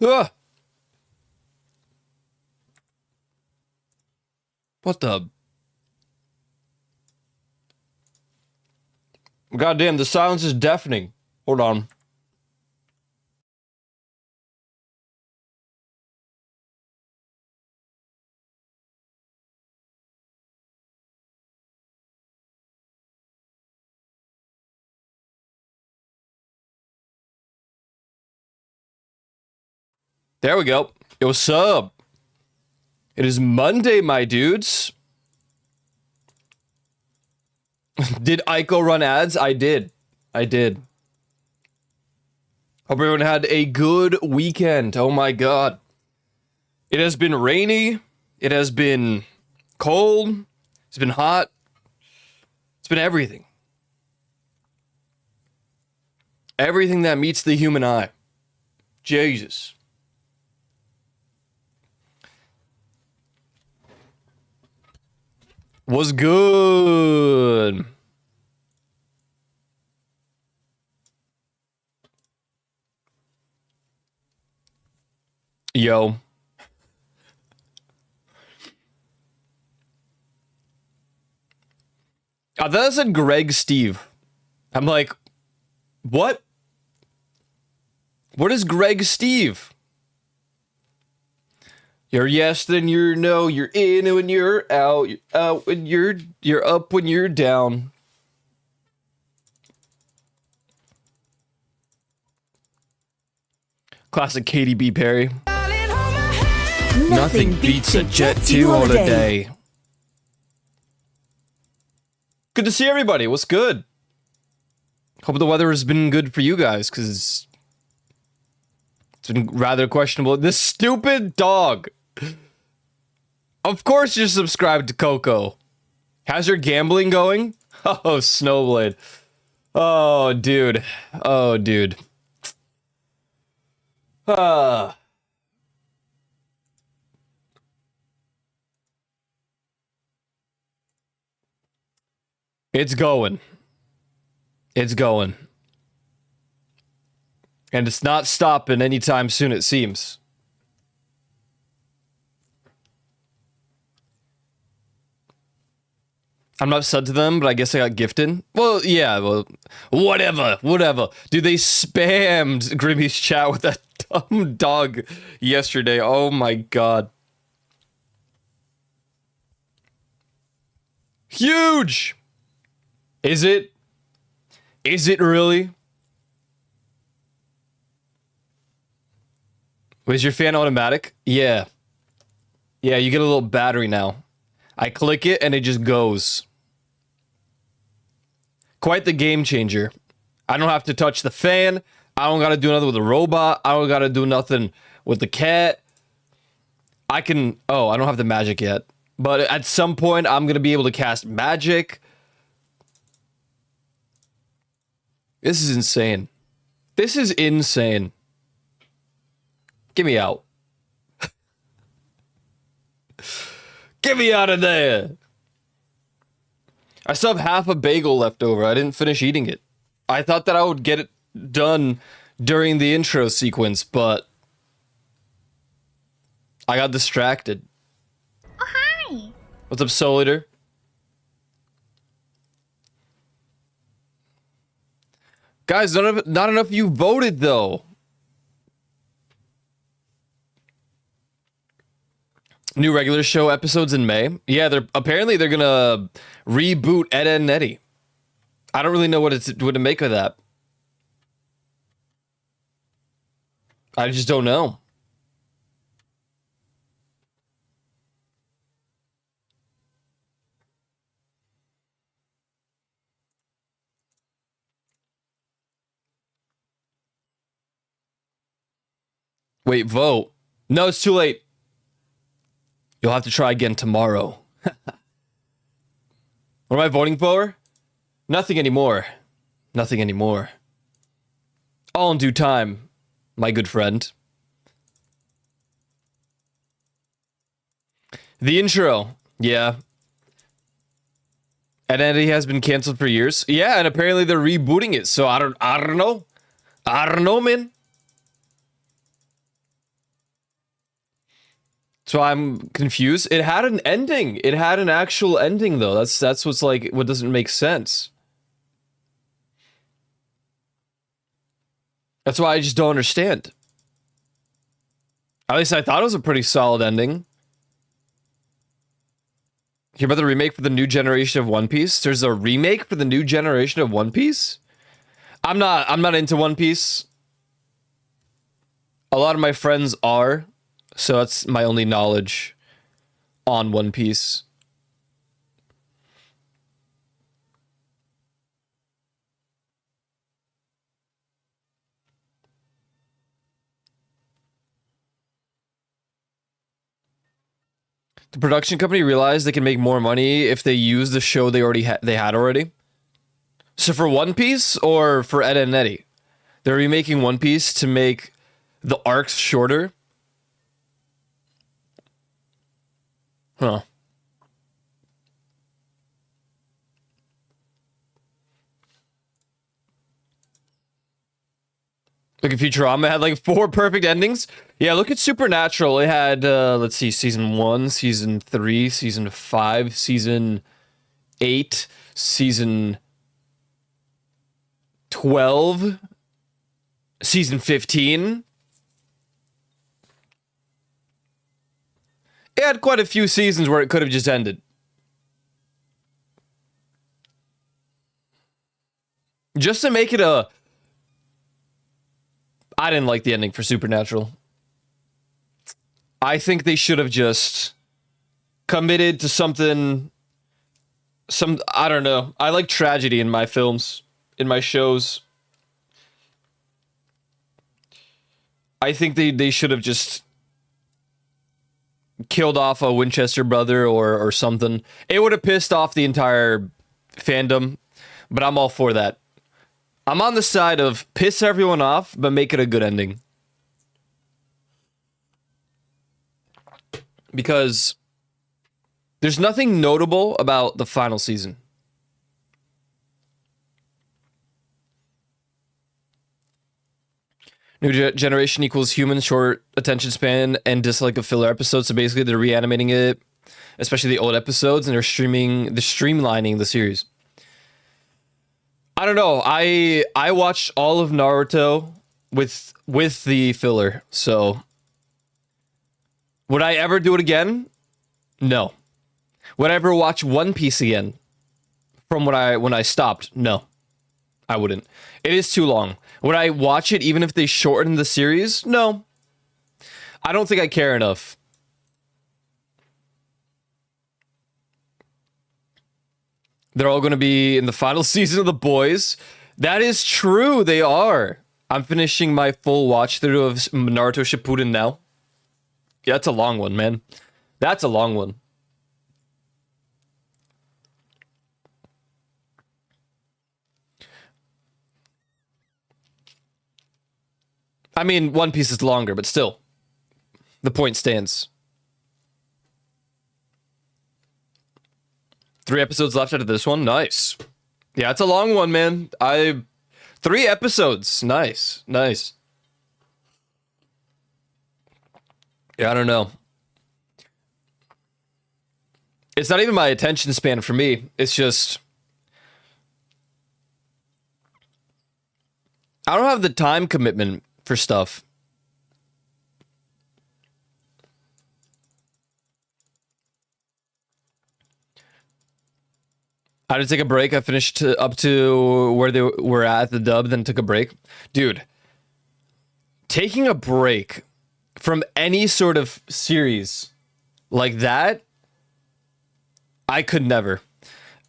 Ugh. What the? Goddamn, the silence is deafening. Hold on. There we go. Yo, what's up? It is Monday, my dudes. Did Ico run ads? I did. Hope everyone had a good weekend. Oh my god. It has been rainy. It has been cold. It's been hot. It's been everything. Everything that meets the human eye. Jesus. Was good. Yo. I thought it said Greg Steve. I'm like, what? What is Greg Steve? You're yes, then you're no. You're in when you're out. You're out when you're up when you're down. Classic KDB Perry. Nothing beats a Jet 2 holiday. Good to see everybody. What's good? Hope the weather has been good for you guys, because it's been rather questionable. This stupid dog. Of course you're subscribed to Coco. How's your gambling going? Oh, Snowblade. Oh, dude. Oh, dude. It's going. It's going. And it's not stopping anytime soon, it seems. I'm not upset to them, but I guess I got gifted. Well, yeah, well, whatever. Dude, they spammed Grimmy's chat with that dumb dog yesterday. Oh my god. Huge! Is it? Is it really? Was your fan automatic? Yeah. Yeah, you get a little battery now. I click it and it just goes. Quite the game changer. I don't have to touch the fan. I don't gotta do nothing with the robot. I don't gotta do nothing with the cat. I can... Oh, I don't have the magic yet. But at some point, I'm gonna be able to cast magic. This is insane. This is insane. Get me out. Get me out of there. I still have half a bagel left over. I didn't finish eating it. I thought that I would get it done during the intro sequence, but I got distracted. Oh, hi. What's up, Soul Eater? Guys, not enough of you voted, though. New regular show episodes in May. Yeah, they're gonna reboot Ed, Edd n Eddy. I don't really know what to make of that. I just don't know. Wait, vote. No, it's too late. You'll have to try again tomorrow. What am I voting for? Nothing anymore. Nothing anymore. All in due time, my good friend. The intro. Yeah. Ed, Eddy has been canceled for years. Yeah, and apparently they're rebooting it. So I don't know. I don't know, man. So I'm confused. It had an ending. It had an actual ending though. That's what's like what doesn't make sense. That's why I just don't understand. At least I thought it was a pretty solid ending. Hear about the remake for the new generation of One Piece? There's a remake for the new generation of One Piece? I'm not into One Piece. A lot of my friends are, so that's my only knowledge on One Piece. The production company realized they can make more money if they use the show they had already. So for One Piece or for Ed and Eddie, they're remaking One Piece to make the arcs shorter. Huh. Look at Futurama, had like 4 perfect endings. Yeah, look at Supernatural. It had, let's see, season 1, season 3, season 5, season 8, season 12, season 15. It had quite a few seasons where it could have just ended. Just to make it a... I didn't like the ending for Supernatural. I think they should have just committed to something... I don't know. I like tragedy in my films, in my shows. I think they should have just killed off a Winchester brother or something. It would have pissed off the entire fandom, but I'm all for that. I'm on the side of piss everyone off, but make it a good ending. Because there's nothing notable about the final season. New generation equals human, short attention span, and dislike of filler episodes. So basically, they're reanimating it, especially the old episodes, and they're streamlining the series. I don't know. I watched all of Naruto with the filler. So would I ever do it again? No. Would I ever watch One Piece again? From when I stopped? No. I wouldn't. It is too long. Would I watch it even if they shortened the series? No. I don't think I care enough. They're all going to be in the final season of The Boys. That is true. They are. I'm finishing my full watch through of Naruto Shippuden now. Yeah, that's a long one, man. That's a long one. I mean, One Piece is longer, but still. The point stands. 3 episodes left out of this one. Nice. Yeah, it's a long one, man. 3 episodes. Nice. Nice. Yeah, I don't know. It's not even my attention span for me. It's just... I don't have the time commitment for stuff. I had to take a break. I finished up to where they were at the dub, then took a break. Dude, taking a break from any sort of series like that, I could never.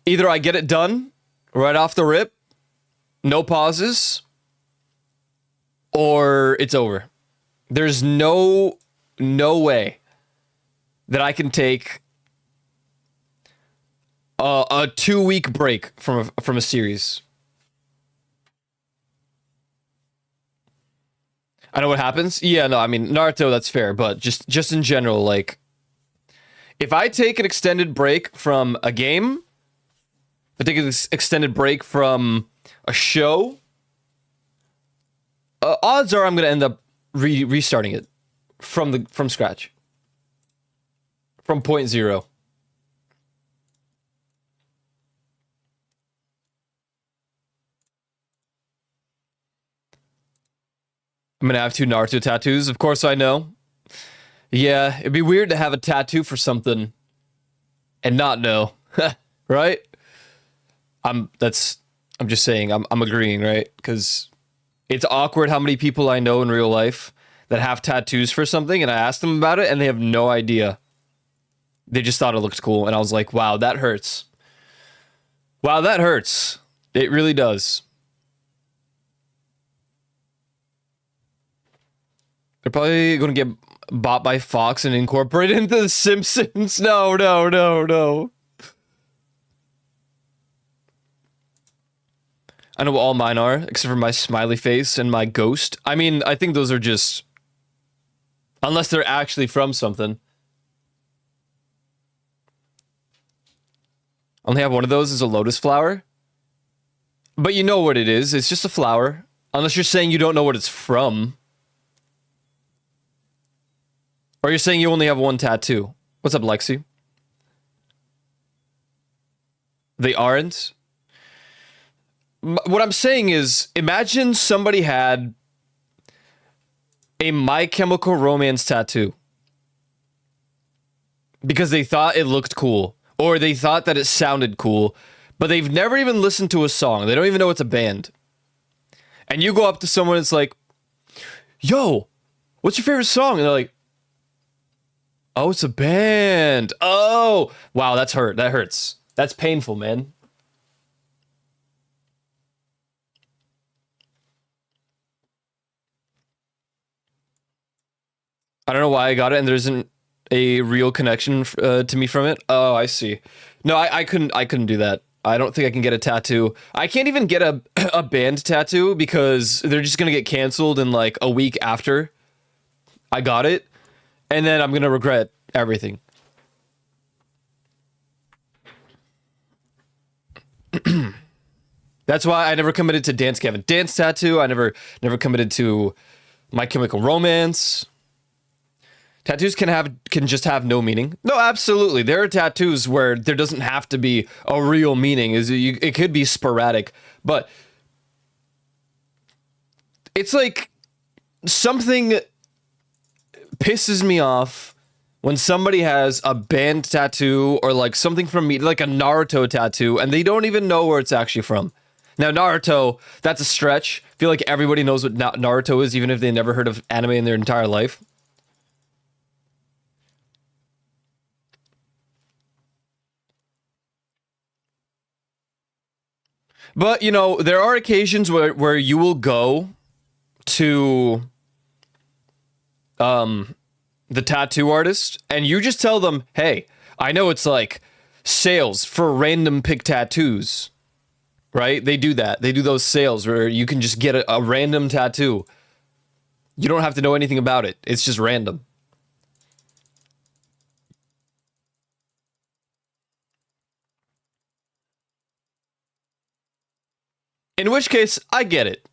Either I get it done right off the rip, no pauses, or it's over. There's no way that I can take a 2-week break from a series. I know what happens. Yeah, no, I mean Naruto, that's fair, but just in general, like if I take an extended break from a game, if I take an extended break from a show, odds are I'm gonna end up restarting it from scratch. from point zero. I'm gonna have 2 Naruto tattoos. Of course I know. Yeah, it'd be weird to have a tattoo for something and not know. Right? I'm just saying, I'm agreeing, right? Because it's awkward how many people I know in real life that have tattoos for something, and I asked them about it and they have no idea. They just thought it looked cool, and I was like, wow, that hurts. Wow, that hurts. It really does. They're probably going to get bought by Fox and incorporated into The Simpsons. No, no, no, no. I know what all mine are, except for my smiley face and my ghost. I mean, I think those are just... Unless they're actually from something. Only have one of those as a lotus flower. But you know what it is. It's just a flower. Unless you're saying you don't know what it's from. Or you're saying you only have one tattoo. What's up, Lexi? They aren't? What I'm saying is, imagine somebody had a My Chemical Romance tattoo. Because they thought it looked cool. Or they thought that it sounded cool. But they've never even listened to a song. They don't even know it's a band. And you go up to someone and it's like, yo, what's your favorite song? And they're like, oh, it's a band. Oh, wow, that's hurt. That hurts. That's painful, man. I don't know why I got it, and there isn't a real connection to me from it. Oh, I see. No, I couldn't do that. I don't think I can get a tattoo. I can't even get a band tattoo because they're just gonna get canceled in like a week after I got it, and then I'm gonna regret everything. That's why I never committed to Dance Gavin Dance tattoo. I never committed to My Chemical Romance. Tattoos can just have no meaning. No, absolutely. There are tattoos where there doesn't have to be a real meaning. It could be sporadic, but it's like something pisses me off when somebody has a band tattoo or like something from me, like a Naruto tattoo, and they don't even know where it's actually from. Now, Naruto, that's a stretch. I feel like everybody knows what Naruto is, even if they never heard of anime in their entire life. But, you know, there are occasions where you will go to the tattoo artist and you just tell them, hey, I know it's like sales for random pick tattoos, right? They do that. They do those sales where you can just get a random tattoo. You don't have to know anything about it. It's just random. In which case, I get it.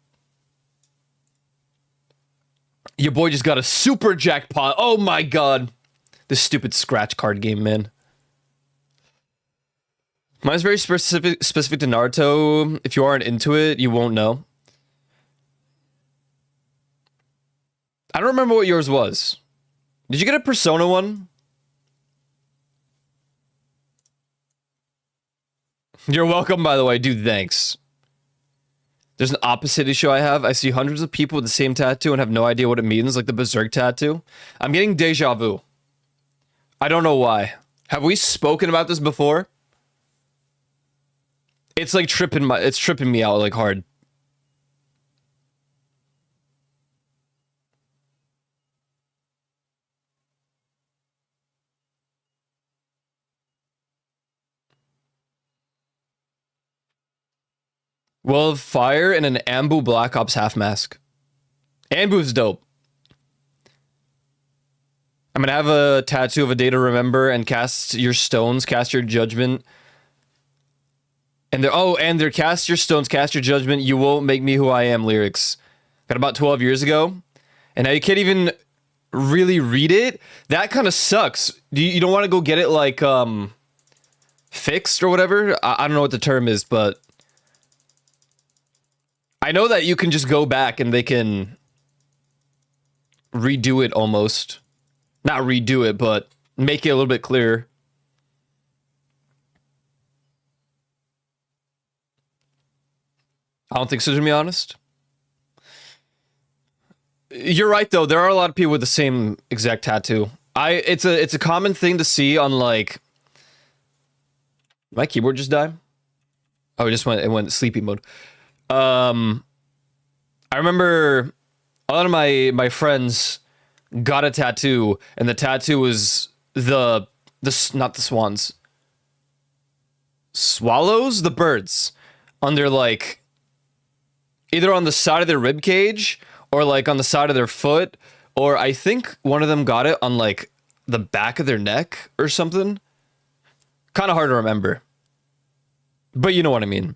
Your boy just got a super jackpot. Oh my god. This stupid scratch card game, man. Mine's very specific to Naruto. If you aren't into it, you won't know. I don't remember what yours was. Did you get a Persona one? You're welcome, by the way. Dude, thanks. There's an opposite issue I have. I see hundreds of people with the same tattoo and have no idea what it means, like the Berserk tattoo. I'm getting deja vu. I don't know why. Have we spoken about this before? It's like tripping me out like hard. Well, fire and an Anbu Black Ops half mask. Anbu's dope. I'm gonna have a tattoo of a day to remember and cast your stones, cast your judgment. And they're cast your stones, cast your judgment, you won't make me who I am lyrics. Got about 12 years ago. And now you can't even really read it, that kind of sucks. You don't want to go get it like fixed or whatever. I don't know what the term is, but I know that you can just go back and they can redo it almost. Not redo it, but make it a little bit clearer. I don't think so, to be honest. You're right though. There are a lot of people with the same exact tattoo. It's a common thing to see on like. My keyboard just died. Oh, it went sleepy mode. I remember a lot of my friends got a tattoo, and the tattoo was the not the swans, swallows, the birds on their like either on the side of their rib cage or like on the side of their foot, or I think one of them got it on like the back of their neck or something. Kind of hard to remember, but you know what I mean.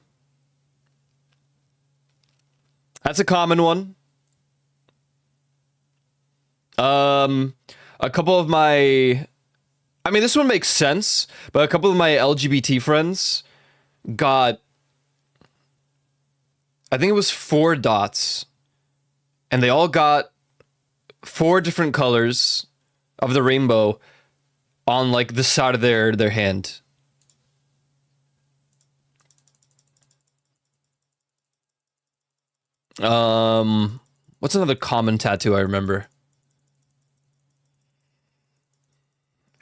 That's a common one. A couple of my, I mean, this one makes sense, but a couple of my LGBT friends got, I think it was 4 dots, and they all got 4 different colors of the rainbow on like the side of their hand. What's another common tattoo I remember?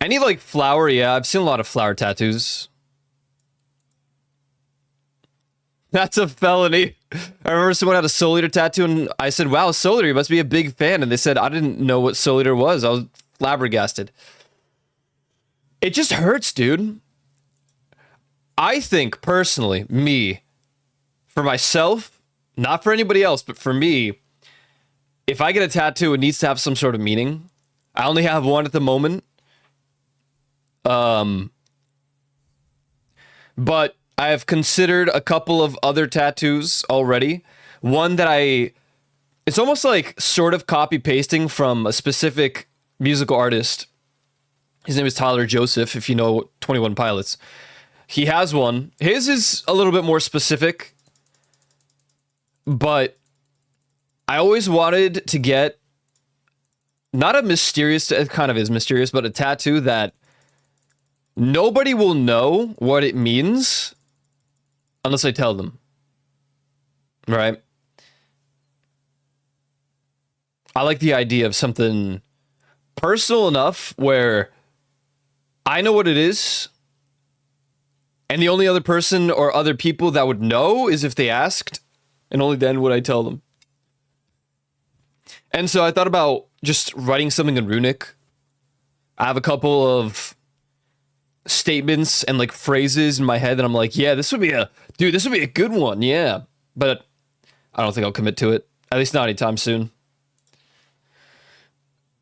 Any like flower? Yeah, I've seen a lot of flower tattoos. That's a felony. I remember someone had a Soul Eater tattoo, and I said, "Wow, Soul Eater, you must be a big fan." And they said, "I didn't know what Soul Eater was." I was flabbergasted. It just hurts, dude. I think personally, me, for myself, not for anybody else, but for me, if I get a tattoo, it needs to have some sort of meaning. I only have one at the moment. But I have considered a couple of other tattoos already. One that it's almost like sort of copy pasting from a specific musical artist. His name is Tyler Joseph, if you know 21 Pilots. He has one. His is a little bit more specific, but I always wanted to get not a mysterious, it kind of is mysterious, but a tattoo that nobody will know what it means unless I tell them. Right? I like the idea of something personal enough where I know what it is, and the only other person or other people that would know is if they asked, and only then would I tell them. And so I thought about just writing something in runic. I have a couple of statements and like phrases in my head that I'm like, yeah, this would be a good one, yeah. But I don't think I'll commit to it. At least not anytime soon.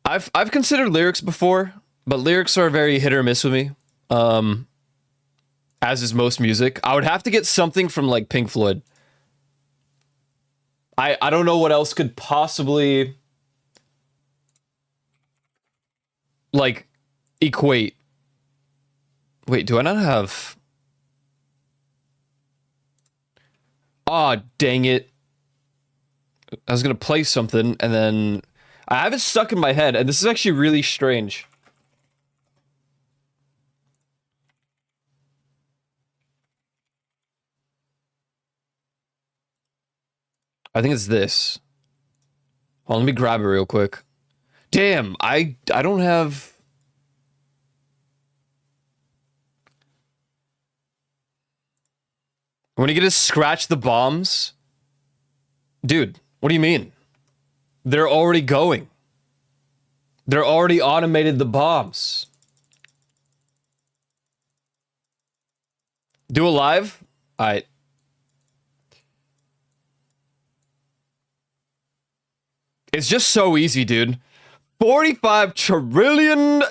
I've considered lyrics before, but lyrics are very hit or miss with me. As is most music. I would have to get something from like Pink Floyd. I don't know what else could possibly like equate. Wait, do I not have? Aw, dang it. I was gonna play something and then I have it stuck in my head, and this is actually really strange. I think it's this. Hold on, let me grab it real quick. Damn, I don't have. When you get to scratch the bombs, dude, what do you mean? They're already going. They're already automated the bombs. Do a live? Alright. It's just so easy, dude. $45 trillion,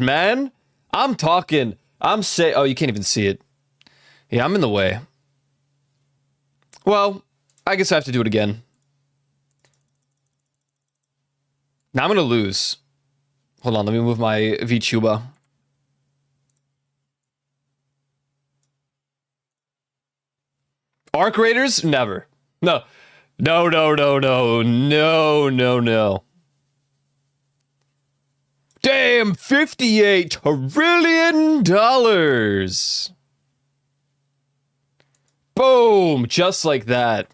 man. I'm talking. I'm saying. Oh, you can't even see it. Yeah, I'm in the way. Well, I guess I have to do it again. Now I'm gonna lose. Hold on, let me move my VTuber. Arc Raiders? Never. No. No, no, no, no. No, no, no. Damn, $58 trillion. Boom! Just like that.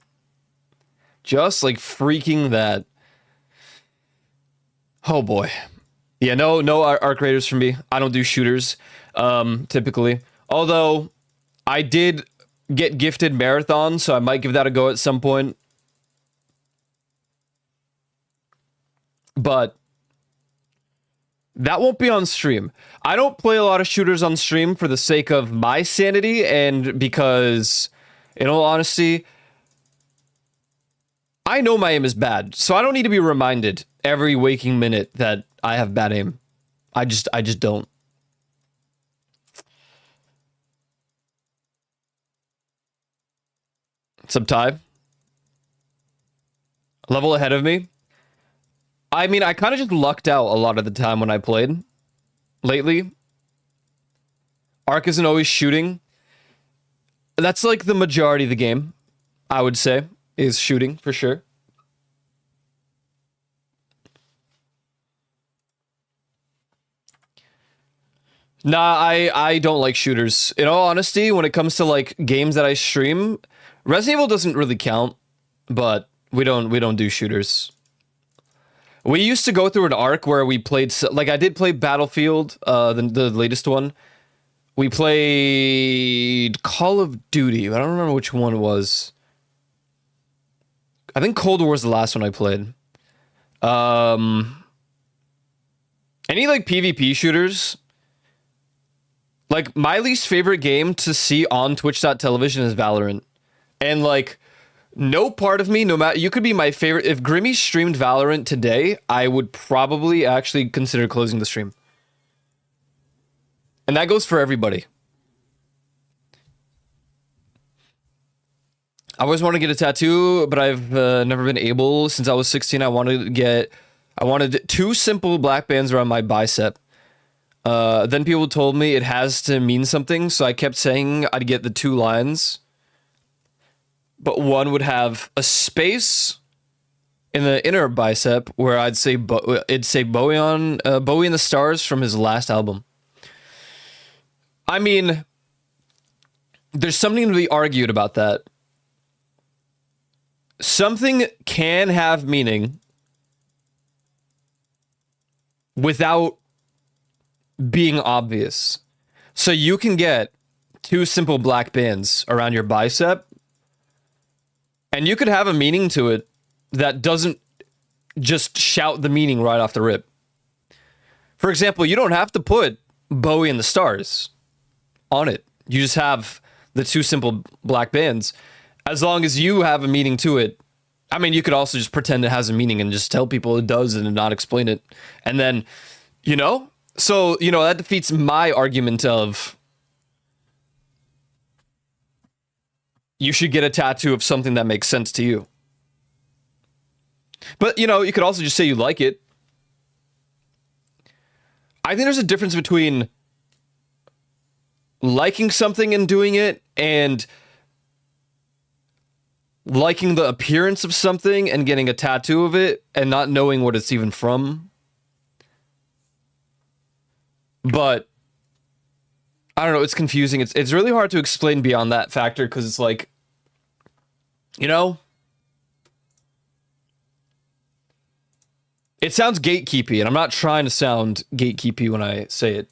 Just like freaking that. Oh boy. Yeah, no Arc Raiders for me. I don't do shooters, typically. Although, I did get gifted Marathon, so I might give that a go at some point. But that won't be on stream. I don't play a lot of shooters on stream for the sake of my sanity and because, in all honesty, I know my aim is bad, so I don't need to be reminded every waking minute that I have bad aim. I just don't. Subtype. Level ahead of me. I mean, I kind of just lucked out a lot of the time when I played lately. Arc isn't always shooting. That's like the majority of the game, I would say, is shooting for sure. Nah, I don't like shooters. In all honesty, when it comes to like games that I stream, Resident Evil doesn't really count, but we don't do shooters. We used to go through an arc where we played, like I did play Battlefield, the latest one. We played Call of Duty. I don't remember which one it was. I think Cold War was the last one I played. Any like PvP shooters? Like my least favorite game to see on Twitch.tv is Valorant. And like no part of me, no matter, you could be my favorite. If Grimmy streamed Valorant today, I would probably actually consider closing the stream. And that goes for everybody. I always want to get a tattoo, but I've never been able. Since I was 16, I wanted 2 simple black bands around my bicep. Then people told me it has to mean something, so I kept saying I'd get the 2 lines. But one would have a space in the inner bicep where I'd say it'd say Bowie and the Stars from his last album. I mean, there's something to be argued about that. Something can have meaning without being obvious. So you can get 2 simple black bands around your bicep, and you could have a meaning to it that doesn't just shout the meaning right off the rip. For example, you don't have to put Bowie and the Stars on it. You just have the 2 simple black bands. As long as you have a meaning to it. I mean, you could also just pretend it has a meaning and just tell people it does and not explain it. And then, you know? So, you know, that defeats my argument of you should get a tattoo of something that makes sense to you. But, you know, you could also just say you like it. I think there's a difference between liking something and doing it and liking the appearance of something and getting a tattoo of it and not knowing what it's even from. But I don't know, it's confusing. It's really hard to explain beyond that factor because it's like, you know, it sounds gatekeepy, and I'm not trying to sound gatekeepy when I say it.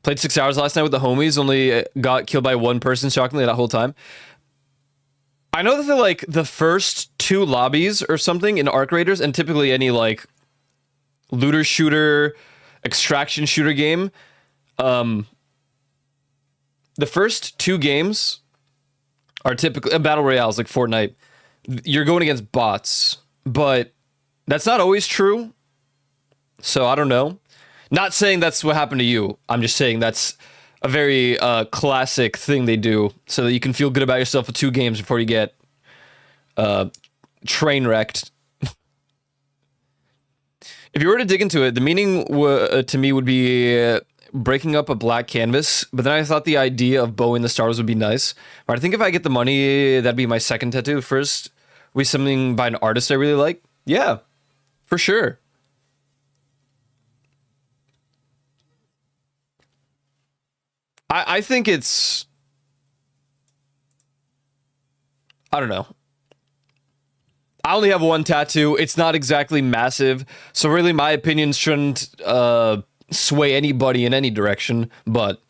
Played 6 hours last night with the homies, only got killed by 1 person, shockingly, that whole time. I know that they're like the first 2 lobbies or something in Arc Raiders, and typically any like looter shooter, extraction shooter game, the first 2 games are typically battle royales like Fortnite. You're going against bots, but that's not always true. So I don't know. Not saying that's what happened to you. I'm just saying that's a very classic thing they do so that you can feel good about yourself for 2 games before you get train wrecked. If you were to dig into it, the meaning to me would be breaking up a black canvas, but then I thought the idea of bowing the stars would be nice. But I think if I get the money, that'd be my second tattoo. First, would be something by an artist I really like. Yeah, for sure. I think it's... I don't know. I only have one tattoo. It's not exactly massive, so really my opinions shouldn't sway anybody in any direction, but...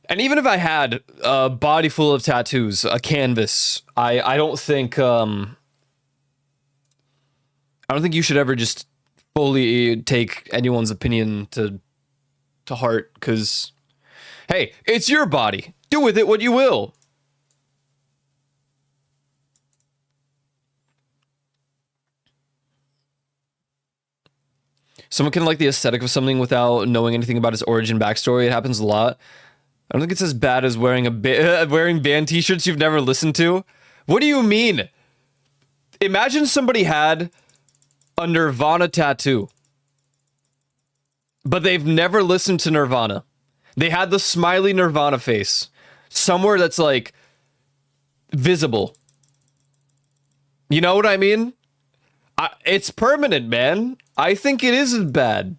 And even if I had a body full of tattoos, a canvas, I don't think... I don't think you should ever just fully take anyone's opinion to heart, because... Hey, it's your body. Do with it what you will. Someone can like the aesthetic of something without knowing anything about its origin backstory. It happens a lot. I don't think it's as bad as wearing wearing band t-shirts you've never listened to. What do you mean? Imagine somebody had a Nirvana tattoo, but they've never listened to Nirvana. They had the smiley Nirvana face somewhere that's like visible. You know what I mean? It's permanent, man. I think it isn't bad.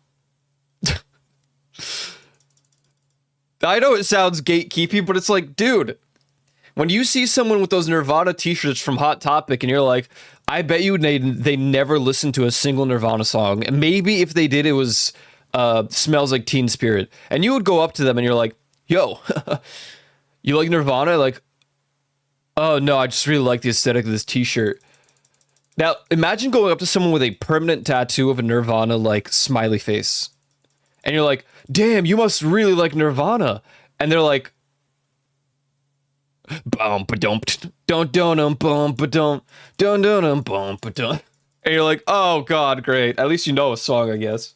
I know it sounds gatekeepy, but it's like, dude, when you see someone with those Nirvana t-shirts from Hot Topic and you're like, I bet you they never listened to a single Nirvana song. And maybe if they did, it was Smells Like Teen Spirit. And you would go up to them and you're like, yo, you like Nirvana? Like, oh no, I just really like the aesthetic of this t-shirt. Now, imagine going up to someone with a permanent tattoo of a Nirvana, like, smiley face. And you're like, damn, you must really like Nirvana. And they're like, bum ba dum don't bum ba dum bum ba dum. And you're like, oh god, great. At least you know a song, I guess.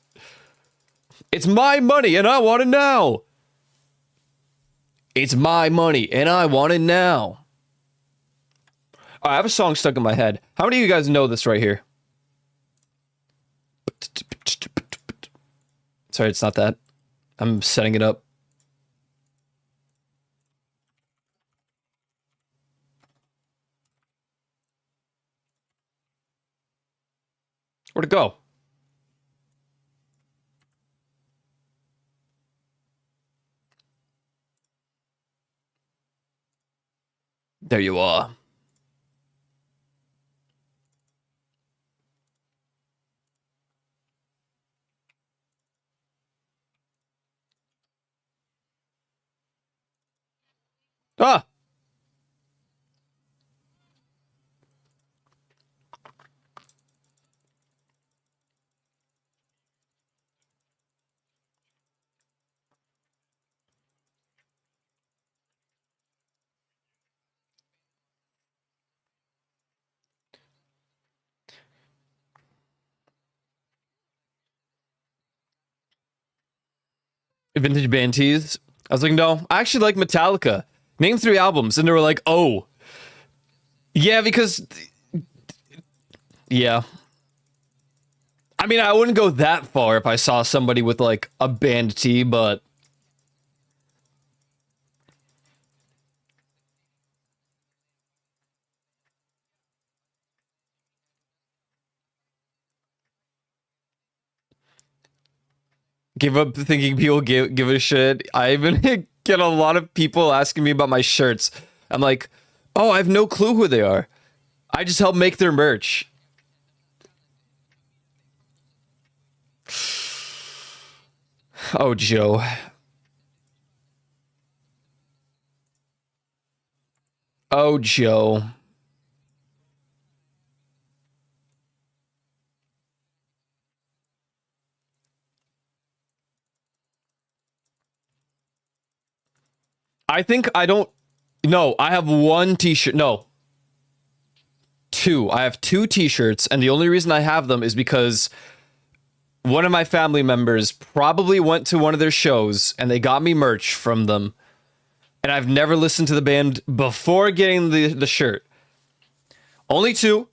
It's my money and I want it now. It's my money and I want it now. I have a song stuck in my head. How many of you guys know this right here? Sorry, it's not that. I'm setting it up. Where'd it go? There you are. Ah! Vintage band tees. I was like, no, I actually like Metallica. Name 3 albums. And they were like, oh. Yeah, because... Yeah. I mean, I wouldn't go that far if I saw somebody with, like, a band tee, but... Give up thinking people give a shit. I even get a lot of people asking me about my shirts. I'm like, oh, I have no clue who they are. I just help make their merch. Oh, Joe. Oh, Joe. I think I don't... No, I have one t-shirt. No. 2. I have 2 t-shirts, and the only reason I have them is because one of my family members probably went to one of their shows, and they got me merch from them. And I've never listened to the band before getting the shirt. Only two.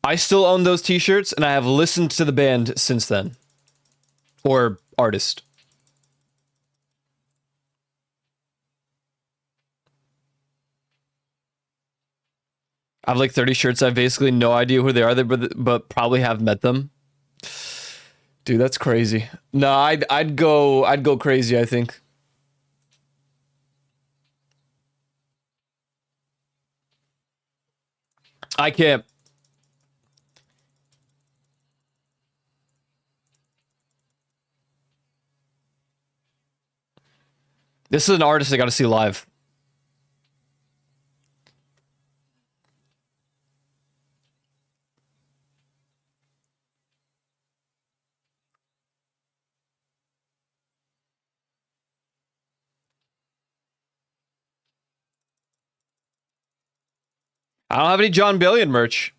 I still own those t-shirts, and I have listened to the band since then. Or artist. I have like 30 shirts. I have basically no idea who they are, but probably have met them. Dude, that's crazy. No, I'd go crazy, I think. I can't. This is an artist I got to see live. I don't have any John Billion merch.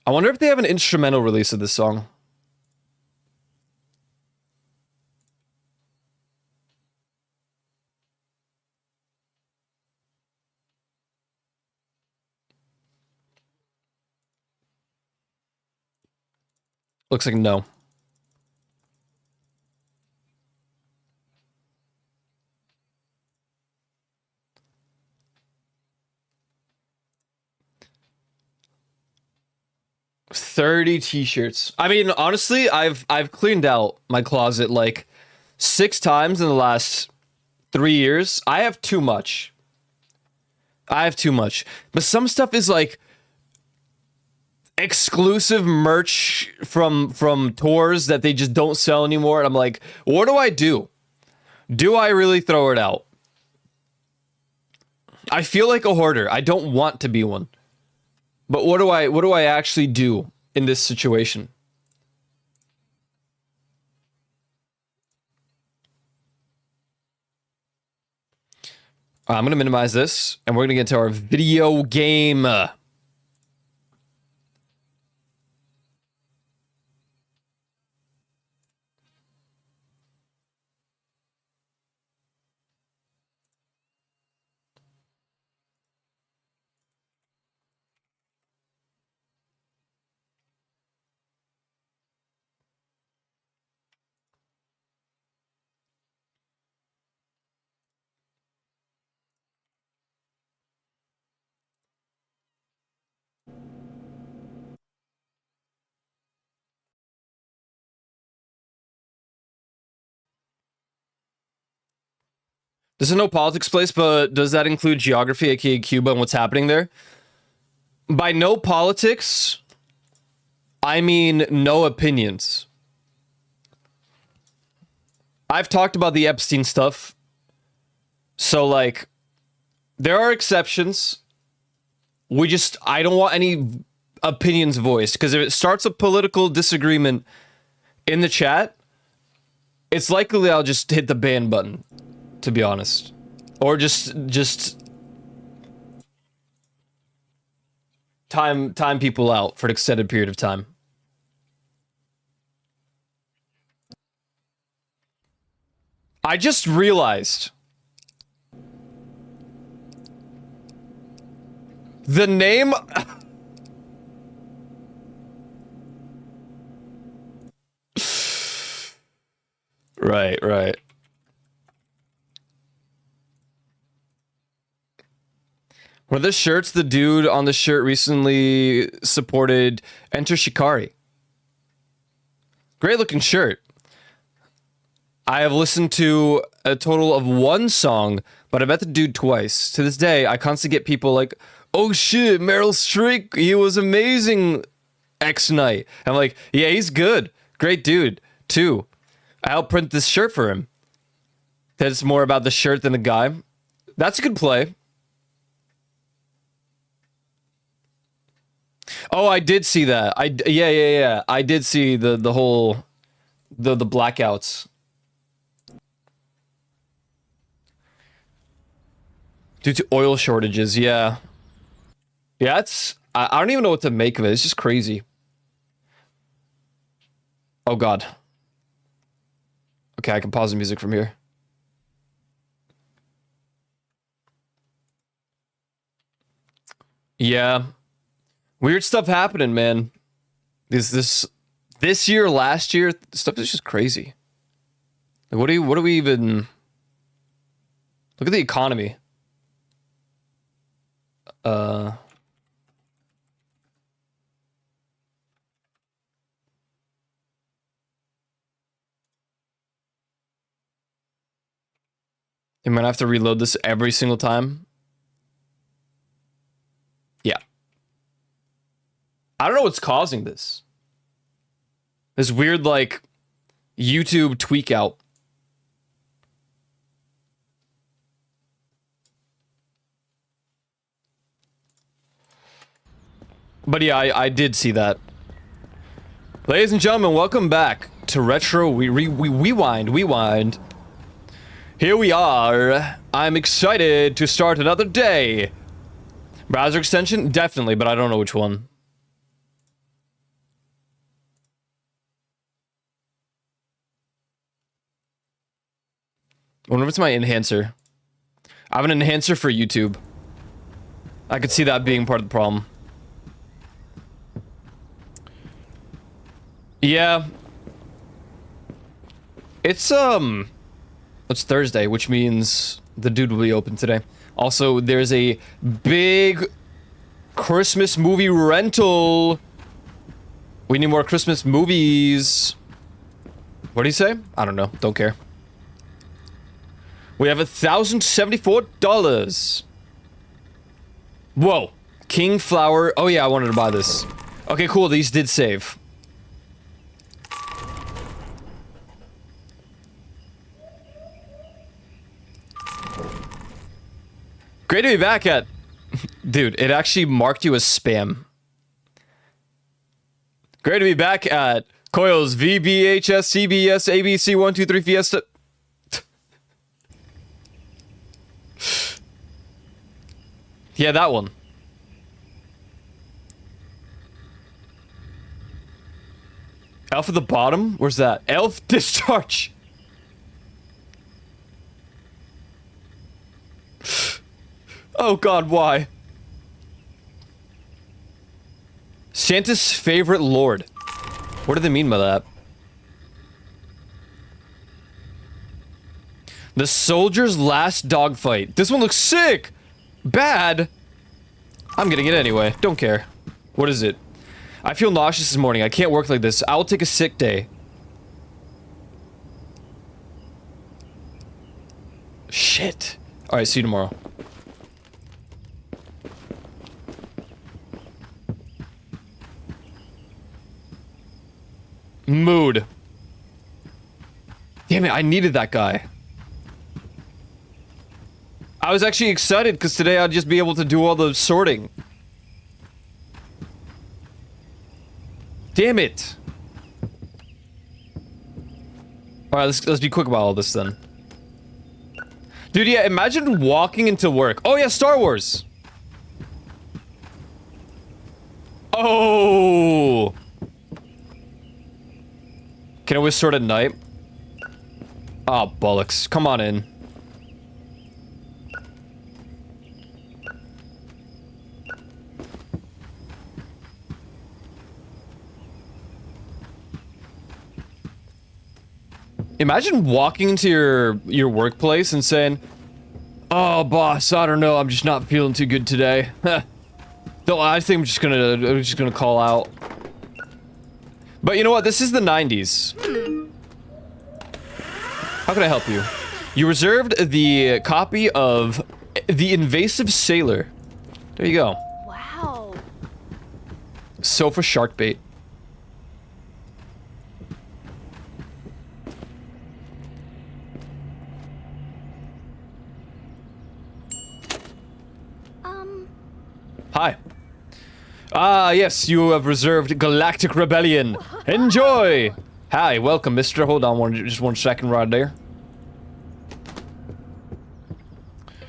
I wonder if they have an instrumental release of this song. Looks like no. $30 t-shirts. I mean, honestly, I've cleaned out my closet like 6 times in the last 3 years. I have too much. But some stuff is like exclusive merch from tours that they just don't sell anymore, and I'm like, what do I do? Do I really throw it out? I feel like a hoarder. I don't want to be one. But what do I actually do in this situation? I'm going to minimize this, and we're going to get into our video game. This is no politics place, but does that include geography, aka Cuba, and what's happening there? By no politics, I mean no opinions. I've talked about the Epstein stuff. So, like, there are exceptions. I don't want any opinions voiced, because if it starts a political disagreement in the chat, it's likely I'll just hit the ban button, to be honest. Or just time people out for an extended period of time. I just realized the name. Right. Were the shirts the dude on the shirt recently supported Enter Shikari? Great looking shirt. I have listened to a total of 1 song, but I met the dude twice. To this day, I constantly get people like, oh shit, Meryl Streep, he was amazing X night. I'm like, yeah, he's good. Great dude, too. I'll print this shirt for him. That's more about the shirt than the guy. That's a good play. Oh, I did see that. Yeah. I did see the whole the blackouts. Due to oil shortages, yeah. Yeah, I don't even know what to make of it. It's just crazy. Oh god. Okay, I can pause the music from here. Yeah. Weird stuff happening, man. This year, last year, stuff is just crazy. Like, what do we even... Look at the economy. You might have to reload this every single time. Yeah. I don't know what's causing this. This weird, like, YouTube tweak out. But yeah, I did see that. Ladies and gentlemen, welcome back to Retro Rewind. Here we are. I'm excited to start another day. Browser extension? Definitely, but I don't know which one. I wonder if it's my enhancer. I have an enhancer for YouTube. I could see that being part of the problem. Yeah. It's Thursday, which means the dude will be open today. Also, there's a big Christmas movie rental. We need more Christmas movies. What do you say? I don't know. Don't care. We have $1,074. Whoa. King Flower. Oh yeah, I wanted to buy this. Okay, cool. These did save. Great to be back at... Dude, it actually marked you as spam. Great to be back at Coils VBHS CBS ABC 123 Fiesta. Yeah, that one. Elf at the bottom? Where's that? Elf Discharge. Oh god, why? Santa's favorite lord. What do they mean by that? The soldier's last dogfight. This one looks sick! Bad? I'm getting it anyway. Don't care. What is it? I feel nauseous this morning. I can't work like this. I will take a sick day. Shit. Alright, see you tomorrow. Mood. Damn it, I needed that guy. I was actually excited because today I'd just be able to do all the sorting. Damn it. Alright, let's be quick about all this then. Dude, yeah, imagine walking into work. Oh yeah, Star Wars. Oh. Can I always sort at night? Oh, bollocks. Come on in. Imagine walking into your workplace and saying, "Oh, boss, I don't know. I'm just not feeling too good today." Though I think I'm just gonna call out. But you know what? This is the 90s. How can I help you? You reserved the copy of The Invasive Sailor. There you go. Wow. Sofa shark bait. Hi. Ah, yes, you have reserved Galactic Rebellion. Enjoy! Hi, welcome, mister. Hold on just one second right there.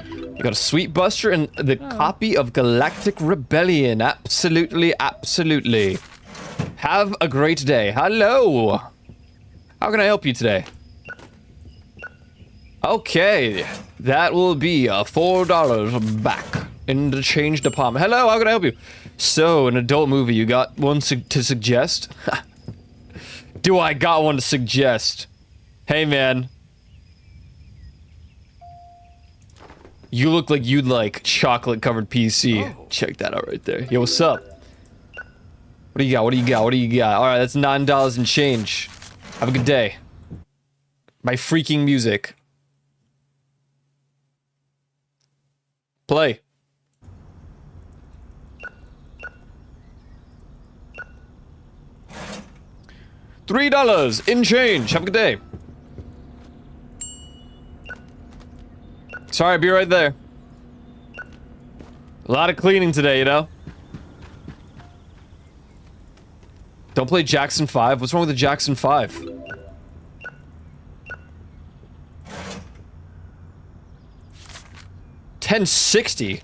You got a Sweet Buster and the copy of Galactic Rebellion. Absolutely, absolutely. Have a great day. Hello! How can I help you today? Okay, that will be $4 back. in the change department. Hello, how can I help you? So, an adult movie, you got one to suggest? Do I got one to suggest? Hey, man. You look like you'd like chocolate-covered PC. Oh. Check that out right there. Yo, what's up? What do you got? What do you got? What do you got? Alright, that's $9 and change. Have a good day. My freaking music. Play. $3 in change. Have a good day. Sorry, I'll be right there. A lot of cleaning today, you know? Don't play Jackson 5. What's wrong with the Jackson 5? $10.60.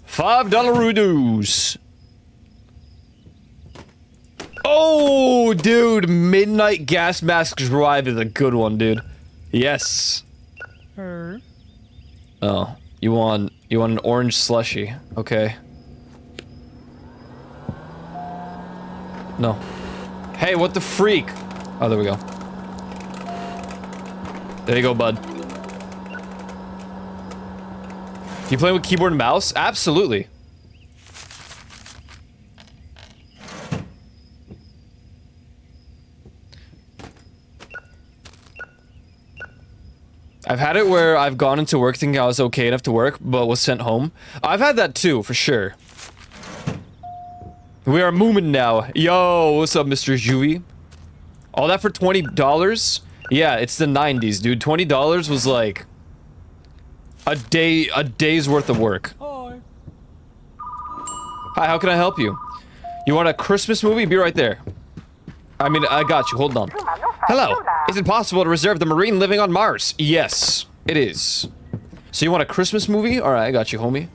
$5 reduce. Oh, dude, Midnight Gas Mask Drive is a good one, dude. Yes. Oh, you want an orange slushy? Okay. No. Hey, what the freak? Oh, there we go. There you go, bud. You playing with keyboard and mouse? Absolutely. I've had it where I've gone into work thinking I was okay enough to work, but was sent home. I've had that too, for sure. We are moving now. Yo, what's up, Mr. Juvie? All that for $20? Yeah, it's the 90s, dude. $20 was like a day's worth of work. Hi. Hi, how can I help you? You want a Christmas movie? Be right there. I mean, I got you. Hold on. Hello. Is it possible to reserve the Marine living on Mars? Yes, it is. So you want a Christmas movie? All right, I got you, homie.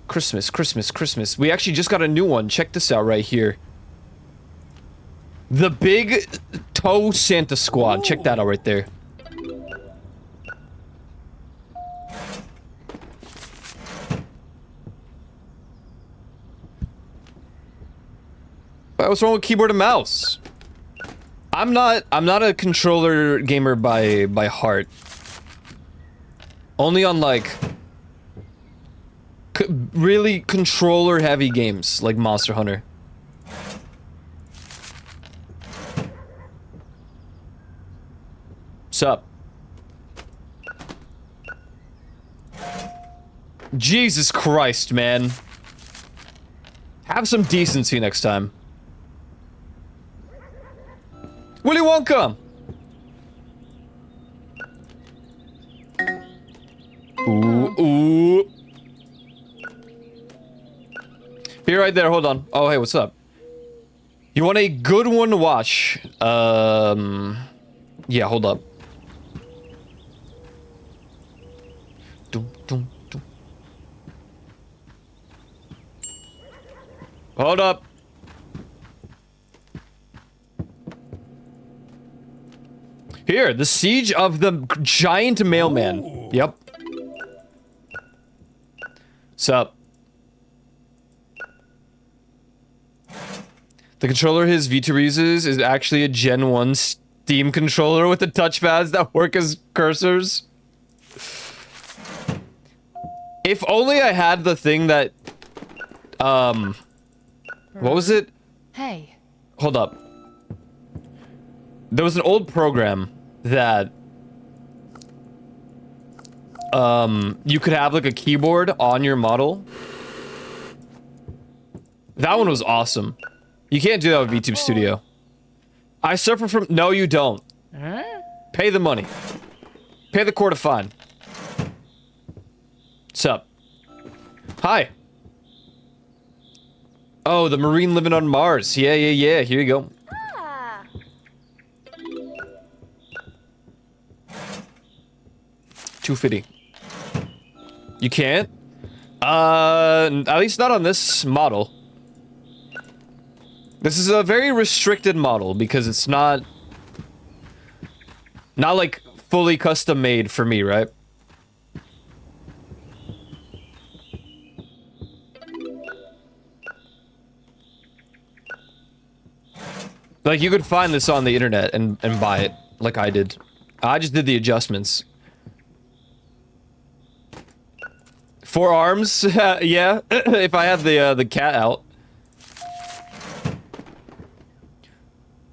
Christmas, Christmas, Christmas. We actually just got a new one. Check this out right here. The Big Toe Santa Squad. Check that out right there. What's wrong with keyboard and mouse? I'm not a controller gamer by heart. Only on like really controller heavy games like Monster Hunter. What's up? Jesus Christ, man. Have some decency next time. Willy Wonka! Ooh. Be right there, hold on. Oh, hey, what's up? You want a good one to watch? Yeah, hold up. Hold up. Here, The Siege of the Giant Mailman. Ooh. Yep. What's up? The controller his VTuber uses is actually a Gen 1 Steam controller with the touchpads that work as cursors. If only I had the thing that... What was it? Hey. Hold up. There was an old program that you could have like a keyboard on your model. That one was awesome. You can't do that with VTube Studio. I suffer from... No, you don't. Pay the money. Pay the court of fine. What's up? Hi. Oh, the Marine living on Mars. Yeah. Here you go. 250. You can't? At least not on this model. This is a very restricted model because it's not like fully custom made for me, right? Like, you could find this on the internet and buy it, like I did. I just did the adjustments. 4 arms? Yeah, if I had the cat out.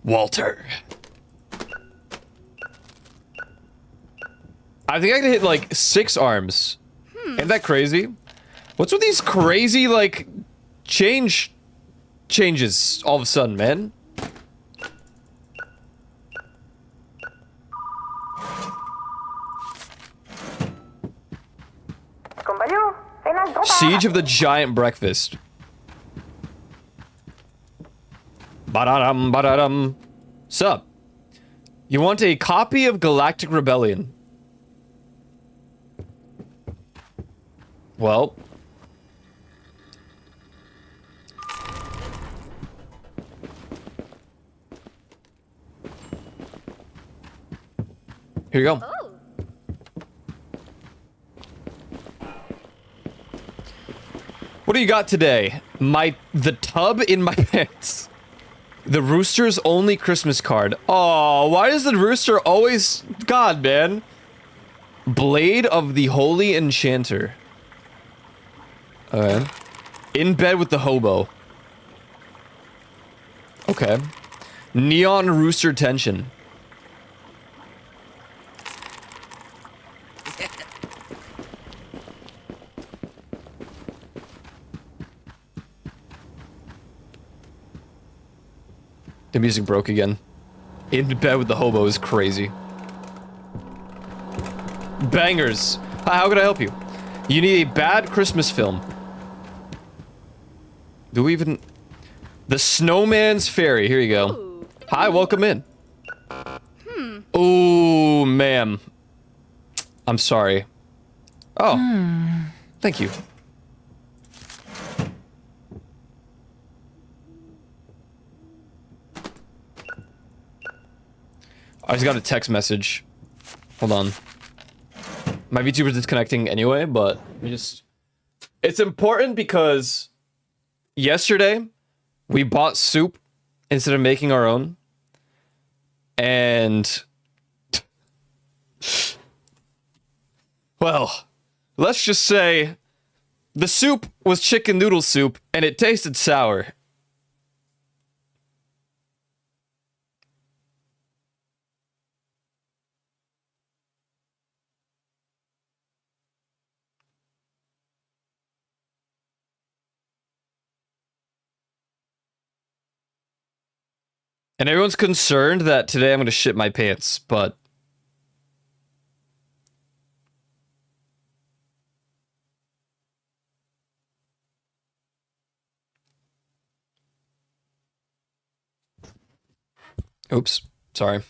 Walter. I think I can hit, like, 6 arms. Ain't that crazy? What's with these crazy, like, changes all of a sudden, man? Siege of the Giant Breakfast. Ba-da-dum, ba-da-dum. Sup? You want a copy of Galactic Rebellion? Well. Here you go. Oh. What do you got today? The tub in my pants. The rooster's only Christmas card. Oh, why does the rooster always... God, man. Blade of the Holy Enchanter. Okay. In bed with the hobo. Okay. Neon rooster tension. The music broke again. In bed with the hobo is crazy. Bangers. Hi, how can I help you? You need a bad Christmas film. Do we even... The Snowman's Fairy. Here you go. Ooh. Hi, welcome in. Ooh, ma'am. I'm sorry. Oh. Thank you. I just got a text message. Hold on. My VTuber's disconnecting anyway, but we just... It's important because yesterday we bought soup instead of making our own. And... Well, let's just say the soup was chicken noodle soup and it tasted sour. And everyone's concerned that today I'm going to shit my pants, but... Oops. Sorry.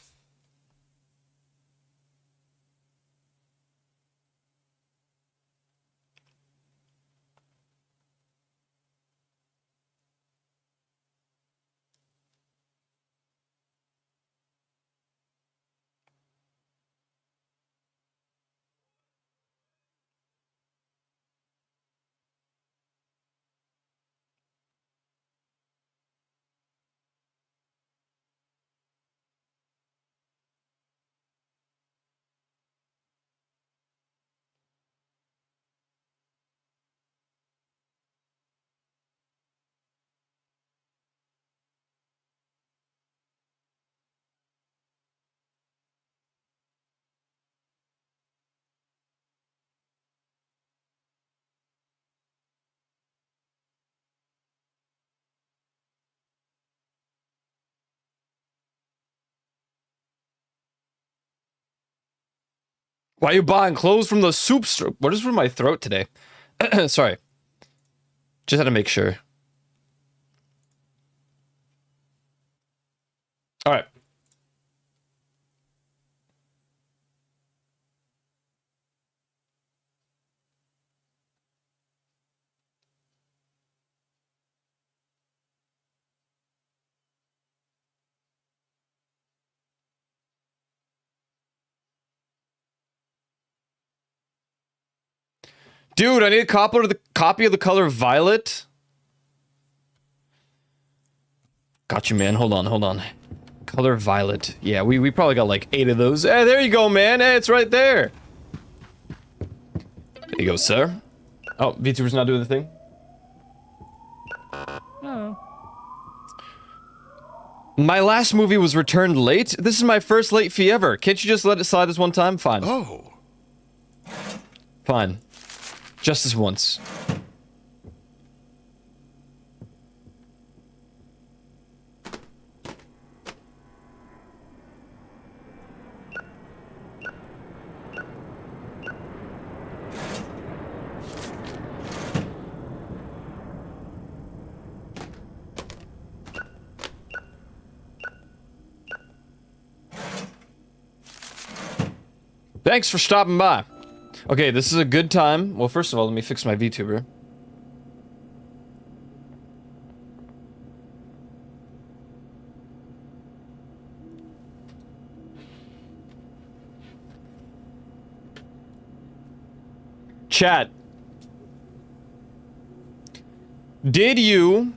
Why are you buying clothes from the soup store? What is with my throat today? Sorry. Just had to make sure. Alright. Dude, I need a copy of the color violet. Got you, man. Hold on. Color violet. Yeah, we probably got like 8 of those. Hey, there you go, man. Hey, it's right there. There you go, sir. Oh, VTuber's not doing the thing. Oh. My last movie was returned late. This is my first late fee ever. Can't you just let it slide this one time? Fine. Oh. Fine. Just this once. Thanks for stopping by. Okay, this is a good time. Well, first of all, let me fix my VTuber. Chat. Did you...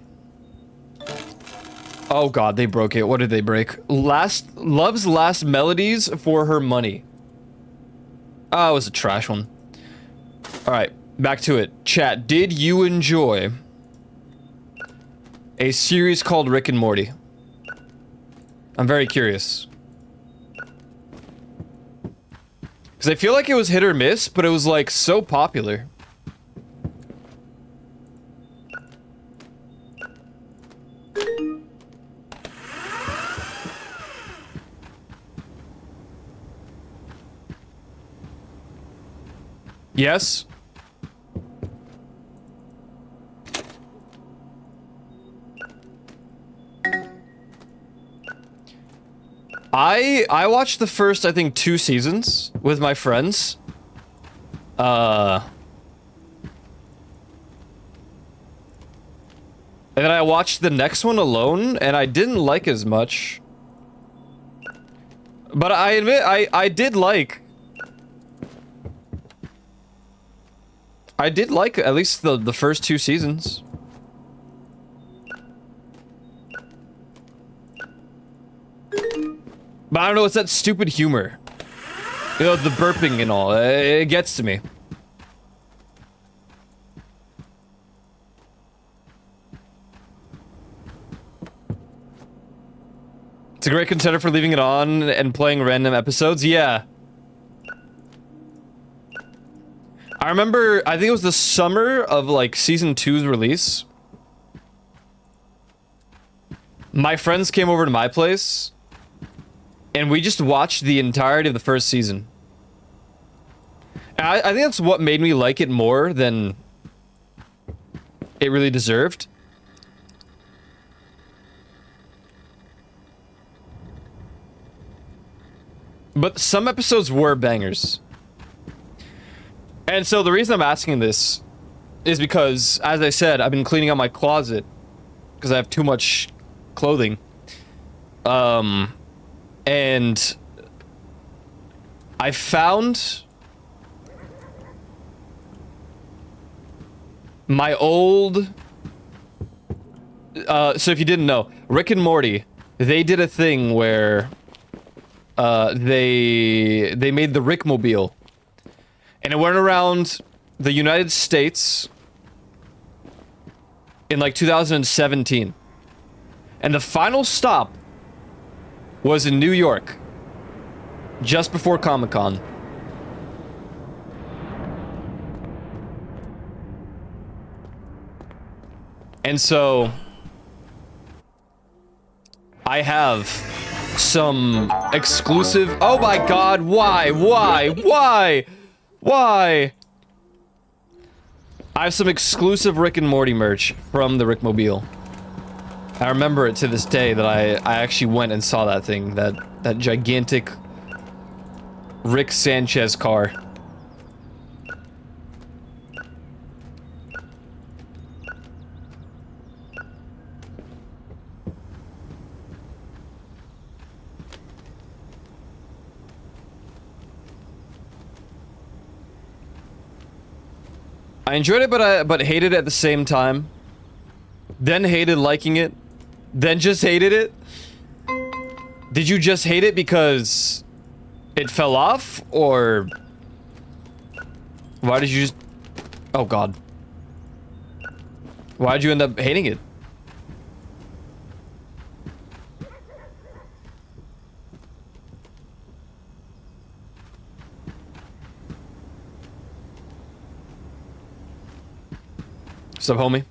Oh god, they broke it. What did they break? Love's Last Melodies for Her Money. Oh, it was a trash one. Alright, back to it. Chat, did you enjoy a series called Rick and Morty? I'm very curious. Because I feel like it was hit or miss, but it was like so popular. Yes? I watched the first, I think, 2 seasons with my friends. And then I watched the next one alone, and I didn't like as much. But I admit, I did like at least the first 2 seasons. But I don't know, it's that stupid humor. You know, the burping and all. It gets to me. It's a great contender for leaving it on and playing random episodes. Yeah. I remember, I think it was the summer of like season 2's release. My friends came over to my place and we just watched the entirety of the first season. And I think that's what made me like it more than it really deserved. But some episodes were bangers. And so the reason I'm asking this is because, as I said, I've been cleaning out my closet because I have too much clothing. And I found my old... so if you didn't know, Rick and Morty, they did a thing where they made the Rickmobile. And it went around the United States in like 2017. And the final stop was in New York, just before Comic-Con. And so I have some exclusive... Oh my god, why? Why? I have some exclusive Rick and Morty merch from the Rickmobile. I remember it to this day that I actually went and saw that thing, that gigantic Rick Sanchez car. I enjoyed it, but hated it at the same time. Then hated liking it. Then just hated it. Did you just hate it because it fell off, or why did you just... Oh god. Why did you end up hating it? What's up, homie?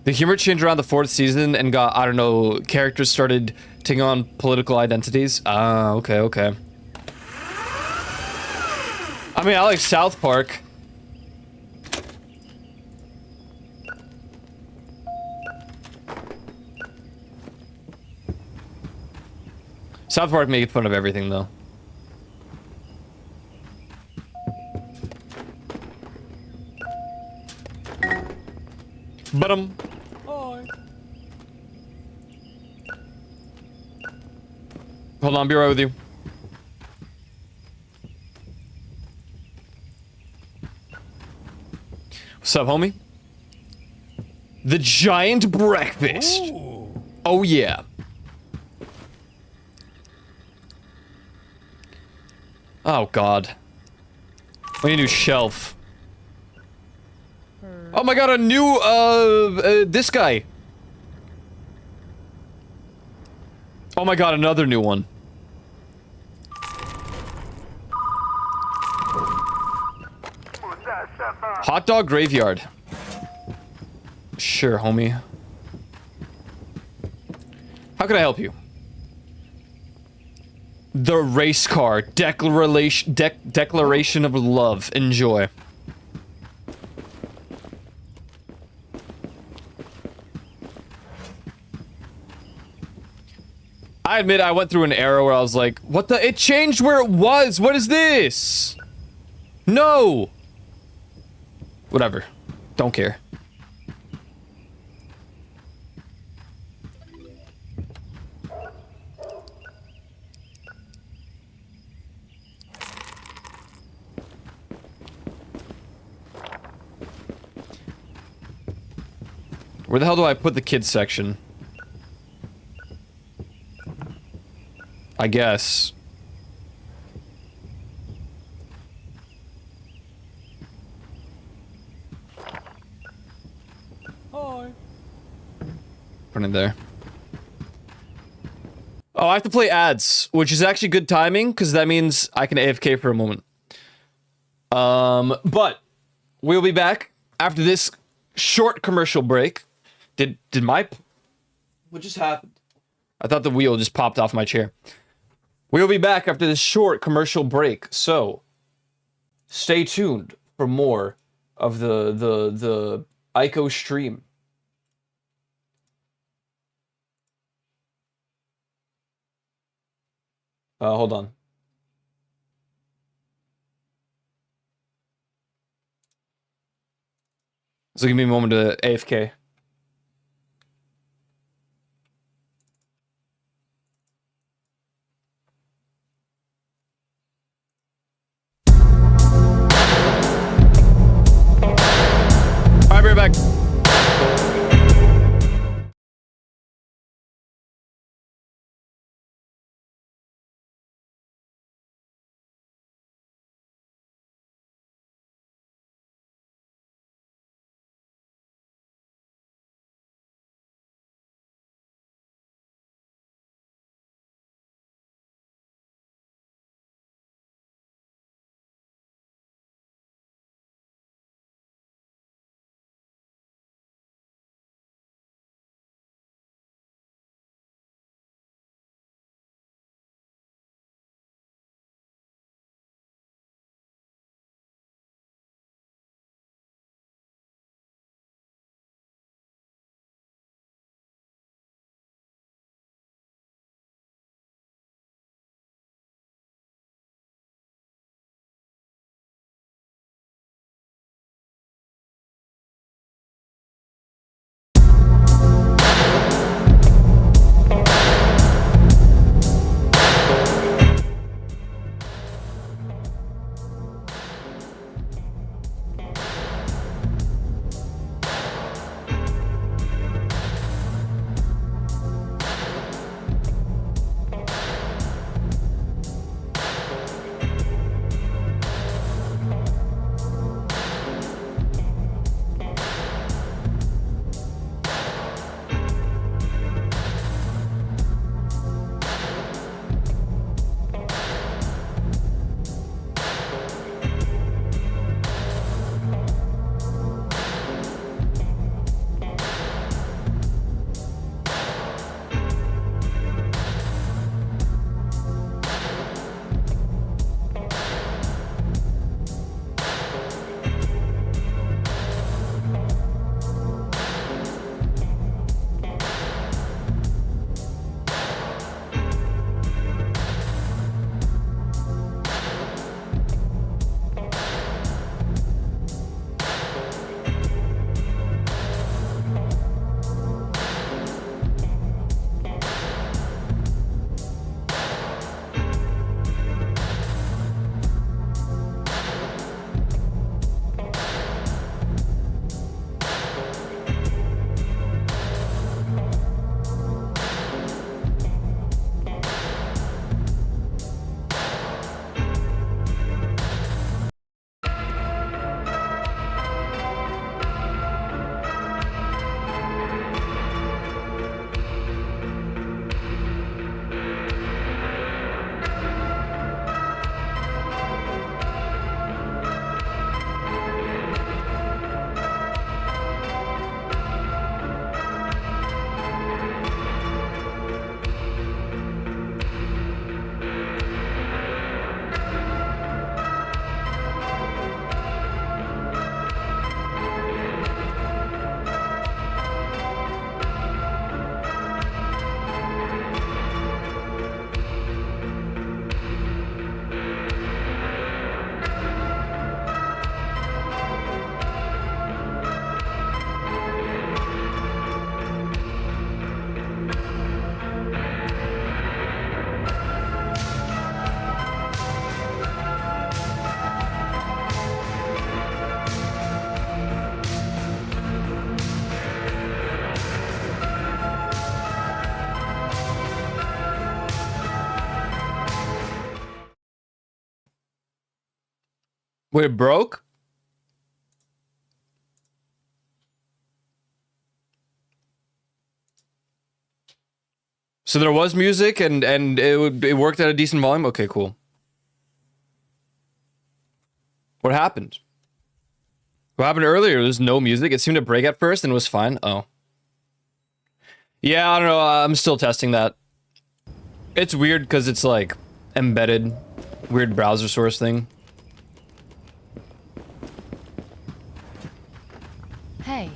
The humor changed around the 4th season and got, I don't know, characters started taking on political identities. Ah, okay, okay. I mean, I like South Park. South Park made fun of everything, though. But hold on, I'll be right with you. What's up, homie? The giant breakfast. Ooh. Oh yeah. Oh god. We need a new shelf. Oh my god, a new this guy. Oh my god, another new one. Hot dog graveyard. Sure, homie. How can I help you? The race car. Declaration of love. Enjoy. I admit I went through an era where I was like, what the? It changed where it was. What is this? No. Whatever. Don't care. Where the hell do I put the kids section? I guess. Hi. Put it there. Oh, I have to play ads, which is actually good timing, because that means I can AFK for a moment. But we'll be back after this short commercial break. Did my... What just happened? I thought the wheel just popped off my chair. We'll be back after this short commercial break, so stay tuned for more of the Ico stream. Hold on. So give me a moment to AFK. Alright, we're back. Wait, it broke? So there was music and it worked at a decent volume? Okay, cool. What happened? What happened earlier? There was no music. It seemed to break at first and it was fine. Oh. Yeah, I don't know. I'm still testing that. It's weird because it's like embedded, weird browser source thing. Hey.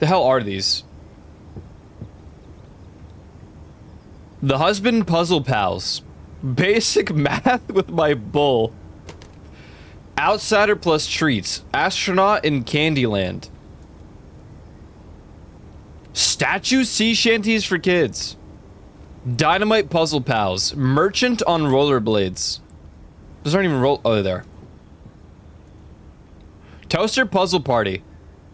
The hell are these? The husband puzzle pals. Basic math with my bull. Outsider plus treats. Astronaut in Candyland. Statue sea shanties for kids. Dynamite puzzle pals. Merchant on rollerblades. Those aren't even roll. Oh, they're there. Toaster puzzle party.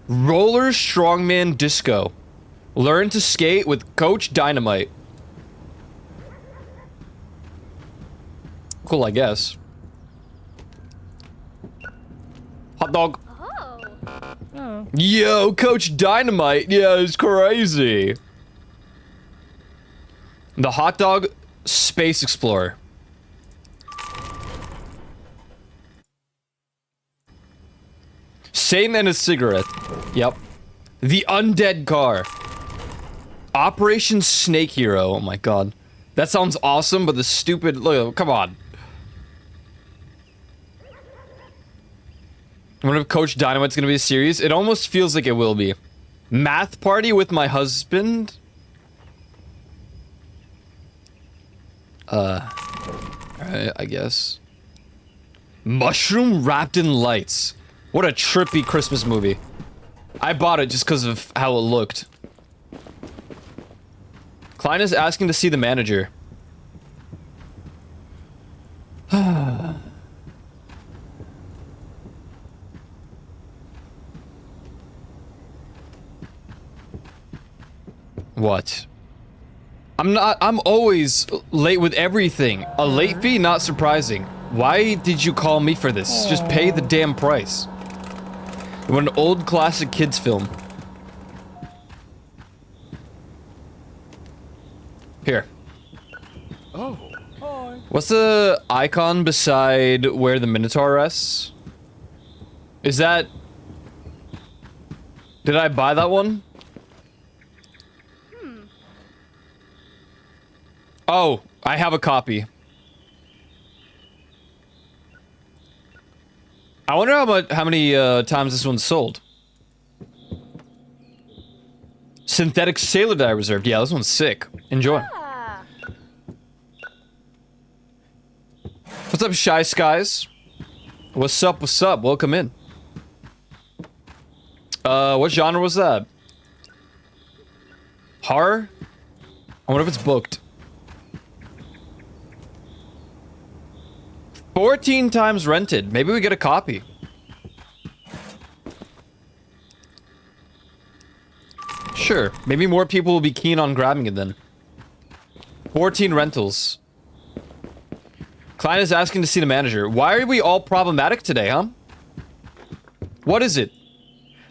Roller strongman disco. Learn to skate with Coach Dynamite. Cool, I guess. Hot dog. Oh. Yo, Coach Dynamite. Yeah, it's crazy. The hot dog space explorer. Satan and a cigarette. Yep. The undead car. Operation Snake Hero. Oh my god. That sounds awesome, but the stupid... Look, come on. I wonder if Coach Dynamite's gonna be a series. It almost feels like it will be. Math party with my husband? Alright, I guess. Mushroom wrapped in lights. What a trippy Christmas movie. I bought it just because of how it looked. Klein is asking to see the manager. What? I'm always late with everything. A late fee, not surprising. Why did you call me for this? Just pay the damn price. You want an old classic kids film. Here. Oh, hi. What's the icon beside where the Minotaur rests? Is that... Did I buy that one? Oh, I have a copy. I wonder how many times this one's sold. Synthetic Sailor Dye Reserved. Yeah, this one's sick. Enjoy. Ah. What's up, Shy Skies? What's up, what's up? Welcome in. What genre was that? Horror? I wonder if it's booked. 14 times rented. Maybe we get a copy. Sure. Maybe more people will be keen on grabbing it then. 14 rentals. Klein is asking to see the manager. Why are we all problematic today, huh? What is it?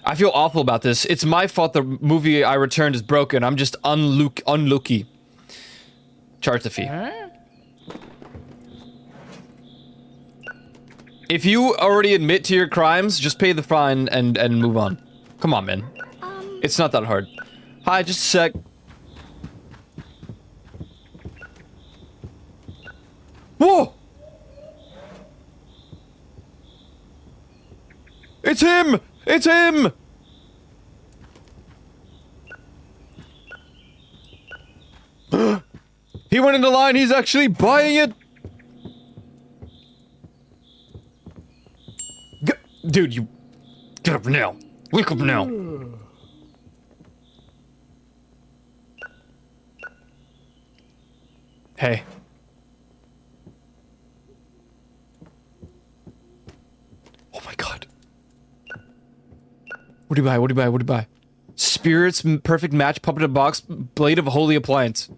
I feel awful about this. It's my fault the movie I returned is broken. I'm just unlucky. Charge the fee. Huh? If you already admit to your crimes, just pay the fine and move on. Come on, man. It's not that hard. Hi, just a sec. Whoa! It's him! It's him! He went into line, he's actually buying it! Dude, you... Get up now. Wake up now. Hey. Oh my god. What do you buy? What do you buy? What do you buy? Spirits, perfect match, puppet in a box, blade of holy appliance.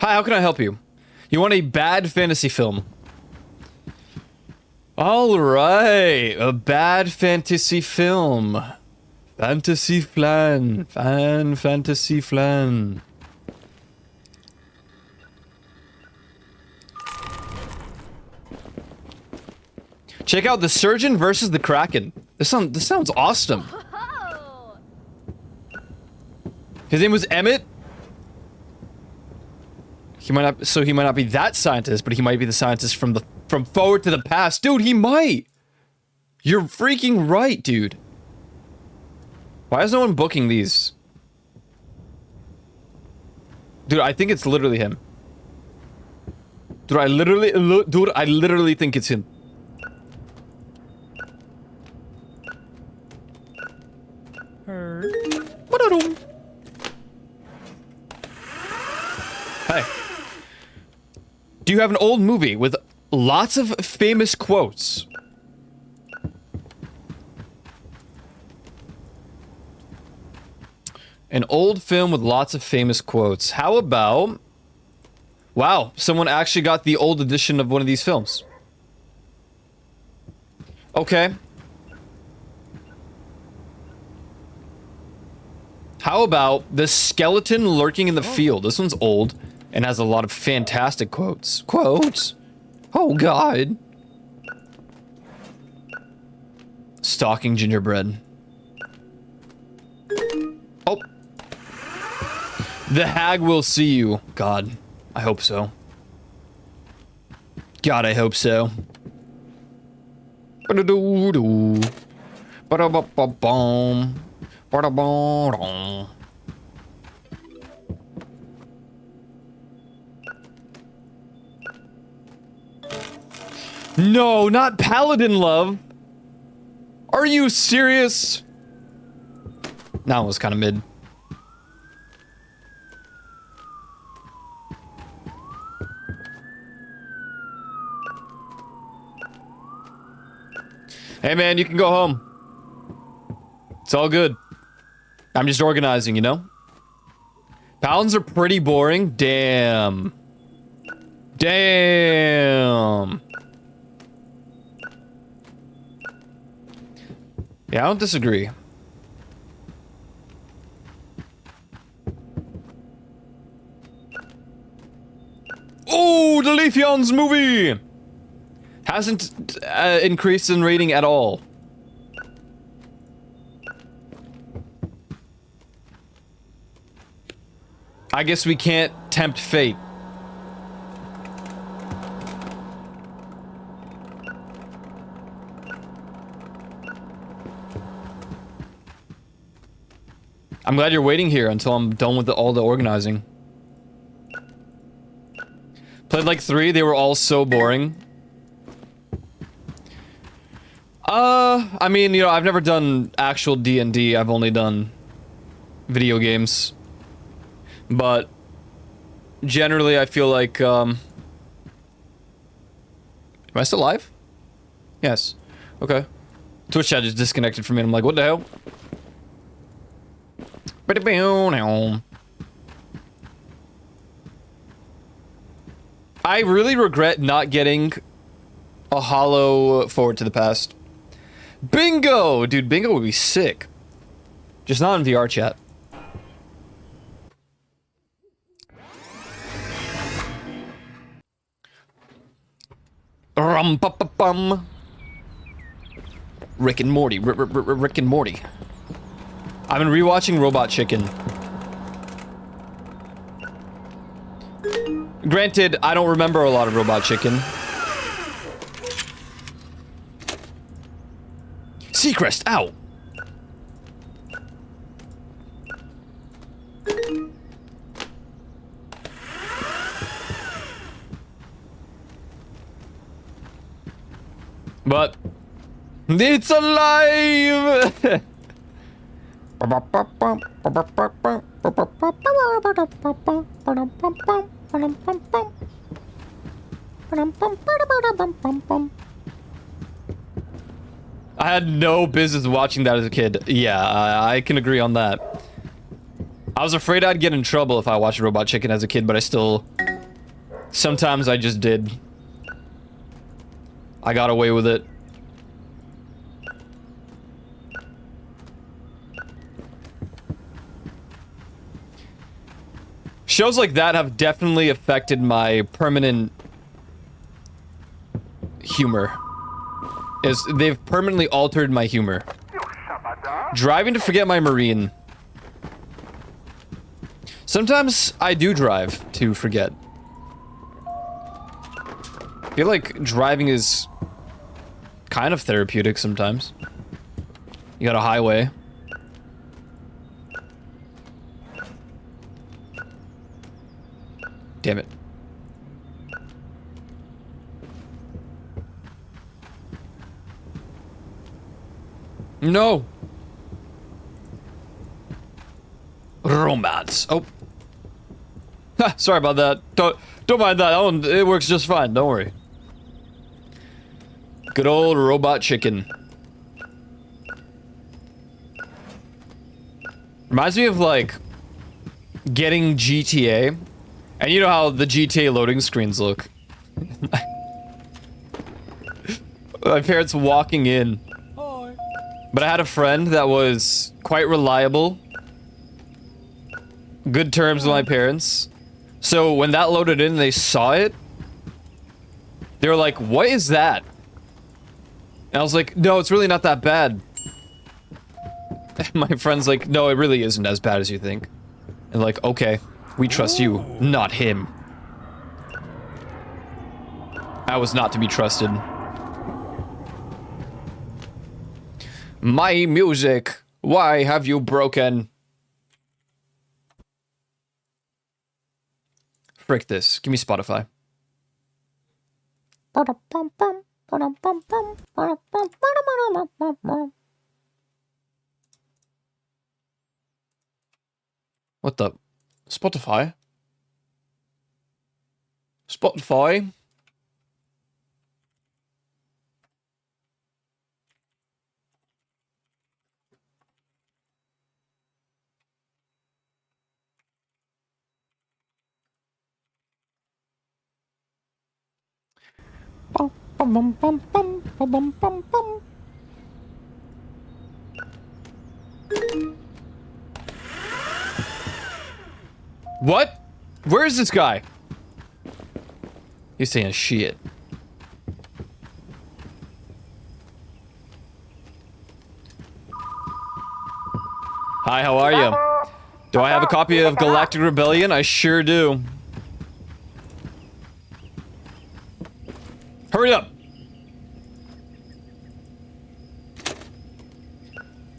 Hi, how can I help you? You want a bad fantasy film? Alright, a bad fantasy film. Fantasy flan. Fantasy flan. Check out The Surgeon versus the Kraken. This sounds awesome. His name was Emmett. He might not be that scientist, but he might be the scientist from Forward to the Past. Dude, he might. You're freaking right, dude. Why is no one booking these? Dude, I think it's literally him. Dude, I literally think it's him. Hey. Do you have an old movie with lots of famous quotes? An old film with lots of famous quotes. How about... Wow, someone actually got the old edition of one of these films. Okay. How about The Skeleton Lurking in the Field? This one's old and has a lot of fantastic quotes. Quotes? Oh, God. Stalking Gingerbread. Oh. The Hag Will See You. God, I hope so. God, I hope so. Ba-da-doo-doo. Ba-da-ba-ba-bum. Ba-da-ba-dum. No, not Paladin Love. Are you serious? That one was kind of mid. Hey man, you can go home. It's all good. I'm just organizing, you know? Paladins are pretty boring. Damn. Damn. Yeah, I don't disagree. Oh, the Leafeons movie! Hasn't increased in rating at all. I guess we can't tempt fate. I'm glad you're waiting here until I'm done with all the organizing. Played like 3, they were all so boring. I mean, you know, I've never done actual D&D, I've only done video games. But generally I feel like, am I still live? Yes. Okay. Twitch chat just disconnected from me and I'm like, what the hell? I really regret not getting a Hollow Forward to the Past. Bingo! Dude, Bingo would be sick. Just not in VR chat. Rum-pa-pa-bum. Rick and Morty. Rick and Morty. I've been rewatching Robot Chicken. Granted, I don't remember a lot of Robot Chicken. Seacrest, ow! But it's alive! I had no business watching that as a kid. Yeah, I can agree on that. I was afraid I'd get in trouble if I watched Robot Chicken as a kid, but I still Sometimes I just did. I got away with it. Shows like that have definitely affected my permanent humor. They've permanently altered my humor. Driving to forget my marine. Sometimes I do drive to forget. I feel like driving is kind of therapeutic sometimes. You got a highway. Damn it. No. Romance. Oh. Ha, sorry about that. Don't mind that. It works just fine. Don't worry. Good old robot chicken. Reminds me of like getting GTA. And you know how the GTA loading screens look. My parents walking in. Hi. But I had a friend that was quite reliable. Good terms with my parents. So when that loaded in, they saw it. They were like, "What is that?" And I was like, "No, it's really not that bad." And my friend's like, "No, it really isn't as bad as you think." And like, "Okay, we trust you, not him." I was not to be trusted. My music, why have you broken? Frick this. Give me Spotify. What the? Spotify? Spotify? What? Where is this guy? He's saying shit. Hi, how are you? Do I have a copy of Galactic Rebellion? I sure do. Hurry up!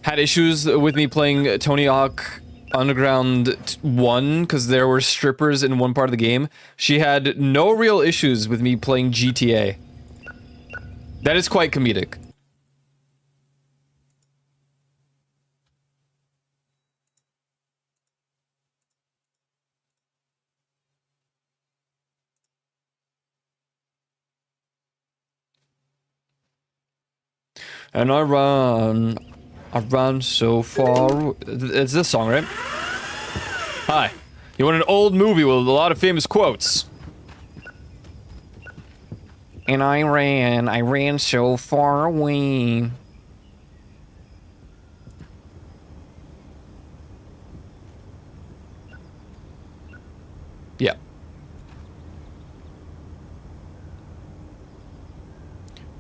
Had issues with me playing Tony Hawk Underground 1 because there were strippers in one part of the game. She had no real issues with me playing GTA. That is quite comedic. And I run so far. It's this song, right? Hi. You want an old movie with a lot of famous quotes? And I ran so far away. Yeah.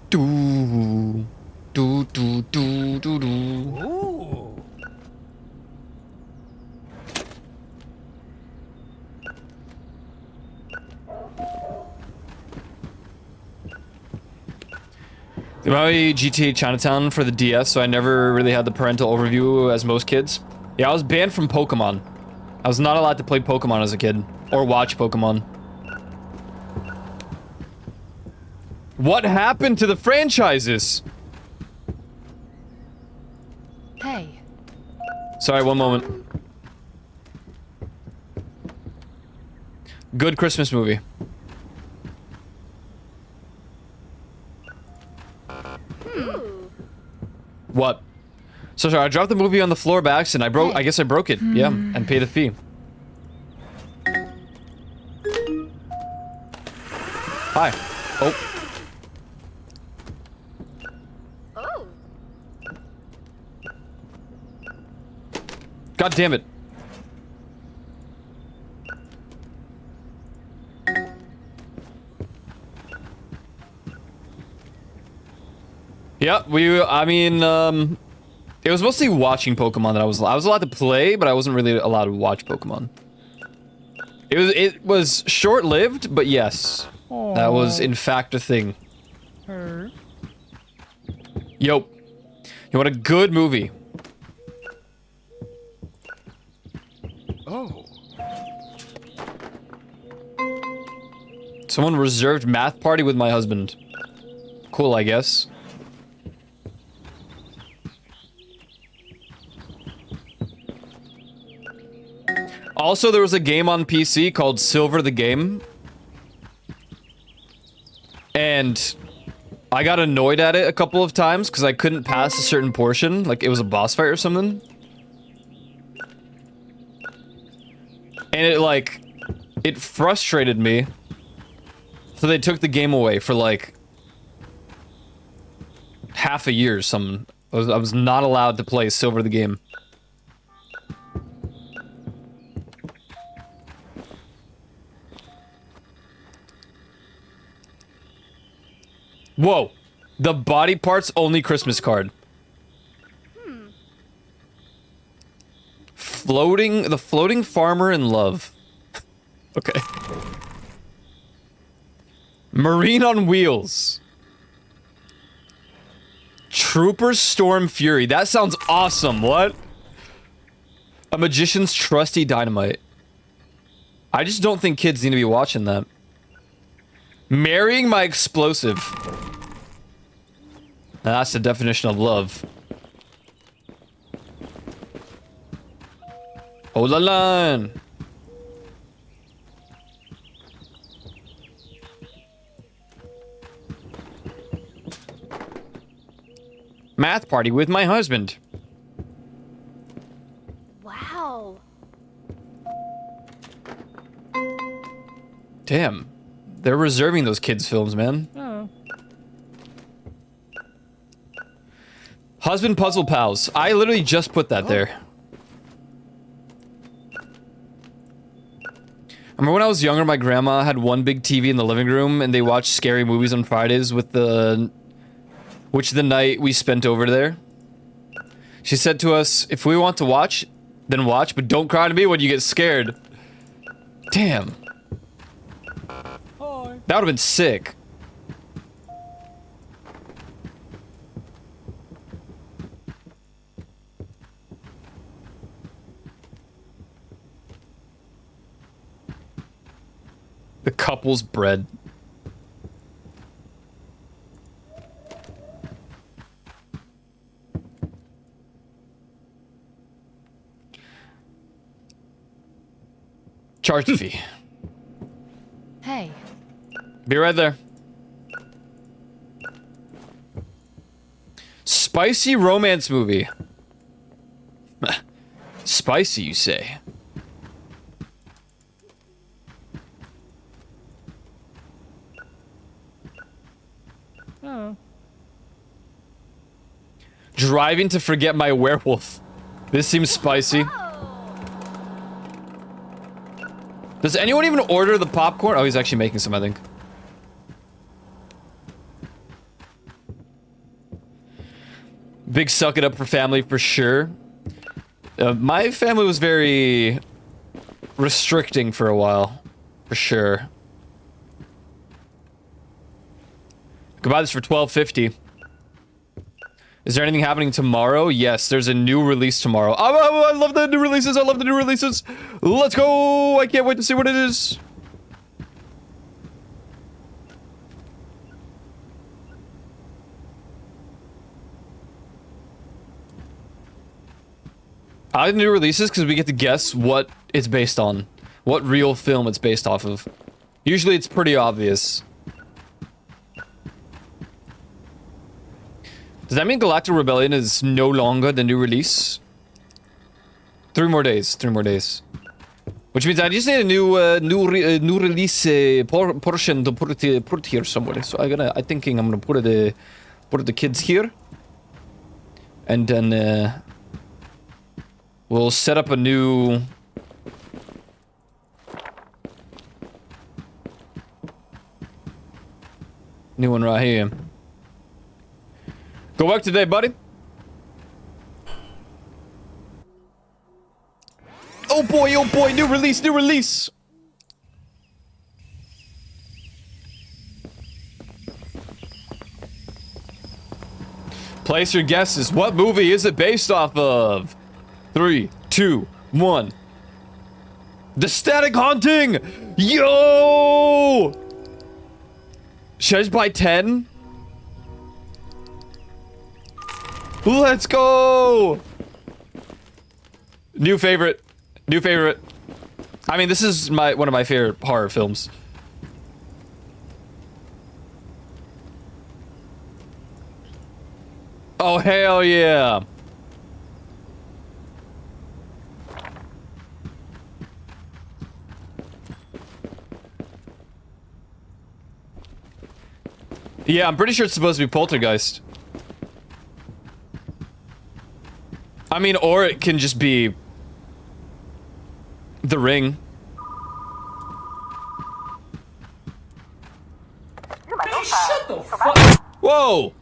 Do. Do do do do do. Ooh. They probably GTA Chinatown for the DS, so I never really had the parental overview as most kids. Yeah, I was banned from Pokemon. I was not allowed to play Pokemon as a kid or watch Pokemon. What happened to the franchises? Hey. Sorry, one moment. Good Christmas movie. What? So sorry, I dropped the movie on the floor by accident. I guess I broke it. Yeah, and paid a fee. Hi. Oh. Oh. God damn it. Yeah, I mean, it was mostly watching Pokemon that I was allowed to play, but I wasn't really allowed to watch Pokemon. It was short-lived, but yes. That was, in fact, a thing. Her. Yo. You want a good movie? Oh. Someone reserved math party with my husband. Cool, I guess. Also, there was a game on PC called Silver the Game. And I got annoyed at it a couple of times because I couldn't pass a certain portion. Like, it was a boss fight or something. And it frustrated me. So they took the game away for, like, half a year or something. I was not allowed to play Silver the Game. Whoa. The body parts only Christmas card. The floating farmer in love. Okay. Marine on wheels. Trooper Storm Fury. That sounds awesome. What? A magician's trusty dynamite. I just don't think kids need to be watching that. Marrying my explosive. Now that's the definition of love. Hold the line. Math party with my husband. Wow. Damn. They're reserving those kids' films, man. Oh. Husband Puzzle Pals. I literally just put that there. Remember when I was younger, my grandma had one big TV in the living room, and they watched scary movies on Fridays with the night we spent over there. She said to us, if we want to watch, then watch, but don't cry to me when you get scared. Damn. Hi. That would have been sick. The couple's bread. Charge the fee. Hey. Be right there. Spicy romance movie. Spicy, you say? Oh. Driving to forget my werewolf. This seems spicy. Does anyone even order the popcorn? Oh, he's actually making some, I think. Big suck it up for family for sure. My family was very restricting for a while, for sure. Could buy this for $12.50. Is there anything happening tomorrow? Yes, there's a new release tomorrow. Oh, I love the new releases. I love the new releases. Let's go. I can't wait to see what it is. I like the new releases because we get to guess what it's based on. What real film it's based off of. Usually it's pretty obvious. Does that mean Galactic Rebellion is no longer the new release? 3 more days. 3 more days. Which means I just need a new release portion to put here somewhere. So I'm thinking I'm gonna put the kids here, and then we'll set up a new. New one right here. Go work today, buddy. Oh boy, new release, new release. Place your guesses. What movie is it based off of? 3, 2, 1. The Static Haunting! Yo! Should I just buy 10? Let's go! New favorite. New favorite. I mean, this is one of my favorite horror films. Oh, hell yeah. Yeah, I'm pretty sure it's supposed to be Poltergeist. I mean, or it can just be The Ring. Hey, shut the fuck. Whoa!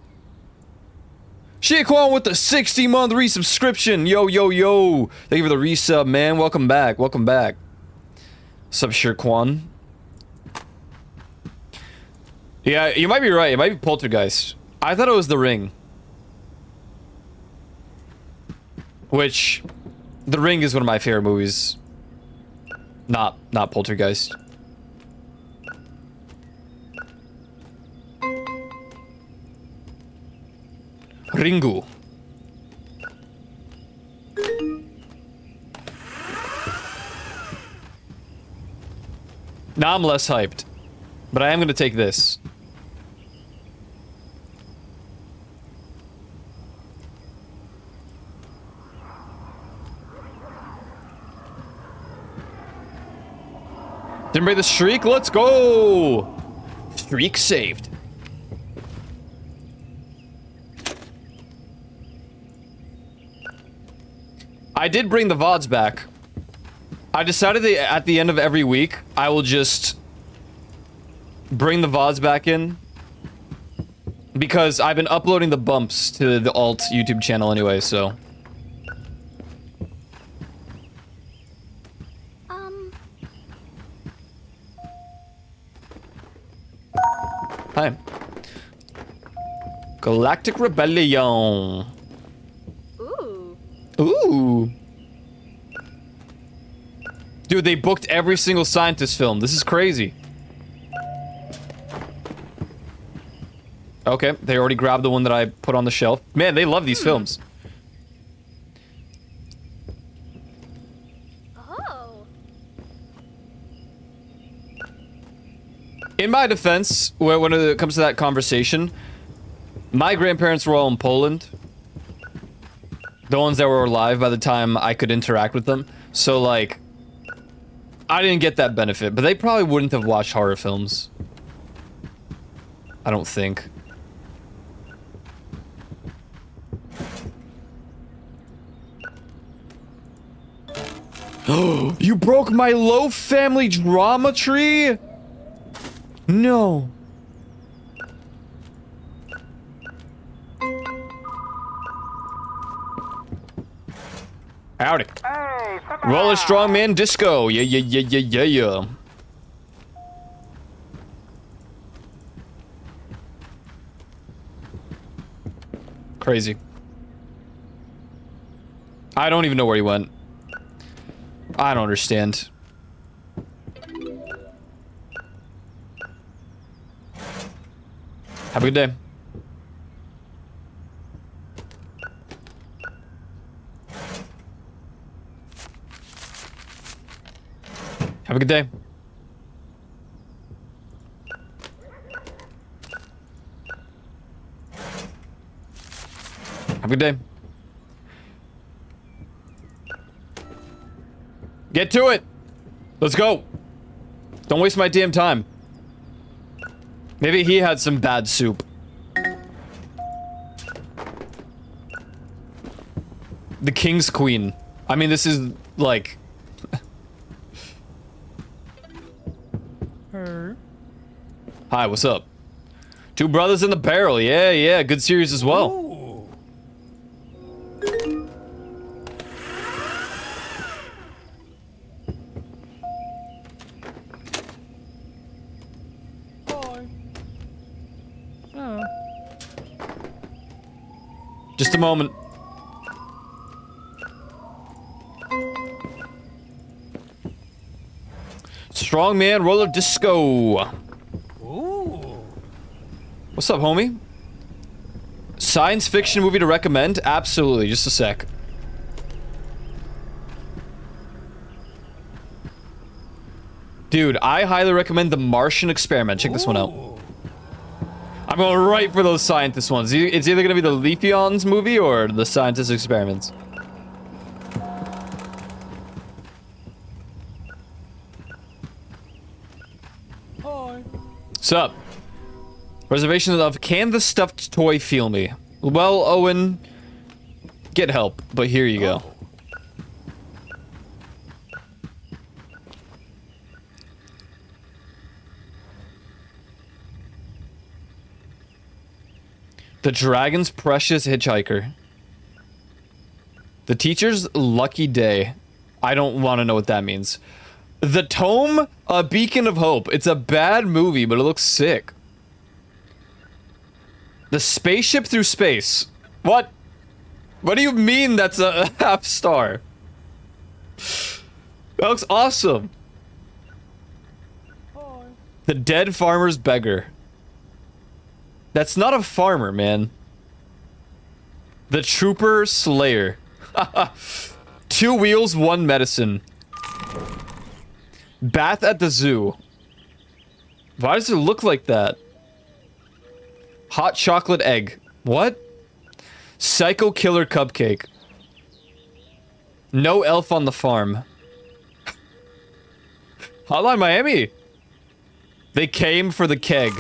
Shiaquan with the 60-month resubscription. Yo, yo, yo. Thank you for the resub, man. Welcome back. Welcome back. What's up, Shiaquan? Yeah, you might be right. It might be Poltergeist. I thought it was The Ring. Which, The Ring is one of my favorite movies. Not Poltergeist. Ringu. Now I'm less hyped. But I am gonna take this. Didn't break the streak? Let's go! Streak saved. I did bring the VODs back. I decided that at the end of every week, I will just bring the VODs back in. Because I've been uploading the bumps to the alt YouTube channel anyway, so. Hi. Galactic Rebellion. Ooh. Ooh. Dude, they booked every single scientist film. This is crazy. Okay, they already grabbed the one that I put on the shelf. Man, they love these films. Oh. In my defense, when it comes to that conversation, my grandparents were all in Poland. The ones that were alive by the time I could interact with them. So, like, I didn't get that benefit, but they probably wouldn't have watched horror films. I don't think. Oh, you broke my low family drama tree? No. Howdy. Hey, Roller Strongman Disco. Yeah, yeah, yeah, yeah, yeah, yeah. Crazy. I don't even know where he went. I don't understand. Have a good day. Have a good day. Have a good day. Get to it. Let's go. Don't waste my damn time. Maybe he had some bad soup. The King's Queen. I mean, this is like... Hi, what's up? Two Brothers in the Barrel. Yeah, yeah. Good series as well. Ooh. Just a moment. Strongman Roller Disco. Ooh. What's up, homie? Science fiction movie to recommend? Absolutely. Just a sec. Dude, I highly recommend The Martian Experiment. Check this one out. Ooh. I'm going right for those scientist ones. It's either going to be the Leafeons movie or the Scientist Experiments. Hi. What's up? Reservations of Can the Stuffed Toy Feel Me? Well, Owen, get help, but here you go. The Dragon's Precious Hitchhiker. The Teacher's Lucky Day. I don't want to know what that means. The Tome, A Beacon of Hope. It's a bad movie, but it looks sick. The Spaceship Through Space. What? What do you mean that's a half star? That looks awesome. Hi. The Dead Farmer's Beggar. That's not a farmer, man. The Trooper Slayer. Two Wheels, One Medicine. Bath at the Zoo. Why does it look like that? Hot Chocolate Egg. What? Psycho Killer Cupcake. No Elf on the Farm. Hotline Miami. They came for the keg.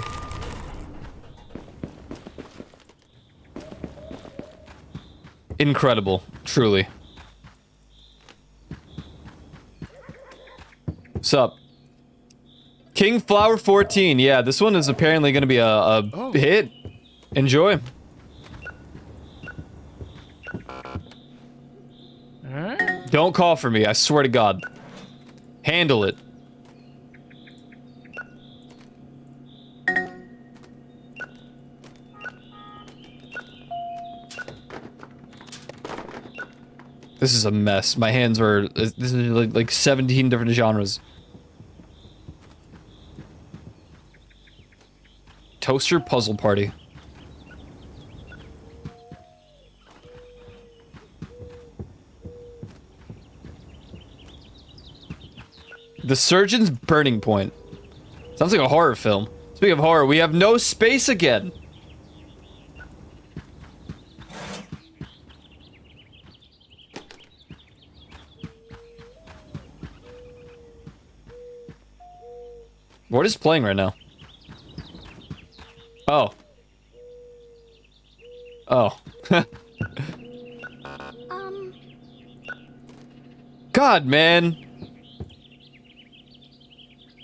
Incredible, truly. What's up? King Flower 14. Yeah, this one is apparently going to be a hit. Enjoy. Huh? Don't call for me, I swear to God. Handle it. This is a mess. My hands are... This is like 17 different genres. Toaster Puzzle Party. The Surgeon's Burning Point. Sounds like a horror film. Speaking of horror, we have no space again. What is playing right now? Oh. Oh. God, man.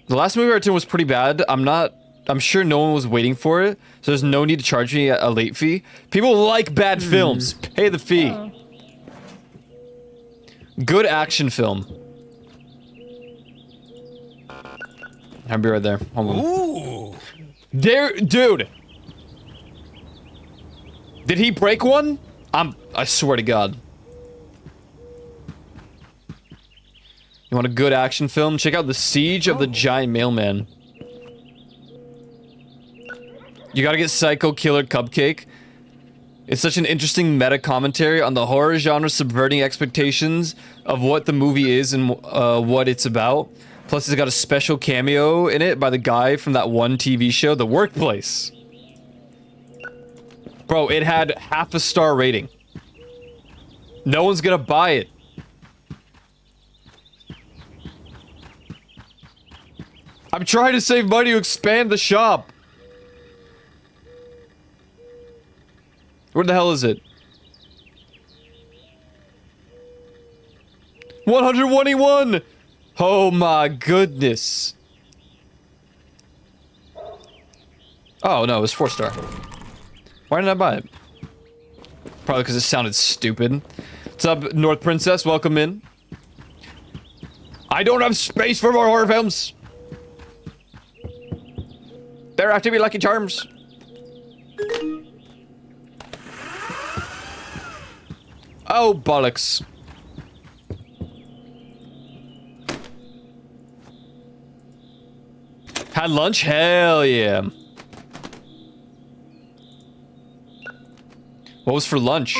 The last movie I returned was pretty bad. I'm sure no one was waiting for it, so there's no need to charge me a late fee. People like bad films. Pay the fee. Good action film. I'll be right there. Hold on. Ooh. There, dude. Did he break one? I swear to God. You want a good action film? Check out The Siege of the Giant Mailman. You gotta get Psycho Killer Cupcake. It's such an interesting meta commentary on the horror genre, subverting expectations of what the movie is and what it's about. Plus, it's got a special cameo in it by the guy from that one TV show, The Workplace. Bro, it had half a star rating. No one's gonna buy it. I'm trying to save money to expand the shop. Where the hell is it? 121! Oh my goodness. Oh no, it was 4-star. Why didn't I buy it? Probably because it sounded stupid. What's up, North Princess? Welcome in. I don't have space for more horror films. There have to be Lucky Charms. Oh, bollocks. Had lunch? Hell yeah. What was for lunch?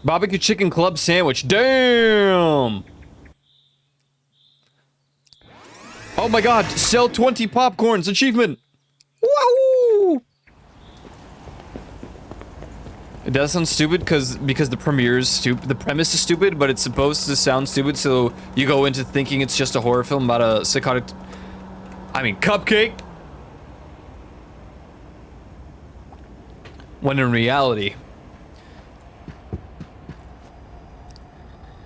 Barbecue chicken club sandwich. Damn! Oh my god, sell 20 popcorns, achievement! Wow! It does sound stupid because the premiere is stupid. The premise is stupid, but it's supposed to sound stupid, so you go into thinking it's just a horror film about a psychotic... cupcake! When in reality...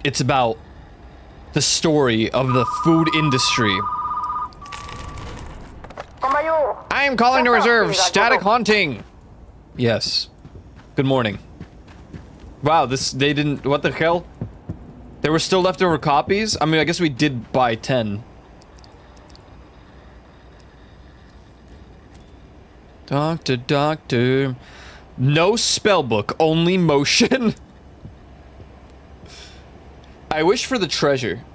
it's about the story of the food industry. I am calling to reserve static haunting. Yes. Good morning. Wow, they didn't, what the hell? There were still leftover copies? I mean, I guess we did buy 10. Doctor. No spell book, only motion. I wish for the treasure.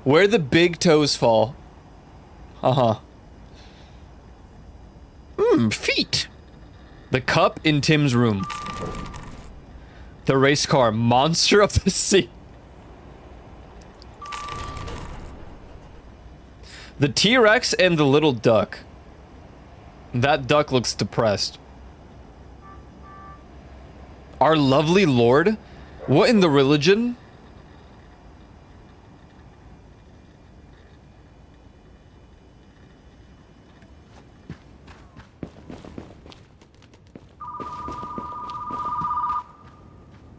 Where the big toes fall. Uh-huh. Feet. The cup in Tim's room. The race car, monster of the sea. The T-Rex and the little duck. That duck looks depressed. Our lovely lord? What in the religion?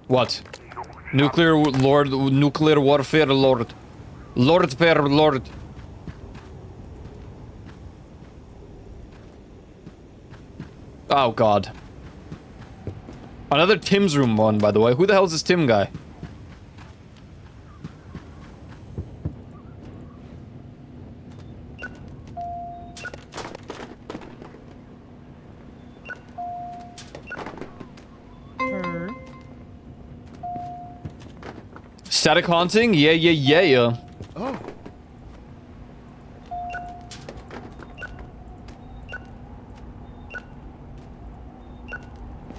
What? Nuclear lord, nuclear warfare lord. Lord per lord. Oh god. Another Tim's room one, by the way. Who the hell is this Tim guy? Static haunting? Yeah. Oh.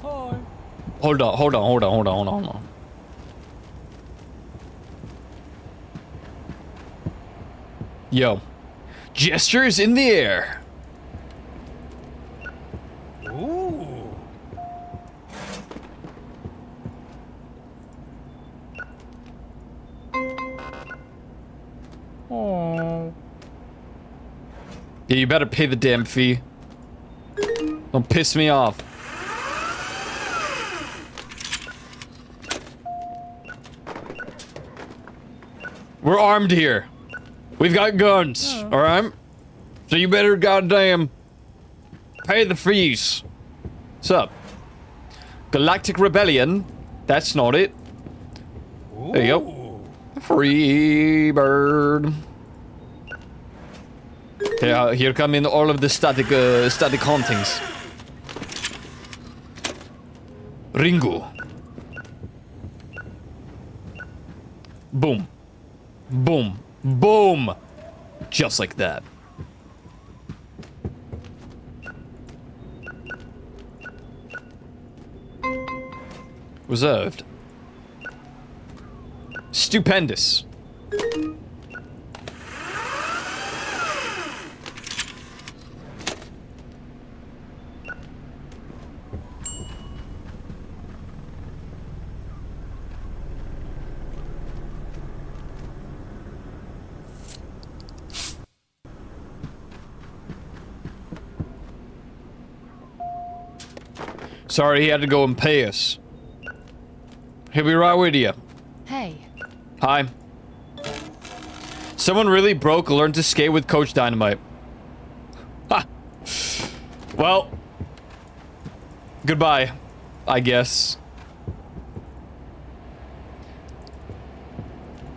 Hi. Hold on. Yo. Gestures in the air. Ooh. Oh. Yeah, you better pay the damn fee. Don't piss me off. We're armed here. We've got guns, alright? So you better goddamn pay the fees. What's up? Galactic Rebellion? That's not it. There you go. Free bird. Yeah, here come in all of the static hauntings. Ringu. Boom. Boom. Boom. Just like that. Reserved. Stupendous. Sorry, he had to go and pay us. He'll be right with you. Hey. Hi. Someone really broke learned to skate with Coach Dynamite. Ha! Well. Goodbye, I guess.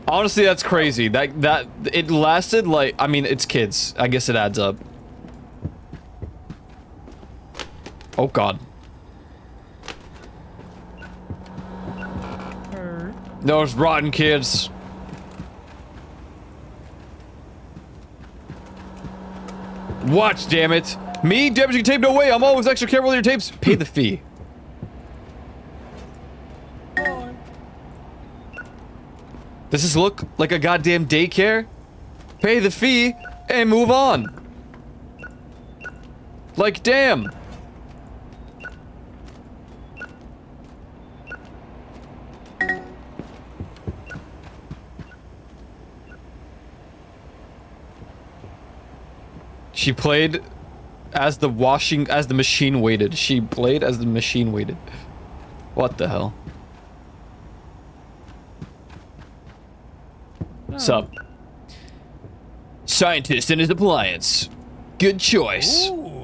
Honestly, that's crazy. That it lasted like, I mean, it's kids. I guess it adds up. Oh god. Those rotten kids. Watch, damn it. Me? Damaging tape? No way. I'm always extra careful with your tapes. Pay the fee. Does this look like a goddamn daycare? Pay the fee and move on. Like, damn. She played as the machine waited. She played as the machine waited. What the hell? Sup? Scientist and his appliance. Good choice. Ooh.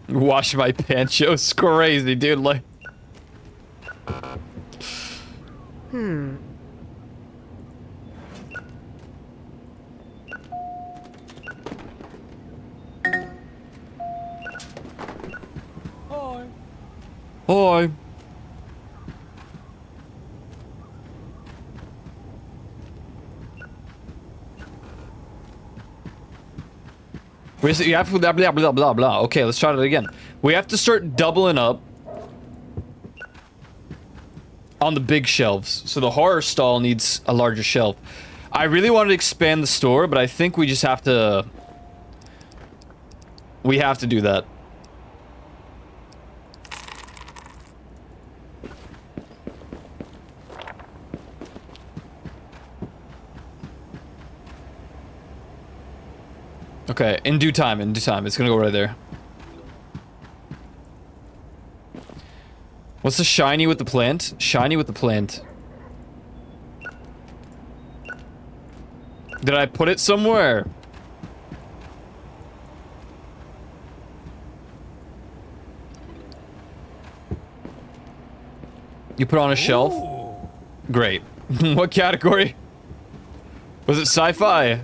Wash my pants show's crazy, dude. Like, Hi. hi. You have to blah blah blah blah blah. Okay, let's try it again. We have to start doubling up on the big shelves. So the horror stall needs a larger shelf. I really wanted to expand the store, but I think we just have to. We have to do that. Okay, in due time, in due time. It's gonna go right there. What's the shiny with the plant? Shiny with the plant. Did I put it somewhere? You put it on a shelf? Ooh. Great. What category? Was it sci-fi?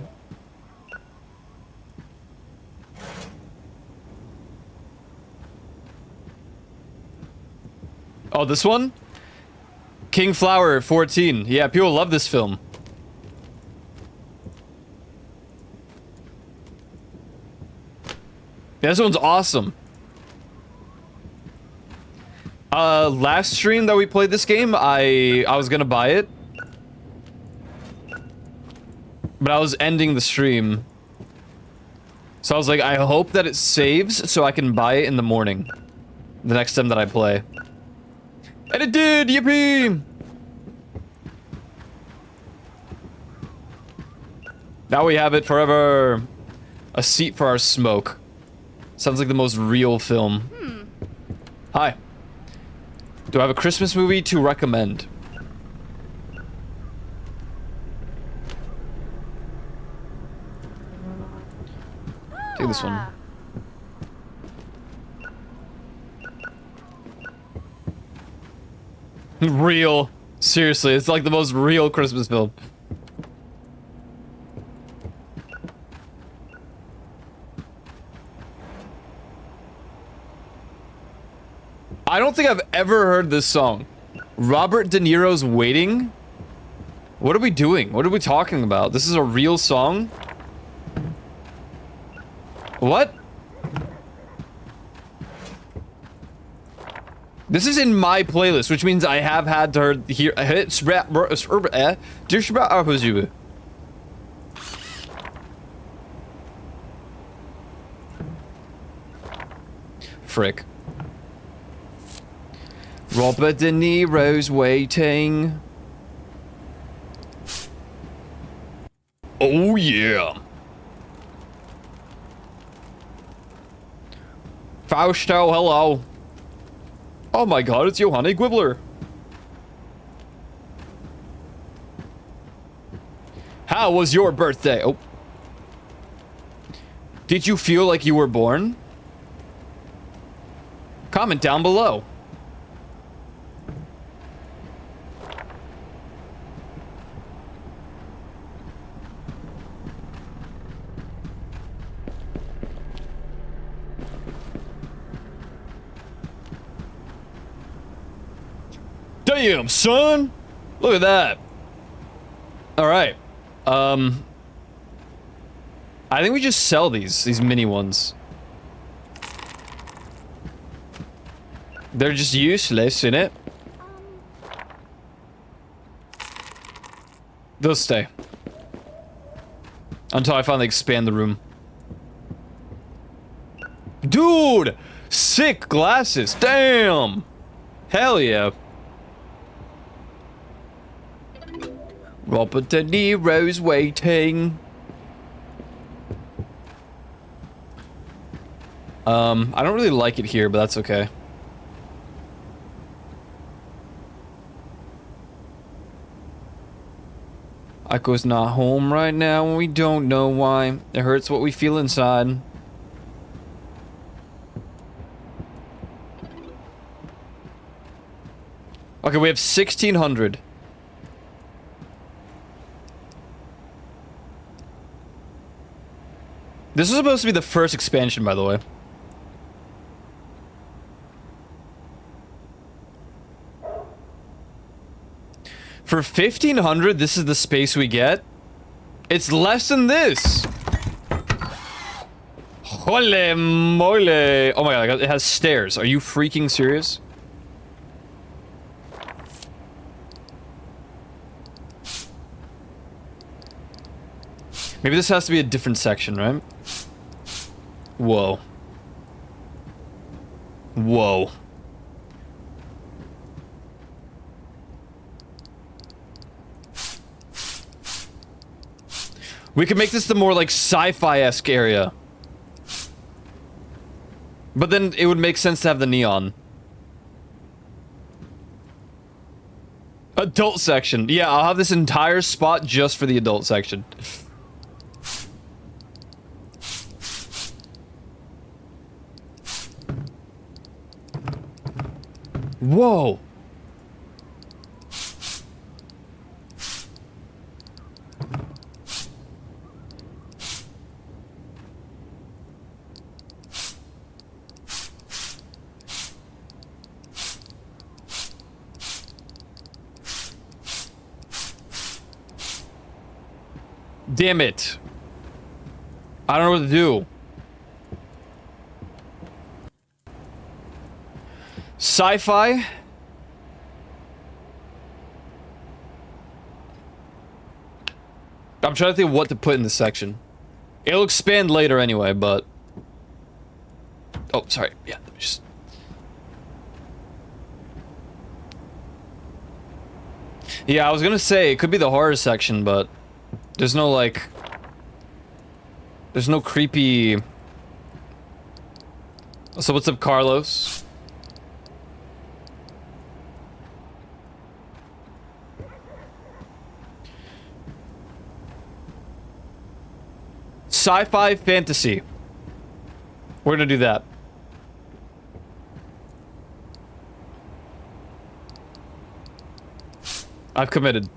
Oh, this one? King Flower 14. Yeah, people love this film. Yeah, this one's awesome. Last stream that we played this game, I was gonna buy it. But I was ending the stream. So I was like, I hope that it saves so I can buy it in the morning. The next time that I play. And it did! Yippee! Now we have it forever. A seat for our smoke. Sounds like the most real film. Hi. Do I have a Christmas movie to recommend? Take this one. Real. Seriously, it's like the most real Christmas film. I don't think I've ever heard this song. Robert De Niro's Waiting? What are we doing? What are we talking about? This is a real song? What? This is in my playlist, which means I have had to hear. Frick. Robert De Niro's waiting. Oh yeah. Fausto, hello. Oh my god, it's Johanna Gwibbler. How was your birthday? Oh. Did you feel like you were born? Comment down below. Damn, son! Look at that. Alright. I think we just sell these mini ones. They're just useless, innit? They'll stay. Until I finally expand the room. Dude! Sick glasses! Damn! Hell yeah. Robert De Niro's waiting. I don't really like it here, but that's okay. Aiko's not home right now, and we don't know why. It hurts what we feel inside. Okay, we have 1,600. This is supposed to be the first expansion, by the way. For 1,500, this is the space we get. It's less than this. Holy moly. Oh my god, it has stairs. Are you freaking serious? Maybe this has to be a different section, right? Whoa. Whoa. We could make this the more like sci-fi-esque area. But then it would make sense to have the neon. Adult section. Yeah, I'll have this entire spot just for the adult section. Whoa. Damn it. I don't know what to do. Sci-fi? I'm trying to think of what to put in this section. It'll expand later anyway, but... Oh, sorry. Yeah, let me just... Yeah, I was gonna say, it could be the horror section, but... There's no, like... There's no creepy... So what's up, Carlos? Sci-fi fantasy. We're gonna do that. I've committed.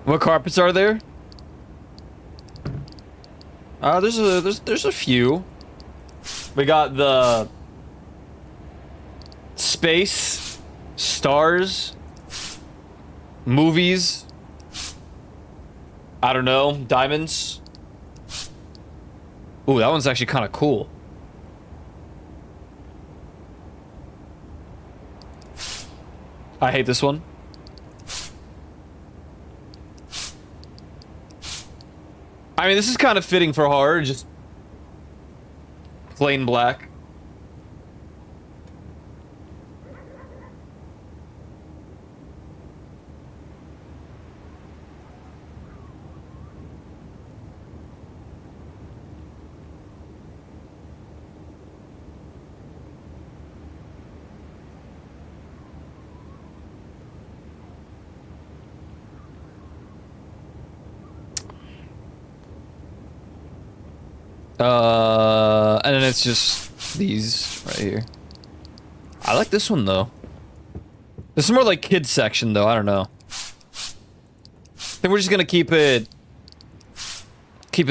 What carpets are there? There's a few. We got the space, stars, movies. I don't know, diamonds. Ooh, that one's actually kind of cool. I hate this one. I mean, this is kind of fitting for horror, just plain black. And then it's just these right here. I like this one though. This is more like kids section though, I don't know. I think we're just gonna keep it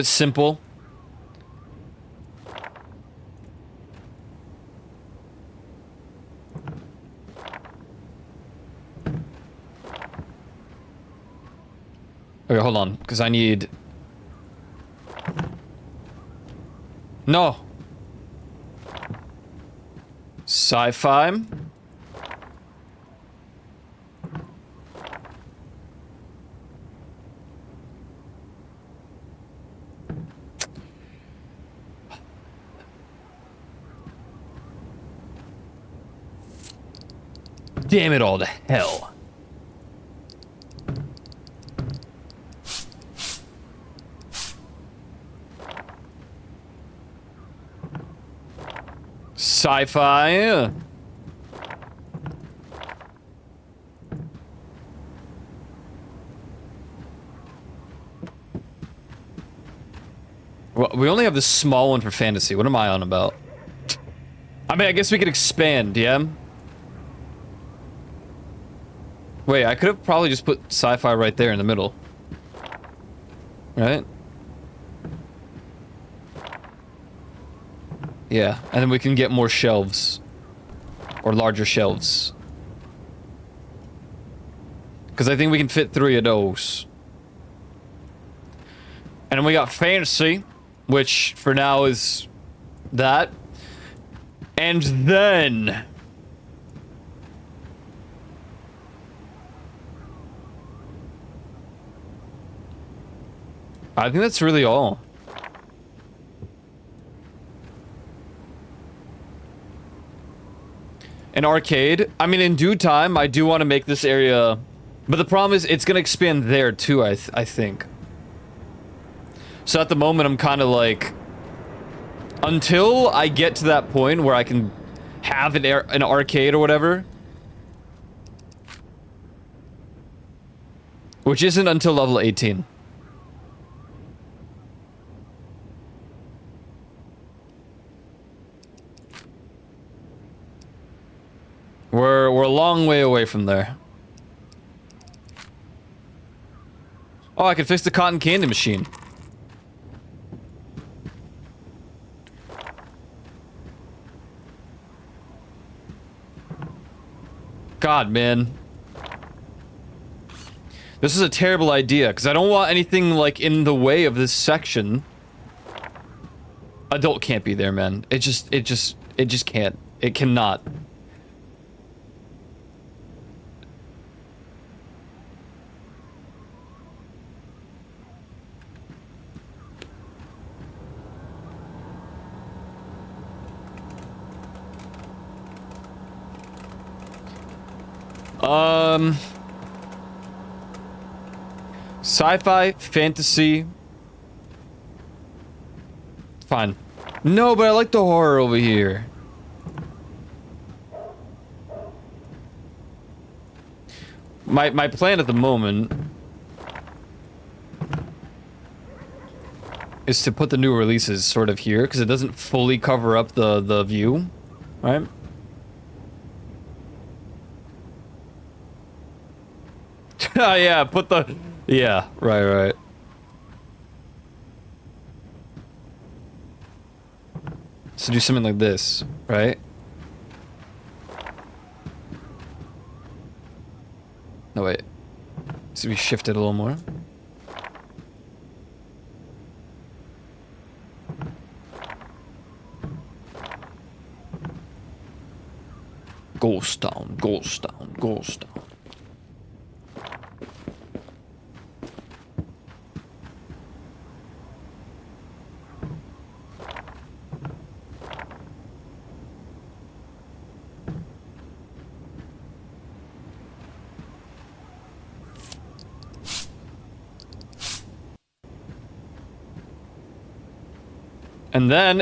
simple. Okay, hold on, because I need... No. Sci-fi. Damn it all to hell. Sci-fi. Well, we only have this small one for fantasy. What am I on about? I mean, I guess we could expand, yeah? Wait, I could have probably just put sci-fi right there in the middle. Right? Yeah, and then we can get more shelves. Or larger shelves. Because I think we can fit 3 of those. And then we got fantasy, which for now is that. And then... I think that's really all. An arcade. I mean, in due time, I do want to make this area... But the problem is, it's going to expand there, too, I think. So at the moment, I'm kind of like... Until I get to that point where I can have an arcade or whatever... Which isn't until level 18. We're a long way away from there. Oh, I can fix the cotton candy machine. God, man. This is a terrible idea, because I don't want anything, like, in the way of this section. Adult can't be there, man. It just can't. It cannot. Sci-fi, fantasy. Fine. No, but I like the horror over here. My plan at the moment is to put the new releases sort of here, because it doesn't fully cover up the view, right? Yeah, put the Yeah, right. So do something like this, right? No, wait. So we shift it a little more. Ghost town, ghost town, ghost town. And then.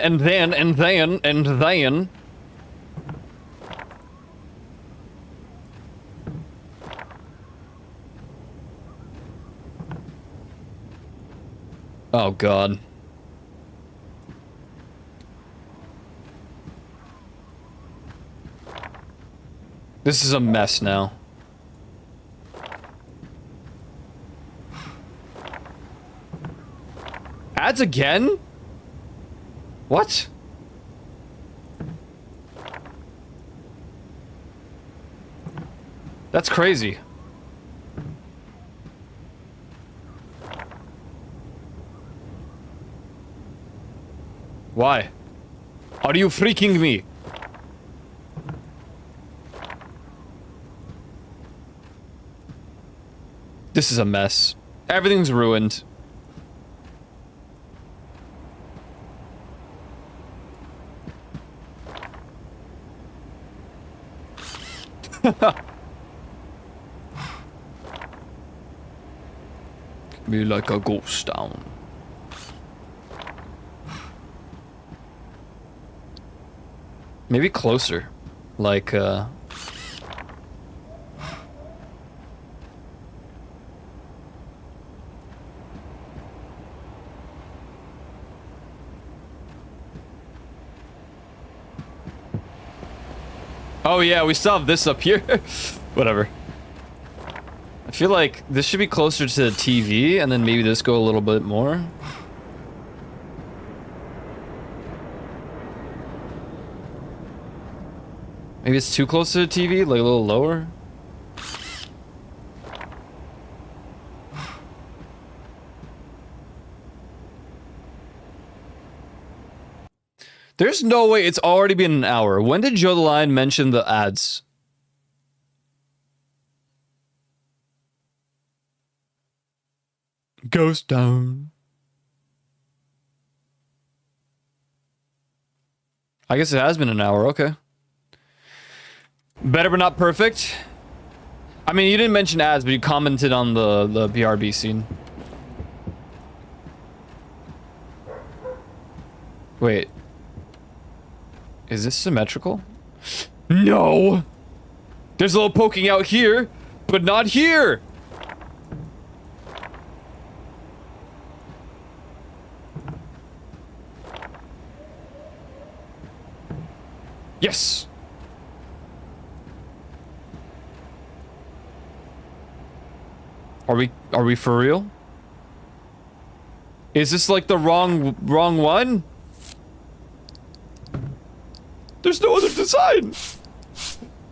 Oh, God. This is a mess now. Ads again? What? That's crazy. Why? Are you freaking me? This is a mess. Everything's ruined. Be like a ghost town. Maybe closer. Like, Oh yeah, we still have this up here. Whatever. I feel like this should be closer to the TV, and then maybe this go a little bit more. Maybe it's too close to the TV, like a little lower. There's no way it's already been an hour. When did Joe the Lion mention the ads? Ghost Town. I guess it has been an hour, okay. Better but not perfect. I mean, you didn't mention ads, but you commented on the BRB scene. Wait. Is this symmetrical? No! There's a little poking out here, but not here! Yes! Are we for real? Is this like the wrong one? There's no other design.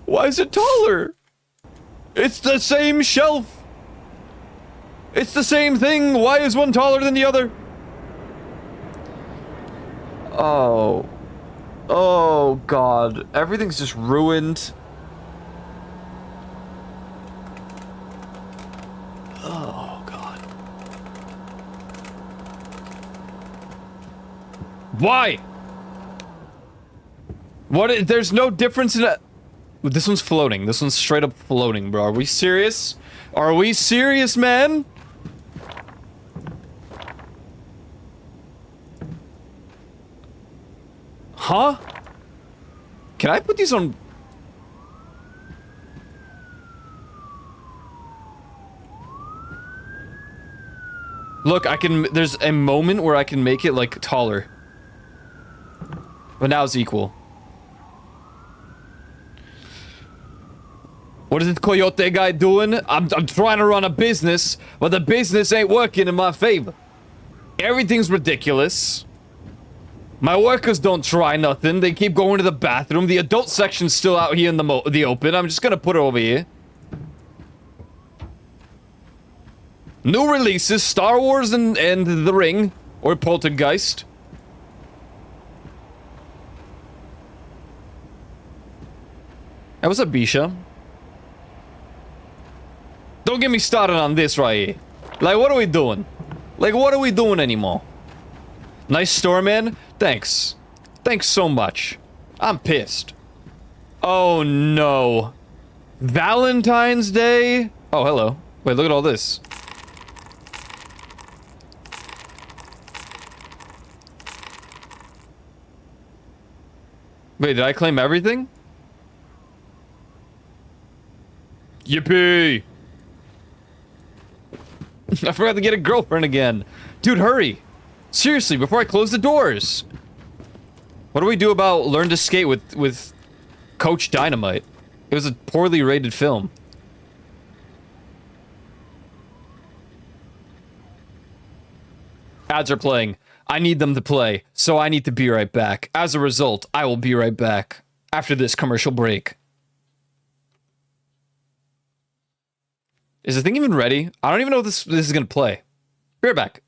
Why is it taller? It's the same shelf. It's the same thing. Why is one taller than the other? Oh. Oh, God. Everything's just ruined. Oh, God. Why? What? There's no difference in it. This one's floating. This one's straight up floating, bro. Are we serious? Are we serious, man? Huh? Can I put these on? Look, I can. There's a moment where I can make it like taller. But now it's equal. What is this coyote guy doing? I'm trying to run a business, but the business ain't working in my favor. Everything's ridiculous. My workers don't try nothing. They keep going to the bathroom. The adult section's still out here in the open. I'm just gonna put it over here. New releases, Star Wars and The Ring, or Poltergeist. Hey, what's up, Bisha? Don't get me started on this right here. Like, what are we doing? Like, what are we doing anymore? Nice store, man. Thanks. Thanks so much. I'm pissed. Oh, no. Valentine's Day? Oh, hello. Wait, look at all this. Wait, did I claim everything? Yippee! I forgot to get a girlfriend again. Dude, hurry! Seriously, before I close the doors! What do we do about Learn to Skate with Coach Dynamite? It was a poorly rated film. Ads are playing. I need them to play, so I need to be right back. As a result, I will be right back after this commercial break. Is the thing even ready? I don't even know if this is gonna play. Be right back.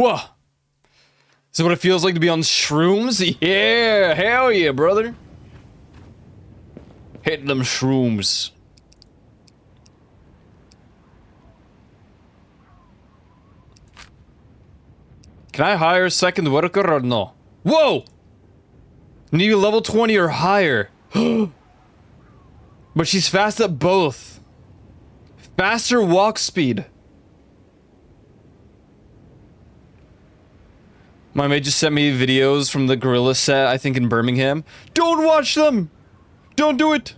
Whoa. Is this what it feels like to be on shrooms? Yeah, hell yeah, brother. Hit them shrooms. Can I hire a second worker or no? Whoa! Need a level 20 or higher. But she's fast at both. Faster walk speed. My mate just sent me videos from the gorilla set, I think in Birmingham. Don't watch them! Don't do it!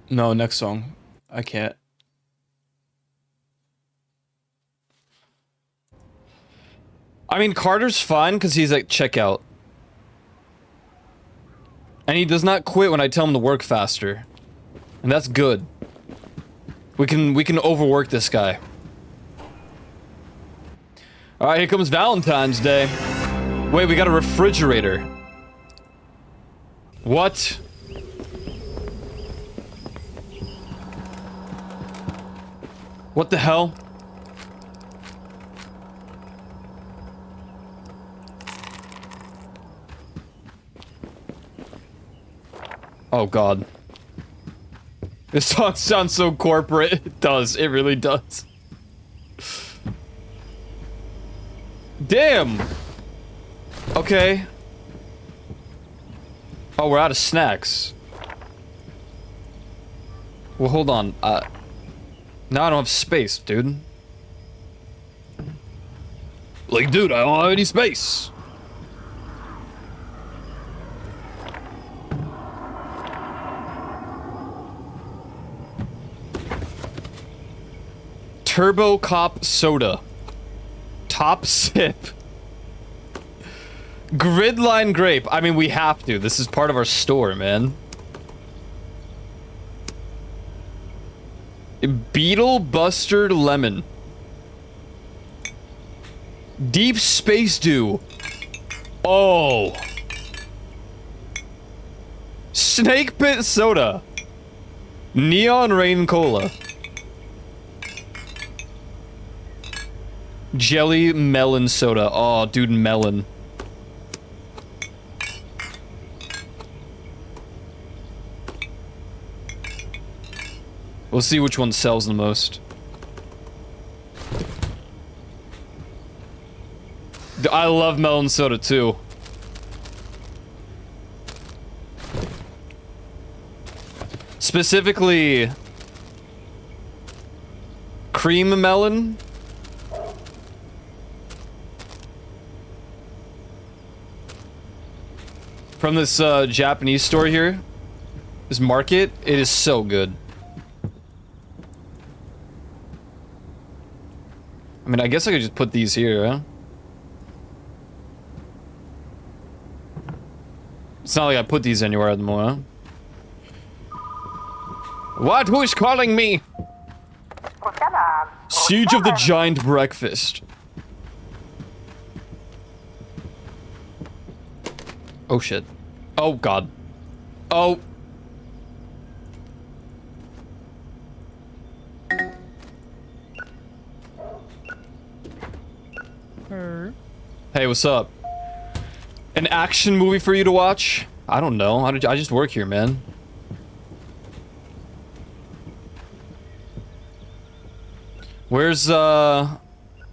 No, next song. I can't. I mean, Carter's fine because he's like, check out. And he does not quit when I tell him to work faster. And that's good. We can overwork this guy. Alright, here comes Valentine's Day. Wait, we got a refrigerator. What? What the hell? Oh god. This song sounds so corporate. It does. It really does. Damn! Okay. Oh, we're out of snacks. Well, hold on. Now I don't have space, dude. Like, dude, I don't have any space. Turbo Cop Soda. Top sip. Gridline grape. I mean, we have to. This is part of our store, man. Beetle Buster Lemon. Deep Space Dew. Oh. Snake Pit Soda. Neon Rain Cola. Jelly Melon Soda. Oh, dude, melon. We'll see which one sells the most. I love melon soda too. Specifically, cream melon. From this Japanese store here, this market, it is so good. I mean, I guess I could just put these here, huh? It's not like I put these anywhere at the moment, huh? What? Who is calling me? Siege of the Giant Breakfast. Oh shit. Oh god. Oh. Hey, what's up? An action movie for you to watch? I don't know. I just work here, man. Where's wow,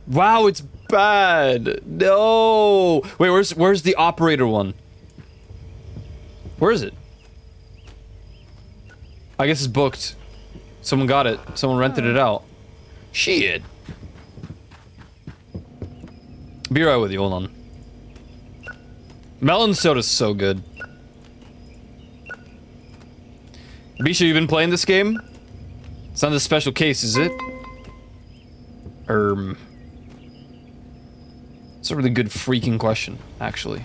it's bad. No. Wait, where's the operator one? Where is it? I guess it's booked. Someone got it. Someone rented it out. Shit. Be right with you, hold on. Melon soda's so good. Bisha, you been playing this game? It's not a special case, is it? It's a really good freaking question, actually.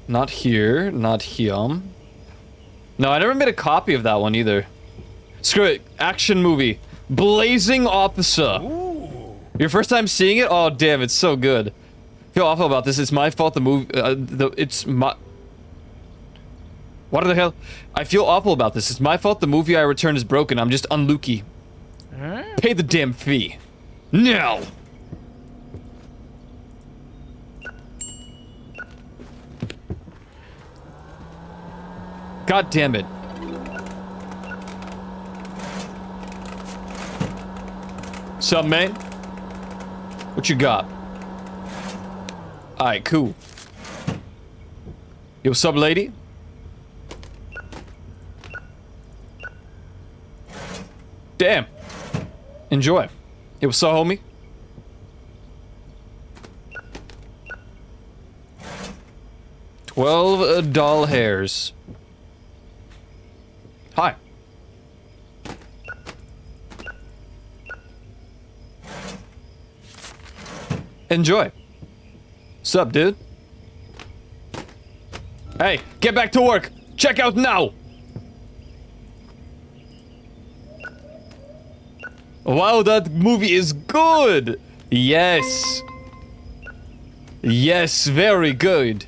Not here, not here. No, I never made a copy of that one either. Screw it. Action movie. Blazing Officer. Ooh. Your first time seeing it? Oh, damn, it's so good. I feel awful about this. It's my fault the movie... it's my... What the hell? I feel awful about this. It's my fault the movie I returned is broken. I'm just unlucky. Huh? Pay the damn fee. Now! God damn it. Sup, man? What you got? Alright, cool. Yo, what's up, lady? Damn. Enjoy. Yo, what's up, homie? $12 doll hairs. Hi. Enjoy. Sup, dude? Hey, get back to work. Check out now. Wow, that movie is good. Yes. Yes, very good.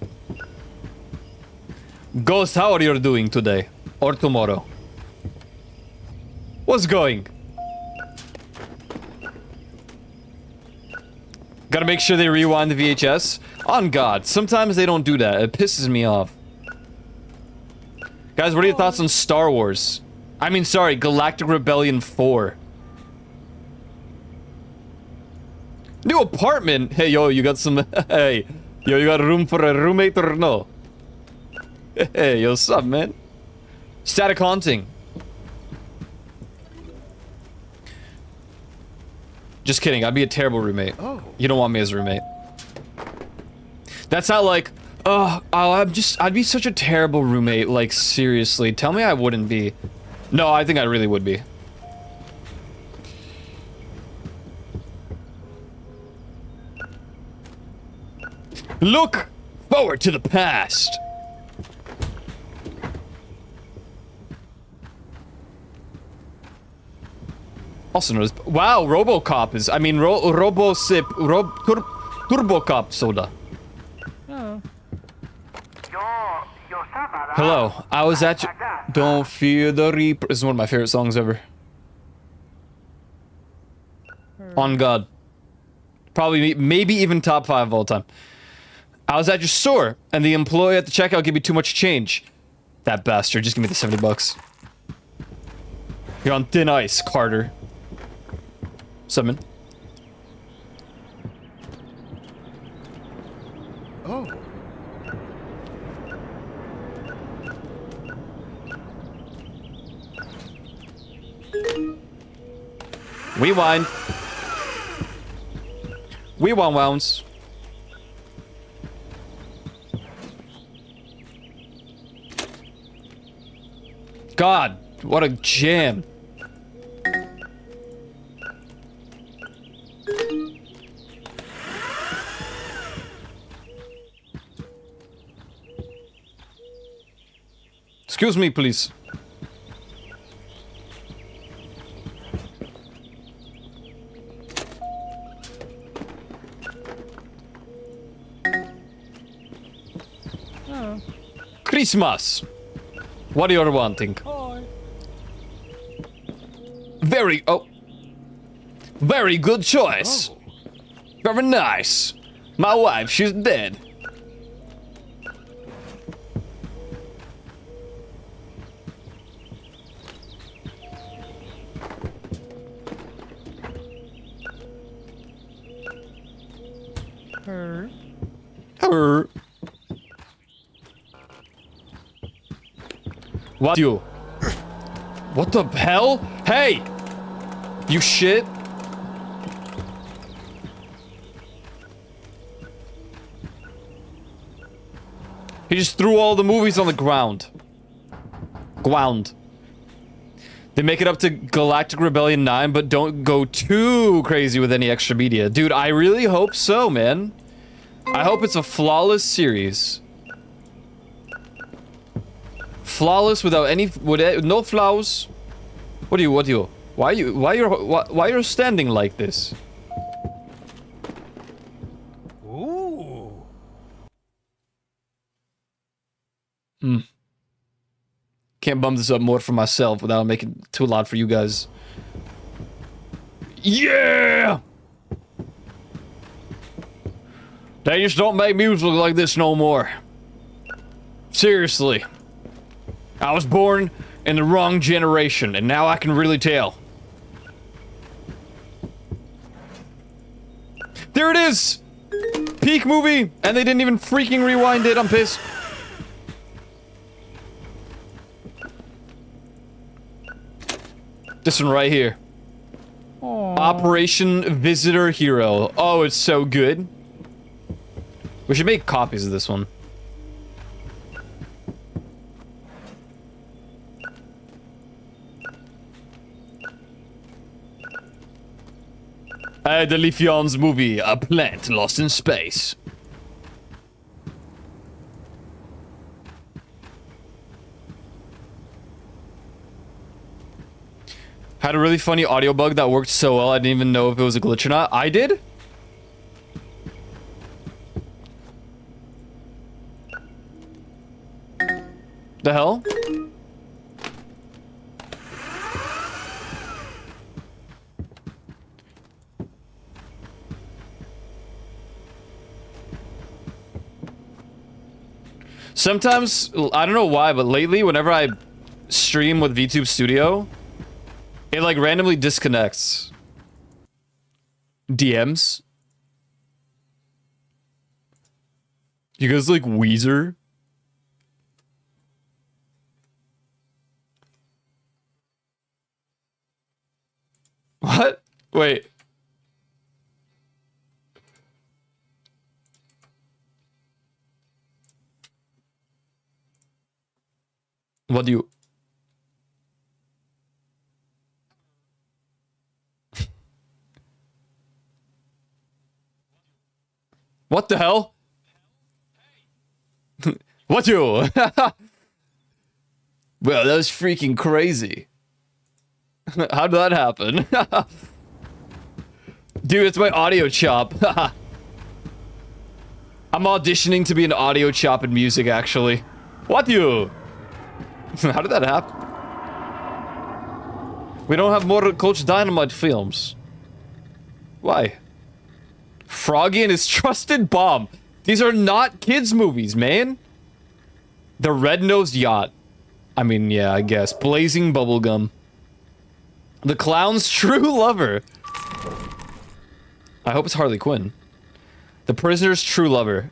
Ghost, how are you doing today? Or tomorrow? What's going? Gotta make sure they rewind the VHS. On God, sometimes they don't do that. It pisses me off. Guys, what are your thoughts on Star Wars? I mean, sorry, Galactic Rebellion 4. New apartment? Hey, yo, you got some... Hey, yo, you got room for a roommate or no? Hey, yo, what's up, man? Static haunting. Just kidding, I'd be a terrible roommate. Oh. You don't want me as a roommate. That's not like, I'd be such a terrible roommate, like, seriously. Tell me I wouldn't be. No, I think I really would be. Look forward to the past. Also known as... Wow, RoboCop is... I mean, TurboCop soda. Oh. Hello, I was at your... Don't fear the Reaper. This is one of my favorite songs ever. On God. Probably, maybe even top 5 of all time. I was at your store, and the employee at the checkout gave me too much change. That bastard, just give me the 70 bucks. You're on thin ice, Carter. Summon. Oh. Rewind. Rewind wounds. God, what a jam. Excuse me, please. Oh. Christmas. What are you wanting? Hi. Very good choice. Oh. Very nice. My wife, she's dead. Her. Her. What you? What the hell? Hey! You shit? He just threw all the movies on the ground. Ground. They make it up to Galactic Rebellion 9, but don't go too crazy with any extra media. Dude, I really hope so, man. I hope it's a flawless series. Flawless without any, with no flaws. What are you? Why you're standing like this? Ooh. Can't bum this up more for myself without making it too loud for you guys. Yeah! They just don't make music like this no more. Seriously. I was born in the wrong generation, and now I can really tell. There it is! Peak movie! And they didn't even freaking rewind it, I'm pissed. This one right here. Aww. Operation Visitor Hero. Oh, it's so good. We should make copies of this one. The Lifion's movie, A Plant Lost in Space. Had a really funny audio bug that worked so well I didn't even know if it was a glitch or not. I did? The hell? Sometimes, I don't know why, but lately, whenever I stream with VTube Studio, it like randomly disconnects DMs. You guys like Weezer? What? Wait. What do you... What the hell? What you? Well, that was freaking crazy. How did that happen? Dude, it's my audio chop. I'm auditioning to be an audio chop in music, actually. What you? How did that happen? We don't have more Coach Dynamite films. Why? Froggy and his trusted bomb. These are not kids' movies, man. The Red-Nosed Yacht. I mean, yeah, I guess. Blazing Bubblegum. The Clown's True Lover. I hope it's Harley Quinn. The Prisoner's True Lover.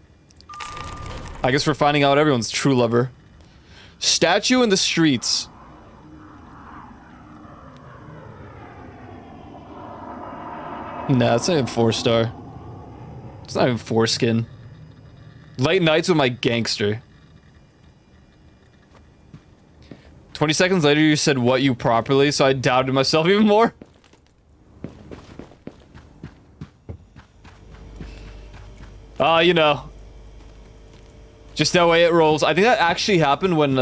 I guess we're finding out everyone's true lover. Statue in the Streets. Nah, it's not even 4-star. It's not even foreskin. Late Nights with My Gangster. 20 seconds later, you said what you properly, so I doubted myself even more. You know. Just that way it rolls. I think that actually happened when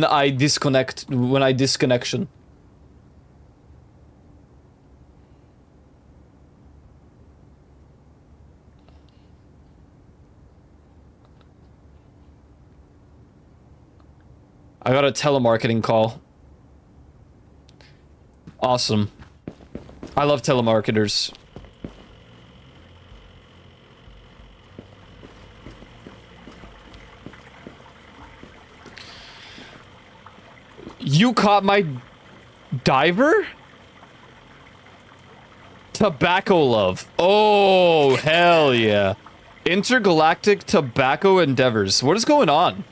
I disconnection. I got a telemarketing call. Awesome. I love telemarketers. You caught my diver? Tobacco love. Oh, hell yeah. Intergalactic tobacco endeavors. What is going on?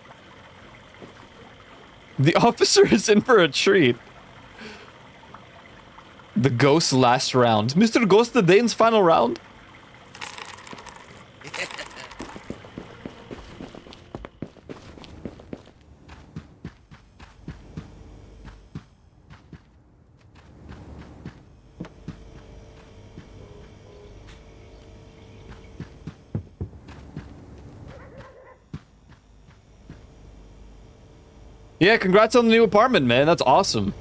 The officer is in for a treat. The Ghost last round. Mr. Ghost, the Dane's final round? Yeah, congrats on the new apartment, man. That's awesome.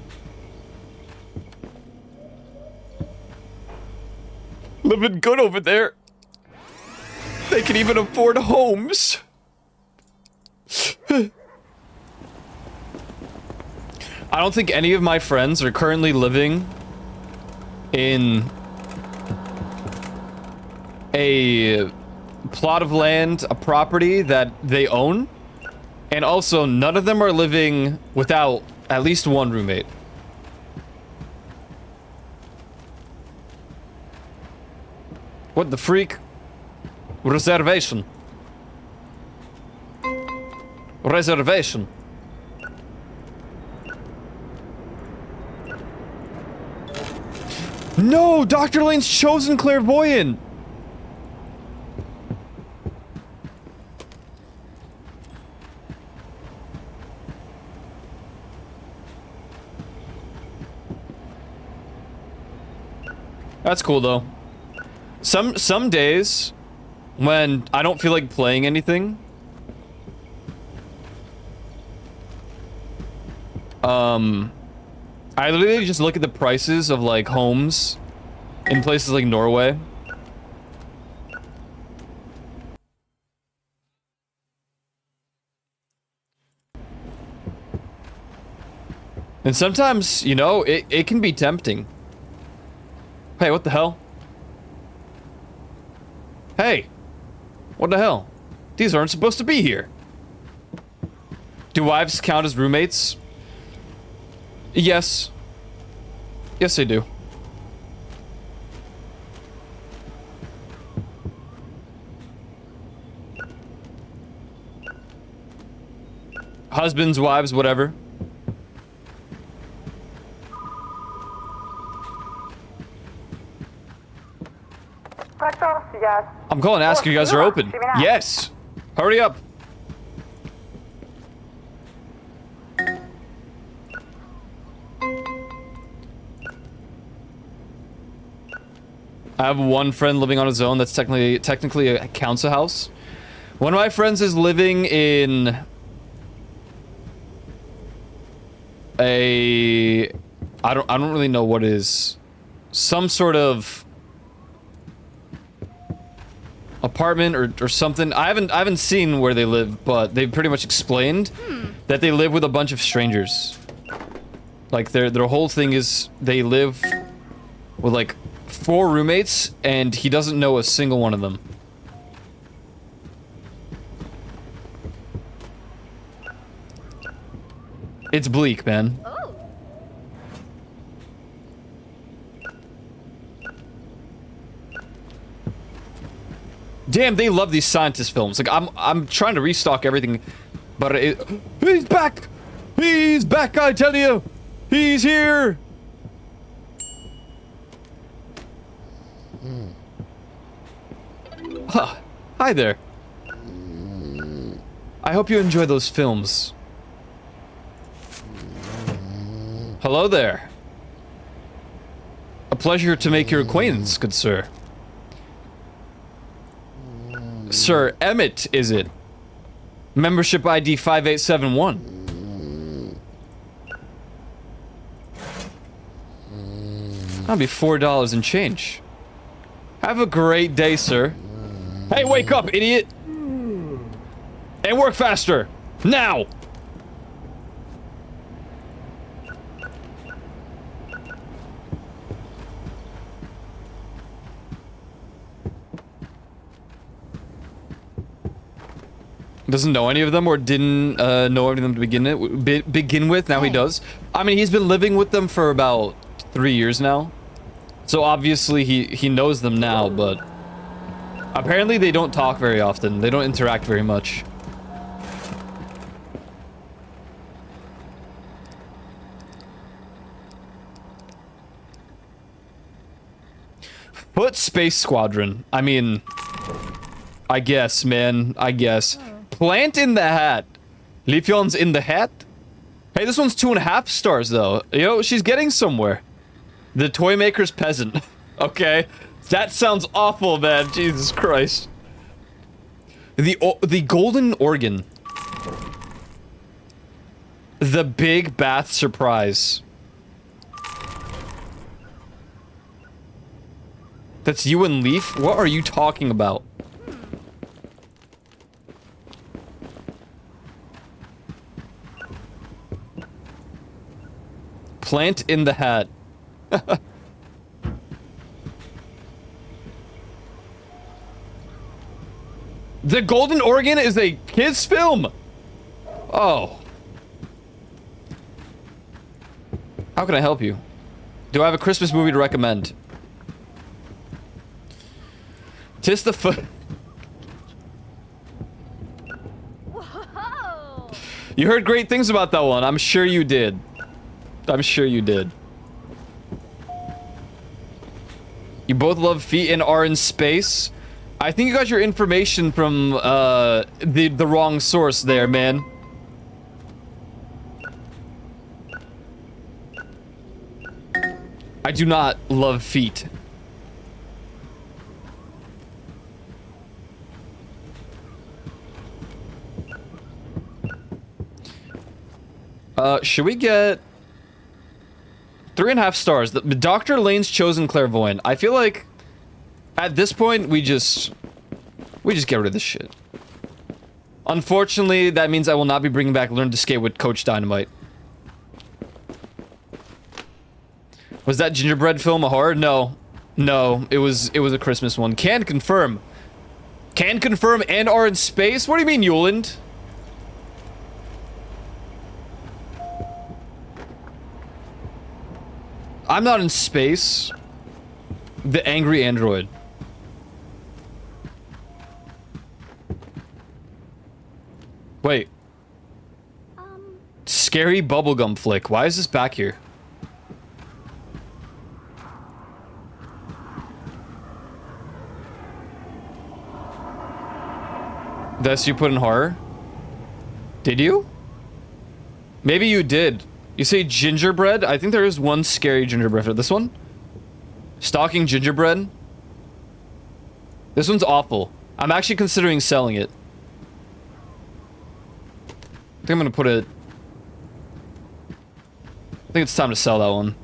Living good over there. They can even afford homes. I don't think any of my friends are currently living in a plot of land, a property that they own. And also, none of them are living without at least one roommate. What the freak? Reservation. Reservation. No! Dr. Lane's chosen clairvoyant! That's cool though. Some days when I don't feel like playing anything, I literally just look at the prices of like homes in places like Norway. And sometimes, you know, it can be tempting. Hey, what the hell? Hey! What the hell? These aren't supposed to be here. Do wives count as roommates? Yes. Yes, they do. Husbands, wives, whatever. I'm calling to ask if you guys are open. Yes! Hurry up! I have one friend living on his own that's technically a council house. One of my friends is living in a I don't really know what it is. Some sort of apartment or something. I haven't seen where they live, but they pretty much explained that they live with a bunch of strangers. Like their whole thing is they live with like 4 roommates and he doesn't know a single one of them. It's bleak, man. Oh. Damn, they love these scientist films. Like I'm trying to restock everything, but he's back. He's back, I tell you. He's here. Huh. Hi there. I hope you enjoy those films. Hello there. A pleasure to make your acquaintance, good sir. Sir Emmett, is it? Membership ID 5871. That'll be $4 and change. Have a great day, sir. Hey, wake up, idiot! And work faster! Now! Doesn't know any of them or didn't know any of them to begin with. Now he does. I mean, he's been living with them for about 3 years now. So obviously he knows them now, but apparently they don't talk very often. They don't interact very much. Foot Space Squadron. I mean, I guess, man. I guess. Plant in the hat. Lifion's in the hat? Hey, this one's 2.5 stars, though. You know, she's getting somewhere. The Toy Maker's Peasant. Okay. That sounds awful, man. Jesus Christ. The Golden Organ. The Big Bath Surprise. That's you and Leaf? What are you talking about? Plant in the hat. The Golden Organ is a kids film. Oh. How can I help you? Do I have a Christmas movie to recommend? Tis the foot. Whoa! You heard great things about that one. I'm sure you did. I'm sure you did. You both love feet and are in space. I think you got your information from the wrong source there, man. I do not love feet. Should we get 3.5 stars? The Dr. Lane's chosen clairvoyant. I feel like at this point we just get rid of this shit. Unfortunately, that means I will not be bringing back Learn to Skate with Coach Dynamite. Was that gingerbread film a horror? No. No, it was a Christmas one. Can confirm. Can confirm and are in space? What do you mean, Yuland? I'm not in space. The angry android. Wait. Scary bubblegum flick. Why is this back here? This you put in horror? Did you? Maybe you did. You say gingerbread? I think there is one scary gingerbread. This one? Stalking gingerbread? This one's awful. I'm actually considering selling it. I think I'm gonna put it... I think it's time to sell that one.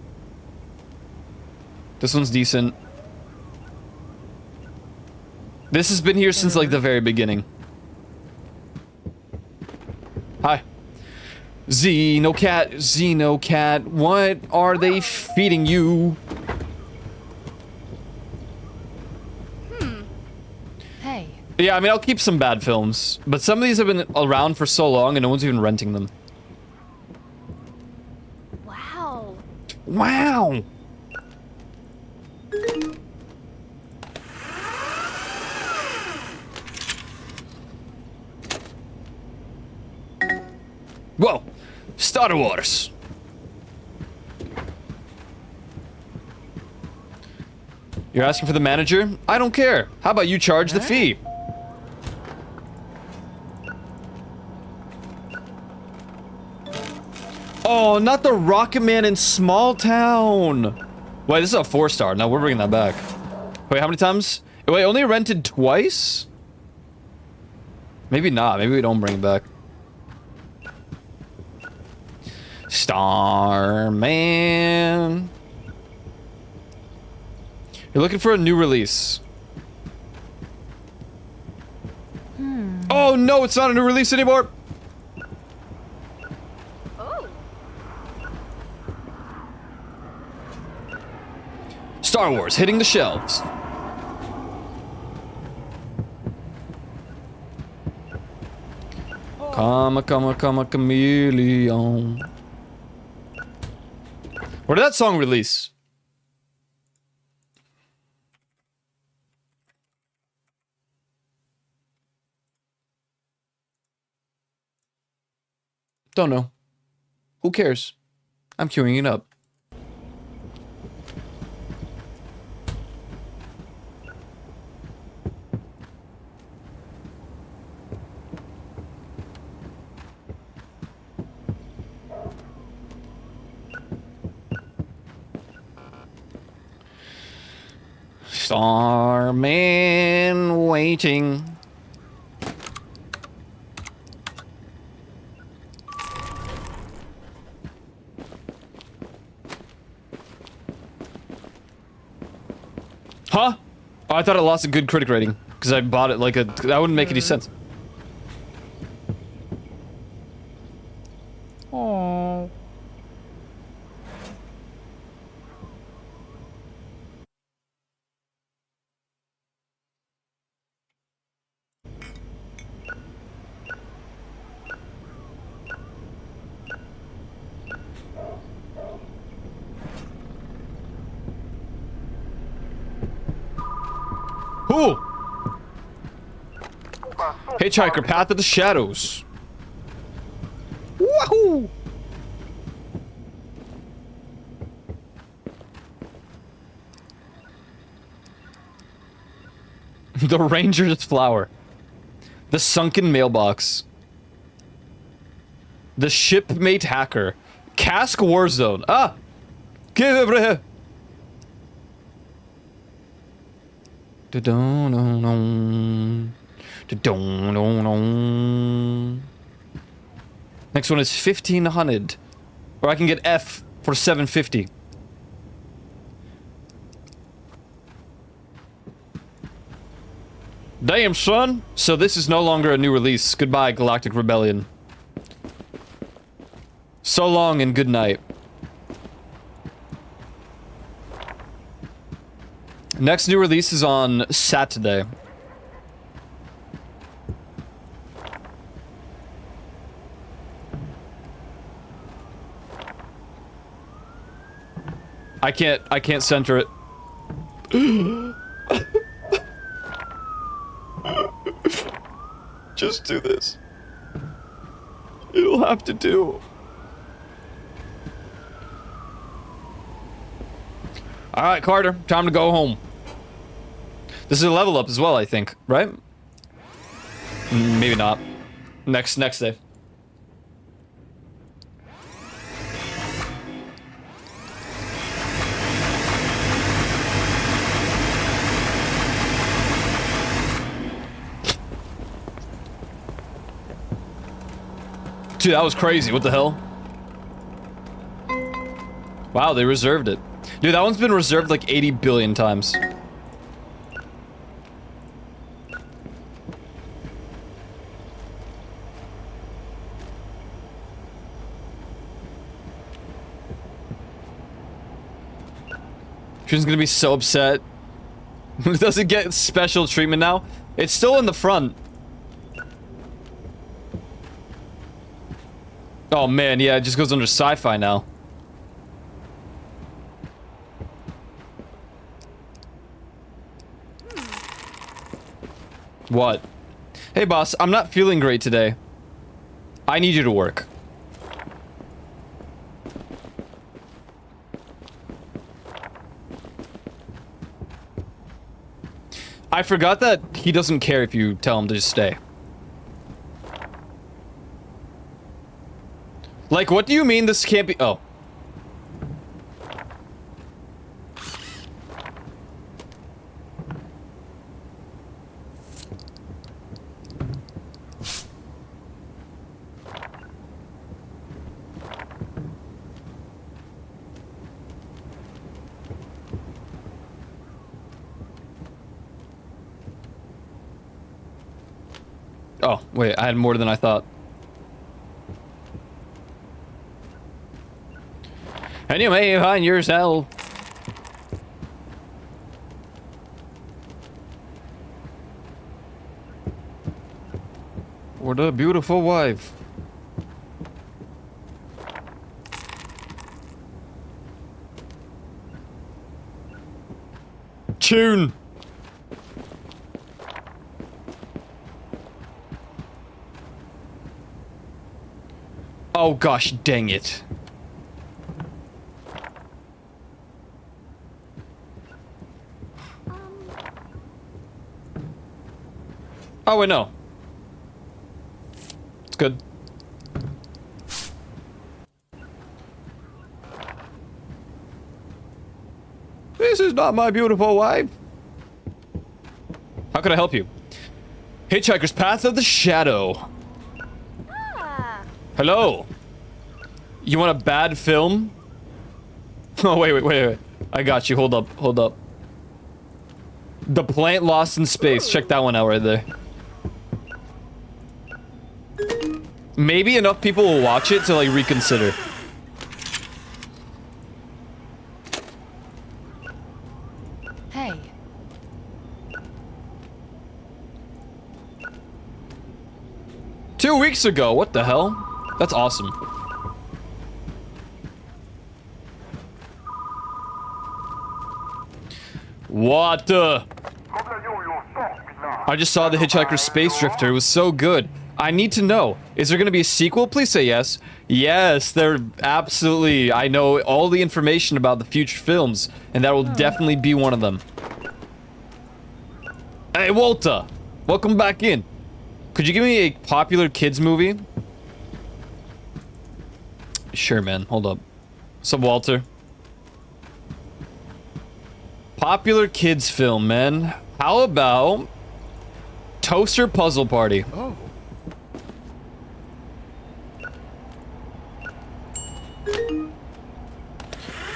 This one's decent. This has been here since, like, the very beginning. Hi. Xenocat, Xenocat, what are they feeding you? Hey. Yeah, I mean, I'll keep some bad films, but some of these have been around for so long and no one's even renting them. Wow. Wow! Whoa! Star Wars! You're asking for the manager? I don't care. How about you charge the fee? Oh, not the Rocket Man in Small Town! Wait, this is a 4-star. No, we're bringing that back. Wait, how many times? Wait, only rented twice? Maybe not. Maybe we don't bring it back. Starman. You're looking for a new release. Oh no, it's not a new release anymore. Oh. Star Wars hitting the shelves. Come, chameleon. Where did that song release? Don't know. Who cares? I'm queuing it up. Starman waiting. Huh? Oh, I thought it lost a good critic rating because I bought it like a. That wouldn't make any sense. Oh. Who? Hitchhiker, Path of the Shadows. Wahoo! The Ranger's Flower. The Sunken Mailbox. The Shipmate Hacker. Cask Warzone. Ah! Give it. Next one is 1500. Or I can get F for 750. Damn, son! So this is no longer a new release. Goodbye, Galactic Rebellion. So long and good night. Next new release is on Saturday. I can't center it. Just do this. It'll have to do. Alright, Carter, time to go home. This is a level up as well, I think, right? Maybe not. Next day. Dude, that was crazy. What the hell? Wow, they reserved it. Dude, that one's been reserved like 80 billion times. She's gonna be so upset. It doesn't get special treatment now. It's still in the front. Oh man, yeah, it just goes under sci-fi now. What? Hey boss, I'm not feeling great today. I need you to work. I forgot that he doesn't care if you tell him to just stay. Like, what do you mean this can't be- oh. Oh, wait, I had more than I thought. Anyway, find yourself. What a beautiful wife. Tune. Oh gosh, dang it. Oh wait, no. It's good. This is not my beautiful wife. How can I help you? Hitchhiker's Path of the Shadow. Ah. Hello. You want a bad film? Oh, wait. I got you. Hold up. The Plant Lost in Space. Check that one out right there. Maybe enough people will watch it to, like, reconsider. Hey. 2 weeks ago. What the hell? That's awesome. What the? I just saw The Hitchhiker's Space Drifter. It was so good. I need to know. Is there going to be a sequel? Please say yes. Yes, there absolutely. I know all the information about the future films, and that will definitely be one of them. Hey, Walter. Welcome back in. Could you give me a popular kids movie? Sure, man. Hold up. What's up, Walter? Popular kids film, man. How about Toaster Puzzle Party? Oh.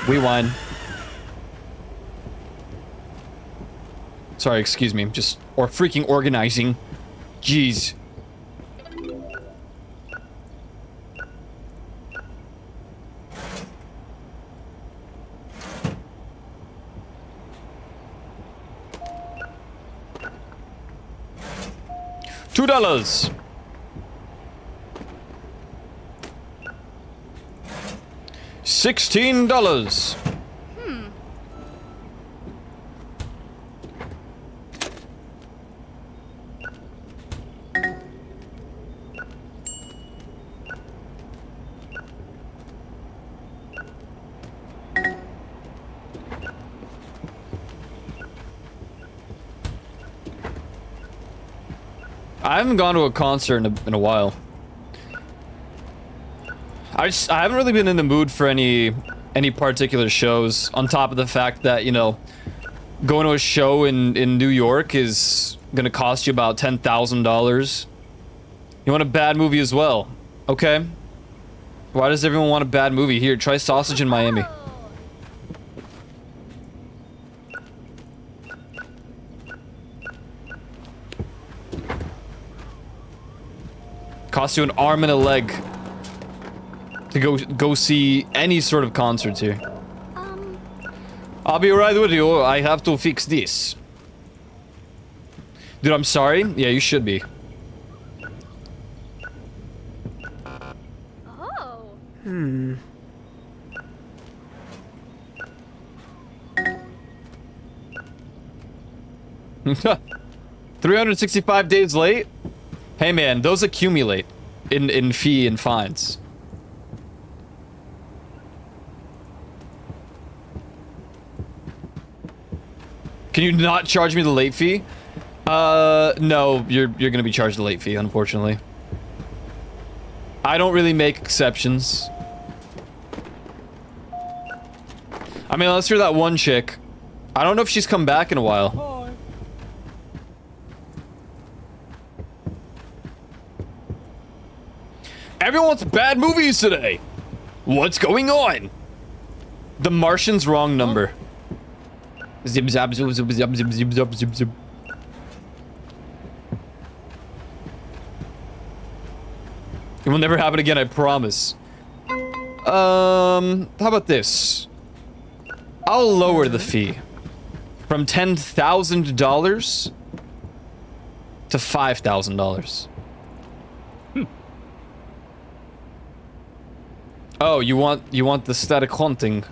Rewind. Sorry, excuse me. Just or freaking organizing. Jeez. $2. $16. I haven't gone to a concert in a while. I haven't really been in the mood for any particular shows, on top of the fact that, you know, going to a show in New York is gonna cost you about $10,000. You want a bad movie as well, okay? Why does everyone want a bad movie? Here, try Sausage in Miami. Costs you an arm and a leg to go see any sort of concerts here. I'll be right with you. I have to fix this. Dude, I'm sorry. Yeah, you should be. Oh. 365 days late? Hey man, those accumulate in fee and fines. Can you not charge me the late fee? No, you're gonna be charged the late fee, unfortunately. I don't really make exceptions. I mean, unless you're that one chick. I don't know if she's come back in a while. Hi. Everyone wants bad movies today. What's going on? The Martian's wrong number. Zip zap zip zip zip zip zip zip zip zip. It will never happen again, I promise. How about this? I'll lower the fee from $10,000 to $5,000. Oh, you want the static haunting?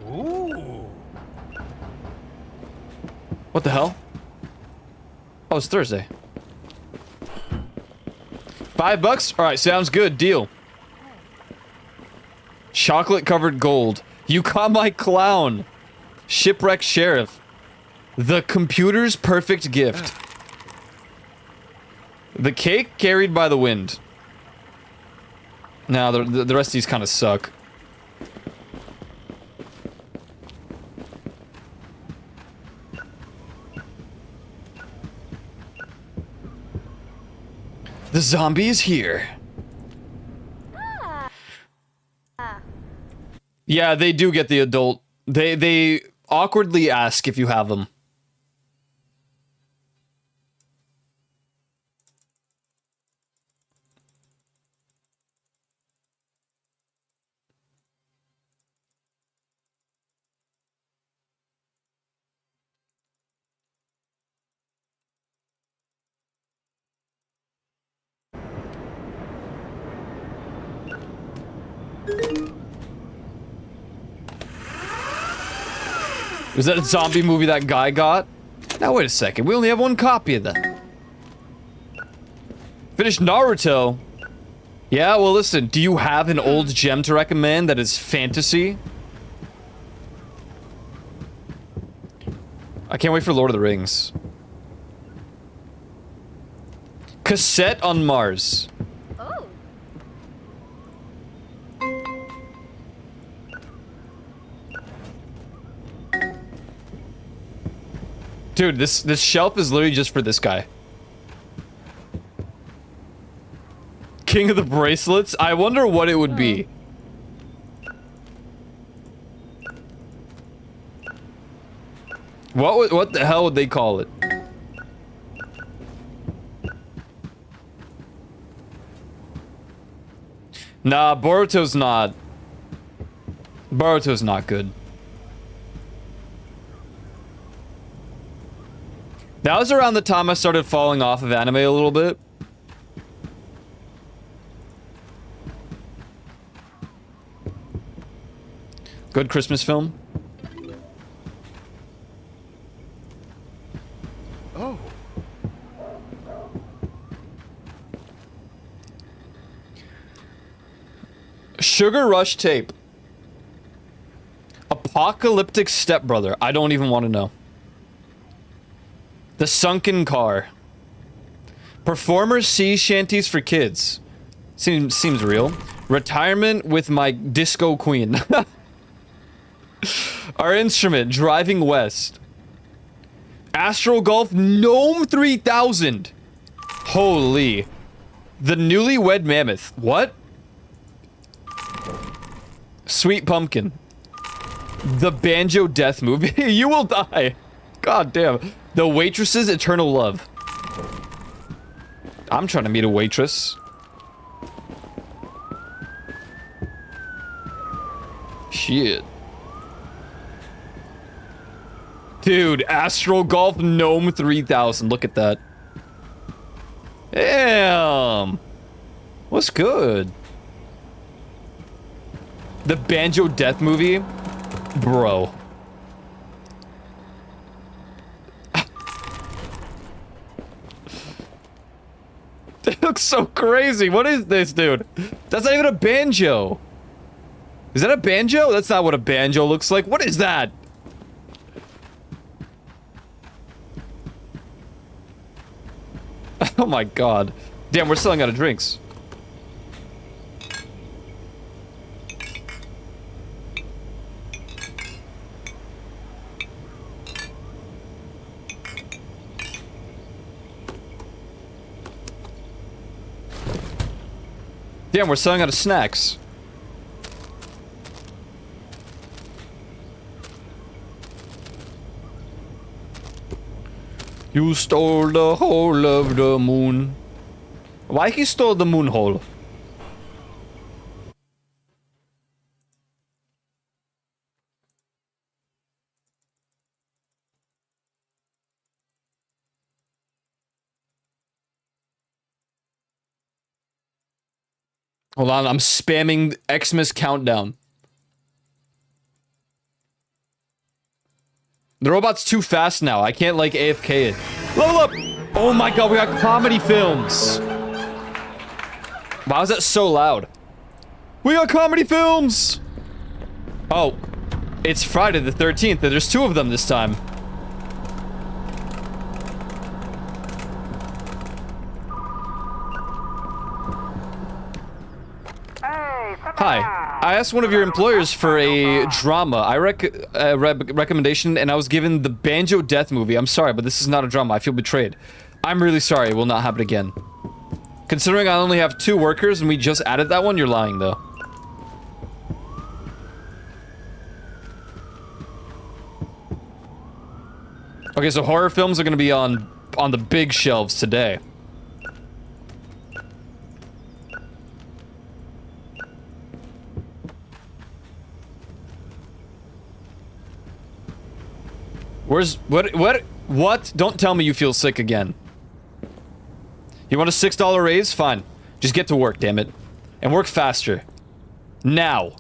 Ooh. What the hell? Oh, it's Thursday. $5? All right, sounds good. Deal. Chocolate covered gold. You caught my clown. Shipwreck sheriff. The computer's perfect gift. The cake carried by the wind. Now the rest of these kind of suck. The zombie is here. Yeah, they do get the adult. They awkwardly ask if you have them. Was that a zombie movie that guy got? Now wait a second, we only have one copy of that. Finished Naruto. Yeah, well listen, do you have an old gem to recommend that is fantasy? I can't wait for Lord of the Rings. Cassette on Mars. Oh. Dude, this shelf is literally just for this guy. King of the Bracelets? I wonder what it would be. What the hell would they call it? Nah, Boruto's not. Boruto's not good. That was around the time I started falling off of anime a little bit. Good Christmas film. Oh. Sugar Rush tape. Apocalyptic Stepbrother. I don't even want to know. The Sunken Car. Performer sea shanties for kids. Seems real. Retirement with my disco queen. Our instrument, Driving West. Astral Golf Gnome 3000. Holy. The Newlywed Mammoth. What? Sweet Pumpkin. The Banjo Death Movie. You will die. God damn. The Waitress's Eternal Love. I'm trying to meet a waitress. Shit. Dude, Astral Golf Gnome 3000. Look at that. Damn. What's good? The Banjo Death Movie? Bro. It looks so crazy. What is this, dude? That's not even a banjo. Is that a banjo? That's not what a banjo looks like. What is that? Oh my god. Damn, we're selling out of drinks. Damn, we're selling out of snacks. You stole the whole of the moon. Why he stole the moon hole? Hold on, I'm spamming Xmas countdown. The robot's too fast now. I can't, like, AFK it. Level up! Oh my god, we got comedy films! Why is that so loud? We got comedy films! Oh. It's Friday the 13th, and there's 2 of them this time. Hi. I asked one of your employers for a drama. Recommendation, and I was given the Banjo Death Movie. I'm sorry, but this is not a drama. I feel betrayed. I'm really sorry. It will not happen again. Considering I only have 2 workers and we just added that one, you're lying, though. Okay, so horror films are gonna be on the big shelves today. What? Don't tell me you feel sick again. You want a $6 raise? Fine. Just get to work, damn it. And work faster. Now.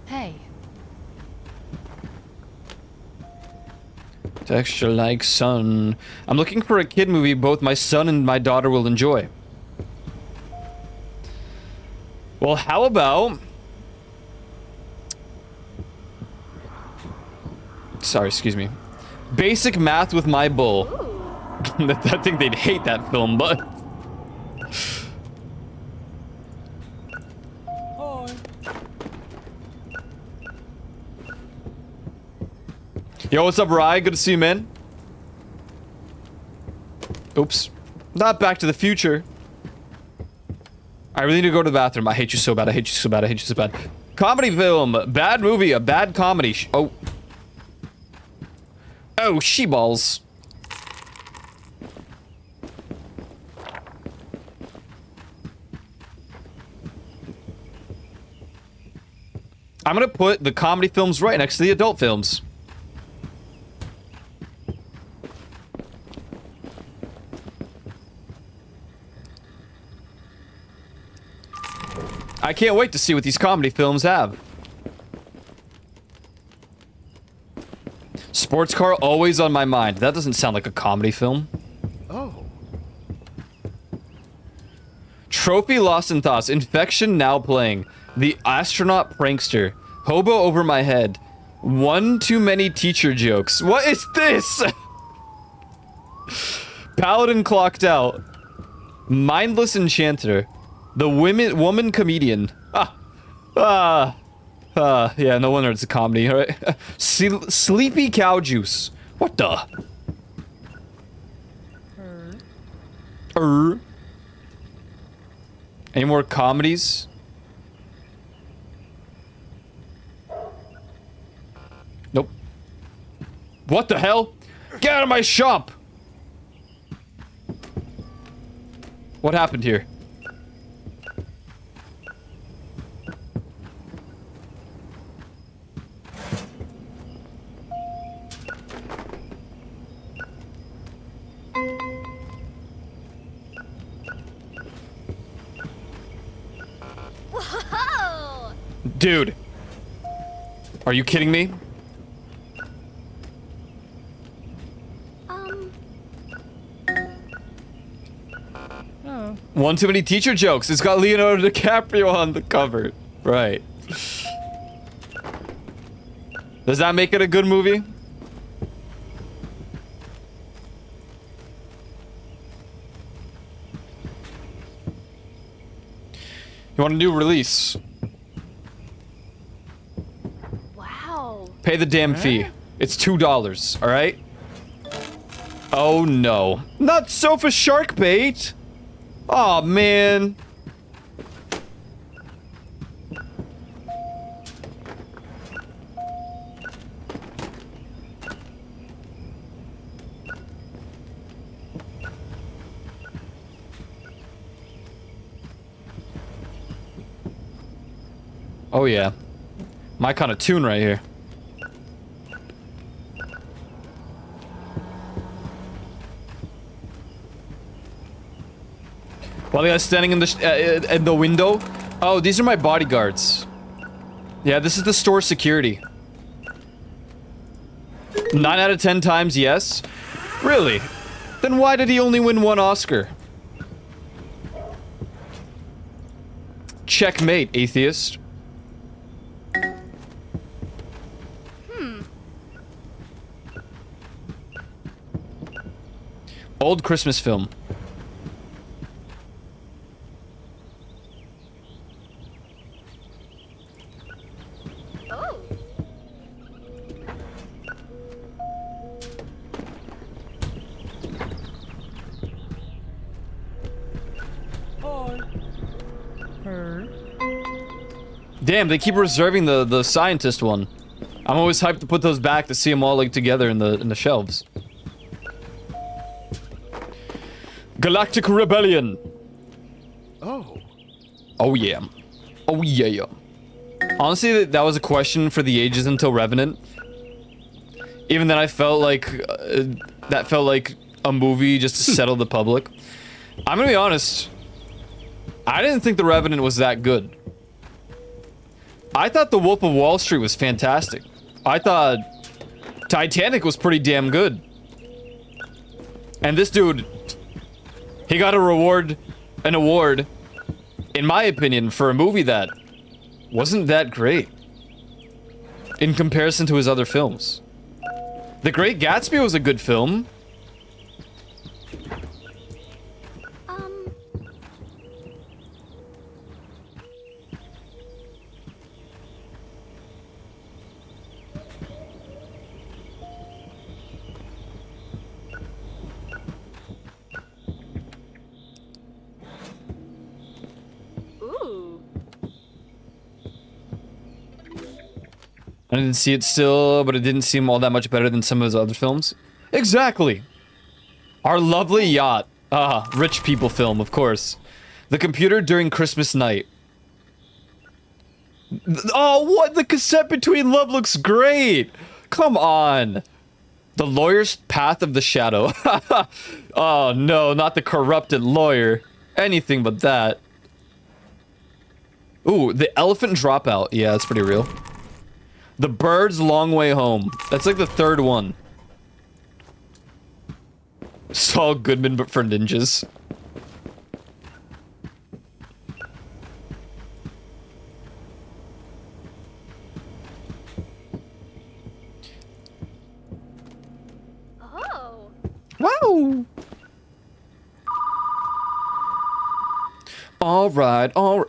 Hey. Texture like sun. I'm looking for a kid movie both my son and my daughter will enjoy. Well, how about... Sorry, excuse me. Basic Math with My Bull. I think they'd hate that film, but... Hi. Yo, what's up, Rye? Good to see you, man. Oops. Not Back to the Future. I really need to go to the bathroom. I hate you so bad. I hate you so bad. I hate you so bad. Comedy film. Bad movie. A bad comedy. Oh. Oh, she-balls. I'm gonna put the comedy films right next to the adult films. I can't wait to see what these comedy films have. Sports car always on my mind. That doesn't sound like a comedy film. Oh. Trophy Lost in Thoughts. Infection now playing. The Astronaut Prankster. Hobo Over My Head. One Too Many Teacher Jokes. What is this? Paladin Clocked Out. Mindless Enchanter. The Woman Comedian. Yeah, no wonder it's a comedy, alright? Sleepy Cow Juice. What the? Any more comedies? Nope. What the hell? Get out of my shop! What happened here? Whoa! Dude. Are you kidding me? Oh. One Too Many Teacher Jokes. It's got Leonardo DiCaprio on the cover. Right. Does that make it a good movie? You want a new release? Wow. Pay the damn fee. It's $2, alright? Oh no. Not Sofa Shark Bait! Aw, man. Oh yeah. My kind of tune right here. While the guy's standing in the window. Oh, these are my bodyguards. Yeah, this is the store security. 9 out of 10 times yes? Really? Then why did he only win 1 Oscar? Checkmate, atheist. Old Christmas film. Oh. Hi. Her. Damn, they keep reserving the scientist one. I'm always hyped to put those back to see them all like together in the shelves. Galactic Rebellion. Oh. Oh yeah. Oh yeah. Honestly, that was a question for the ages until Revenant. Even then, I felt like that felt like a movie just to settle the public. I'm gonna be honest. I didn't think the Revenant was that good. I thought The Wolf of Wall Street was fantastic. I thought Titanic was pretty damn good. And this dude, he got an award, in my opinion, for a movie that wasn't that great in comparison to his other films. The Great Gatsby was a good film. Ooh. I didn't see it still, but it didn't seem all that much better than some of his other films. Exactly. Our lovely yacht. Ah, rich people film, of course. The Computer During Christmas Night. Oh, what? The cassette Between Love looks great. Come on. The Lawyer's Path of the Shadow. Oh, no, not the corrupted lawyer. Anything but that. Ooh, The Elephant Dropout. Yeah, that's pretty real. The Bird's Long Way Home. That's like the third one. Saul Goodman, but for ninjas. Oh. Wow! Alright, alright.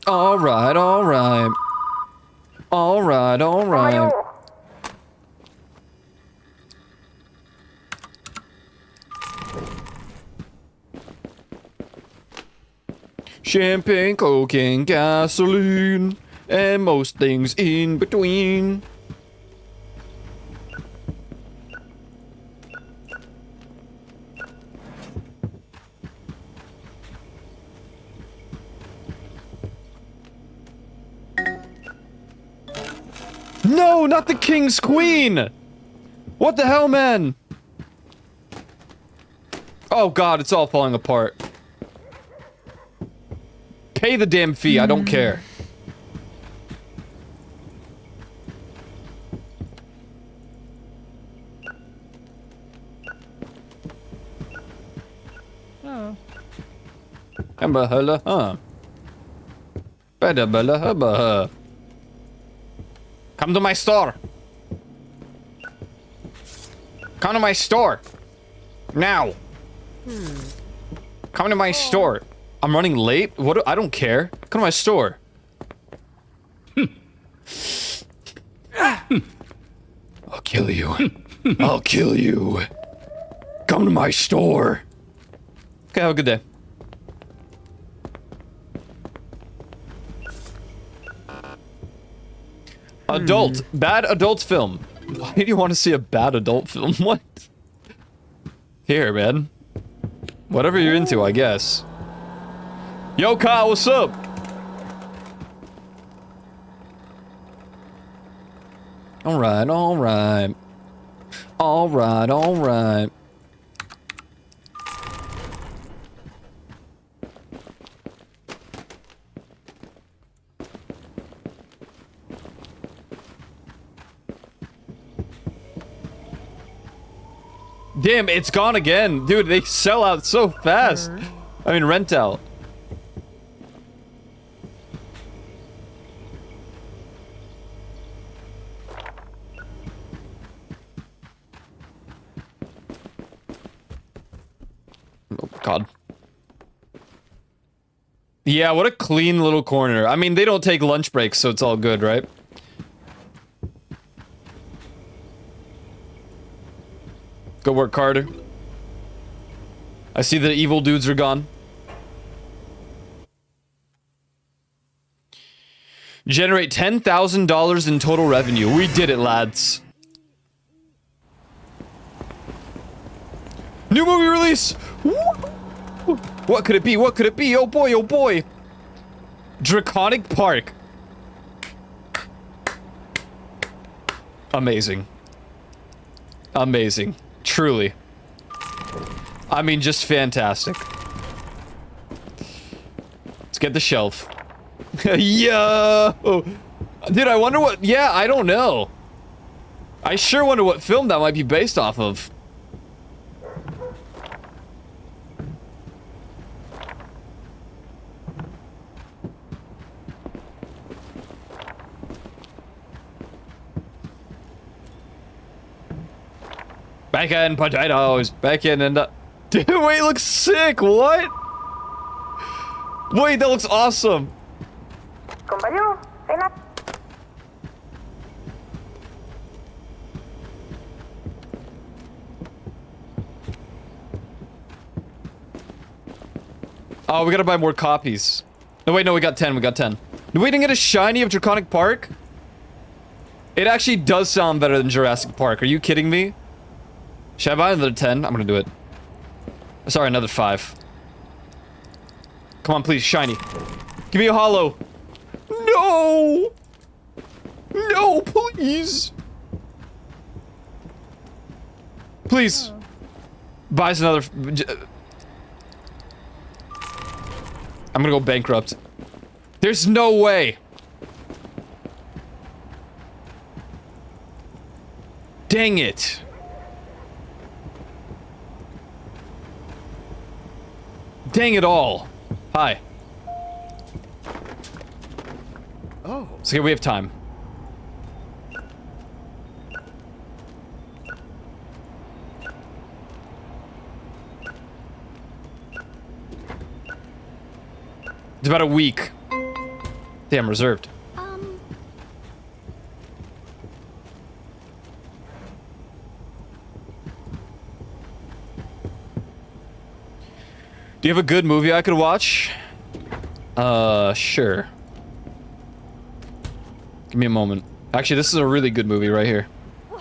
Alright, alright. Alright, alright. Champagne, cocaine, gasoline, and most things in between. No, not the King's Queen! What the hell, man? Oh god, it's all falling apart. Pay the damn fee, I don't care. Oh. Hubba hulla huh. Better bella hubba huh. Come to my store. Come to my store. Now. Come to my store. I'm running late? What I don't care. Come to my store. I'll kill you. I'll kill you. Come to my store. Okay, have a good day. Adult. Bad adult film. Why do you want to see a bad adult film? What? Here, man. Whatever you're into, I guess. Yo, Kyle, what's up? Alright, alright. Alright, alright. Damn, it's gone again. Dude, they sell out so fast. I mean, rent out. Oh, God. Yeah, what a clean little corner. I mean, they don't take lunch breaks, so it's all good, right? Go work, Carter. I see the evil dudes are gone. Generate $10,000 in total revenue. We did it, lads. New movie release! Woo! What could it be? What could it be? Oh boy, oh boy! Draconic Park. Amazing. Amazing. Truly. I mean, just fantastic. Let's get the shelf. Yo! Dude, I wonder what... Yeah, I don't know. I sure wonder what film that might be based off of. Bacon potatoes. Bacon and... Dude, wait, it looks sick. What? Wait, that looks awesome. Compañero, cena. Oh, we gotta buy more copies. No, wait, no, we got 10. We got 10. We didn't get a shiny of Draconic Park? It actually does sound better than Jurassic Park. Are you kidding me? Should I buy another 10? I'm gonna do it. Sorry, another 5. Come on, please, shiny. Give me a hollow. No! No, please! Please. Buy us another... I'm gonna go bankrupt. There's no way! Dang it! Dang it all! Hi. Oh. It's okay, we have time. It's about a week. Damn, reserved. Do you have a good movie I could watch? Sure. Give me a moment. Actually, this is a really good movie right here. Whoa!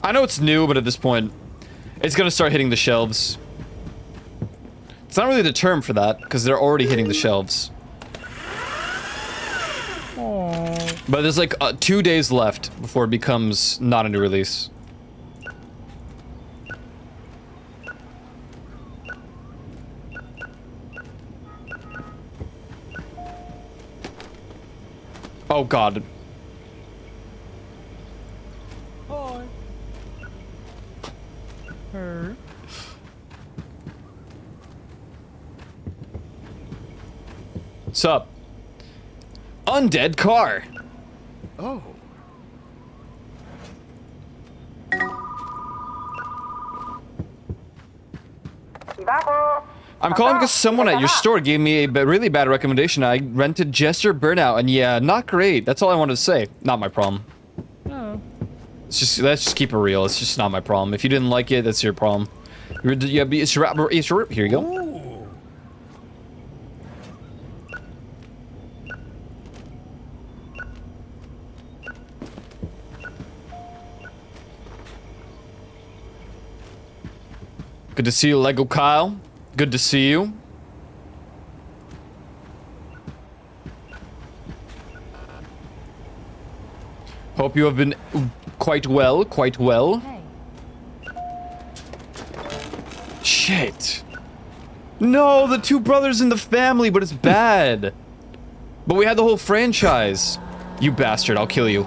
I know it's new, but at this point, it's gonna start hitting the shelves. It's not really the term for that, because they're already hitting the shelves. But there's like 2 days left before it becomes not a new release. Oh god. Hi. Her. Sup? Undead car. Oh. Bago. I'm calling because someone at your store gave me a really bad recommendation. I rented Jester Burnout, and yeah, not great. That's all I wanted to say. Not my problem. Oh. Let's just keep it real. It's just not my problem. If you didn't like it, that's your problem. Here you go. Ooh. Good to see you, Lego Kyle. Good to see you. Hope you have been quite well, quite well. Hey. Shit. No, the two brothers in the family, but it's bad. But we had the whole franchise. You bastard, I'll kill you.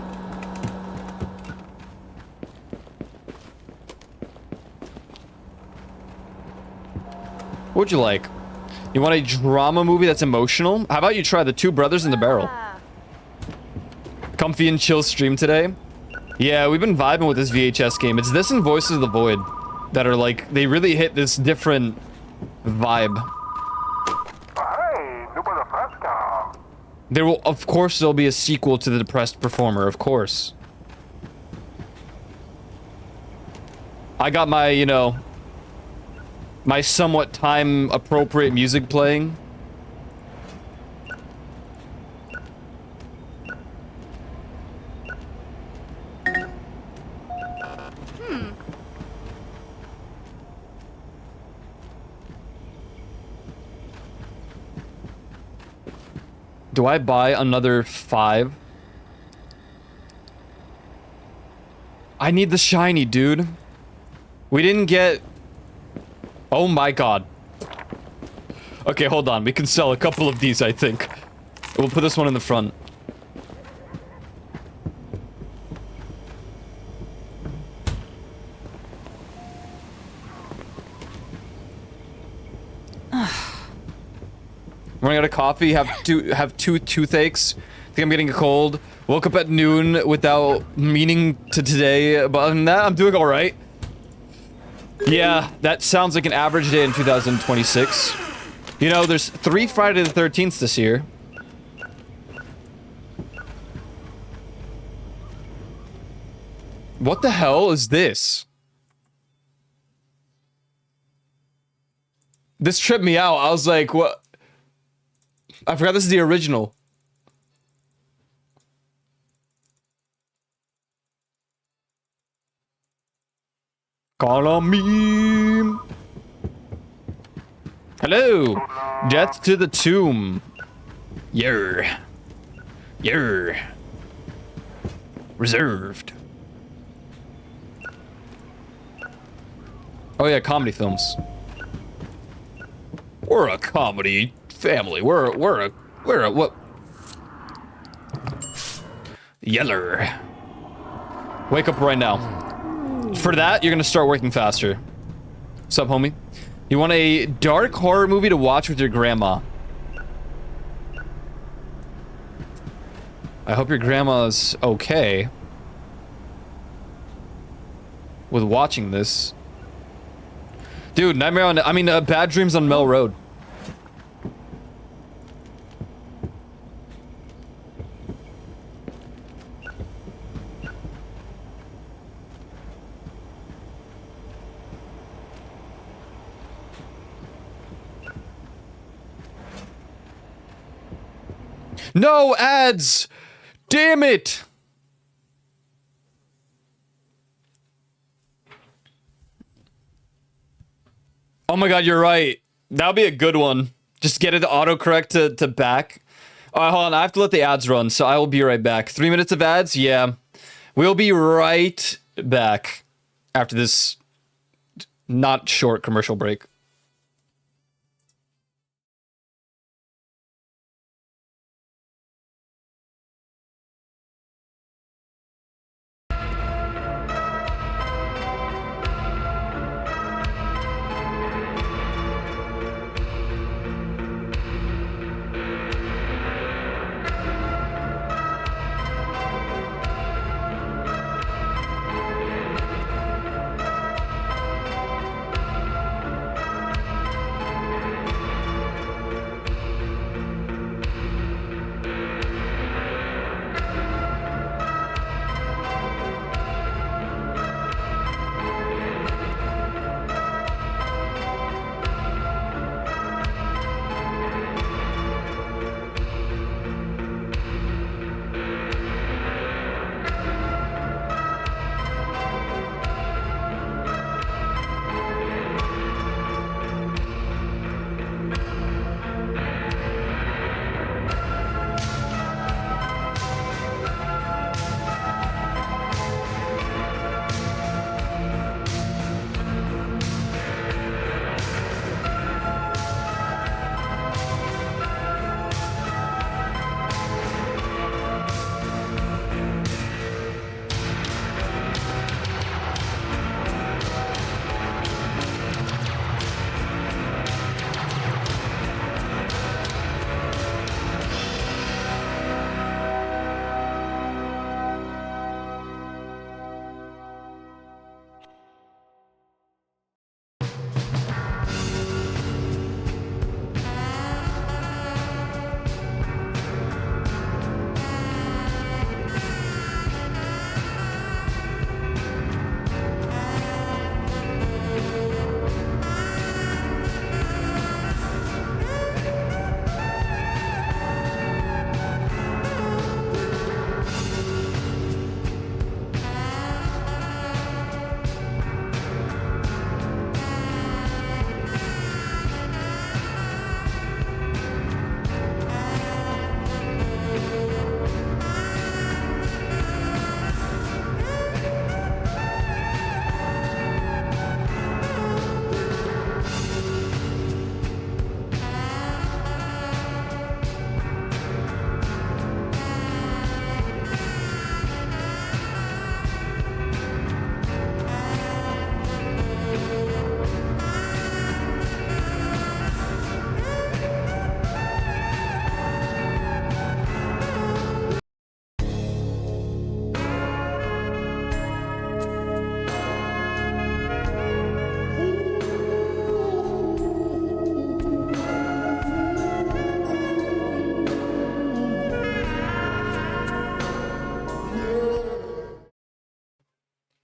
What'd you like? You want a drama movie that's emotional? How about you try The Two Brothers in the Barrel? Ah, Comfy and chill stream today. Yeah, we've been vibing with this VHS game. It's this and Voices of the Void that are like, they really hit this different vibe. Hey, número fresca. There will, of course, there'll be a sequel to The Depressed Performer, of course. I got my, you know, my somewhat time-appropriate music playing. Do I buy another 5? I need the shiny, dude. We didn't get... Oh my god. Okay, hold on. We can sell a couple of these, I think. We'll put this one in the front. Running out of coffee, have two toothaches. Think I'm getting a cold. Woke up at noon without meaning to today, but other than that, I'm doing alright. Yeah, that sounds like an average day in 2026. You know, there's 3 Friday the 13th this year. What the hell is this? This tripped me out. I was like, what? I forgot this is the original. Call on me. Hello. Death to the tomb. Yer. Yer. Reserved. Oh yeah, comedy films. We're a comedy family. We're a what? Yeller. Wake up right now. For that, you're gonna start working faster. What's up, homie? You want a dark horror movie to watch with your grandma. I hope your grandma's okay with watching this. Dude, Nightmare on... Bad Dreams on Mel Road. No ads! Damn it! Oh my god, you're right. That'll be a good one. Just get it to autocorrect to back. Alright, hold on. I have to let the ads run, so I will be right back. 3 minutes of ads? Yeah. We'll be right back after this not short commercial break.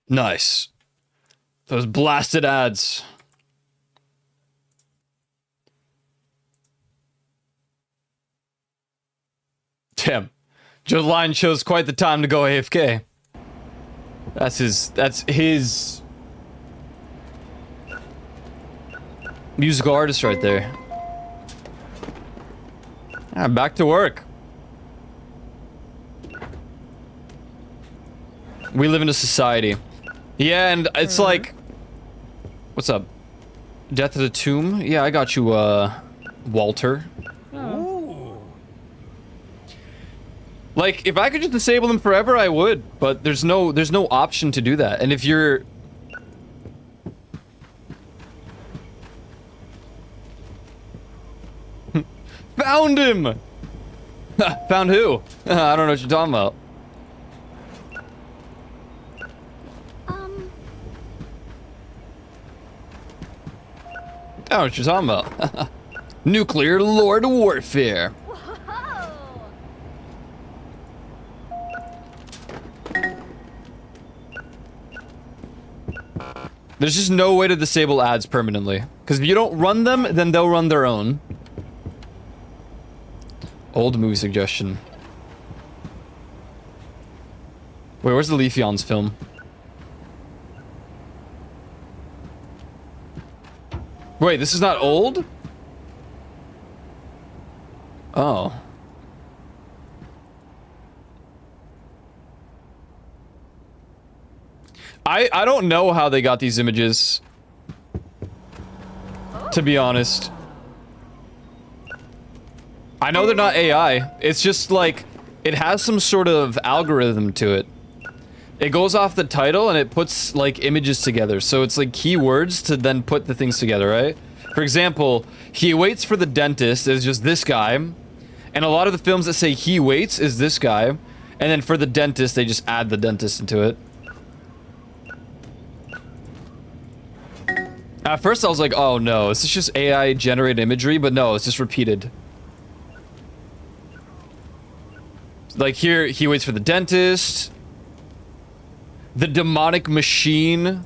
Nice. Those blasted ads. Damn. Joe Line chose quite the time to go AFK. That's his musical artist right there. Ah, back to work. We live in a society. Yeah, and it's like... What's up? Death of the Tomb? Yeah, I got you, Walter. Like, if I could just disable them forever, I would. But there's no option to do that. And if you're... Found him! Found who? I don't know what you're talking about. I don't know what you're talking about. Nuclear Lord Warfare. Whoa. There's just no way to disable ads permanently. Because if you don't run them, then they'll run their own. Old movie suggestion. Wait, where's the Leafeons film? Wait, this is not old? Oh. I don't know how they got these images. To be honest. I know they're not AI. It's just like, it has some sort of algorithm to it. It goes off the title and it puts like images together. So it's like keywords to then put the things together, right? For example, he waits for the dentist is just this guy. And a lot of the films that say he waits is this guy. And then for the dentist, they just add the dentist into it. At first I was like, oh no, is this just AI generated imagery? But no, it's just repeated. Like here, he waits for the dentist. The demonic machine.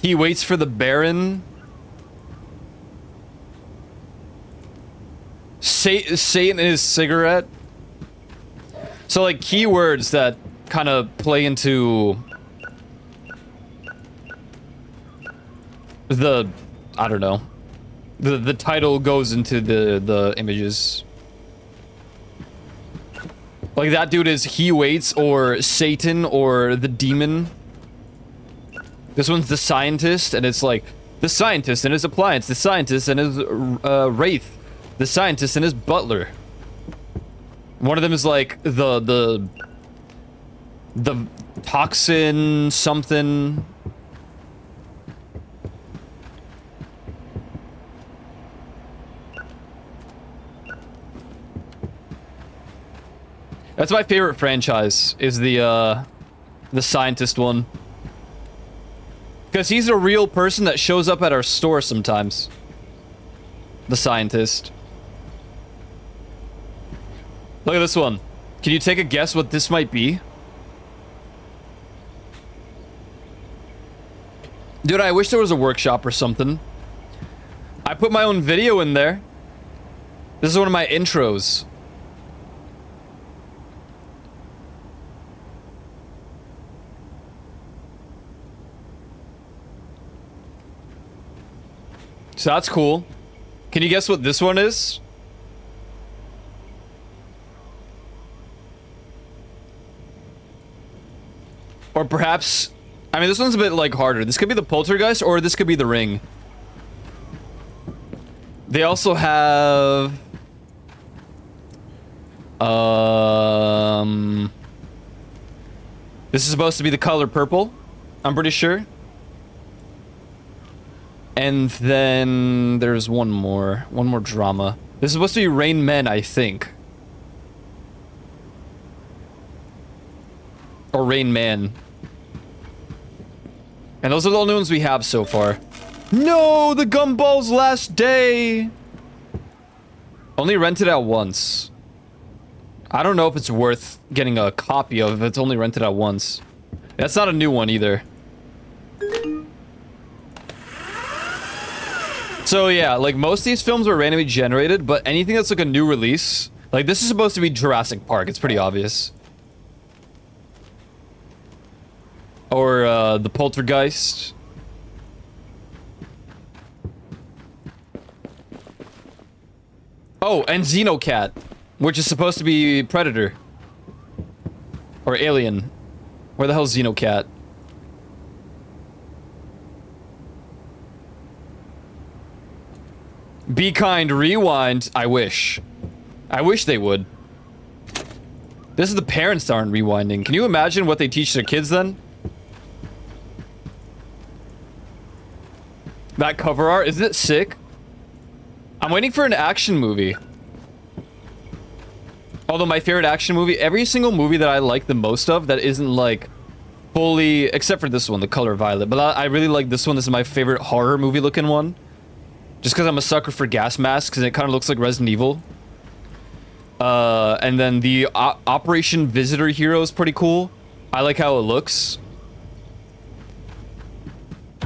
He waits for the Baron. Satan and his cigarette. So like keywords that kind of play into the, I don't know. The title goes into the images. Like that dude is he waits or Satan or the demon. This one's the scientist and it's like the scientist and his appliance, the scientist and his wraith, the scientist and his butler. One of them is like the toxin something. That's my favorite franchise, is the scientist one. Because he's a real person that shows up at our store sometimes. The scientist. Look at this one. Can you take a guess what this might be? Dude, I wish there was a workshop or something. I put my own video in there. This is one of my intros. So that's cool. Can you guess what this one is? Or perhaps... I mean, this one's a bit, like, harder. This could be the Poltergeist, or this could be the Ring. They also have... This is supposed to be the color purple. I'm pretty sure. And then there's one more drama. This is supposed to be Rain Men, I think. Or Rain Man. And those are the only ones we have so far. No, the Gumball's last day. Only rented out once. I don't know if it's worth getting a copy of if it's only rented out once. That's not a new one either. So yeah, like most of these films are randomly generated, but anything that's like a new release, like this is supposed to be Jurassic Park, it's pretty obvious. Or the Poltergeist. Oh, and Xenocat, which is supposed to be Predator. Or Alien. Where the hell's Xenocat? Be Kind, Rewind. I wish. I wish they would. This is the parents that aren't rewinding. Can you imagine what they teach their kids then? That cover art, isn't it sick? I'm waiting for an action movie. Although my favorite action movie, every single movie that I like the most of that isn't like fully, except for this one, The Color Violet. But I really like this one. This is my favorite horror movie looking one. Just because I'm a sucker for gas masks and it kind of looks like Resident Evil. And then the Operation Visitor Hero is pretty cool. I like how it looks.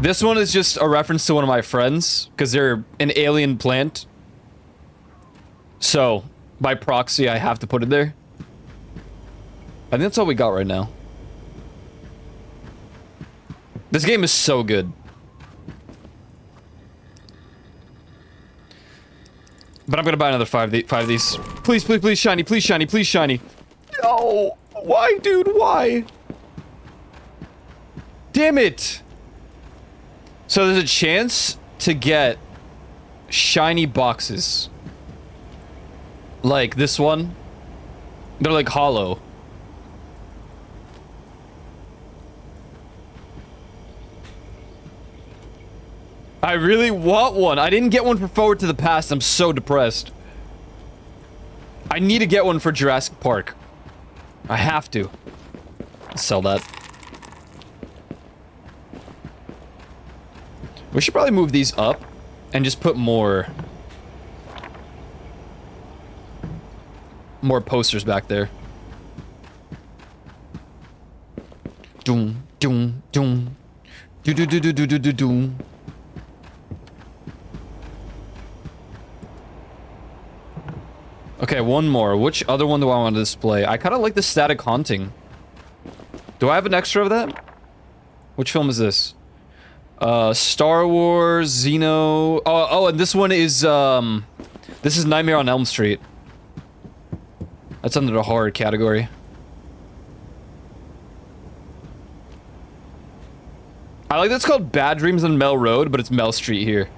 This one is just a reference to one of my friends, because they're an alien plant. So, by proxy, I have to put it there. I think that's all we got right now. This game is so good. But I'm gonna buy another five of these. Please, please, please, shiny, please, shiny, please, shiny. No! Why, dude? Why? Damn it! So there's a chance to get shiny boxes. Like this one. They're like hollow. I really want one. I didn't get one for Forward to the Past. I'm so depressed. I need to get one for Jurassic Park. I have to. Sell that. We should probably move these up and just put more posters back there. Doom, doom, doom. Do do do do do do do doom. Okay, one more. Which other one do I want to display? I kind of like the Static Haunting. Do I have an extra of that? Which film is this? Star Wars, Xeno... Oh, and this one is, this is Nightmare on Elm Street. That's under the horror category. I like that's called Bad Dreams on Mel Road, but it's Mel Street here.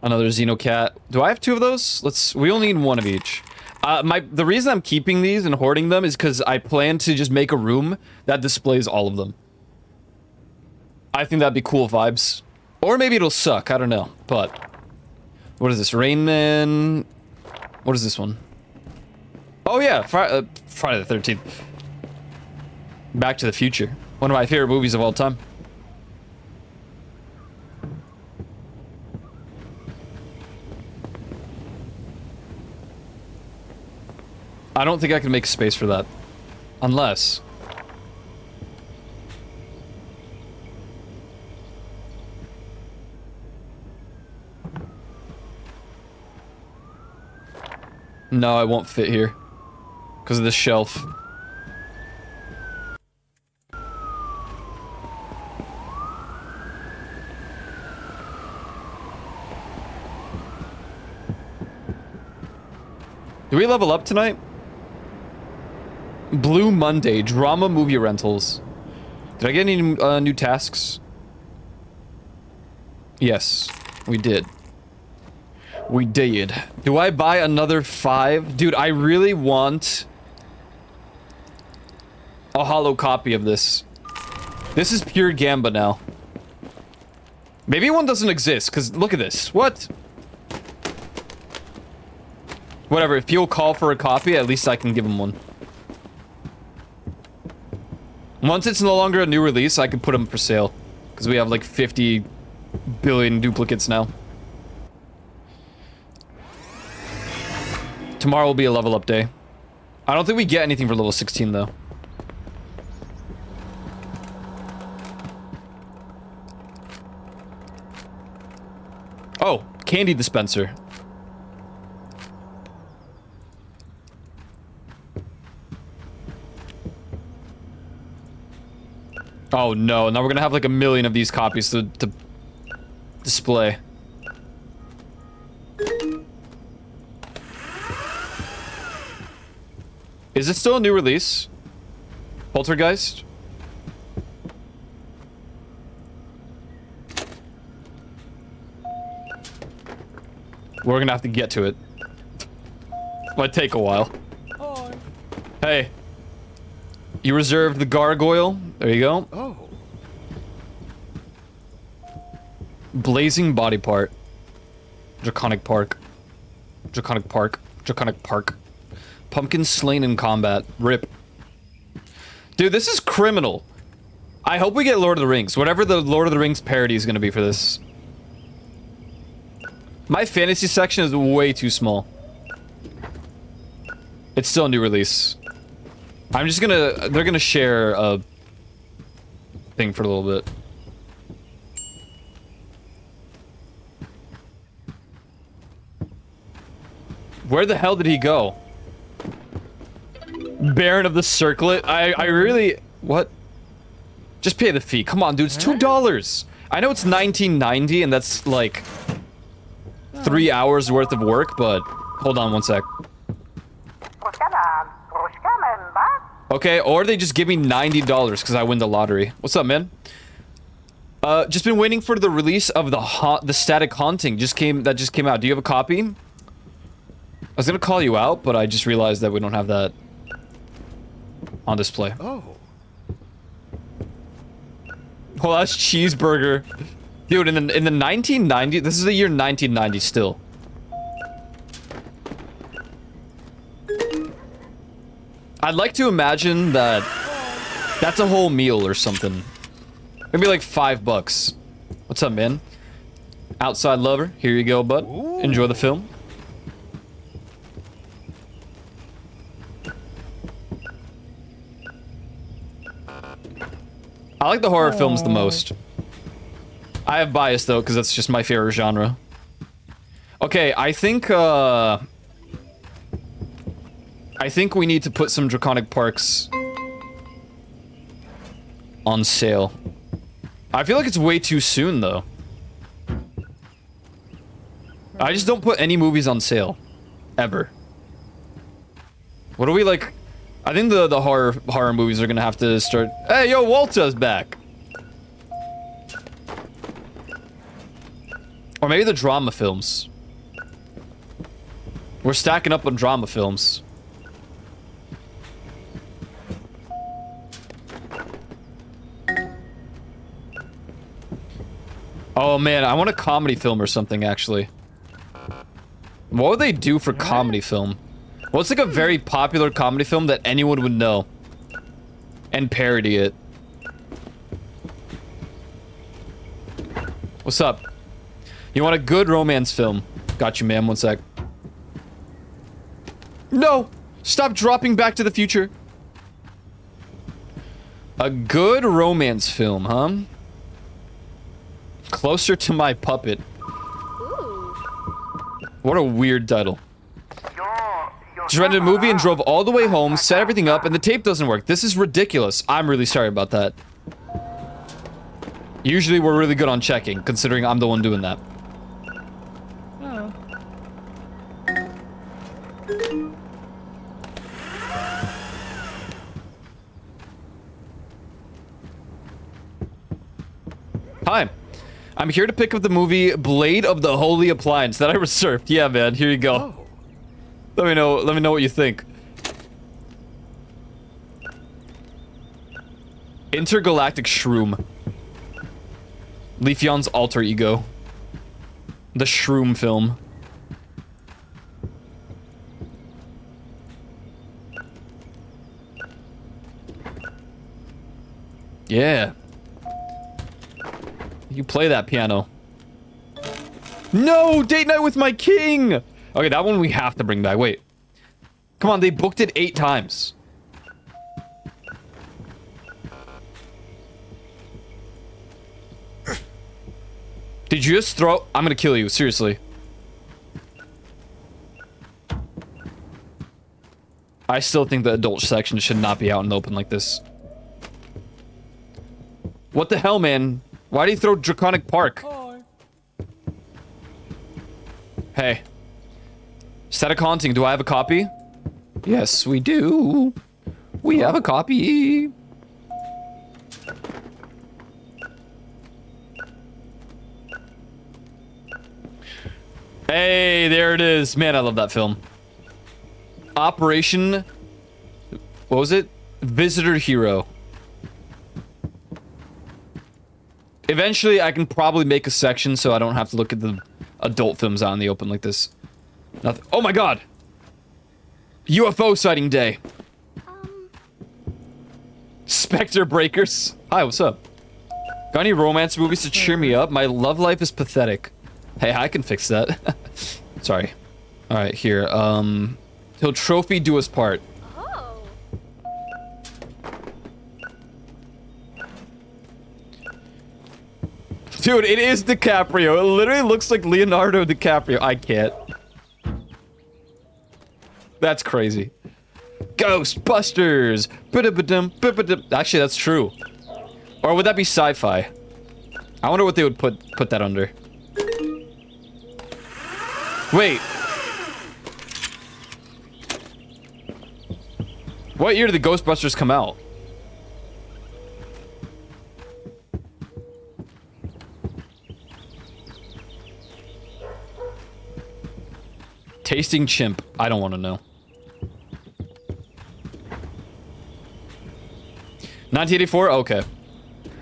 Another Xenocat. Do I have two of those? We only need one of each. The reason I'm keeping these and hoarding them is because I plan to just make a room that displays all of them. I think that'd be cool vibes. Or maybe it'll suck, I don't know. But, what is this? Rain Man? What is this one? Oh yeah, Friday the 13th. Back to the Future. One of my favorite movies of all time. I don't think I can make space for that. Unless... No, I won't fit here. Because of this shelf. Do we level up tonight? Blue Monday, drama movie rentals. Did I get any new tasks? Yes, we did. We did. Do I buy another 5? Dude, I really want a hollow copy of this. This is pure Gamba now. Maybe one doesn't exist, because look at this. What? Whatever, if people call for a copy, at least I can give them one. Once it's no longer a new release, I can put them for sale. Because we have like 50 billion duplicates now. Tomorrow will be a level up day. I don't think we get anything for level 16 though. Oh, candy dispenser. Oh no, now we're gonna have like a million of these copies to display. Is it still a new release? Poltergeist? We're gonna have to get to it. Might take a while. Hi. Hey. You reserved the gargoyle. There you go. Oh. Blazing body part. Draconic Park. Draconic Park. Draconic Park. Pumpkin slain in combat. Rip. Dude, this is criminal. I hope we get Lord of the Rings. Whatever the Lord of the Rings parody is gonna be for this. My fantasy section is way too small. It's still a new release. I'm just gonna... They're gonna share a thing for a little bit. Where the hell did he go? Baron of the Circlet? I really... What? Just pay the fee. Come on, dude. It's $2. I know it's $19.90 and that's like 3 hours worth of work, but hold on one sec. Okay, or they just give me $90 because I win the lottery. What's up, man? Just been waiting for the release of the Static Haunting. That just came out. Do you have a copy? I was gonna call you out, but I just realized that we don't have that on display. Oh. Well, that's cheeseburger. Dude, in the 1990s, this is the year 1990 still. I'd like to imagine that that's a whole meal or something. Maybe like $5. What's up, man? Outside lover. Here you go, bud. Enjoy the film. I like the horror films the most. I have bias though, because that's just my favorite genre. Okay, I think we need to put some Draconic Parks on sale. I feel like it's way too soon though. I just don't put any movies on sale. Ever. What do we like? I think the horror movies are gonna have to start. Hey, yo, Walter's back. Or maybe the drama films. We're stacking up on drama films. Oh man, I want a comedy film or something actually. What would they do for comedy film? What's like a very popular comedy film that anyone would know and parody it? What's up? You want a good romance film? Got you, ma'am. One sec. No! Stop dropping Back to the Future. A good romance film, huh? Closer to My Puppet. Ooh. What a weird title. Just rented a movie and drove all the way home, set everything up, and the tape doesn't work. This is ridiculous. I'm really sorry about that. Usually we're really good on checking, considering I'm the one doing that. Oh. Hi. I'm here to pick up the movie Blade of the Holy Appliance that I reserved. Yeah, man, here you go. Oh. Let me know what you think. Intergalactic Shroom. Leafeon's alter ego. The Shroom film. Yeah. You play that piano. No! Date night with my king! Okay, that one we have to bring back. Wait. Come on, they booked it 8 times. Did you just throw... I'm gonna kill you, seriously. I still think the adult section should not be out in the open like this. What the hell, man? Why do you throw Draconic Park? Hi. Hey. Static Haunting, do I have a copy? Yes, we do. We have a copy. Hey, there it is. Man, I love that film. Operation... What was it? Visitor Hero. Eventually, I can probably make a section so I don't have to look at the adult films out in the open like this. Nothing. Oh my god! UFO sighting day. Spectre Breakers. Hi, what's up? Got any romance movies to cheer me up? My love life is pathetic. Hey, I can fix that. Sorry. Alright, here. Till trophy do us part. Oh. Dude, it is DiCaprio. It literally looks like Leonardo DiCaprio. I can't. That's crazy. Ghostbusters. Ba-da-ba-dum, ba-ba-dum. Actually, that's true. Or would that be sci-fi? I wonder what they would put that under. Wait. What year did the Ghostbusters come out? Tasting chimp. I don't want to know. 1984? Okay.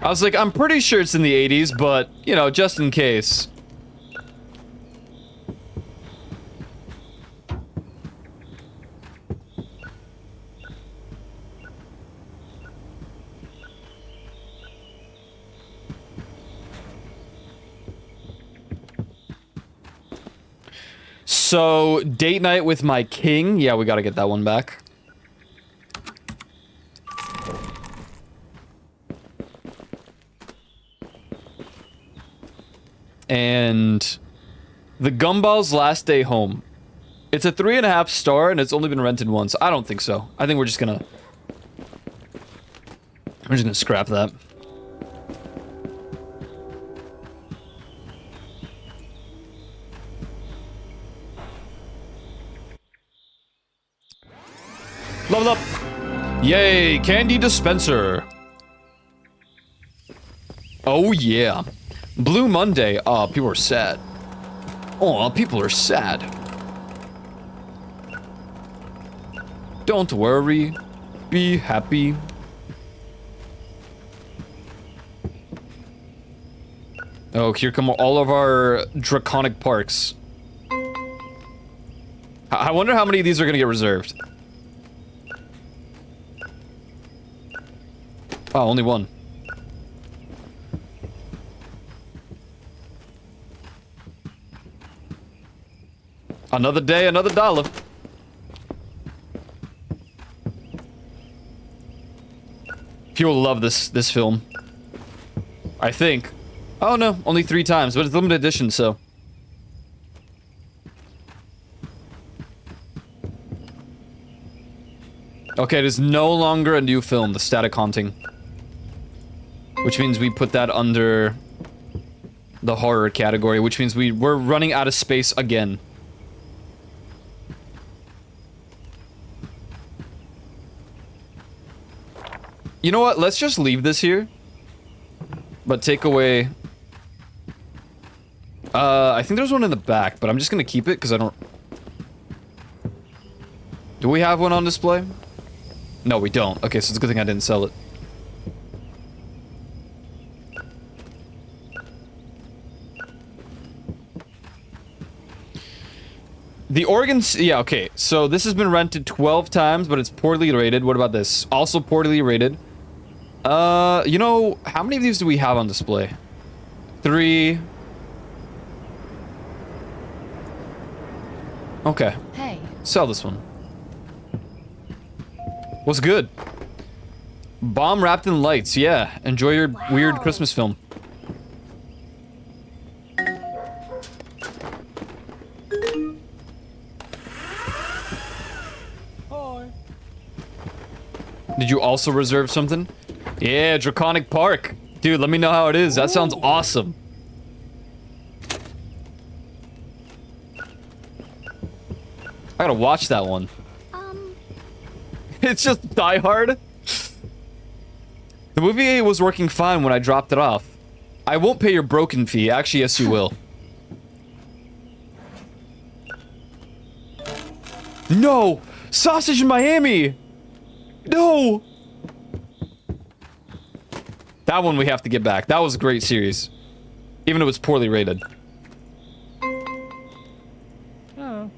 I was like, I'm pretty sure it's in the 80s, but, you know, just in case. So, date night with my king. Yeah, we gotta get that one back. And the Gumball's Last Day Home. It's a 3.5 star and it's only been rented once. I don't think so. I think we're just gonna scrap that. Level up! Yay, candy dispenser. Oh yeah. Blue Monday. Oh, people are sad. Oh, people are sad. Don't worry. Be happy. Oh, here come all of our draconic parks. I wonder how many of these are gonna get reserved. Oh, only one. Another day, another dollar. People love this film. I think. Oh no, only 3 times, but it's limited edition, so. Okay, it is no longer a new film, The Static Haunting. Which means we put that under the horror category, which means we're running out of space again. You know what? Let's just leave this here. But take away... I think there's one in the back, but I'm just gonna keep it because I don't... Do we have one on display? No, we don't. Okay, so it's a good thing I didn't sell it. The organs, yeah, okay. So this has been rented 12 times, but it's poorly rated. What about this? Also poorly rated. You know, how many of these do we have on display? 3. Okay. Hey. Sell this one. What's good? Bomb wrapped in lights. Yeah. Enjoy your weird Christmas film. Hi. Did you also reserve something? Yeah, Draconic Park. Dude, let me know how it is. That sounds awesome. I gotta watch that one. It's just Die Hard. The movie was working fine when I dropped it off. I won't pay your broken fee. Actually, yes, you will. No! Sausage in Miami! No! That one we have to get back. That was a great series. Even though it was poorly rated. Oh.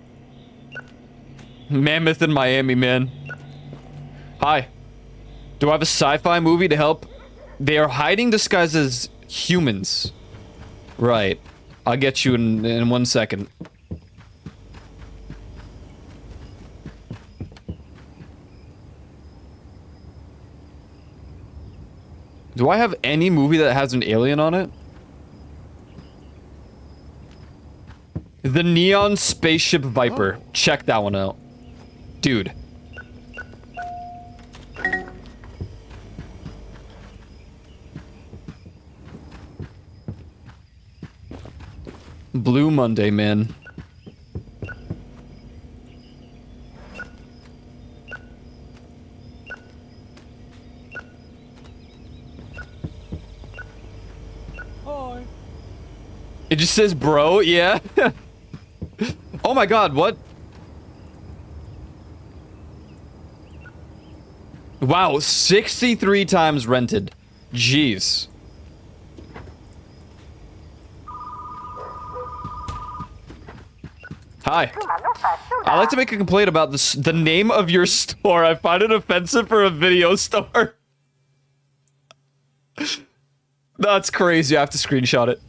Mammoth in Miami, man. Hi. Do I have a sci-fi movie to help? They are hiding disguised as humans. Right. I'll get you in 1 second. Do I have any movie that has an alien on it? The Neon Spaceship Viper. Check that one out. Dude. Blue Monday, man. Hi. It just says bro, yeah. Oh my god, what? Wow, 63 times rented. Jeez. Hi. I'd like to make a complaint about this, the name of your store. I find it offensive for a video store. That's crazy. I have to screenshot it.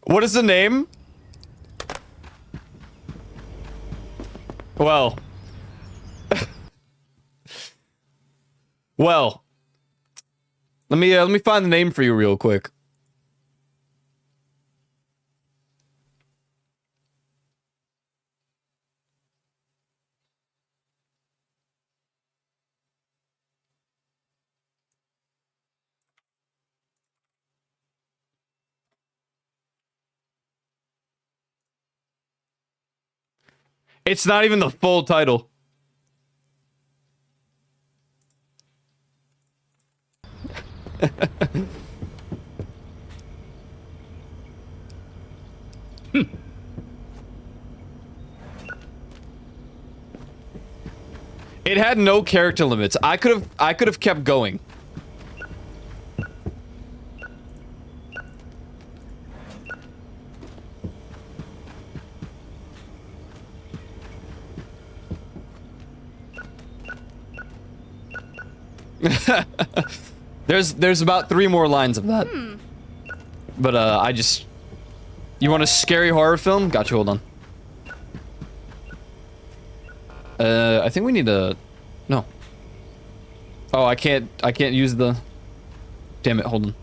What is the name? Well. Well. Let me find the name for you real quick. It's not even the full title. It had no character limits. I could have kept going. There's about 3 more lines of that. But I just... You want a scary horror film? Gotcha, hold on. I think we need a... No. Oh, I can't use the... Damn it, hold on.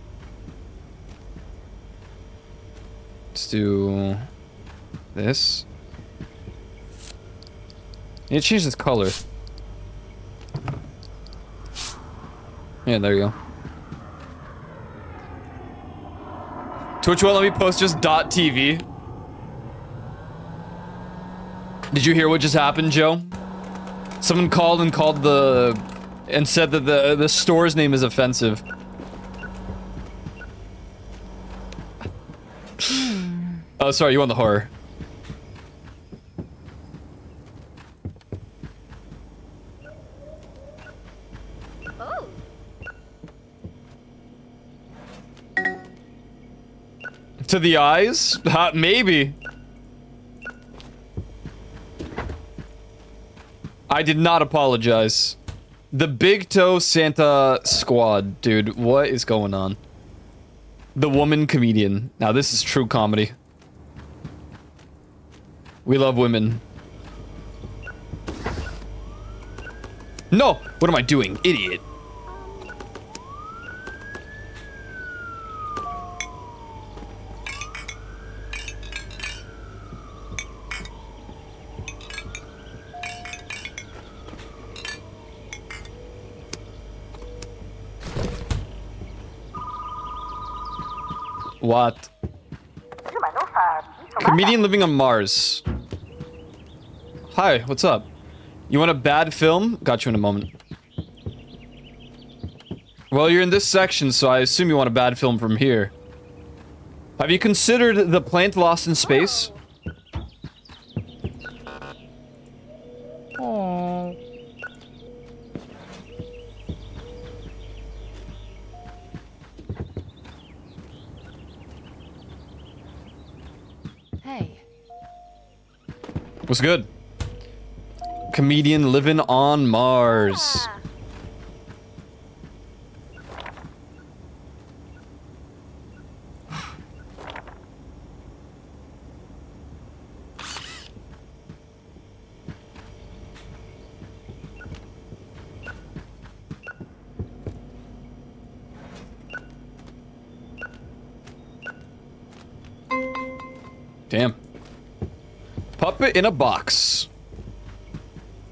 Let's do... This. I need to change this color. Yeah, there you go. Twitch won't let me post just .tv. Did you hear what just happened, Joe? Someone called and said that the store's name is offensive. Oh, sorry, you want the horror. Oh. To the eyes? Maybe. I did not apologize. The Big Toe Santa Squad, dude. What is going on? The Woman Comedian. Now this is true comedy. We love women. No! What am I doing? Idiot. What? Comedian living on Mars. Hi, what's up? You want a bad film? Got you in a moment. Well, you're in this section, so I assume you want a bad film from here. Have you considered The Plant Lost in Space? Oh. Hey. What's good? Comedian living on Mars. Ah. Damn. Puppet in a box.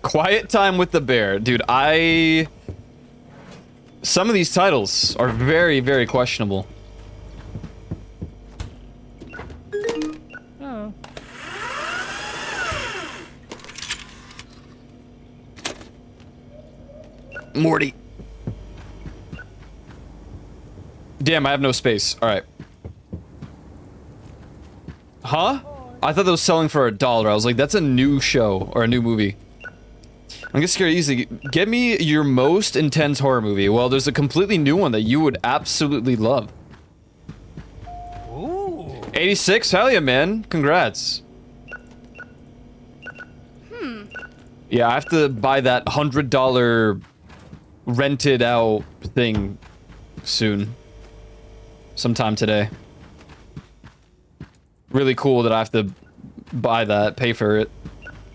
Quiet Time with the Bear. Dude, some of these titles are very, very questionable. Oh. Morty. Damn, I have no space. Alright. Huh? I thought that was selling for $1. I was like, that's a new show or a new movie. I'm getting scared easy. Get me your most intense horror movie. Well, there's a completely new one that you would absolutely love. Ooh. 86? Hell yeah, man. Congrats. Yeah, I have to buy that $100 rented out thing soon. Sometime today. Really cool that I have to buy that, pay for it.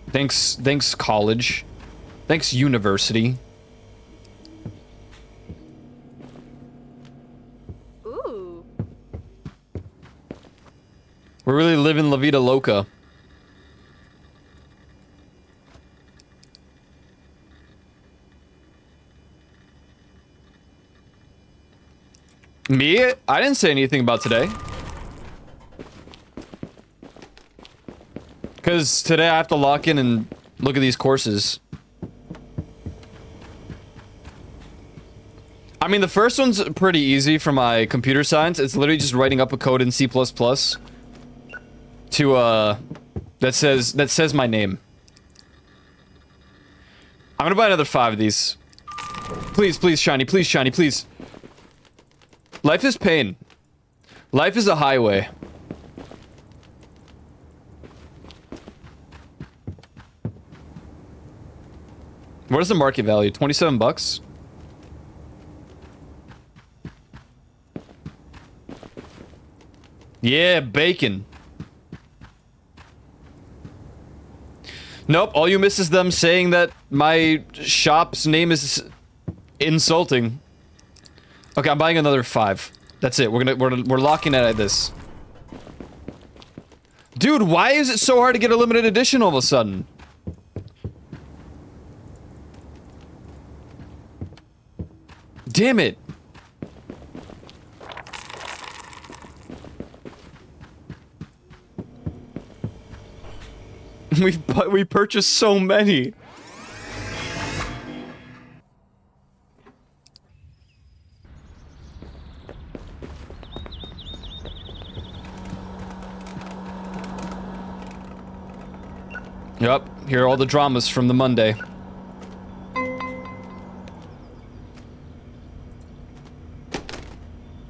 Thanks college. Thanks university. Ooh. We're really living La Vida Loca. Me? I didn't say anything about today. Because today I have to lock in and look at these courses. I mean, the first one's pretty easy for my computer science. It's literally just writing up a code in C++ to, that says my name. I'm gonna buy another 5 of these. Please, please, shiny, please. Life is pain. Life is a highway. What is the market value? 27 bucks? Yeah, bacon. Nope, all you miss is them saying that my shop's name is insulting. Okay, I'm buying another 5. That's it. We're locking it at this. Dude, why is it so hard to get a limited edition all of a sudden? Damn it. We purchased so many. Yep, here are all the dramas from the Monday.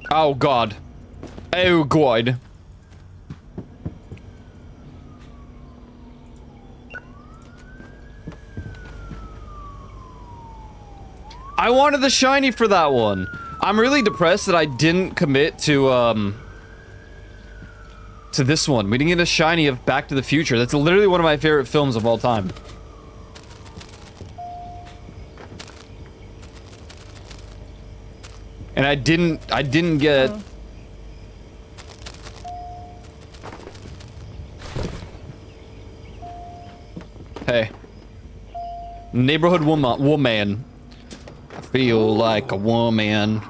Oh god. Oh god. I wanted the shiny for that one. I'm really depressed that I didn't commit to this one. We didn't get a shiny of Back to the Future. That's literally one of my favorite films of all time. And I didn't get... Hey. Neighborhood woman. I feel like a woman.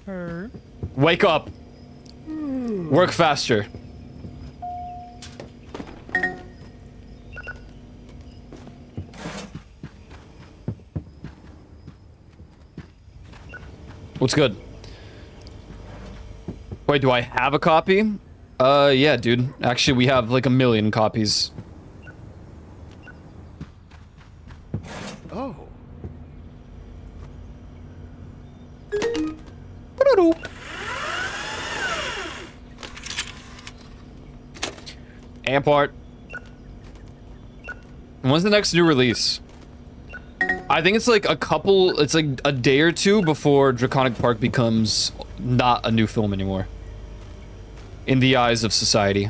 Her. Wake up. Work faster. What's good? Wait, do I have a copy? Yeah, dude. Actually, we have like 1 million copies. Oh. Amp art. When's the next new release? I think it's like it's like a day or two before Draconic Park becomes not a new film anymore. In the eyes of society.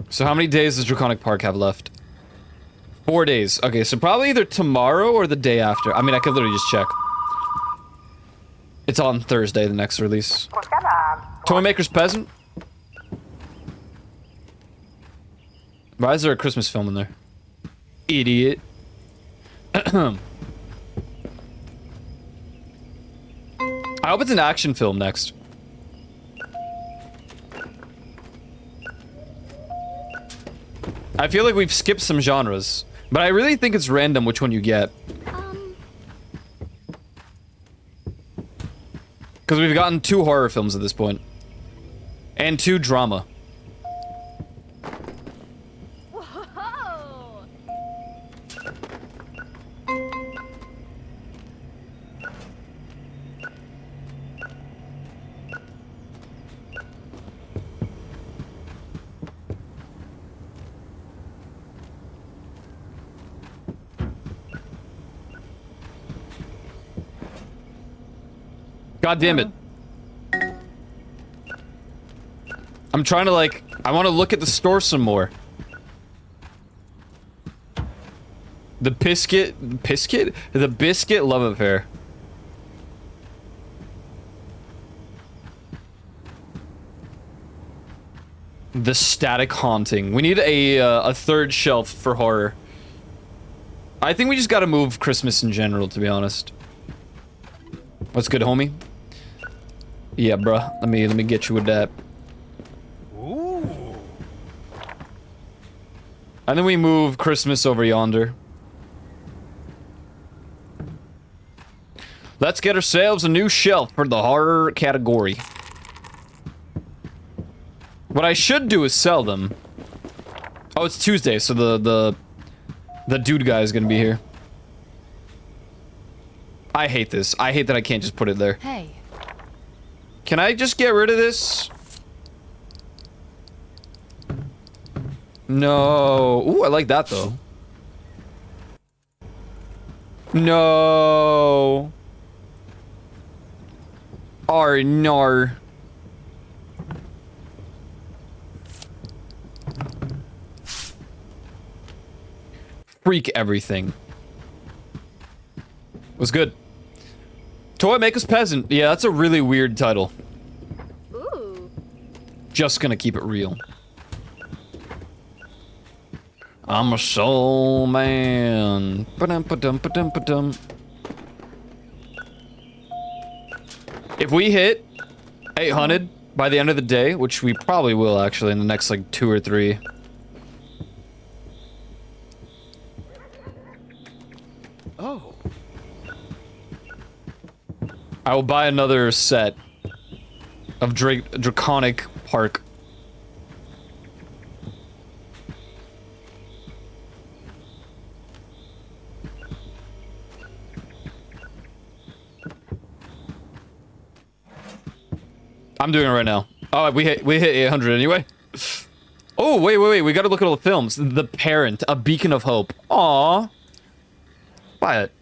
So how many days does Draconic Park have left? 4 days. Okay, so probably either tomorrow or the day after. I mean, I could literally just check. It's on Thursday, the next release. Toy Maker's Peasant? Why is there a Christmas film in there? Idiot. I hope it's an action film next. I feel like we've skipped some genres, but I really think it's random which one you get. Because we've gotten 2 horror films at this point. And 2 drama. Whoa! God damn it. I'm trying to like, I want to look at the store some more. The biscuit love affair. The Static Haunting. We need a third shelf for horror. I think we just gotta move Christmas in general, to be honest. What's good, homie? Yeah, bruh. Let me get you with that. Ooh. And then we move Christmas over yonder. Let's get ourselves a new shelf for the horror category. What I should do is sell them. Oh, it's Tuesday, so the dude guy is gonna be here. I hate this. I hate that I can't just put it there. Hey. Can I just get rid of this? No. Ooh, I like that though. No. No. Freak everything. Was good. Toy Maker's Peasant. Yeah, that's a really weird title. Ooh. Just gonna keep it real. I'm a soul man. Ba-dum, ba-dum, ba-dum, ba-dum. If we hit 800 by the end of the day, which we probably will actually in the next like 2 or 3. Oh. I will buy another set of Draconic Park. I'm doing it right now. Oh, we hit 800 anyway. Oh, wait. We gotta look at all the films. The Parent, A Beacon of Hope. Aww. Buy it.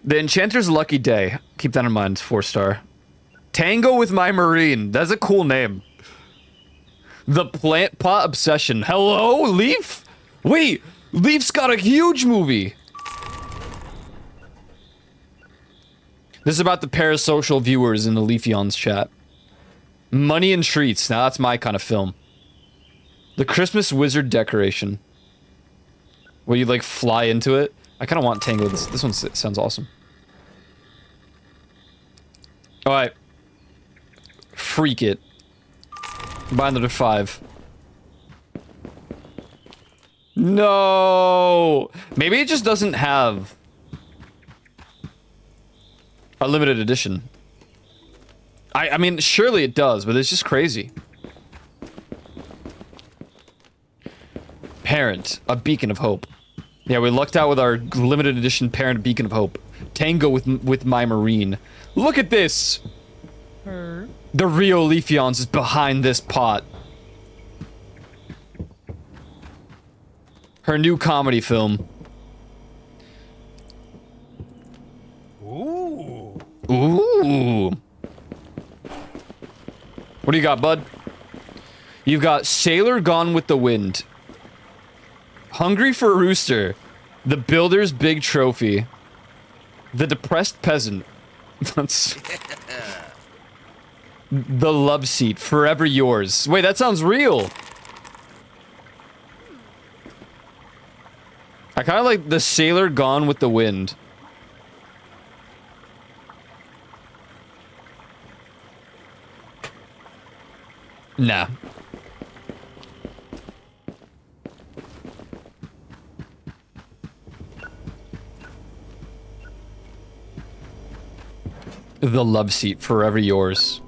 The Enchanter's Lucky Day. Keep that in mind, 4-star. Tango with My Marine. That's a cool name. The Plant Pot Obsession. Hello, Leaf? Wait, Leaf's got a huge movie. This is about the parasocial viewers in the Leafeons chat. Money and Treats. Now that's my kind of film. The Christmas Wizard Decoration. Where you like fly into it. I kind of want Tango. This one sounds awesome. Alright. Freak It. Buy another 5. No! Maybe it just doesn't have a limited edition. I mean, surely it does, but it's just crazy. Parent, A Beacon of Hope. Yeah, we lucked out with our limited edition Parent, Beacon of Hope. Tango with My Marine. Look at this! The real Leafeons is behind this pot. Her new comedy film. Ooh. Ooh. What do you got, bud? You've got Sailor Gone with the Wind. Hungry for a Rooster. The Builder's Big Trophy. The Depressed Peasant. That's... The Love Seat. Forever Yours. Wait, that sounds real. I kind of like The Sailor Gone with the Wind. Nah. The Love Seat, Forever Yours.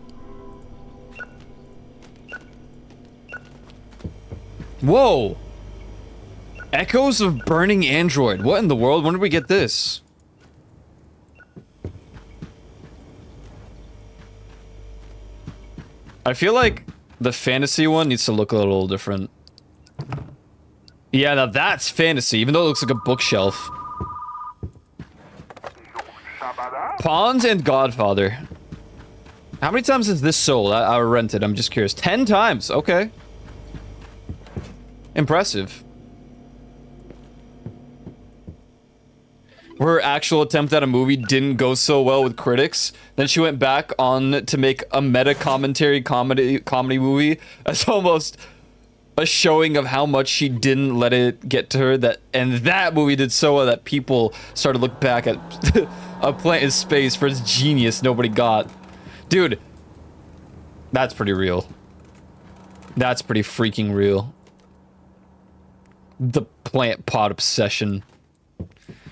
Whoa! Echoes of Burning Android. What in the world? When did we get this? I feel like the fantasy one needs to look a little different. Yeah, now that's fantasy, even though it looks like a bookshelf. Pawns and Godfather. How many times has this sold? I rented. I'm just curious. 10 times. Okay. Impressive. Her actual attempt at a movie didn't go so well with critics. Then she went back on to make a meta commentary comedy movie. That's almost a showing of how much she didn't let it get to her. And that movie did so well that people started to look back at A Plant in Space for its genius nobody got. Dude, that's pretty real. That's pretty freaking real. The plant pot obsession.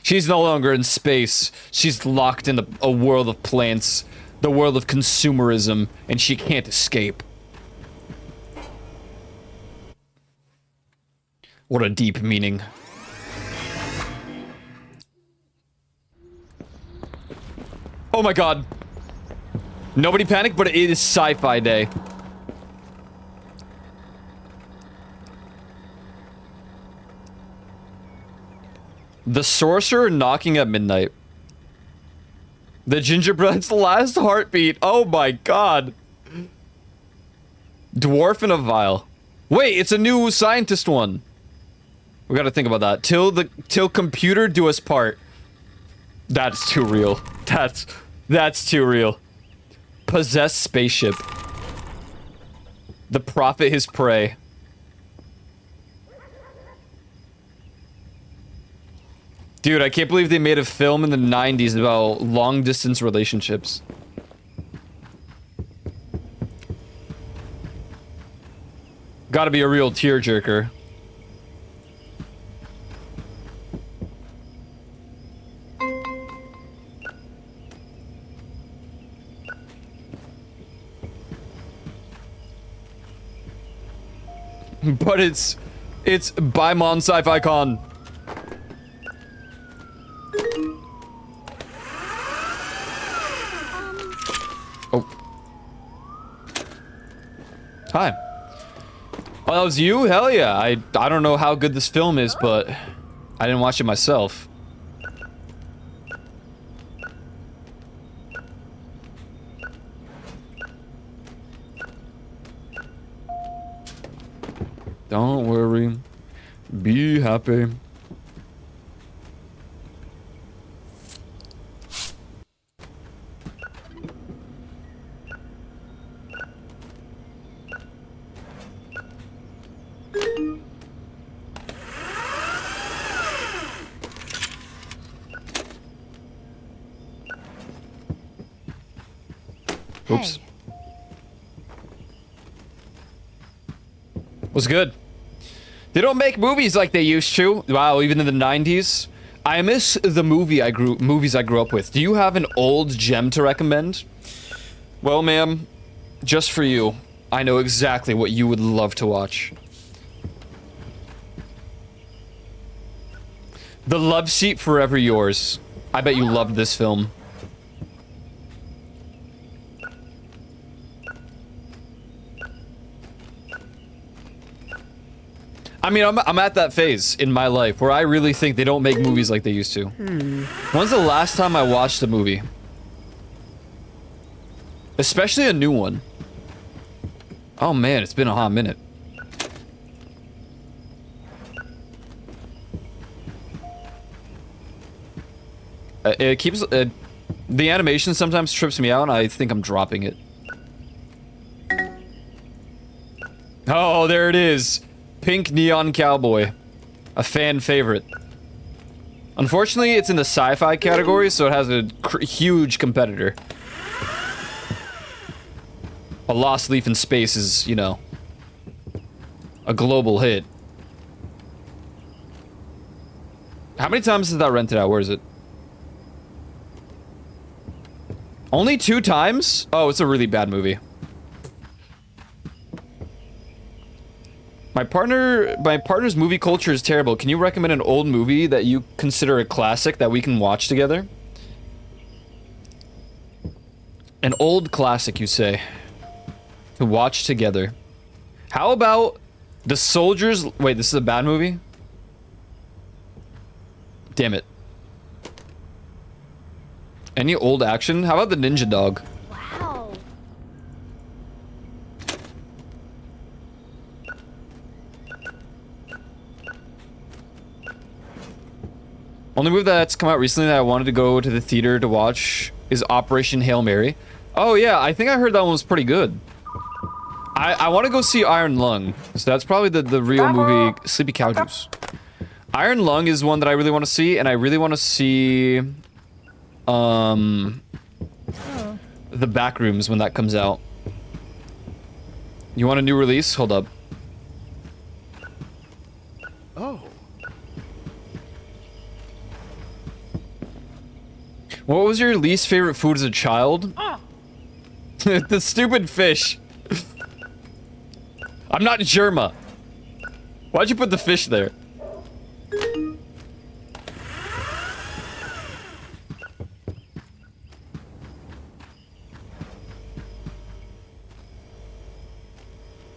She's no longer in space. She's locked in a world of plants, the world of consumerism, and she can't escape. What a deep meaning. Oh my god. Nobody panic, but it is sci-fi day. The Sorcerer Knocking at Midnight. The Gingerbread's Last Heartbeat. Oh my god. Dwarf in a Vial. Wait, it's a new scientist one. We gotta think about that. Till computer do us part. That's too real. That's too real. Possessed Spaceship. The Prophet His Prey. Dude, I can't believe they made a film in the 90s about long-distance relationships. Gotta be a real tearjerker. But it's Baimon Sci-Fi Con. Oh, that was you? Hell yeah. I don't know how good this film is, but I didn't watch it myself. Don't worry. Be happy. Oops. Hey. Was good. They don't make movies like they used to. Wow, even in the 90s. I miss the movies I grew up with. Do you have an old gem to recommend? Well, ma'am, just for you, I know exactly what you would love to watch. The Love Seat Forever Yours. I bet you loved this film. I mean, I'm at that phase in my life where I really think they don't make movies like they used to. When's the last time I watched a movie? Especially a new one. Oh man, it's been a hot minute. It keeps... the animation sometimes trips me out and I think I'm dropping it. Oh, there it is. Pink Neon Cowboy. A fan favorite. Unfortunately, it's in the sci-fi category, so it has a huge competitor. A Lost Leaf in Space is, you know, a global hit. How many times is that rented out? Where is it? Only 2 times? Oh, it's a really bad movie. My partner's movie culture is terrible. Can you recommend an old movie that you consider a classic that we can watch together? An old classic, you say, to watch together. How about The Soldiers... Wait, this is a bad movie? Damn it. Any old action? How about The Ninja Dog? Wow. Only movie that's come out recently that I wanted to go to the theater to watch is Operation Hail Mary. Oh yeah, I think I heard that one was pretty good. I want to go see Iron Lung. So that's probably the real movie, Sleepy Cow Juice. Iron Lung is one that I really want to see, and I really want to see... The Backrooms when that comes out. You want a new release? Hold up. Oh. What was your least favorite food as a child? The stupid fish. I'm not Germa. Why'd you put the fish there?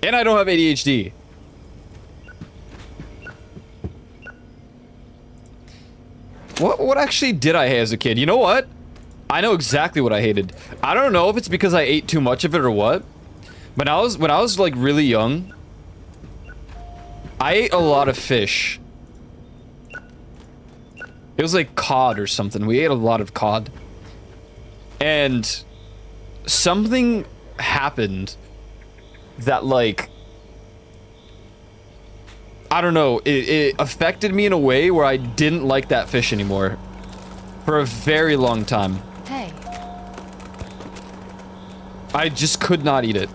And I don't have ADHD. What actually did I hate as a kid? You know what? I know exactly what I hated. I don't know if it's because I ate too much of it or what. But when I was like really young, I ate a lot of fish. It was like cod or something. We ate a lot of cod. And something happened that, like, I don't know, it affected me in a way where I didn't like that fish anymore for a very long time. Hey. I just could not eat it.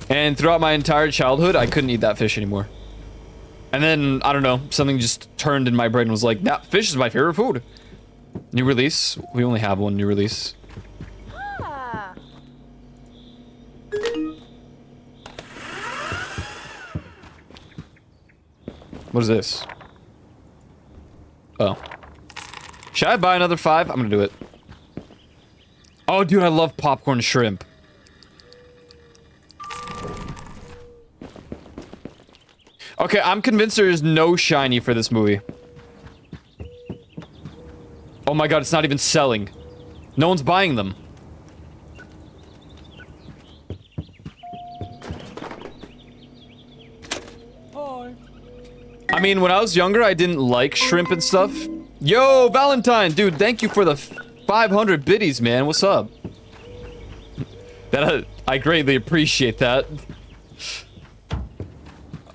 And throughout my entire childhood, I couldn't eat that fish anymore. And then, I don't know, something just turned in my brain and was like, that fish is my favorite food. New release? We only have one new release. Ah. What is this? Oh. Should I buy another 5? I'm gonna do it. Oh, dude, I love popcorn shrimp. Okay, I'm convinced there is no shiny for this movie. Oh my god, it's not even selling. No one's buying them. Hi. I mean, when I was younger, I didn't like shrimp and stuff. Yo, Valentine, dude, thank you for the 500 biddies, man. What's up? That I greatly appreciate that.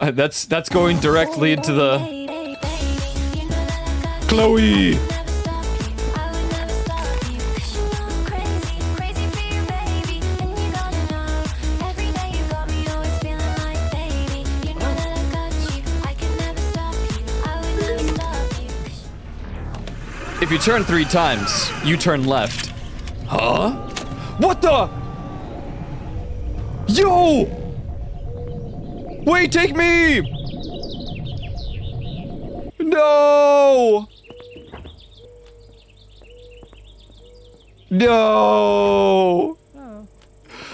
That's going directly into the Chloe. If you turn 3 times, you turn left. Huh? What the? Yo! Wait, take me! No! No! Oh.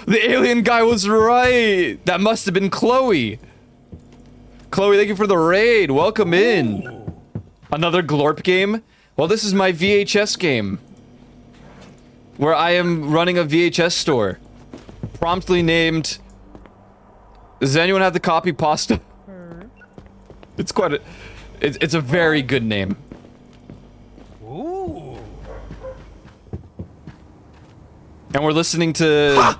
The alien guy was right! That must have been Chloe. Chloe, thank you for the raid. Welcome in. Another Glorp game? Well, this is my VHS game. Where I am running a VHS store. Promptly named... Does anyone have the copy pasta? It's quite a... It's a very good name. Ooh. And we're listening to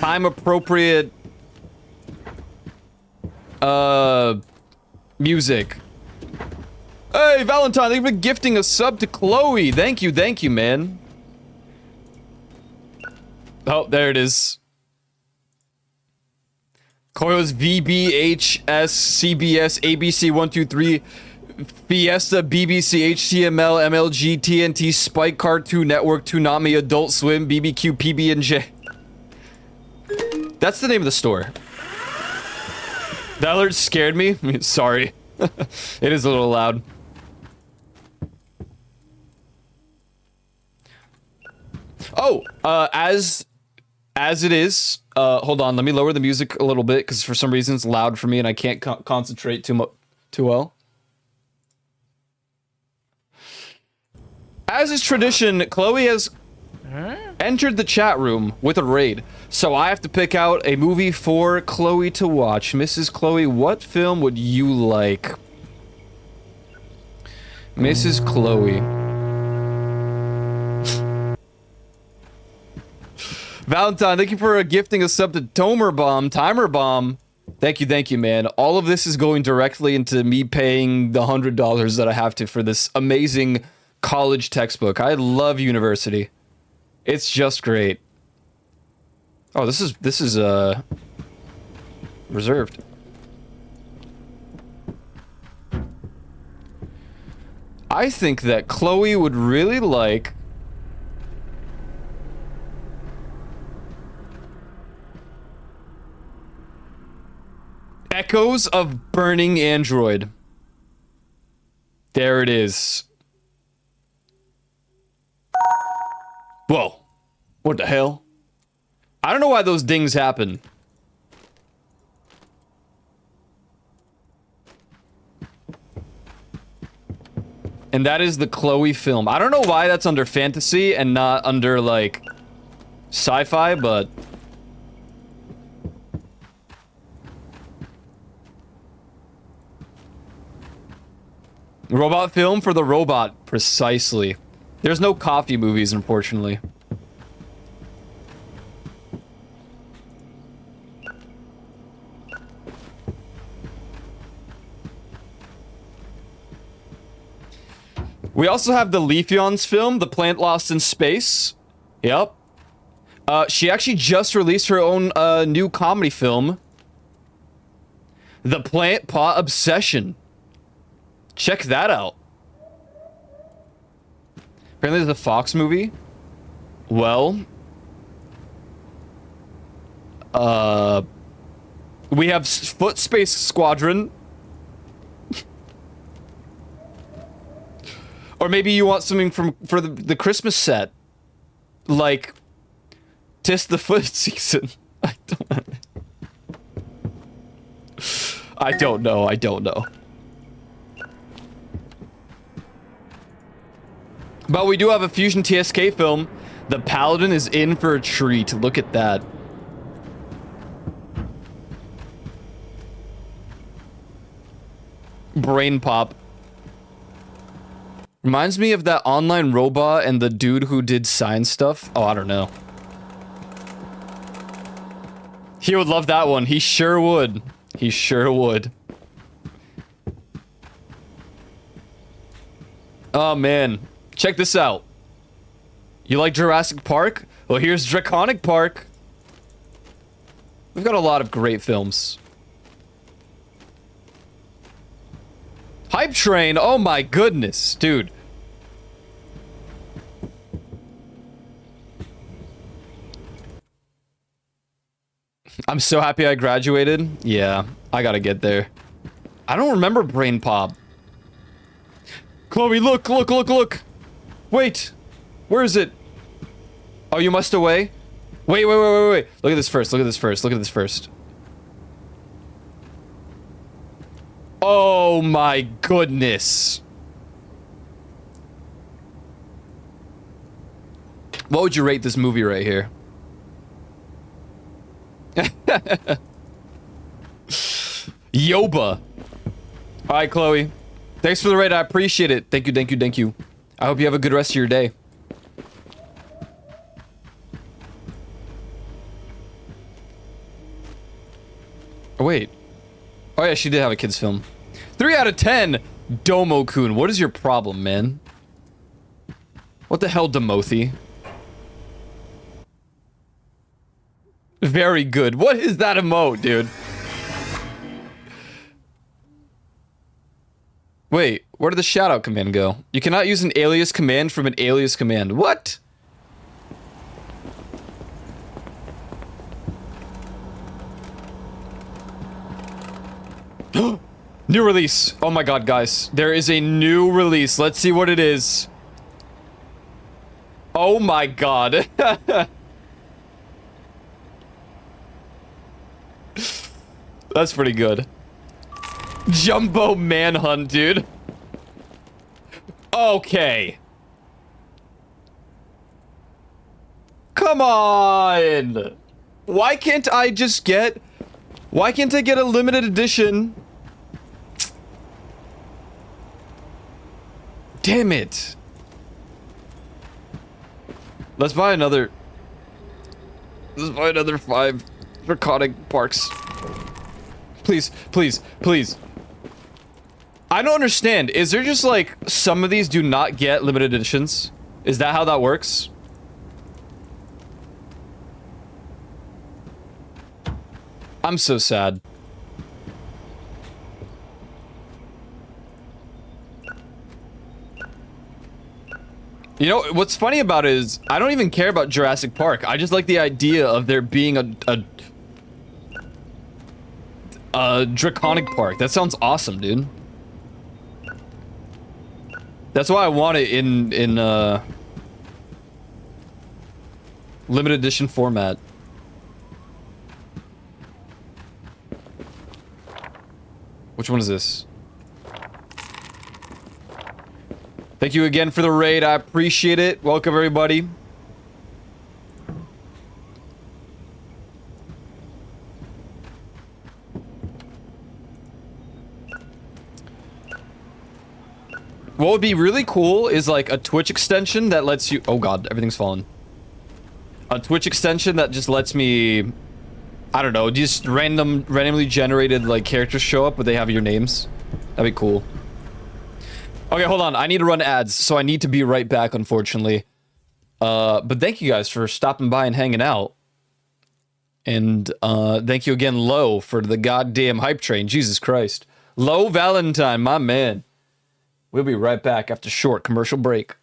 time-appropriate... music. Hey, Valentine, thank you for gifting a sub to Chloe. Thank you, man. Oh, there it is. Koyo's VBHS, CBS, ABC 123, Fiesta, BBC, HTML, MLG, TNT, Spike, Cartoon Network, Toonami, Adult Swim, BBQ, PB&J. That's the name of the store. That alert scared me. Sorry. It is a little loud. Oh, as it is, hold on, let me lower the music a little bit, because for some reason it's loud for me and I can't concentrate too well. As is tradition, Chloe has entered the chat room with a raid, so I have to pick out a movie for Chloe to watch. Mrs. Chloe, what film would you like? Mrs. Chloe. Valentine, thank you for gifting a sub to Timer Bomb. Thank you, man. All of this is going directly into me paying the $100 that I have to for this amazing college textbook. I love university. It's just great. Oh, this is reserved. I think that Chloe would really like Echoes of Burning Android. There it is. Whoa. What the hell? I don't know why those dings happen. And that is the Chloe film. I don't know why that's under fantasy and not under, like, sci-fi, but... Robot film for the robot, precisely. There's no coffee movies, unfortunately. We also have the Leafeon's film, The Plant Lost in Space. Yep. She actually just released her own new comedy film, The Plant Paw Obsession. Check that out. Apparently there's a Fox movie. Well, we have Foot Space Squadron. Or maybe you want something for the Christmas set, like Tis the Foot Season. I don't. I don't know. I don't know. But we do have a Fusion TSK film. The Paladin is in for a treat. Look at that. Brain pop. Reminds me of that online robot and the dude who did science stuff. Oh, I don't know. He would love that one. He sure would. He sure would. Oh, man. Check this out. You like Jurassic Park? Well, here's Draconic Park. We've got a lot of great films. Hype Train. Oh, my goodness. Dude. I'm so happy I graduated. Yeah, I gotta get there. I don't remember Brain Pop. Chloe, look, look, look, look. Wait. Where is it? Oh, you must away? Wait, wait, wait, wait, wait. Look at this first. Look at this first. Look at this first. Oh my goodness. What would you rate this movie right here? Yoba. Alright, Chloe. Thanks for the raid. I appreciate it. Thank you, thank you, thank you. I hope you have a good rest of your day. Oh, wait. Oh, yeah, she did have a kid's film. 3 out of 10. Domo-kun. What is your problem, man? What the hell, Demothi? Very good. What is that emote, dude? Wait, where did the shoutout command go? You cannot use an alias command from an alias command. What? New release. Oh my god, guys. There is a new release. Let's see what it is. Oh my god. That's pretty good. Jumbo Manhunt, dude. Okay. Come on. Why can't I just get... Why can't I get a limited edition? Damn it. Let's buy another... Let's buy another 5 Draconic Parks. Please, please, please. I don't understand. Is there just like some of these do not get limited editions? Is that how that works? I'm so sad. You know, what's funny about it is I don't even care about Jurassic Park. I just like the idea of there being a Draconic Park. That sounds awesome, dude. That's why I want it in limited edition format. Which one is this? Thank you again for the raid. I appreciate it. Welcome, everybody. What would be really cool is like a Twitch extension that lets you... Oh god, everything's fallen. A Twitch extension that just lets me... I don't know, just randomly generated like characters show up, but they have your names. That'd be cool. Okay, hold on. I need to run ads, so I need to be right back, unfortunately. But thank you guys for stopping by and hanging out. And thank you again, Low, for the goddamn hype train. Jesus Christ. Low Valentine, my man. We'll be right back after short commercial break.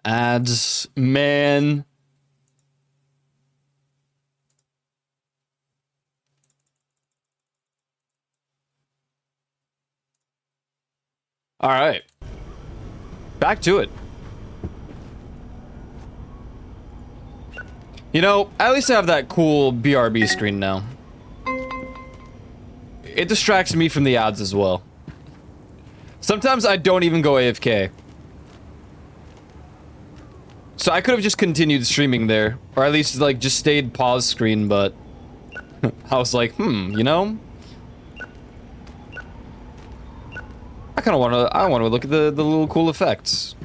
Ads, man. All right. Back to it. You know, at least I have that cool BRB screen now. It distracts me from the ads as well. Sometimes I don't even go AFK. So I could have just continued streaming there. Or at least, like, just stayed pause screen, but... I was like, you know? I kind of want to... I want to look at the little cool effects.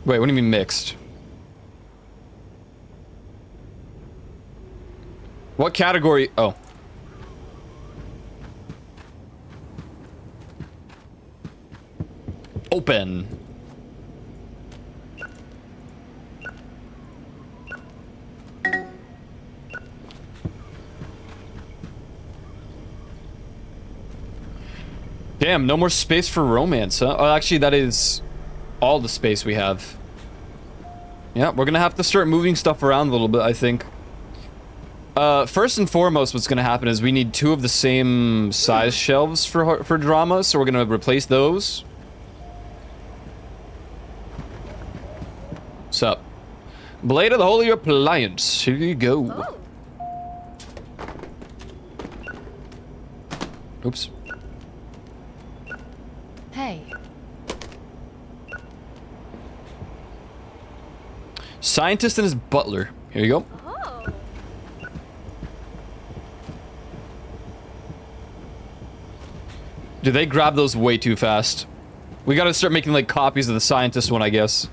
Wait, what do you mean mixed? What category? Oh. Open. Damn, no more space for romance, huh? Oh, actually, that is all the space we have. Yeah, we're gonna have to start moving stuff around a little bit, I think. First and foremost, what's gonna happen is we need 2 of the same size shelves for drama, so we're gonna replace those. What's up? Blade of the Holy Appliance. Here you go. Oh. Oops. Hey. Scientist and his butler. Here you go. Oh. Dude, they grab those way too fast. We gotta start making, like, copies of the scientist one, I guess.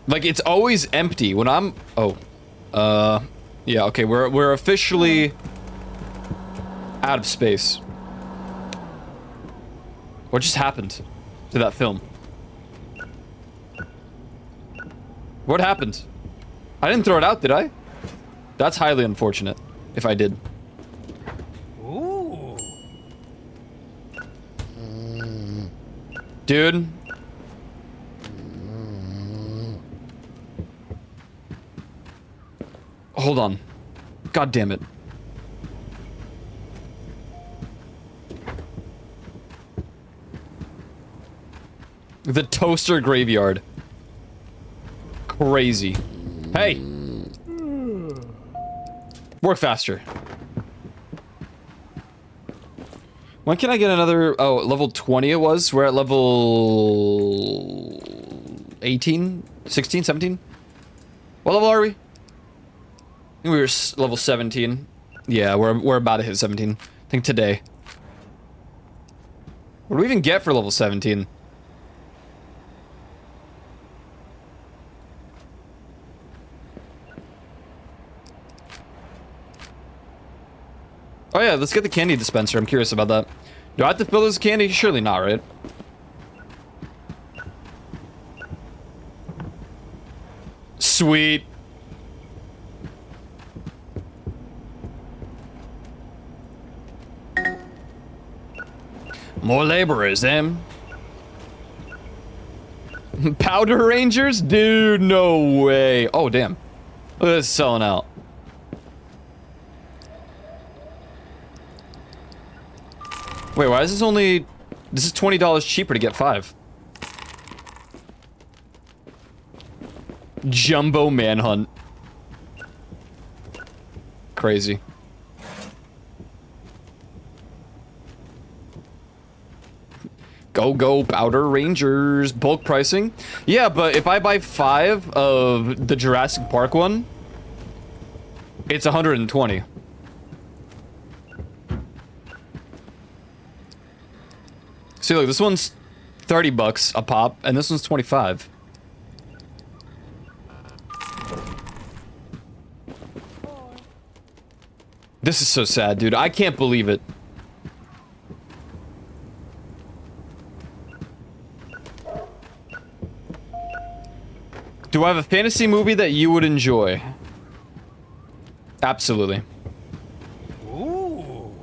Like, it's always empty when I'm... Oh. Yeah, okay, we're officially out of space. What just happened to that film? What happened? I didn't throw it out, did I? That's highly unfortunate, if I did. Ooh. Dude. Hold on. God damn it. The toaster graveyard. Crazy. Hey! Work faster. When can I get another... Oh, level 20 it was? We're at level... 18? 16? 17? What level are we? I think we were level 17. Yeah, we're about to hit 17. I think today. What do we even get for level 17? Oh yeah, let's get the candy dispenser. I'm curious about that. Do I have to fill this candy? Surely not, right? Sweet. More laborers, them. Powder Rangers? Dude, no way. Oh, damn. Look at this selling out. Wait, why is this only... This is $20 cheaper to get 5. Jumbo Manhunt. Crazy. Go, Powder Rangers. Bulk pricing? Yeah, but if I buy 5 of the Jurassic Park one, it's 120. See, look, this one's 30 bucks a pop, and this one's 25. This is so sad, dude. I can't believe it. Do I have a fantasy movie that you would enjoy? Absolutely. Ooh.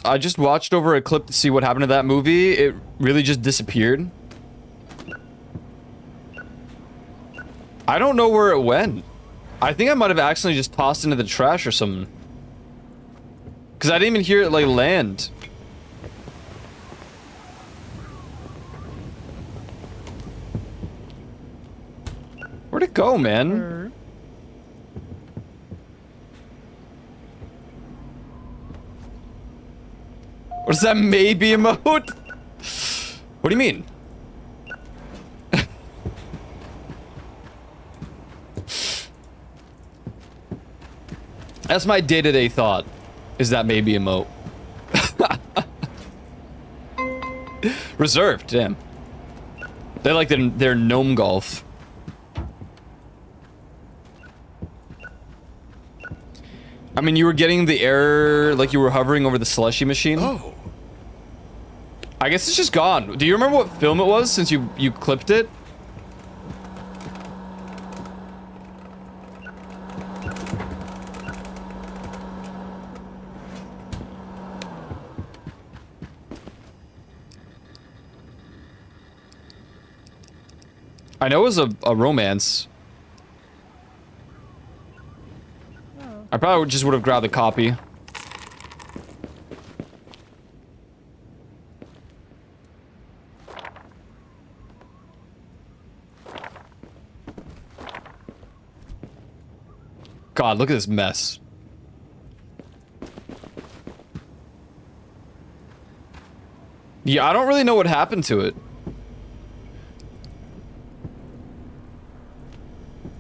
I just watched over a clip to see what happened to that movie. It really just disappeared. I don't know where it went. I think I might have accidentally just tossed into the trash or something. Because I didn't even hear it, like, land. Where'd it go, man? What is that maybe emote? What do you mean? That's my day-to-day thought, is that maybe emote. Reserved, damn. They like their gnome golf. I mean, you were getting the error like you were hovering over the slushy machine. Oh. I guess it's just gone. Do you remember what film it was since you clipped it? I know it was a romance. I probably just would have grabbed the copy. God, look at this mess. Yeah, I don't really know what happened to it.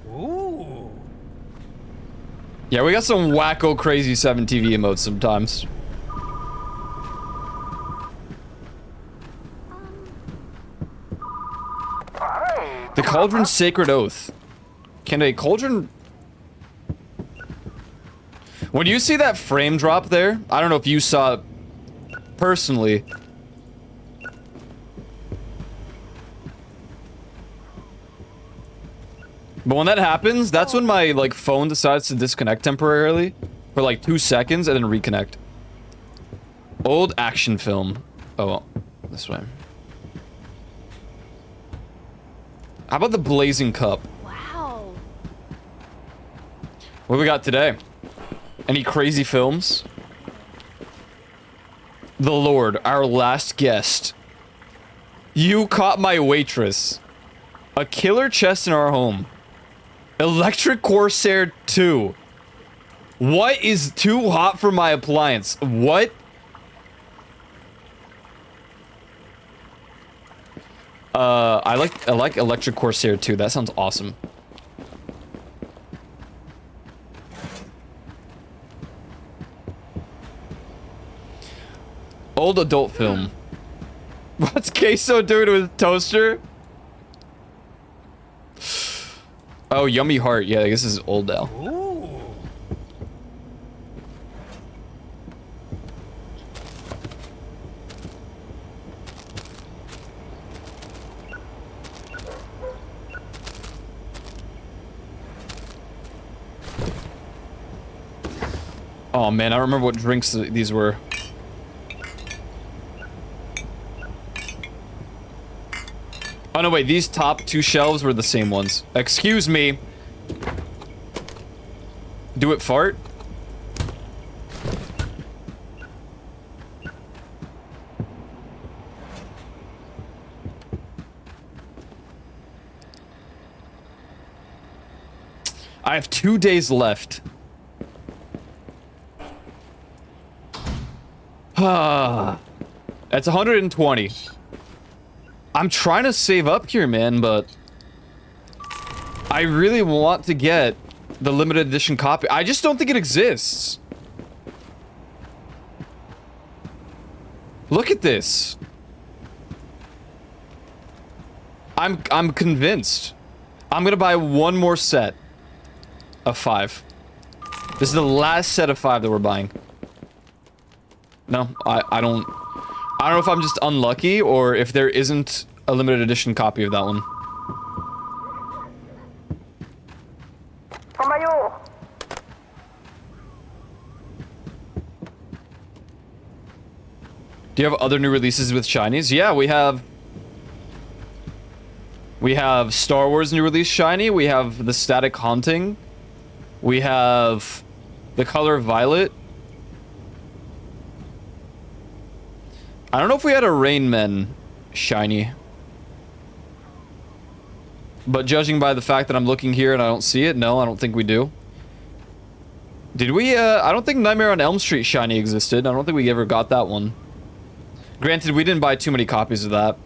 Ooh. Yeah, we got some wacko crazy 7 TV emotes sometimes. The Cauldron's Sacred Oath. Can a cauldron... When you see that frame drop there, I don't know if you saw it personally. But when that happens, that's when my, like, phone decides to disconnect temporarily for, like, 2 seconds and then reconnect. Old action film. Oh, well, this way. How about the Blazing Cup? Wow. What do we got today? Any crazy films? The Lord, our last guest. You Caught My Waitress. A killer chest in our home. Electric Corsair 2. What is too hot for my appliance? What? I like Electric Corsair 2. That sounds awesome. Old adult film. What's Queso doing with toaster? Oh, Yummy Heart. Yeah, I guess this is old now. Ooh. Oh man, I don't remember what drinks these were. Oh no, wait, these top 2 shelves were the same ones. Excuse me. Do it fart? I have 2 days left. Ah, that's 120. I'm trying to save up here, man, but I really want to get the limited edition copy. I just don't think it exists. Look at this. I'm convinced. I'm gonna buy one more set of 5. This is the last set of 5 that we're buying. No, I don't know if I'm just unlucky or if there isn't a limited edition copy of that one. Kombayo! Do you have other new releases with shinies? Yeah, we have Star Wars new release shiny, we have the Static Haunting, we have the Color Violet. I don't know if we had a Rain Men shiny. But judging by the fact that I'm looking here and I don't see it, no, I don't think we do. Did we, I don't think Nightmare on Elm Street shiny existed. I don't think we ever got that one. Granted, we didn't buy too many copies of that.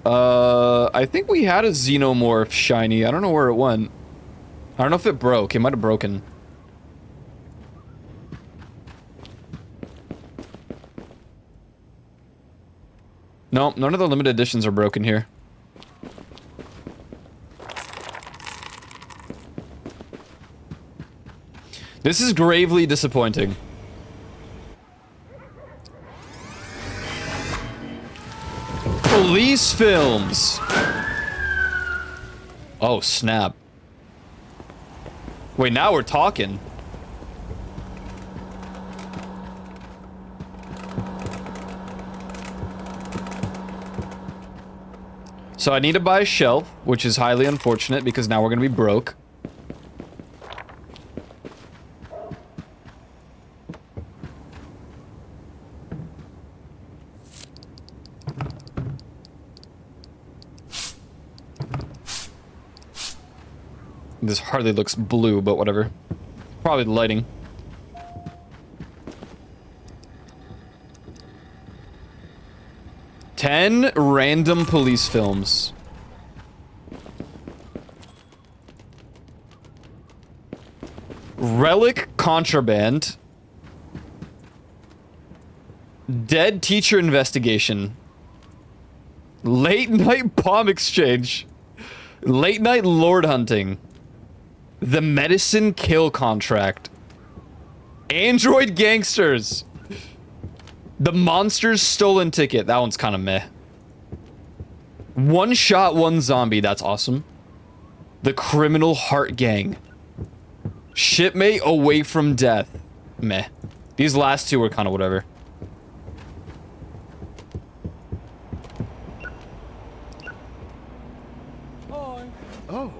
I think we had a Xenomorph shiny. I don't know where it went. I don't know if it broke. It might have broken. No, none of the limited editions are broken here. This is gravely disappointing. Police films! Oh, snap. Wait, now we're talking. So I need to buy a shelf, which is highly unfortunate because now we're gonna be broke. This hardly looks blue, but whatever. Probably the lighting. Ten random police films. Relic Contraband. Dead Teacher Investigation. Late Night Bomb Exchange. Late Night Lord Hunting. The Medicine Kill Contract. Android Gangsters. The Monster's Stolen Ticket. That one's kind of meh. One Shot, One Zombie. That's awesome. The Criminal Heart Gang. Shipmate Away from Death. Meh. These last two were kind of whatever. Hi. Oh.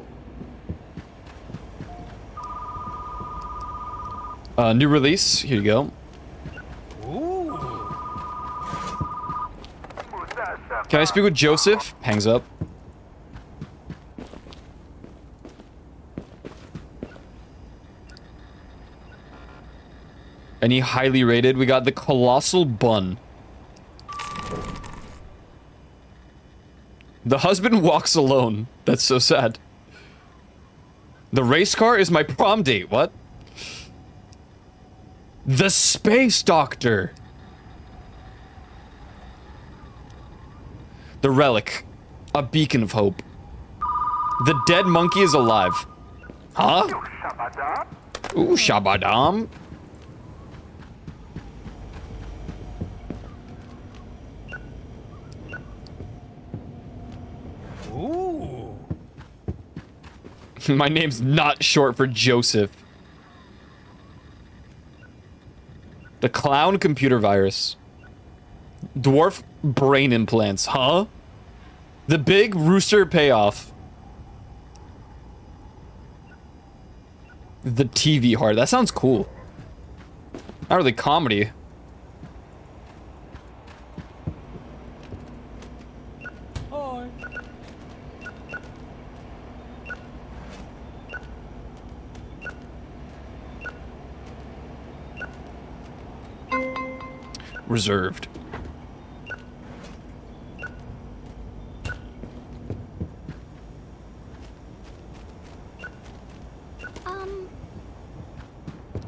New release. Here you go. Ooh. Can I speak with Joseph? Hangs up. Any highly rated? We got the Colossal Bun. The husband walks alone. That's so sad. The race car is my prom date. What? The Space Doctor. The Relic. A beacon of hope. The dead monkey is alive. Huh? Shabada? Ooh, Shabadam. Ooh. My name's not short for Joseph. The Clown Computer Virus. Dwarf Brain Implants. Huh? The Big Rooster Payoff. The TV Heart. That sounds cool. Not really comedy. Hi. Reserved.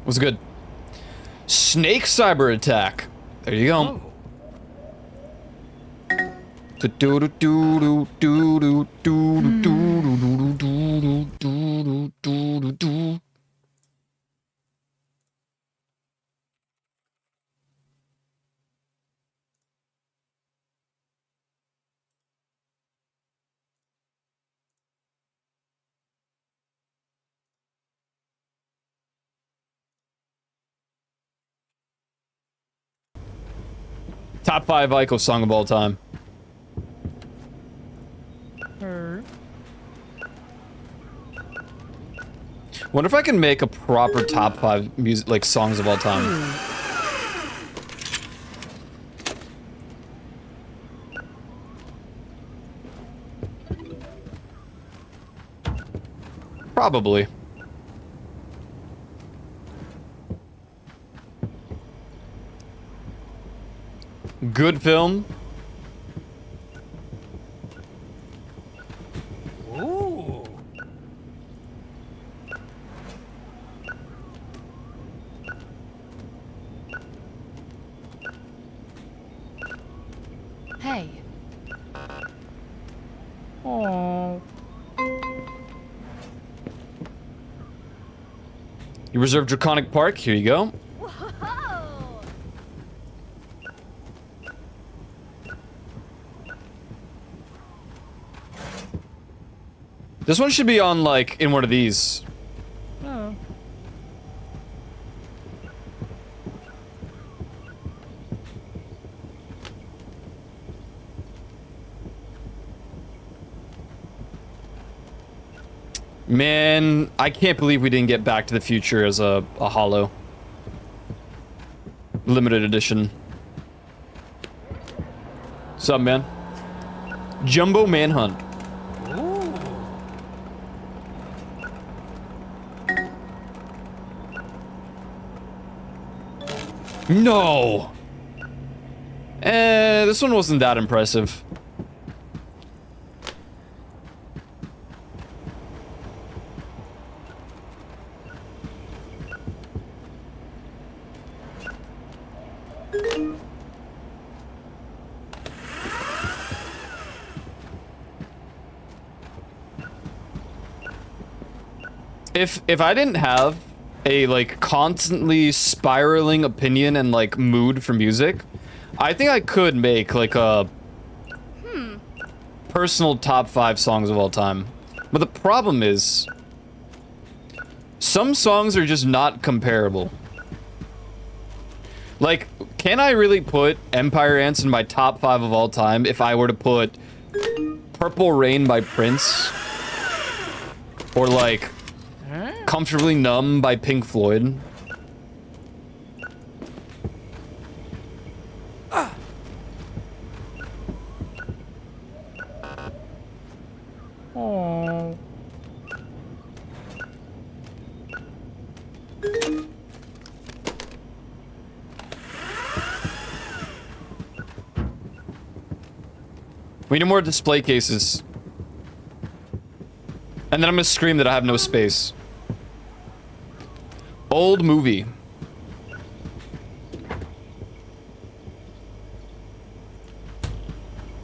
Was good. Snake Cyber Attack. There you go. Top 5 Ico song of all time. Her. Wonder if I can make a proper top 5 music, like, songs of all time. Probably. Good film. Ooh. Hey. Oh. You reserved Draconic Park. Here you go. Whoa! This one should be on, like, in one of these. Oh. Man, I can't believe we didn't get Back to the Future as a holo. Limited edition. What's up, man? Jumbo Manhunt. Ooh. No! This one wasn't that impressive. If I didn't have a, like, constantly spiraling opinion and, like, mood for music, I think I could make, like, a personal top 5 songs of all time. But the problem is, some songs are just not comparable. Like, can I really put Empire Ants in my top 5 of all time if I were to put Purple Rain by Prince? Or, like, Comfortably Numb by Pink Floyd? Oh. We need more display cases. And then I'm gonna scream that I have no space. Old movie.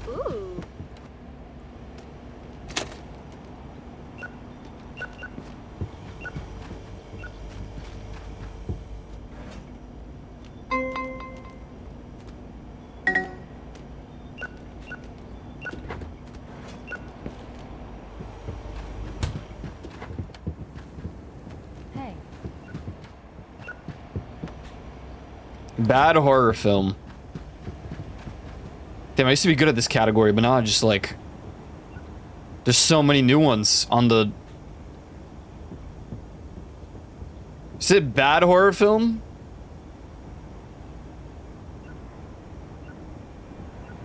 Ooh. Hey. Bad horror film. Damn, I used to be good at this category, but now I just, like... There's so many new ones on the... Is it bad horror film?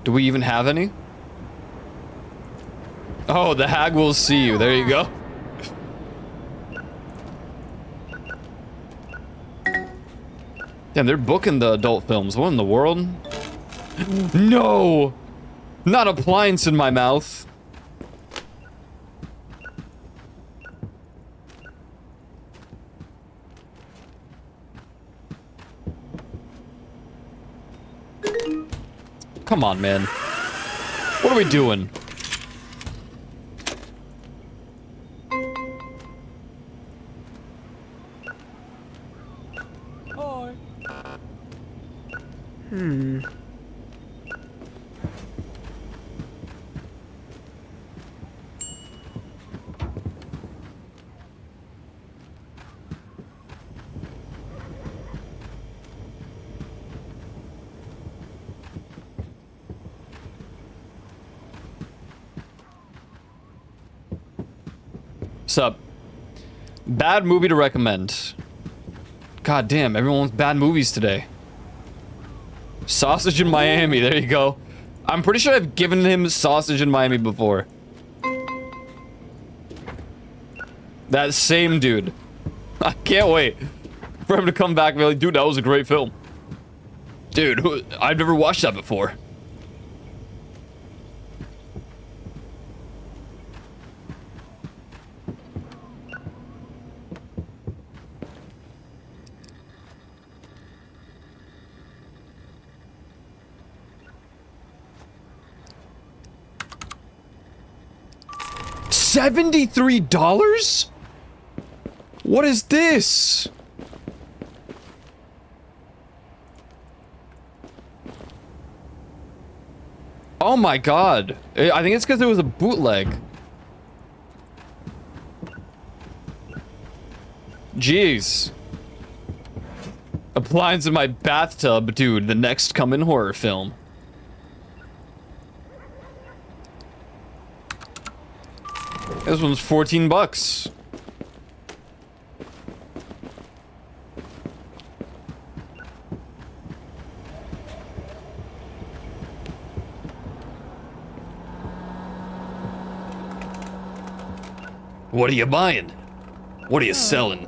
Do we even have any? Oh, The Hag Will See You. There you go. Damn, they're booking the adult films. What in the world? No! Not appliance in my mouth. Come on, man. What are we doing? Hi. Sup? Bad movie to recommend. God damn, everyone wants bad movies today. Sausage in Miami, there you go. I'm pretty sure I've given him Sausage in Miami before. That same dude. I can't wait for him to come back and be like, dude, that was a great film. Dude, I've never watched that before. $73? What is this? Oh my god. I think it's because it was a bootleg. Jeez. Appliance in my bathtub, dude. The next coming horror film. This one's 14 bucks. What are you buying? What are you selling?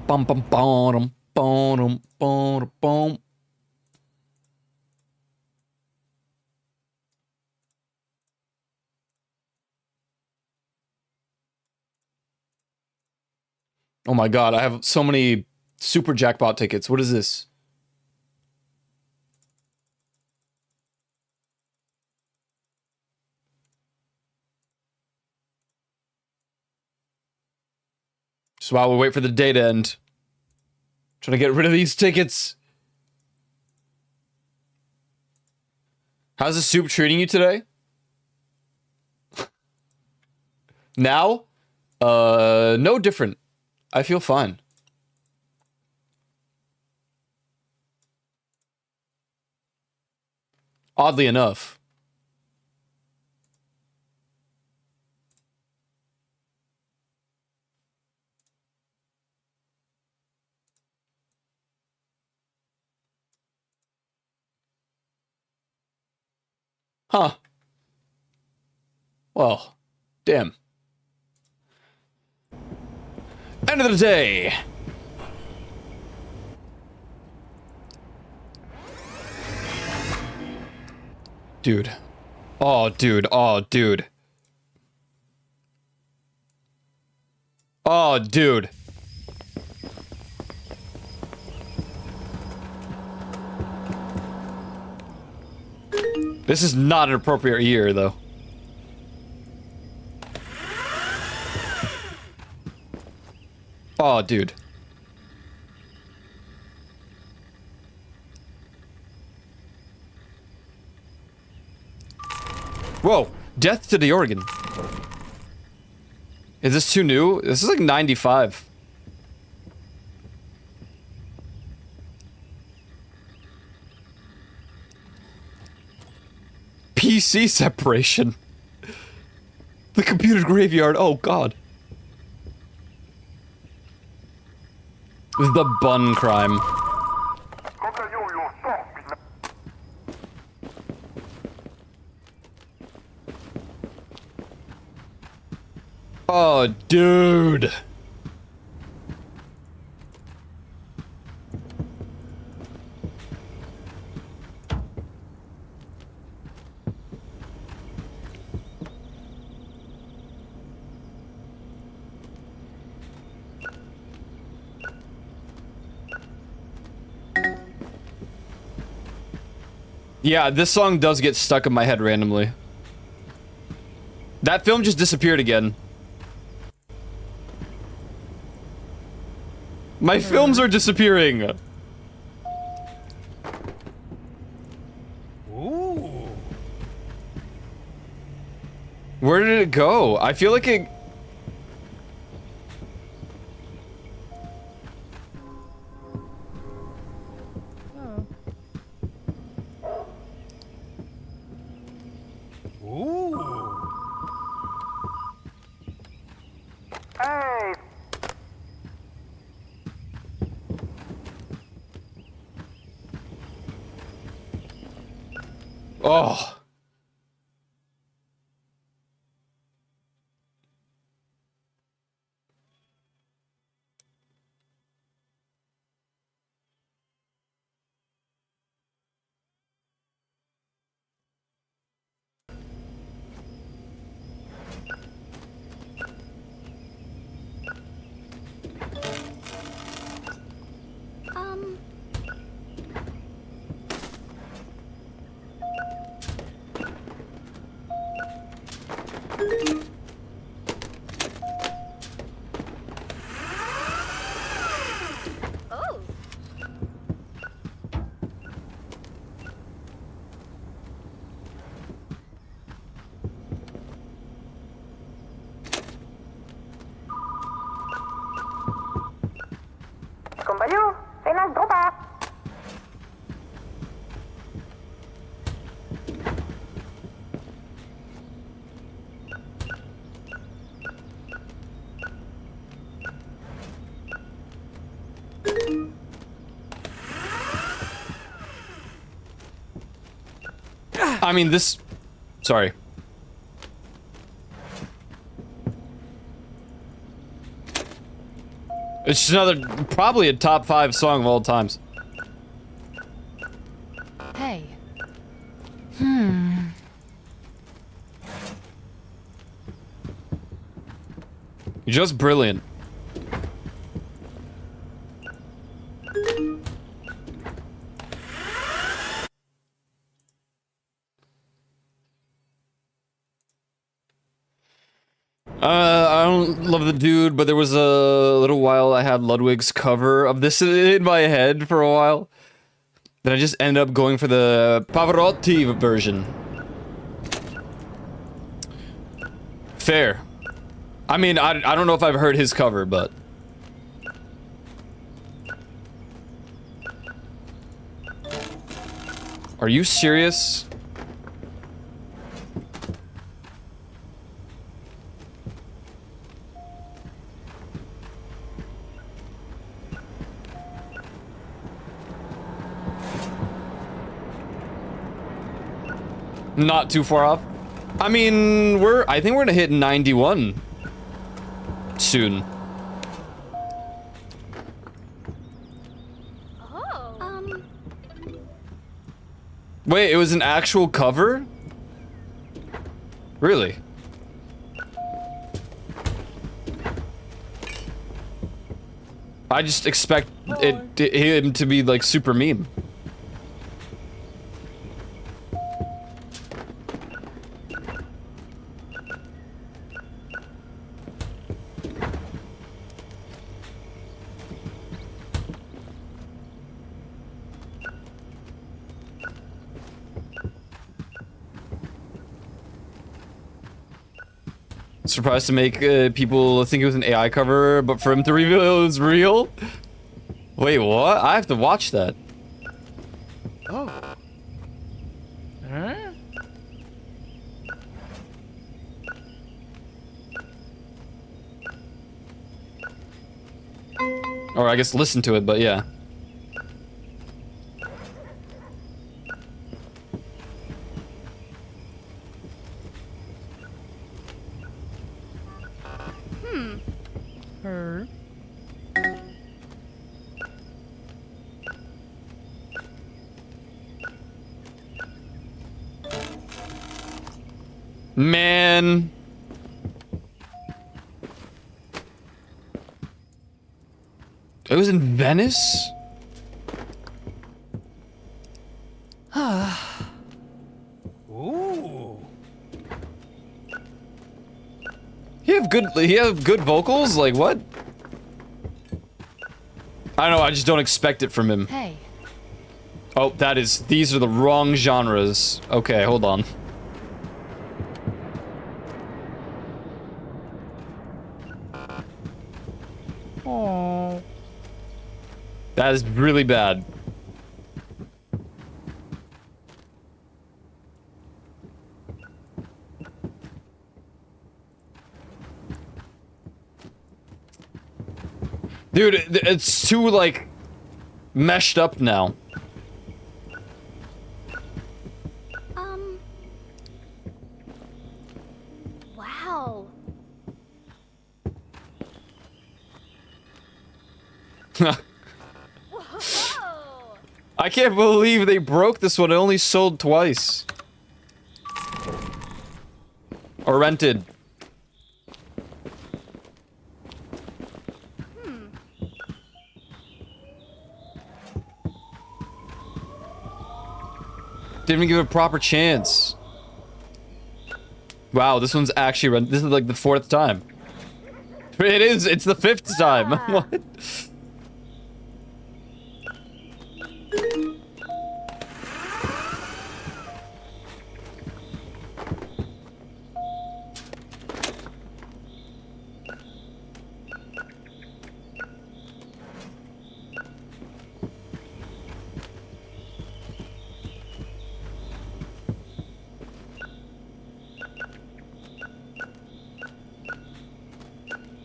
Bum bum bum bum bum bum bum. Oh my god, I have so many super jackpot tickets. What is this? Just while we wait for the day to end. Trying to get rid of these tickets. How's the soup treating you today? Now? No different. I feel fine. Oddly enough. Huh. Well, damn. End of the day. Dude. Oh, dude. Oh, dude. Oh, dude. This is not an appropriate year, though. Oh, dude. Whoa. Death to the organ. Is this too new? This is like 95. PC separation. The computer graveyard. Oh, God. The bun crime. Oh, dude. Yeah, this song does get stuck in my head randomly. That film just disappeared again. My films are disappearing. Ooh. Where did it go? I feel like it... Ooh. Hey, Oh. Um, oh. Kombayu, ay nagdropa. I mean, this... Sorry. It's just another... Probably a top 5 song of all times. Hey. You're just brilliant. I don't love the dude, but there was a little while I had Ludwig's cover of this in my head for a while. Then I just ended up going for the Pavarotti version. Fair. I mean, I don't know if I've heard his cover, but... Are you serious? Not too far off. I mean, I think we're gonna hit 91 soon. Oh. Wait, it was an actual cover? Really? I just expect him to be like super meme. Surprised to make people think it was an AI cover, but for him to reveal it was real? Wait, what? I have to watch that. Oh. Huh? Or I guess listen to it, but yeah. Her. Man. It was in Venice? Ooh. He have good vocals? Like what? I don't know, I just don't expect it from him. Hey. Oh, these are the wrong genres. Okay, hold on. Oh. That is really bad. Dude, it's too, like, meshed up now. Wow. Whoa. I can't believe they broke this one. It only sold twice. Or rented. Didn't even give it a proper chance. Wow, this one's actually run. This is like the 4th time. It is. It's the 5th time. What?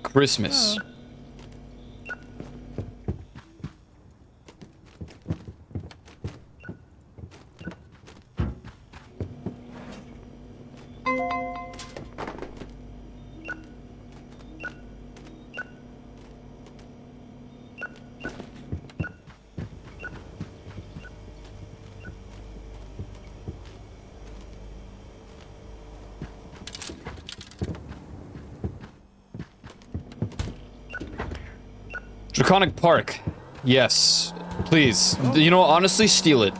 Christmas. Draconic Park. Yes. Please. You know, honestly, steal it.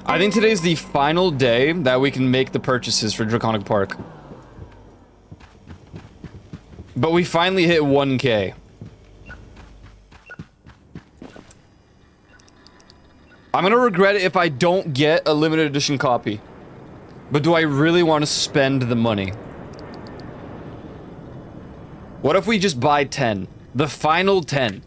I think today's the final day that we can make the purchases for Draconic Park. But we finally hit 1K. I'm gonna regret it if I don't get a limited edition copy. But do I really want to spend the money? What if we just buy 10? The final 10.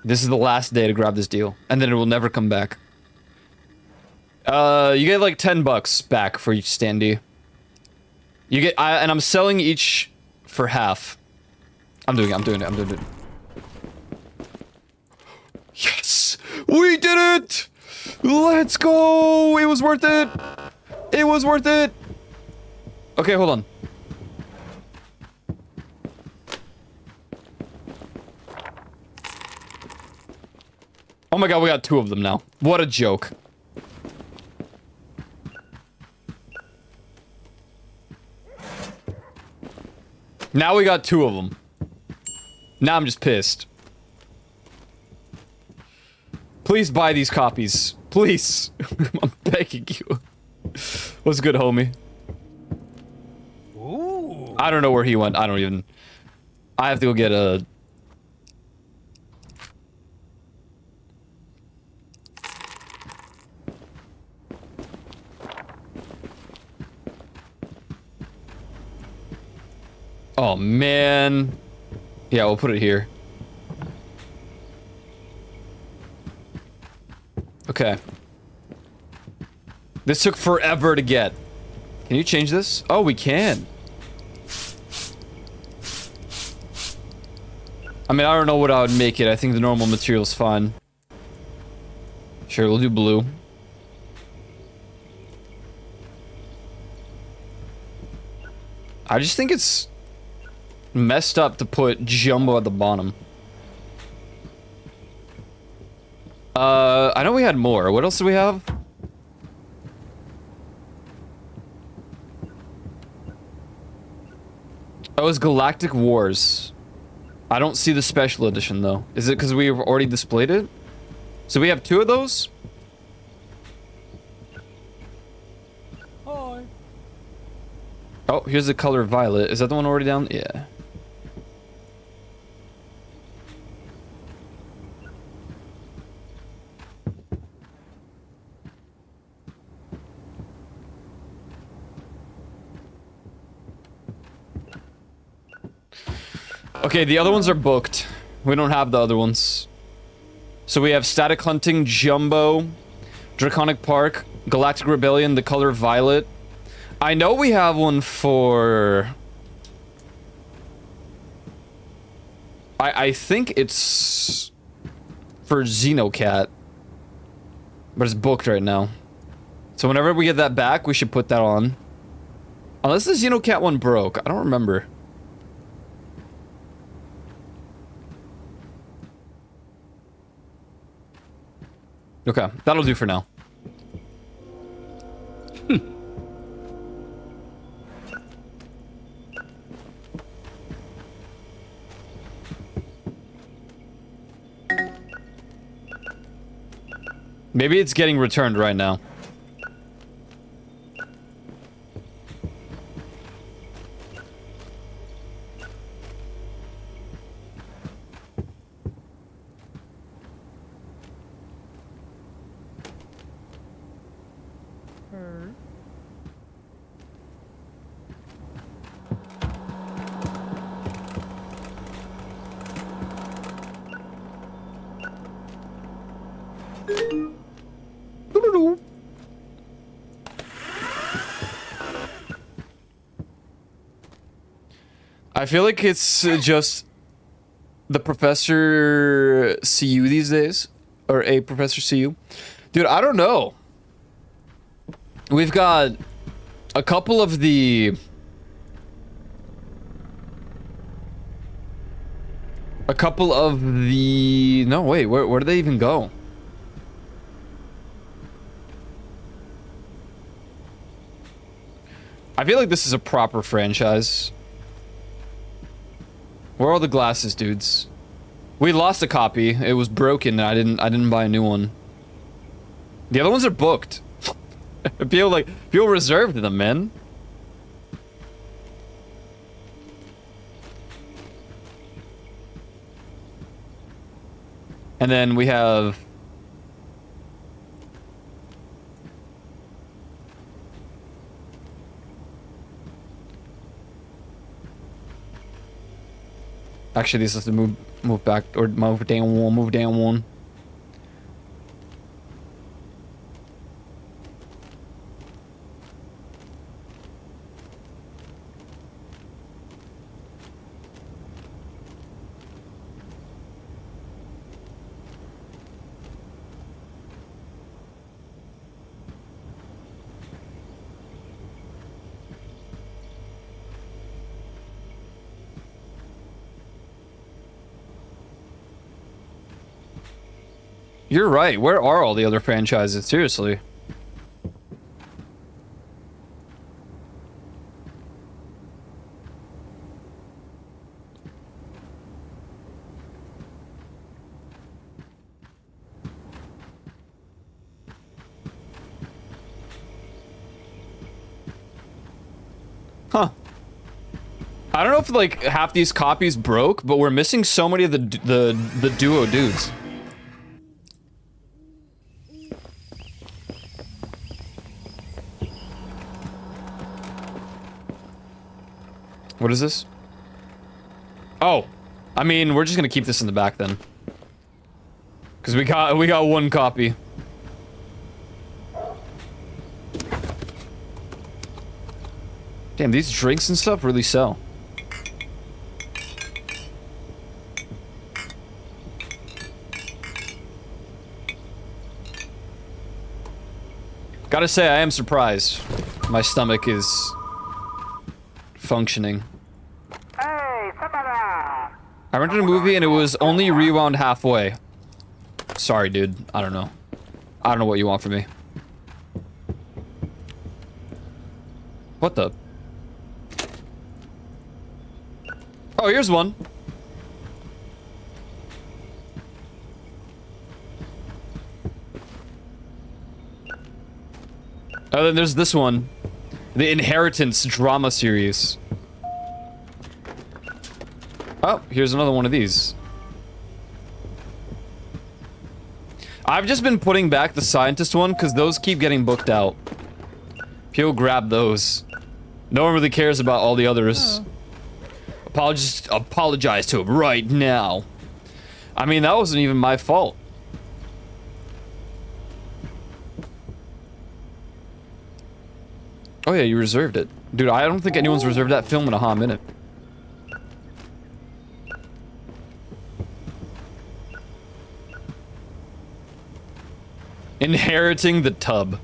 This is the last day to grab this deal, and then it will never come back. You get like $10 back for each standee. You get, and I'm selling each for half. I'm doing it. Yes! We did it! Let's go! It was worth it! It was worth it! Okay, hold on. Oh my god, we got 2 of them now. What a joke. Now we got 2 of them. Now I'm just pissed. Please buy these copies. Please. I'm begging you. What's good, homie? Ooh. I don't know where he went. I don't even... I have to go get a... Oh, man. Yeah, we'll put it here. Okay. This took forever to get. Can you change this? Oh, we can. I mean, I don't know what I would make it. I think the normal material's fine. Sure, we'll do blue. I just think it's messed up to put Jumbo at the bottom. I know we had more. What else do we have? Oh, it's Galactic Wars. I don't see the special edition, though. Is it because we've already displayed it? So we have 2 of those? Hi. Oh, here's the color violet. Is that the one already down? Yeah. Okay, the other ones are booked. We don't have the other ones. So we have Static Hunting, Jumbo, Draconic Park, Galactic Rebellion, the color violet. I know we have one for... I think it's for Xenocat. But it's booked right now. So whenever we get that back, we should put that on. Unless the Xenocat one broke. I don't remember. Okay, that'll do for now. Maybe it's getting returned right now. I feel like it's just the Professor CU these days. Or a Professor CU. Dude, I don't know. We've got a couple of the... No, wait, where do they even go? I feel like this is a proper franchise. Where are all the glasses, dudes? We lost a copy. It was broken. I didn't buy a new one. The other ones are booked. People reserved them, man. And then we have... Actually, this is to move back or move down one, move down one. You're right. Where are all the other franchises? Seriously. Huh. I don't know if like half these copies broke, but we're missing so many of the duo dudes. What is this? Oh, I mean, we're just gonna keep this in the back then, because we got one copy. Damn, these drinks and stuff really sell. Gotta say, I am surprised. My stomach is functioning. Hey, Satana! I rented a movie and it was only rewound halfway. Sorry, dude. I don't know. I don't know what you want from me. What the? Oh, here's one. Then there's this one. The Inheritance drama series. Oh, here's another one of these. I've just been putting back the scientist one because those keep getting booked out. People grab those. No one really cares about all the others. Apologize to him right now. I mean, that wasn't even my fault. Oh yeah, you reserved it. Dude, I don't think anyone's reserved that film in a hot minute. Inheriting the tub.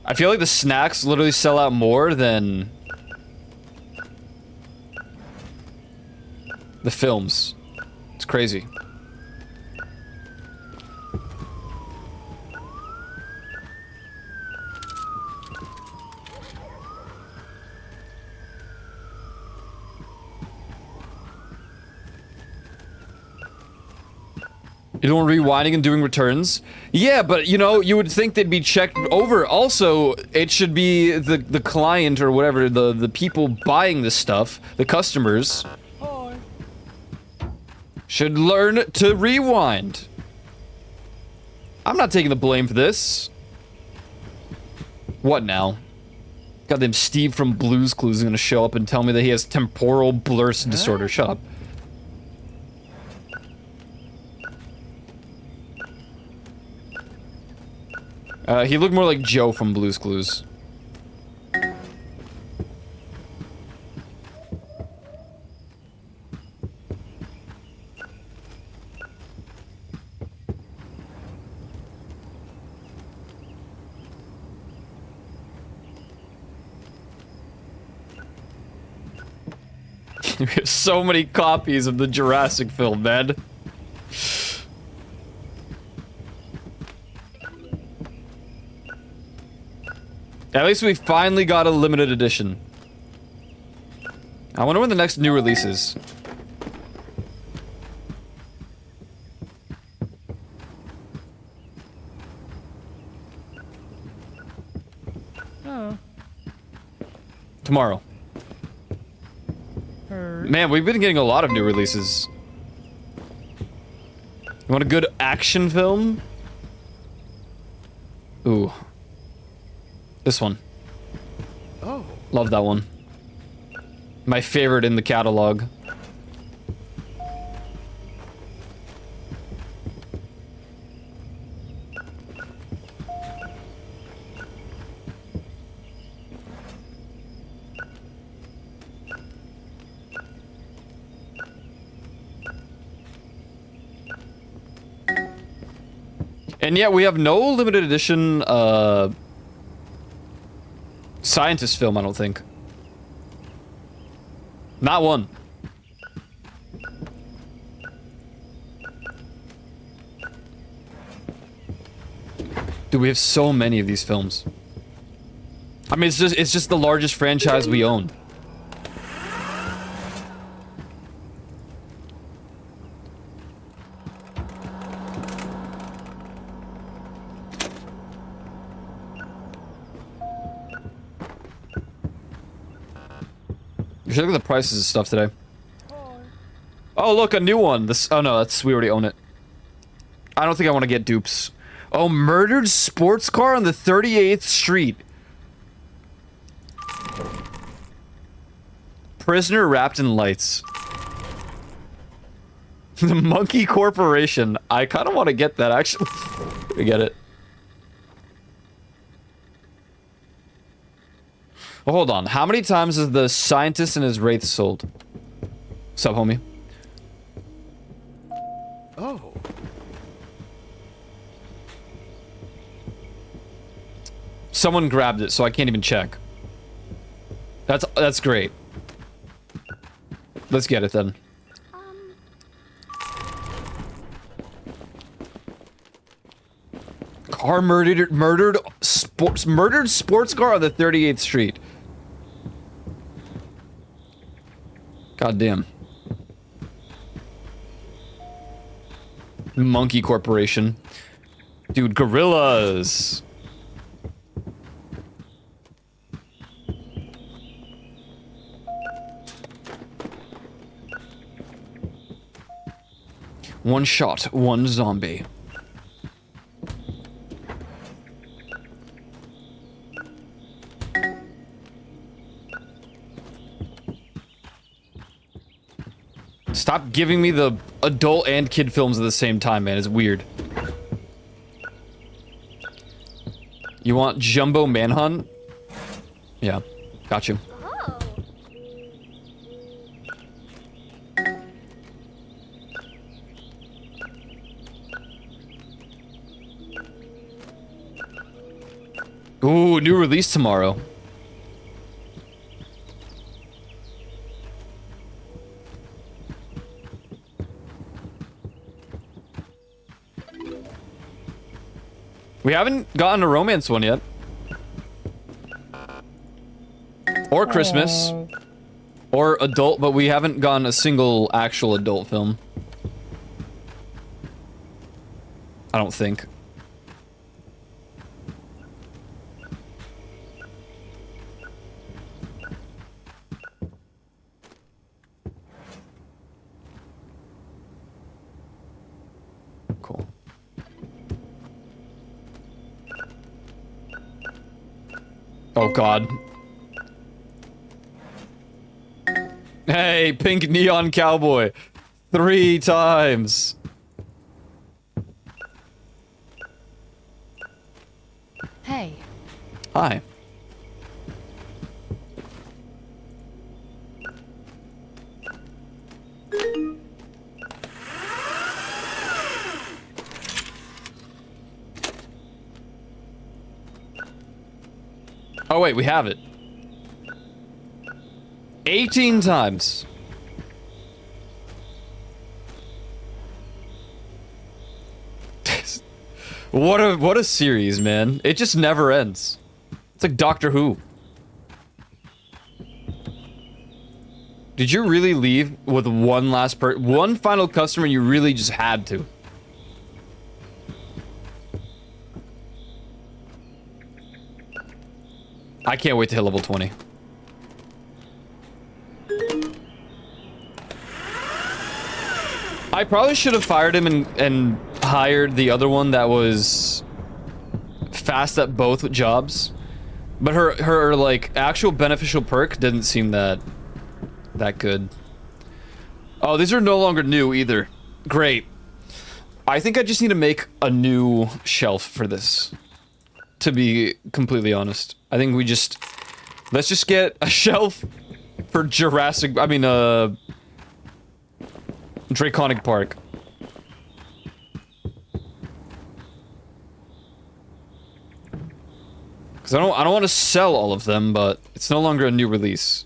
I feel like the snacks literally sell out more than the films. It's crazy. You don't want rewinding and doing returns? Yeah, but you know, you would think they'd be checked over. Also, it should be the client or whatever, the people buying this stuff, the customers, should learn to rewind. I'm not taking the blame for this. What now? Goddamn Steve from Blue's Clues is gonna show up and tell me that he has temporal blur disorder. Shut up. He looked more like Joe from Blue's Clues. We have so many copies of the Jurassic film, man. At least we finally got a limited edition. I wonder when the next new release is. Oh. Tomorrow. Man, we've been getting a lot of new releases. You want a good action film? Ooh. This one. Oh. Love that one. My favorite in the catalog. And yet we have no limited edition, scientist film, I don't think. Not one. Dude, we have so many of these films. I mean, it's just the largest franchise we own. You should look at the prices of stuff today. Oh, look, a new one. This. Oh no, we already own it. I don't think I want to get dupes. Oh, murdered sports car on the 38th Street. Prisoner wrapped in lights. The Monkey Corporation. I kind of want to get that, actually. We get it. Well, hold on. How many times has the scientist and his wraith sold? What's up, homie? Oh. Someone grabbed it, so I can't even check. That's great. Let's get it then. Car murdered sports car on the 38th Street. God damn. Monkey Corporation. Dude, gorillas. One shot, one zombie. Stop giving me the adult and kid films at the same time, man. It's weird. You want Jumbo Manhunt? Yeah, got you. Oh. Ooh, new release tomorrow. We haven't gotten a romance one yet. Or Christmas. Or adult, but we haven't gotten a single actual adult film. I don't think. Cool. Oh god. Hey, pink neon cowboy. 3 times. Hey, Hi. Oh wait, we have it. 18 times. What a series, man. It just never ends. It's like Doctor Who. Did you really leave with one final customer you really just had to? I can't wait to hit level 20. I probably should have fired him and hired the other one that was fast at both jobs. But her like actual beneficial perk didn't seem that good. Oh, these are no longer new either. Great. I think I just need to make a new shelf for this. To be completely honest. I think let's just get a shelf for Draconic Park. Cause I don't want to sell all of them, but it's no longer a new release.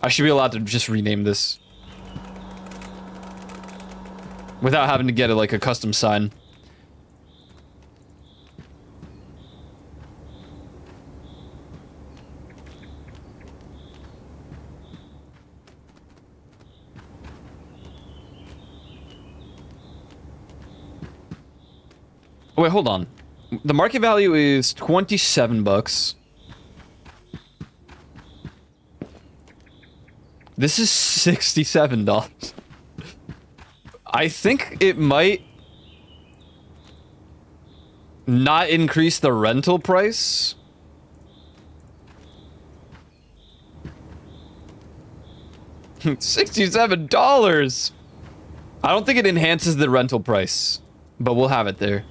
I should be allowed to just rename this. Without having to get like a custom sign. Oh, wait, hold on. The market value is 27 bucks. This is $67. I think it might not increase the rental price. $67. I don't think it enhances the rental price, but we'll have it there.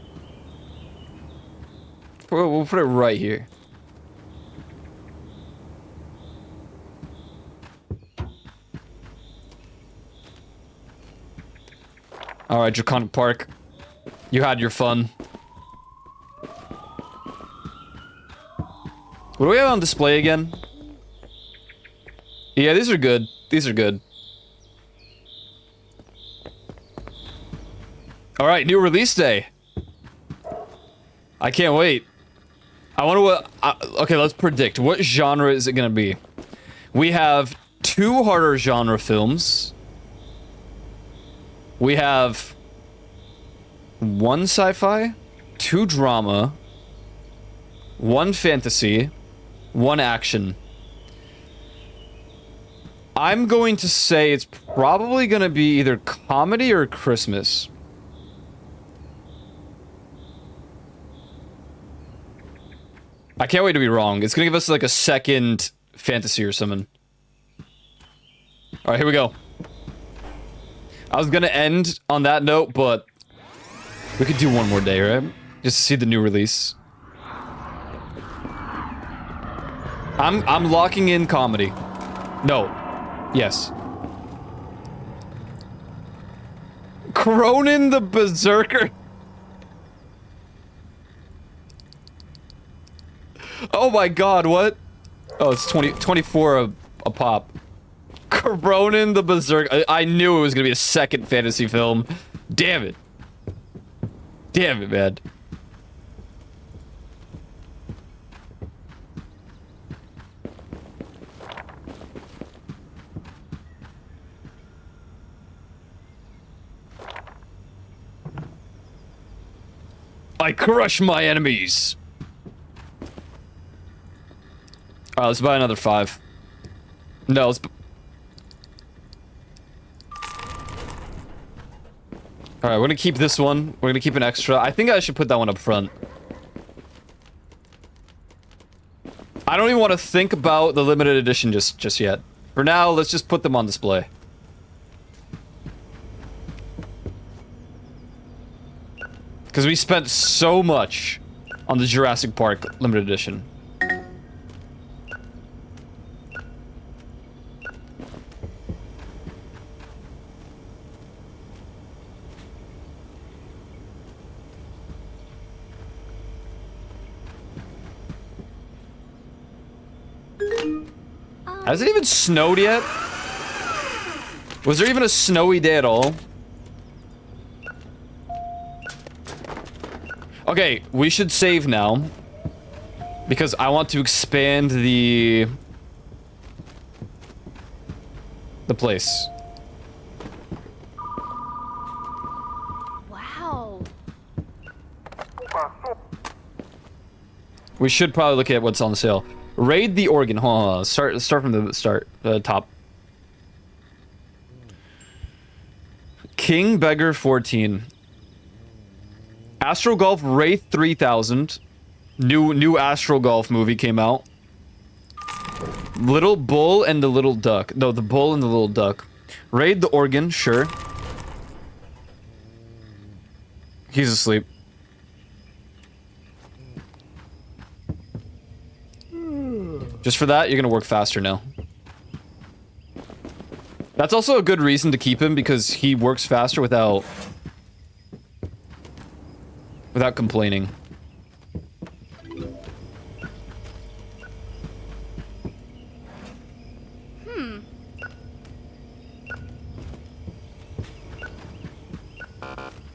We'll put it right here. All right, Draconic Park. You had your fun. What do we have on display again? Yeah, these are good. These are good. All right, new release day. I can't wait. I want to. Okay, let's predict. What genre is it gonna be? We have 2 horror genre films. We have 1 sci-fi, 2 drama, 1 fantasy, 1 action. I'm going to say it's probably gonna be either comedy or Christmas. I can't wait to be wrong. It's gonna give us like a second fantasy or something. Alright, here we go. I was gonna end on that note, but we could do one more day, right? Just to see the new release. I'm locking in comedy. No. Yes. Cronin the Berserker. Oh my god, what? Oh, it's 24 a pop. Cronin the Berserker. I knew it was gonna be a second fantasy film. Damn it. Damn it, man. I crush my enemies. Alright, let's buy another 5. No, let's... Alright, we're gonna keep this one. We're gonna keep an extra. I think I should put that one up front. I don't even want to think about the limited edition just yet. For now, let's just put them on display. Because we spent so much on the Jurassic Park limited edition. Has it even snowed yet? Was there even a snowy day at all? Okay, we should save now. Because I want to expand the place. Wow. We should probably look at what's on sale. Raid the Organ. Hold on. Start from the start. The top. King Beggar 14. Astro Golf Wraith 3000. New Astro Golf movie came out. Little Bull and the Little Duck. No, the Bull and the Little Duck. Raid the Organ, sure. He's asleep. Just for that, you're gonna work faster now. That's also a good reason to keep him, because he works faster without complaining.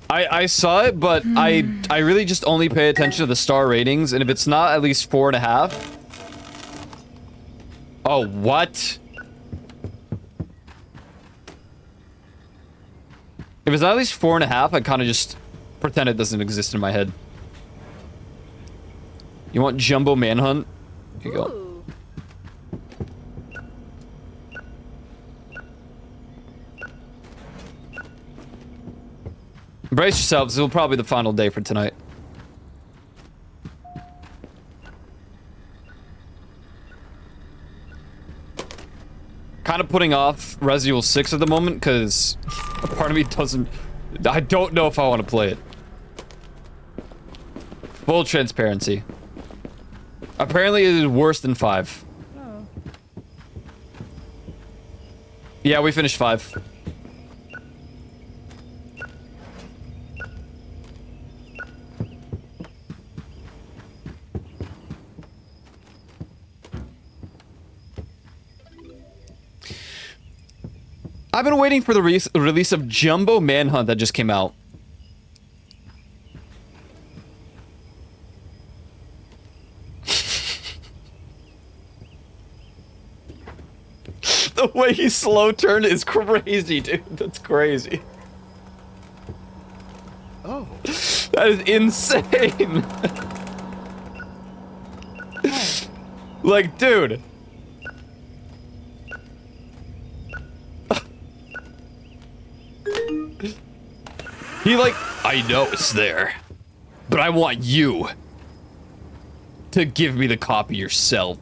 I saw it, but I really just only pay attention to the star ratings, and if it's not at least 4.5... Oh, what? If it's not at least 4.5, I kind of just pretend it doesn't exist in my head. You want Jumbo Manhunt? Here you go. Ooh. Brace yourselves, this will probably be the final day for tonight. Kind of putting off Resident Evil 6 at the moment, because a part of me doesn't... I don't know if I want to play it. Full transparency. Apparently it is worse than 5. Oh. Yeah, we finished 5. I've been waiting for the release of Jumbo Manhunt that just came out. The way he slow turned is crazy, dude. That's crazy. Oh. That is insane. Like, dude. He like, I know it's there, but I want you to give me the copy yourself.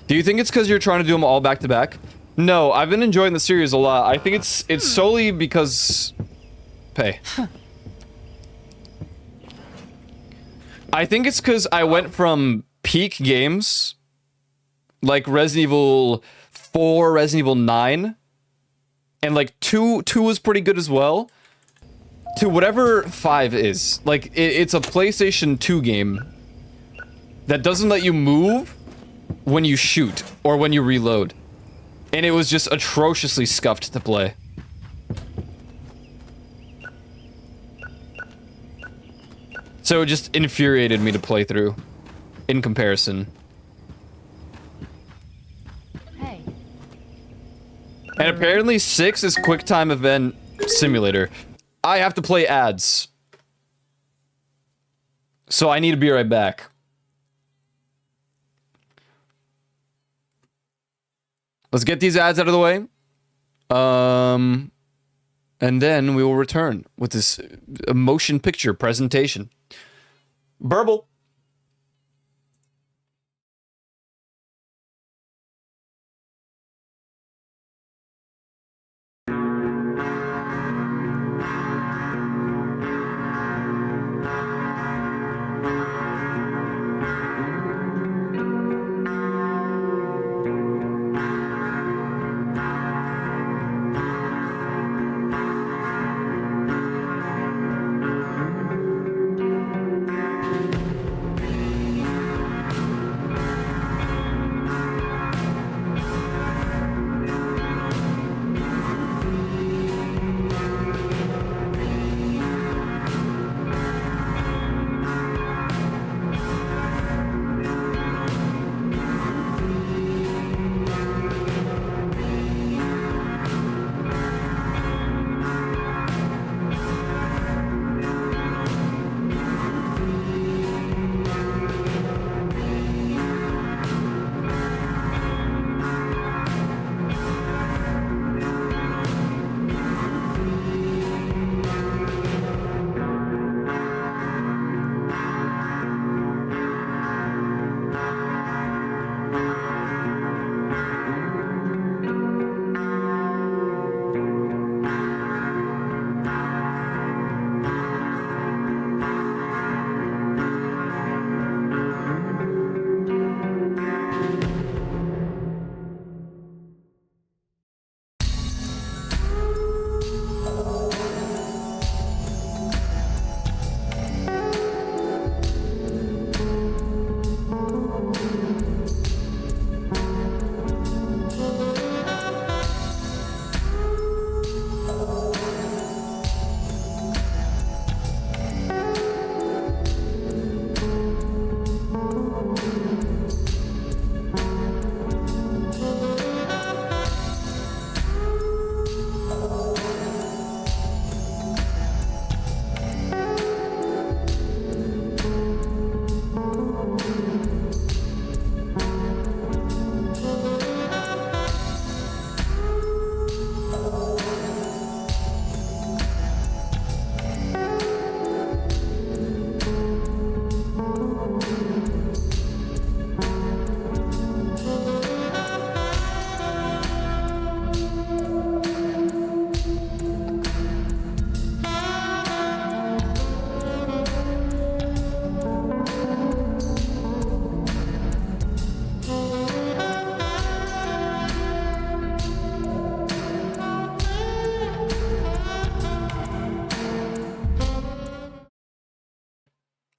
Do you think it's because you're trying to do them all back to back? No, I've been enjoying the series a lot. I think it's solely because... Pay. I think it's because I went from peak games, like Resident Evil 4, Resident Evil 9, and like 2 was pretty good as well, to whatever 5 is. Like, it's a PlayStation 2 game that doesn't let you move when you shoot or when you reload. And it was just atrociously scuffed to play. So it just infuriated me to play through, in comparison. Hey. And apparently 6 is QuickTime Event Simulator. I have to play ads. So I need to be right back. Let's get these ads out of the way. And then we will return with this motion picture presentation. Burble.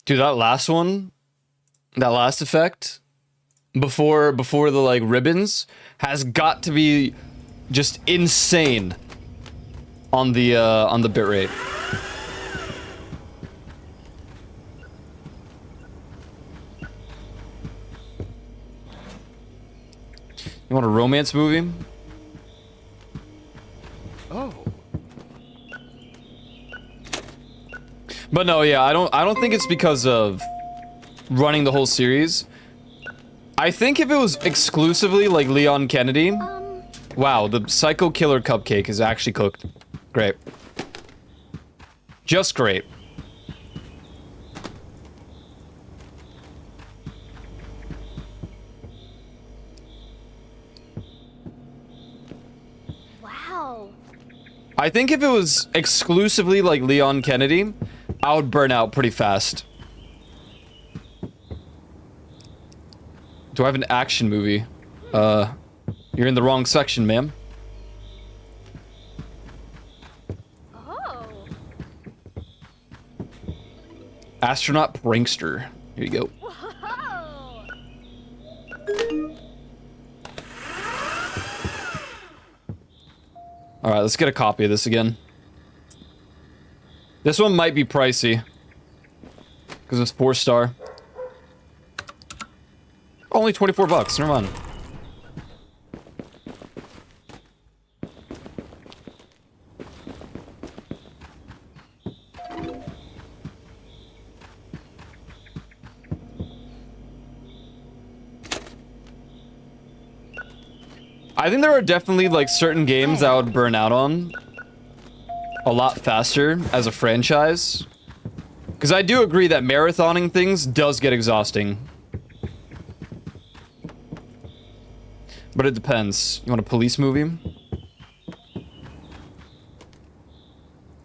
Dude, that last one, that last effect, before the like ribbons, has got to be just insane on the bitrate. romance movie. Oh. But no, yeah, I don't think it's because of running the whole series. I think if it was exclusively like Leon Kennedy, wow, the Psycho Killer cupcake is actually cooked. Great. Just great. Wow. I think if it was exclusively like Leon Kennedy, I would burn out pretty fast. Do I have an action movie? You're in the wrong section, ma'am. Oh. Astronaut Prankster. Here you go. Whoa. Alright, let's get a copy of this again. This one might be pricey. Because it's 4-star. Only 24 bucks, never mind. I think there are definitely like certain games that I would burn out on a lot faster as a franchise. Because I do agree that marathoning things does get exhausting. But it depends. You want a police movie?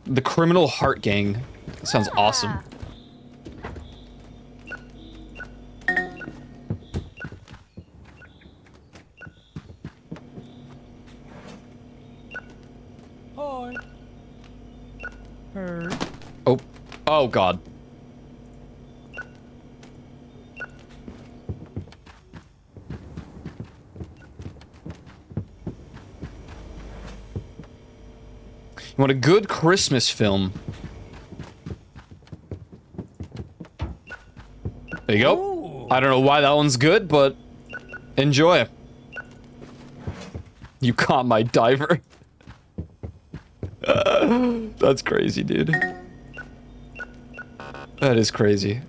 The Criminal Heart Gang. That sounds awesome. Hi. Oh. Oh, God. You want a good Christmas film? There you go. Ooh. I don't know why that one's good, but enjoy. You caught my diver. That's crazy, dude. That is crazy.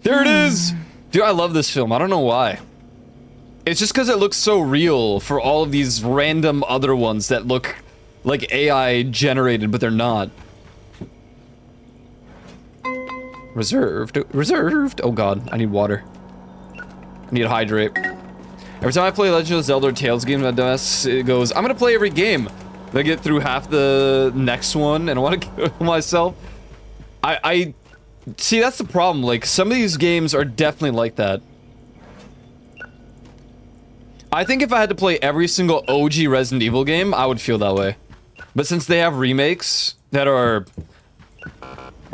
There it is! Dude, I love this film. I don't know why. It's just because it looks so real for all of these random other ones that look like AI generated, but they're not. Reserved. Reserved. Oh god, I need water. I need to hydrate. Every time I play Legend of Zelda or Tales game, it goes, I'm gonna play every game. Then I get through half the next one and I want to kill myself. I see, that's the problem. Like, some of these games are definitely like that. I think if I had to play every single OG Resident Evil game, I would feel that way. But since they have remakes that are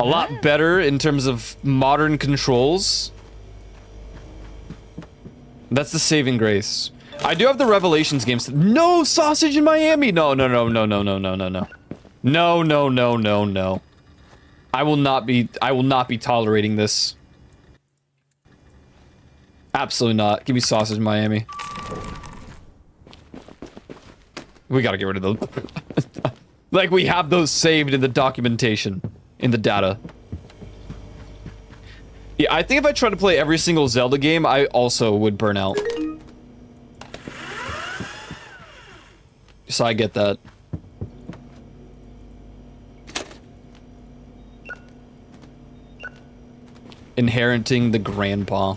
a lot better in terms of modern controls, that's the saving grace. I do have the Revelations games. No sausage in Miami! No, no, no, no, no, no, no, no, no. No, no, no, no, no. I will not be tolerating this. Absolutely not. Give me sausage in Miami. We gotta get rid of those. Like, we have those saved in the documentation. In the data. Yeah, I think if I tried to play every single Zelda game, I also would burn out. So I get that. Inheriting the grandpa.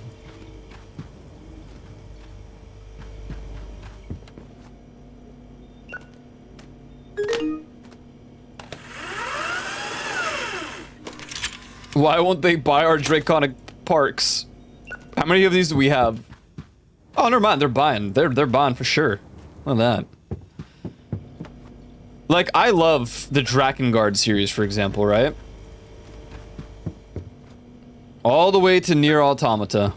Why won't they buy our Draconic Parks? How many of these do we have? Oh, never mind. They're buying. They're buying for sure. Look at that. Like, I love the Drakengard series, for example, right? All the way to Nier Automata.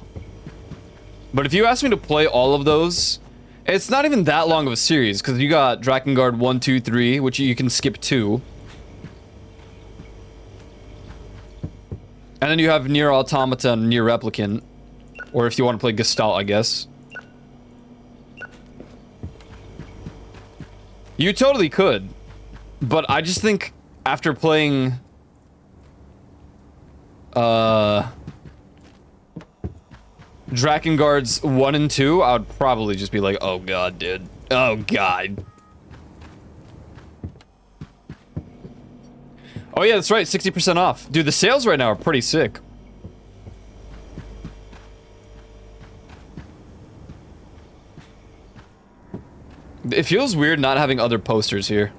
But if you ask me to play all of those, it's not even that long of a series, because you got Drakengard 1, 2, 3, which you can skip 2. And then you have Nier Automata and Nier Replicant. Or if you want to play Gestalt, I guess. You totally could. But I just think after playing Drakengard's 1 and 2, I would probably just be like, oh god, dude. Oh god. Oh yeah, that's right, 60% off. Dude, the sales right now are pretty sick. It feels weird not having other posters here.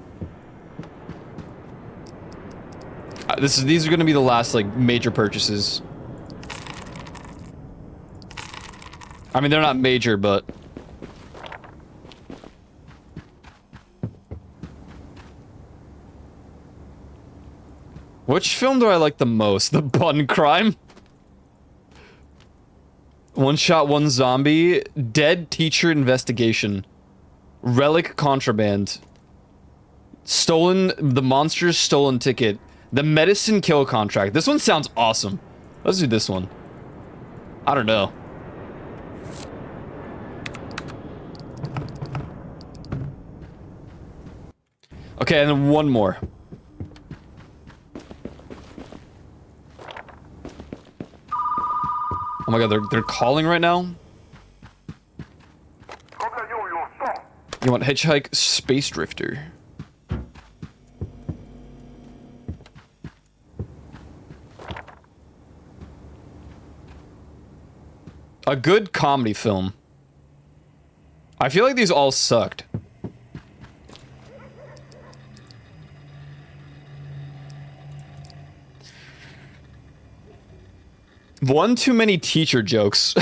These are gonna be the last, like, major purchases. I mean, they're not major, but... Which film do I like the most? The Bun Crime? One Shot, One Zombie, Dead Teacher Investigation, Relic Contraband, The Monster's Stolen Ticket, The Medicine Kill Contract. This one sounds awesome. Let's do this one. I don't know. Okay, and then one more. Oh my god, they're calling right now? You want Hitchhike Space Drifter? A good comedy film. I feel like these all sucked. One too many teacher jokes.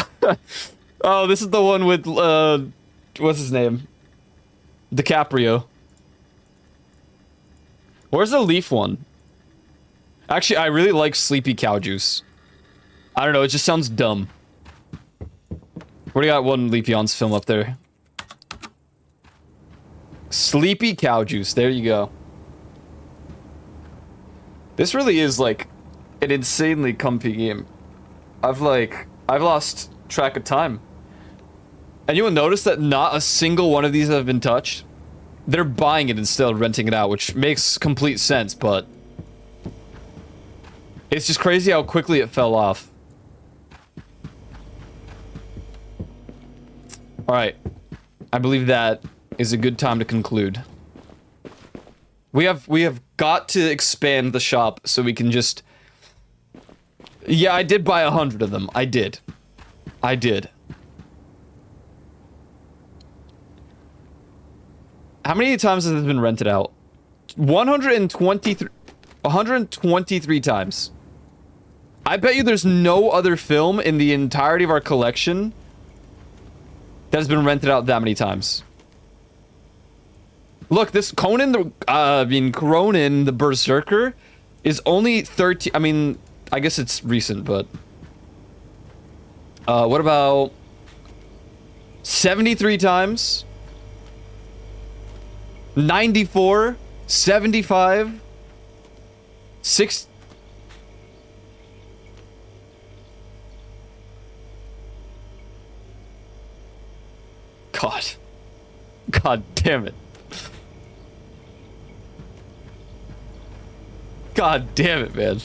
Oh, this is the one with, what's his name? DiCaprio. Where's the Leaf one? Actually, I really like Sleepy Cow Juice. I don't know, it just sounds dumb. We got one Leaf Yawns film up there. Sleepy Cow Juice, there you go. This really is, like, an insanely comfy game. I've lost track of time. And you will notice that not a single one of these have been touched. They're buying it instead of renting it out, which makes complete sense, but... It's just crazy how quickly it fell off. Alright. I believe that is a good time to conclude. We have got to expand the shop so we can just... Yeah, I did buy 100 of them. I did. I did. How many times has this been rented out? 123 times. I bet you there's no other film in the entirety of our collection that has been rented out that many times. Look, this Conan the Berserker is only 13. I mean, I guess it's recent, but what about 73 times? 94, 75, 6. God damn it. God damn it, man.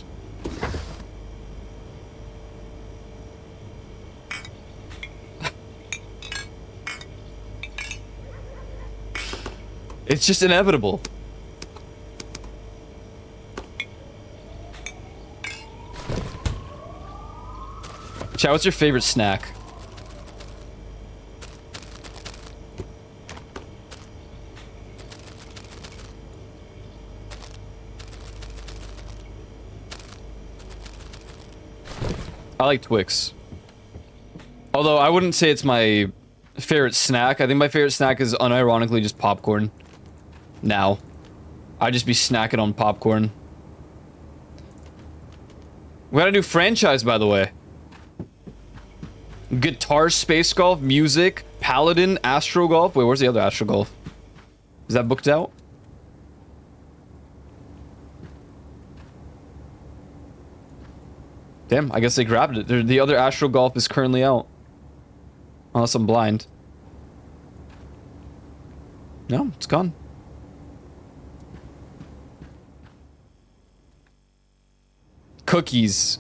It's just inevitable. Chat, what's your favorite snack? I like Twix. Although I wouldn't say it's my favorite snack. I think my favorite snack is unironically just popcorn. Now. I'd just be snacking on popcorn. We got a new franchise, by the way. Guitar Space Golf, Music, Paladin, Astro Golf. Wait, where's the other Astro Golf? Is that booked out? Damn, I guess they grabbed it. The other Astro Golf is currently out. Unless I'm blind. No, it's gone. Cookies.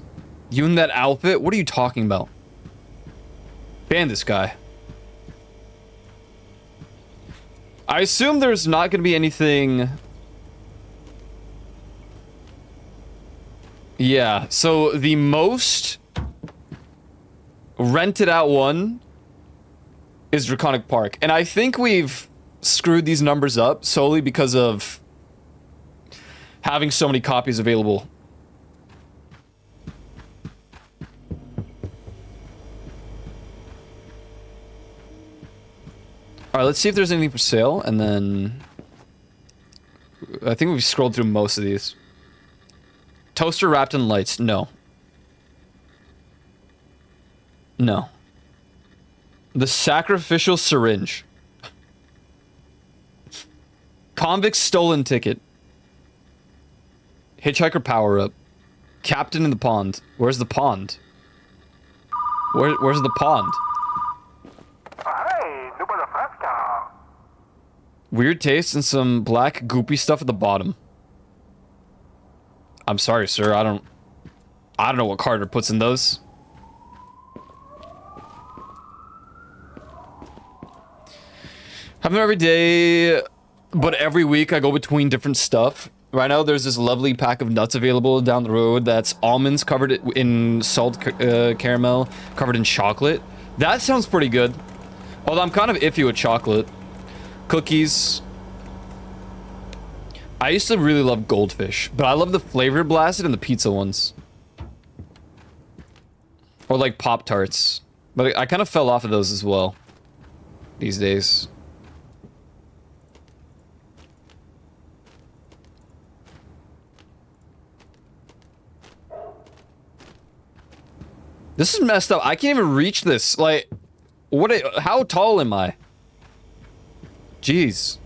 You in that outfit? What are you talking about? Ban this guy. I assume there's not going to be anything... Yeah, so the most rented out one is Draconic Park. And I think we've screwed these numbers up solely because of having so many copies available. Alright, let's see if there's anything for sale, and then... I think we've scrolled through most of these. Toaster wrapped in lights. No. No. The sacrificial syringe. Convict stolen ticket. Hitchhiker power-up. Captain in the pond. Where's the pond? Where's the pond? Hey, número fresco. Weird taste and some black goopy stuff at the bottom. I'm sorry, sir. I don't know what Carter puts in those. Have them every day, but every week I go between different stuff. Right now, there's this lovely pack of nuts available down the road that's almonds covered in salt caramel, covered in chocolate. That sounds pretty good. Although I'm kind of iffy with chocolate. Cookies. I used to really love Goldfish, but I love the flavor blasted and the pizza ones. Or like Pop-Tarts. But I kind of fell off of those as well these days. This is messed up. I can't even reach this. Like, how tall am I? Jeez.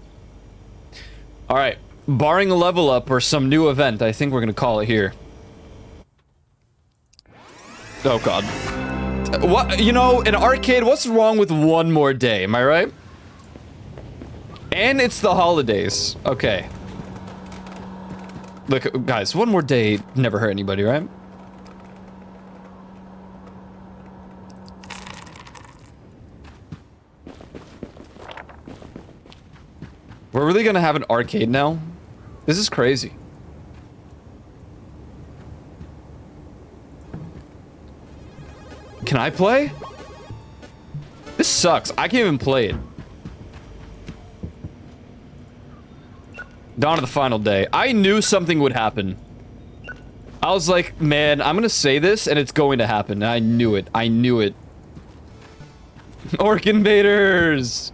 Alright. Barring a level up or some new event, I think we're gonna call it here. Oh god. What? You know, an arcade, what's wrong with one more day? Am I right? And it's the holidays. Okay. Look, guys, one more day never hurt anybody, right? We're really gonna have an arcade now? This is crazy. Can I play? This sucks. I can't even play it. Dawn of the final day. I knew something would happen. I was like, man, I'm gonna say this and it's going to happen. And I knew it. I knew it. Orc invaders!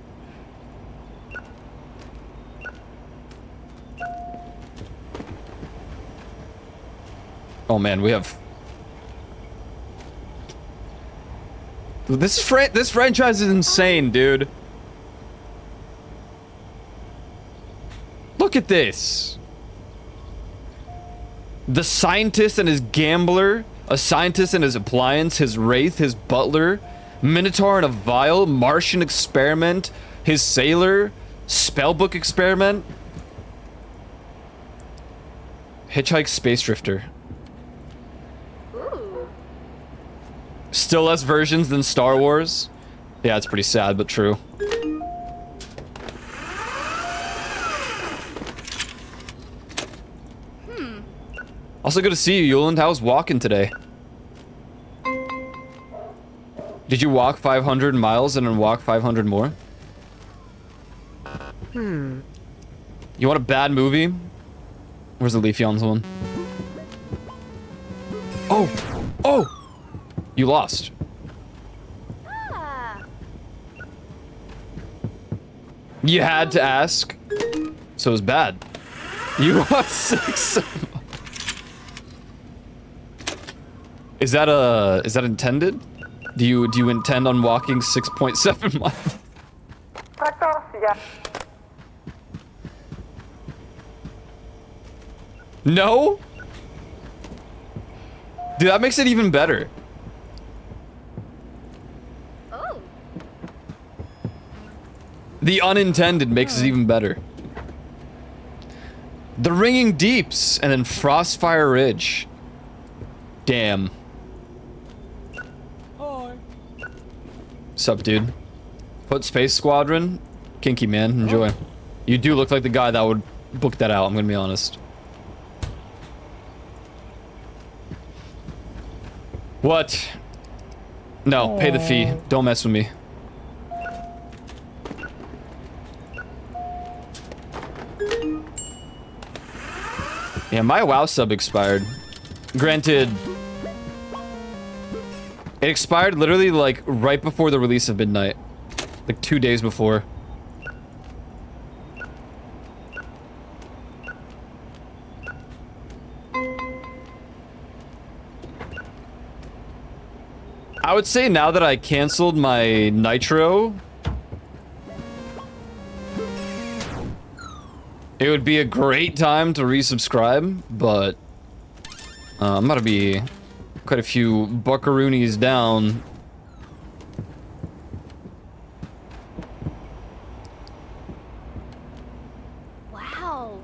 Oh man, we have... This franchise is insane, dude. Look at this. The scientist and his gambler, a scientist and his appliance, his wraith, his butler, Minotaur and a vial, Martian experiment, his sailor, spellbook experiment, Hitchhike Space Drifter. Ooh. Still less versions than Star Wars. Yeah, it's pretty sad, but true. Also good to see you, Yuland. How's walking today? Did you walk 500 miles and then walk 500 more? You want a bad movie? Where's the Leafeons one? Oh! Oh! You lost. Ah. You had to ask. So it was bad. You lost 6. Is that intended? Do you intend on walking 6.7 miles? No? Dude, that makes it even better. Oh. The unintended makes it even better. The Ringing Deeps and then Frostfire Ridge. Damn. Hi. Sup, dude? Foot Space Squadron? Kinky, man. Enjoy. You do look like the guy that would book that out, I'm gonna be honest. What? No, pay the fee. Don't mess with me. Yeah, my WoW sub expired. Granted, it expired literally like right before the release of Midnight. Like 2 days before. I would say now that I canceled my Nitro, it would be a great time to resubscribe, but I'm about to be quite a few buckaroonies down. Wow.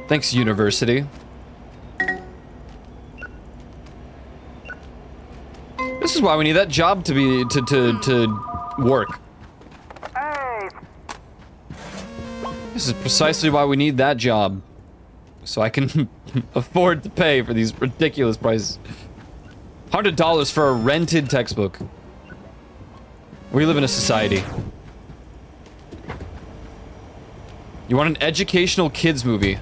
Thanks, University. This is why we need that job to be to work. Hey, This is precisely why we need that job. So I can afford to pay for these ridiculous prices. $100 for a rented textbook. We live in a society. You want an educational kids movie?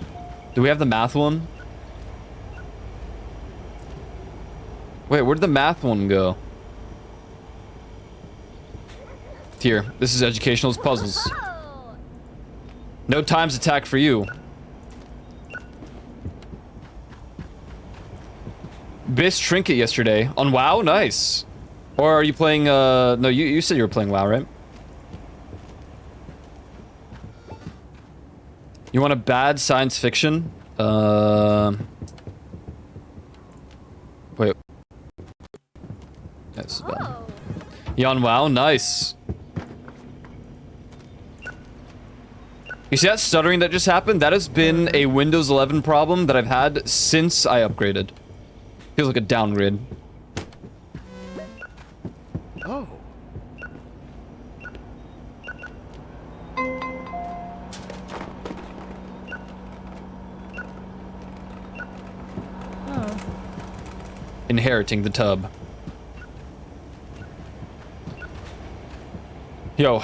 Do we have the math one? Wait, where'd the math one go? Here, this is educational puzzles. Oh. No times attack for you. Biss Trinket yesterday. On WoW? Nice. Or are you playing, no, you said you were playing WoW, right? You want a bad science fiction? Wait. That's bad. Oh. You on WoW? Nice. You see that stuttering that just happened? That has been a Windows 11 problem that I've had since I upgraded. Feels like a downgrade. Oh. Inheriting the tub. Yo,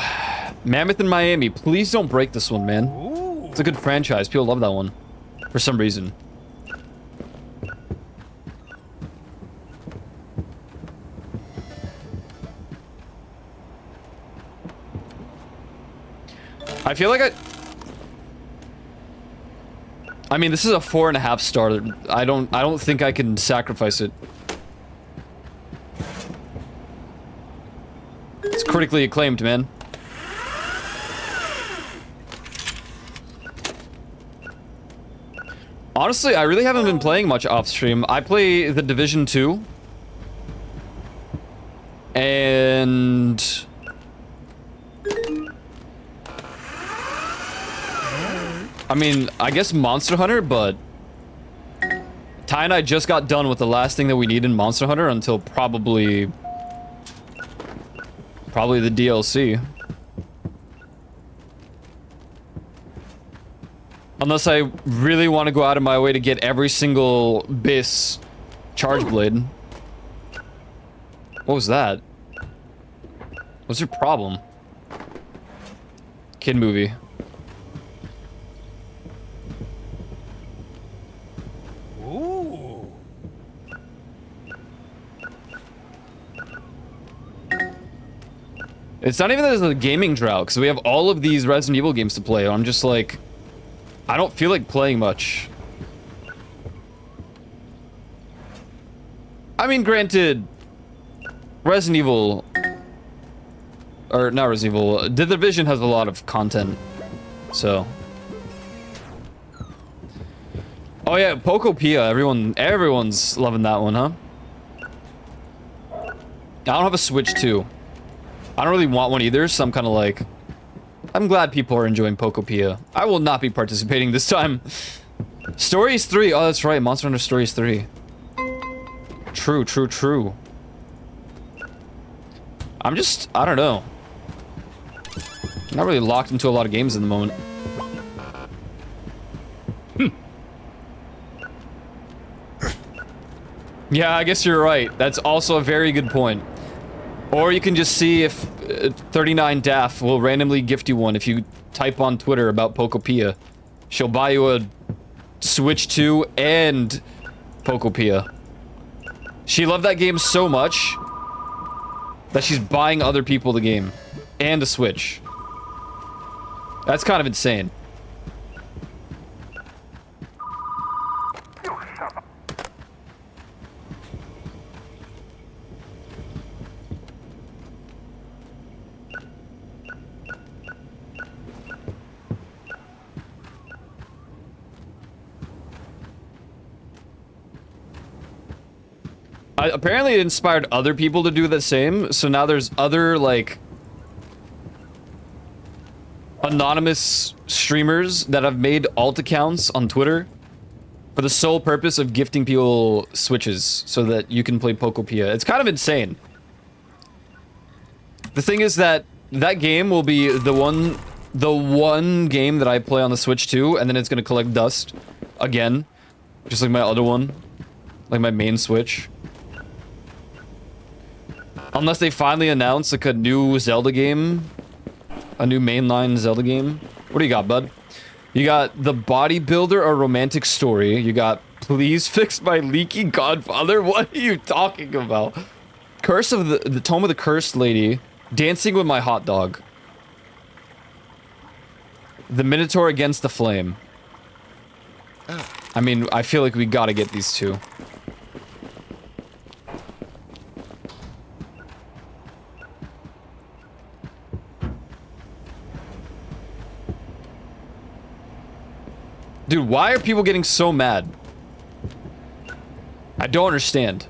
Mammoth in Miami, please don't break this one, man. Ooh. It's a good franchise. People love that one. For some reason. I feel like I mean, this is a 4.5 star. I don't think I can sacrifice it. It's critically acclaimed, man. Honestly, I really haven't been playing much off stream. I play The Division 2. And I mean, I guess Monster Hunter, but Ty and I just got done with the last thing that we need in Monster Hunter until probably the DLC. Unless I really want to go out of my way to get every single Biss Charge Blade. What was that? What's your problem? Kid movie. Ooh. It's not even that there's a gaming drought, because we have all of these Resident Evil games to play. I'm just like, I don't feel like playing much. I mean, granted, Resident Evil, or not Resident Evil, The Division has a lot of content, so. Oh yeah, Pokopia, everyone's loving that one, huh? I don't have a Switch 2. I don't really want one either, so I'm kind of like, I'm glad people are enjoying Pokopia. I will not be participating this time. Stories 3. Oh, that's right. Monster Hunter Stories 3. True, true, true. I don't know. I'm not really locked into a lot of games at the moment. Yeah, I guess you're right. That's also a very good point. Or you can just see if 39daff will randomly gift you one if you type on Twitter about Pokopia. She'll buy you a Switch 2 and Pokopia. She loved that game so much that she's buying other people the game and a Switch. That's kind of insane. Apparently it inspired other people to do the same, so now there's other, like, anonymous streamers that have made alt accounts on Twitter for the sole purpose of gifting people Switches so that you can play Pokopia. It's kind of insane. The thing is that that game will be the one game that I play on the Switch too, and then it's gonna collect dust again, just like my other one, like my main Switch. Unless they finally announce like a new Zelda game, a new mainline Zelda game. What do you got, bud? You got The Bodybuilder, A Romantic Story. You got Please Fix My Leaky Godfather. What are you talking about? Curse of the Tome of the Cursed Lady. Dancing with My Hot Dog. The Minotaur Against the Flame. I mean, I feel like we gotta get these two. Dude, why are people getting so mad? I don't understand.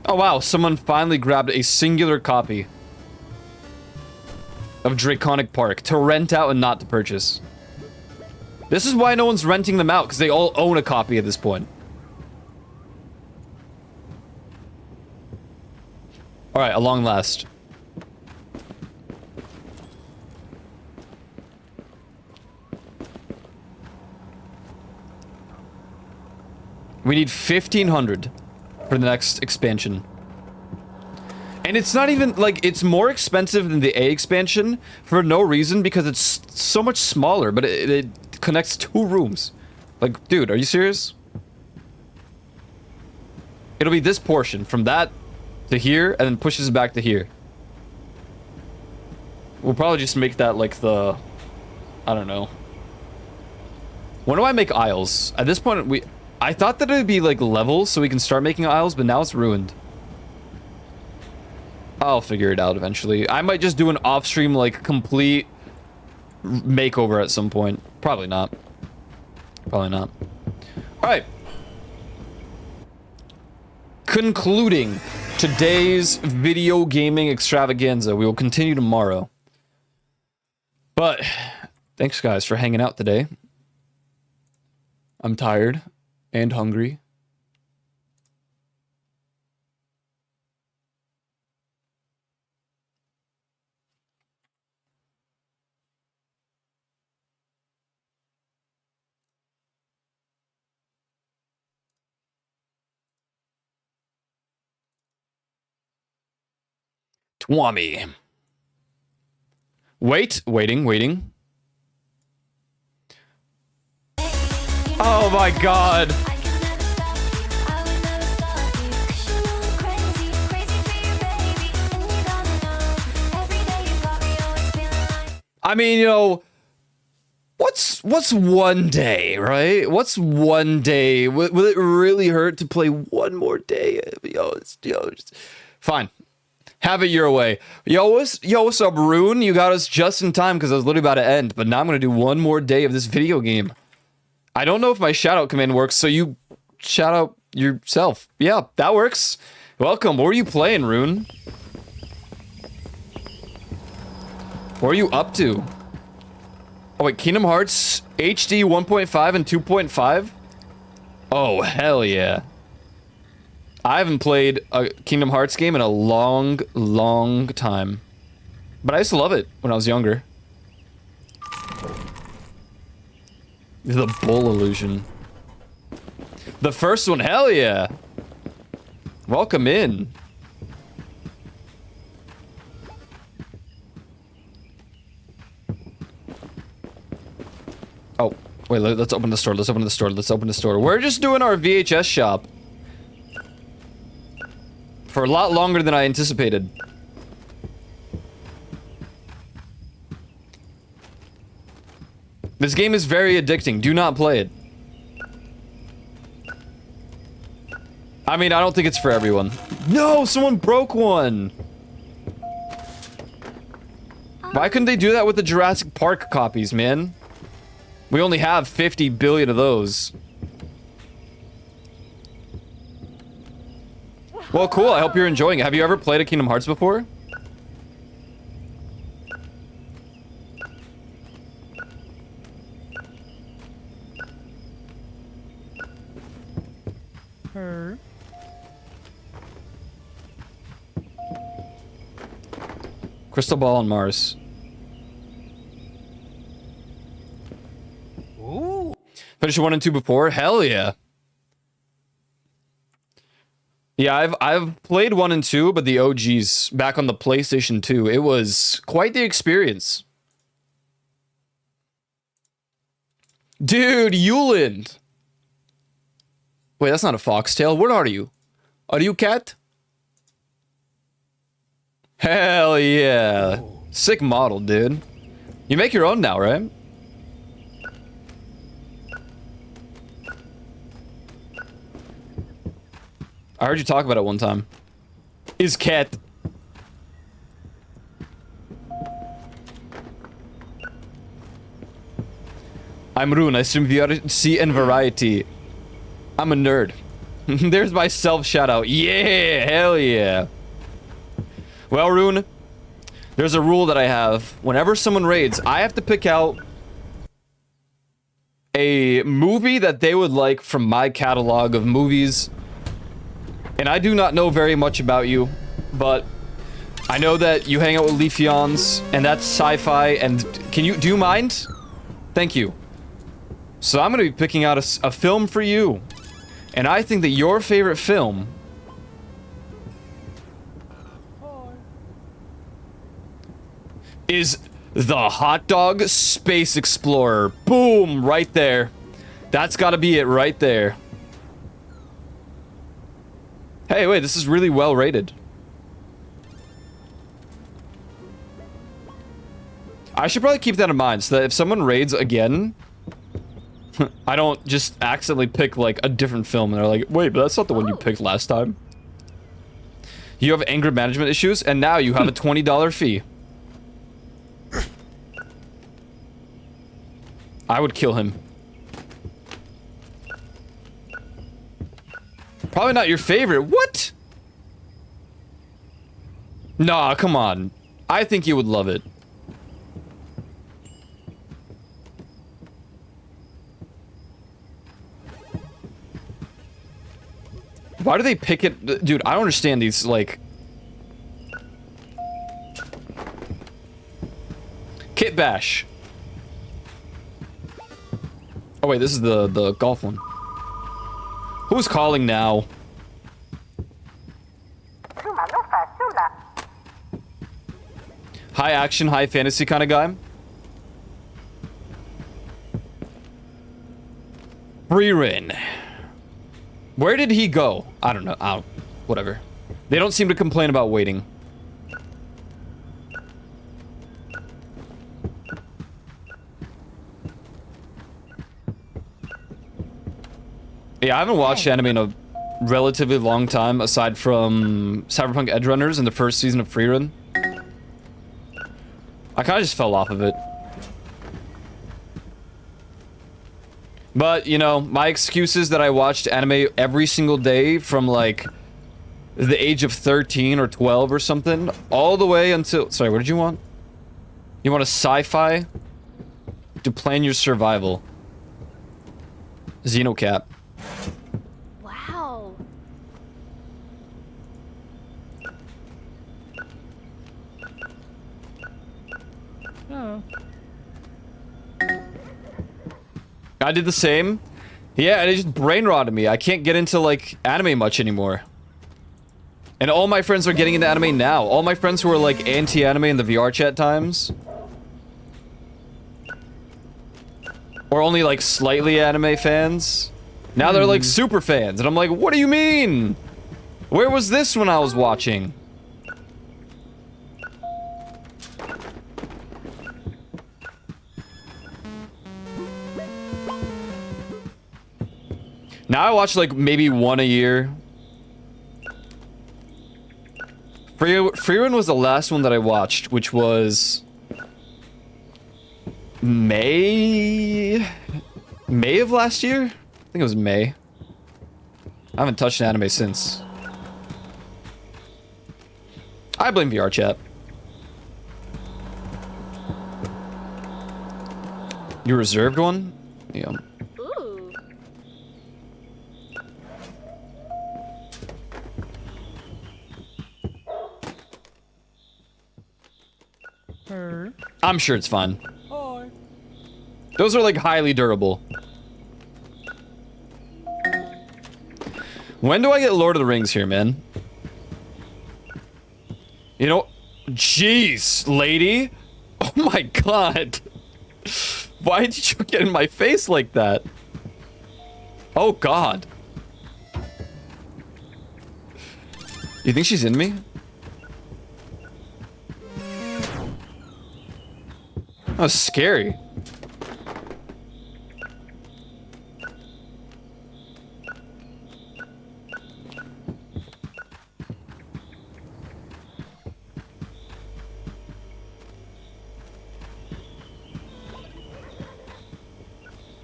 Oh wow, someone finally grabbed a singular copy of Draconic Park to rent out and not to purchase. This is why no one's renting them out, because they all own a copy at this point. Alright, at long last. We need 1,500 for the next expansion. And it's not even, like, it's more expensive than the A expansion for no reason, because it's so much smaller, but it connects 2 rooms. Like, dude, are you serious? It'll be this portion, from that to here, and then pushes back to here. We'll probably just make that, like, the... I don't know. When do I make aisles? At this point, I thought that it would be, like, levels, so we can start making aisles, but now it's ruined. I'll figure it out eventually. I might just do an off-stream, like, complete makeover at some point. Probably not. Probably not. Alright. Concluding today's video gaming extravaganza. We will continue tomorrow. But, thanks guys for hanging out today. I'm tired and hungry. Twami. Waiting. Oh my god. I mean, you know, what's one day, right? What's one day? Will it really hurt to play one more day? Just fine. Have it your way. Yo, what's up, Rune? You got us just in time because I was literally about to end, but now I'm gonna do one more day of this video game. I don't know if my shoutout command works, so you shout out yourself. Yeah, that works. Welcome. What were you playing, Rune? What are you up to? Oh wait, Kingdom Hearts HD 1.5 and 2.5? Oh, hell yeah. I haven't played a Kingdom Hearts game in a long, long time. But I used to love it when I was younger. The bull illusion. The first one, hell yeah. Welcome in. Oh, wait, let's open the store. Let's open the store. Let's open the store. We're just doing our VHS shop. For a lot longer than I anticipated. This game is very addicting. Do not play it. I mean, I don't think it's for everyone. No, someone broke one. Why couldn't they do that with the Jurassic Park copies, man? We only have 50 billion of those. Well, cool. I hope you're enjoying it. Have you ever played a Kingdom Hearts before? Her. Crystal Ball on Mars. Ooh. Finished 1 and 2 before? Hell yeah. Yeah, I've played 1 and 2, but the OGs back on the PlayStation 2. It was quite the experience. Dude, Yuland. Wait, that's not a foxtail. What are you? Are you cat? Hell yeah. Sick model, dude. You make your own now, right? I heard you talk about it one time. Is cat. I'm Rune. I stream VRC and variety. I'm a nerd. There's my self shout out. Yeah, hell yeah. Well, Rune, there's a rule that I have. Whenever someone raids, I have to pick out a movie that they would like from my catalog of movies. And I do not know very much about you, but I know that you hang out with Leafeons, and that's sci-fi, and do you mind? Thank you. So I'm gonna be picking out a film for you. And I think that your favorite film is The Hot Dog Space Explorer. Boom, right there. That's gotta be it right there. Hey, wait, this is really well rated. I should probably keep that in mind so that if someone raids again, I don't just accidentally pick, like, a different film and they're like, wait, but that's not the one you picked last time. You have anger management issues, and now you have a $20 fee. I would kill him. Probably not your favorite. What? Nah, come on. I think you would love it. Why do they pick it? Dude, I don't understand these, like... Kit Bash. Oh wait, this is the golf one. Who's calling now? High action, high fantasy kind of guy? Frieren. Where did he go? I don't know. Whatever. They don't seem to complain about waiting. Yeah, I haven't watched anime in a relatively long time, aside from Cyberpunk Edgerunners and the first season of Frieren. I kind of just fell off of it. But, you know, my excuse is that I watched anime every single day from, like, the age of 13 or 12 or something, all the way until... Sorry, what did you want? You want a sci-fi to plan your survival. Xenocap. Wow. Oh. I did the same. Yeah, and it just brain rotted me. I can't get into, like, anime much anymore. And all my friends are getting into anime now. All my friends who are, like, anti-anime in the VR chat times. Or only, like, slightly anime fans. Now they're, like, super fans. And I'm like, what do you mean? Where was this when I was watching? Now I watch, like, maybe one a year. Freerun was the last one that I watched, which was... May of last year? I think it was May. I haven't touched an anime since. I blame VR chat. You reserved one? Yeah. Ooh. Her. I'm sure it's fine. Hi. Those are, like, highly durable. When do I get Lord of the Rings here, man? You know... Jeez, lady! Oh my god! Why did you get in my face like that? Oh god. You think she's in me? That was scary.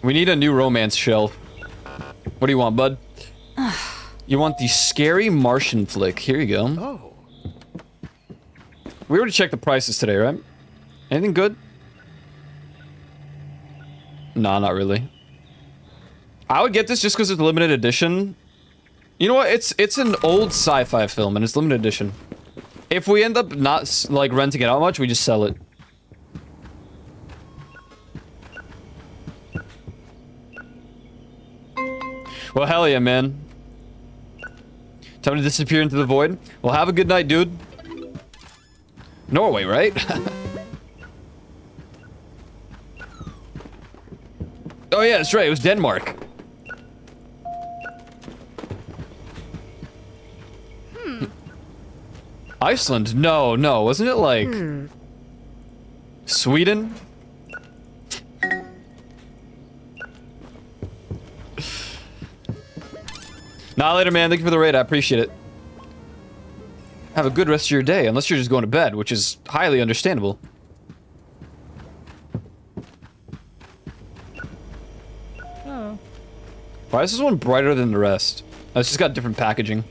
We need a new romance shelf. What do you want, bud? You want the scary Martian flick. Here you go. Oh. We already checked the prices today, right? Anything good? Nah, not really. I would get this just because it's limited edition. You know what? It's an old sci-fi film and it's limited edition. If we end up not, like, renting it out much, we just sell it. Well, hell yeah, man. Time to disappear into the void. Well, have a good night, dude. Norway, right? Oh yeah, that's right. It was Denmark. Iceland? No, no. Wasn't it like... Sweden? Nah, later, man. Thank you for the raid. I appreciate it. Have a good rest of your day, unless you're just going to bed, which is highly understandable. Oh. Why is this one brighter than the rest? Oh, it's just got different packaging.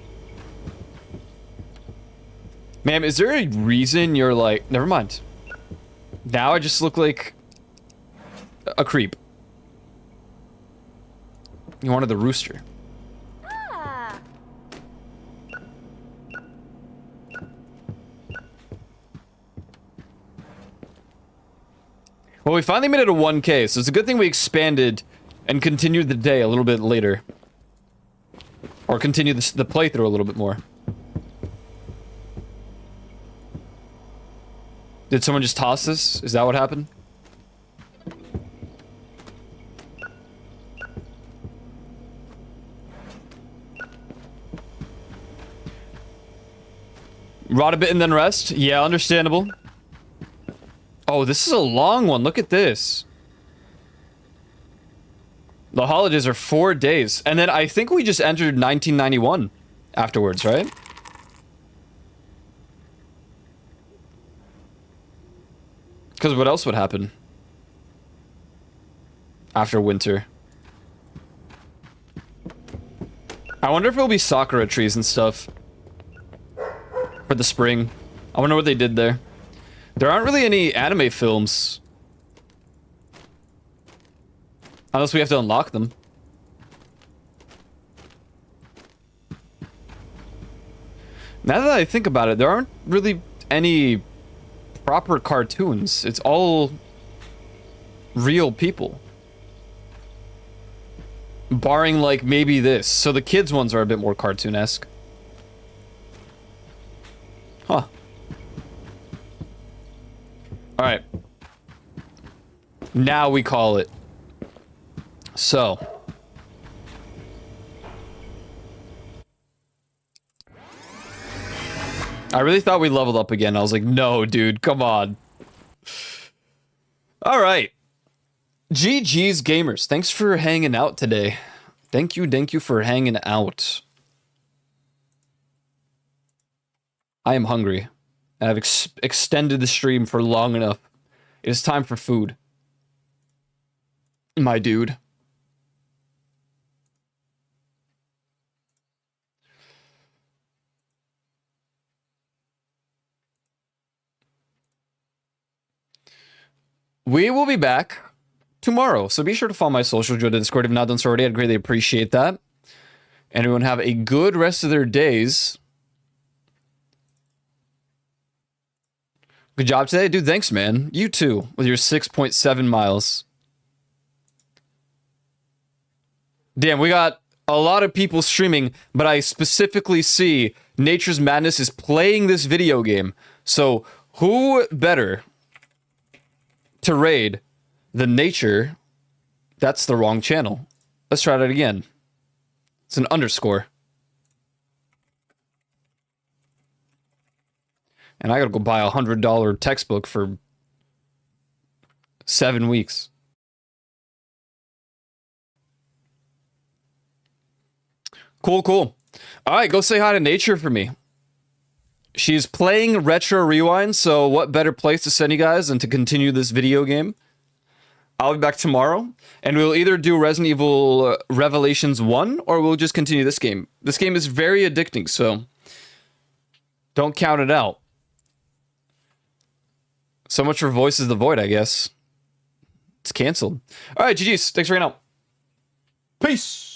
Ma'am, is there a reason you're like... Never mind. Now I just look like... a creep. You wanted the rooster. Ah. Well, we finally made it to 1K, so it's a good thing we expanded and continued the day a little bit later. Or continued the playthrough a little bit more. Did someone just toss this? Is that what happened? Rot a bit and then rest? Yeah, understandable. Oh, this is a long one. Look at this. The holidays are 4 days. And then I think we just entered 1991 afterwards, right? Because what else would happen after winter? I wonder if it'll be Sakura trees and stuff for the spring. I wonder what they did there. There aren't really any anime films. Unless we have to unlock them. Now that I think about it, there aren't really any proper cartoons. It's all real people. Barring, like, maybe this. So the kids' ones are a bit more cartoon-esque. Huh. Alright. Now we call it. So. I really thought we leveled up again. I was like, no, dude, come on. Alright. GG's Gamers, thanks for hanging out today. Thank you for hanging out. I am hungry. And I've extended the stream for long enough. It is time for food. My dude. We will be back tomorrow, so be sure to follow my social, join the Discord if not done so already. I'd greatly appreciate that. And everyone have a good rest of their days. Good job today, dude. Thanks, man. You too, with your 6.7 miles. Damn, we got a lot of people streaming, but I specifically see Nature's Madness is playing this video game. So who better to raid than Nature? That's the wrong channel. Let's try that again. It's an underscore. And I gotta go buy a $100 textbook for 7 weeks. Cool, cool. All right, go say hi to Nature for me. She's playing Retro Rewind, so what better place to send you guys than to continue this video game? I'll be back tomorrow, and we'll either do Resident Evil Revelations 1, or we'll just continue this game. This game is very addicting, so don't count it out. So much for Voices of the Void, I guess. It's canceled. All right, GG's. Thanks for hanging out. Peace.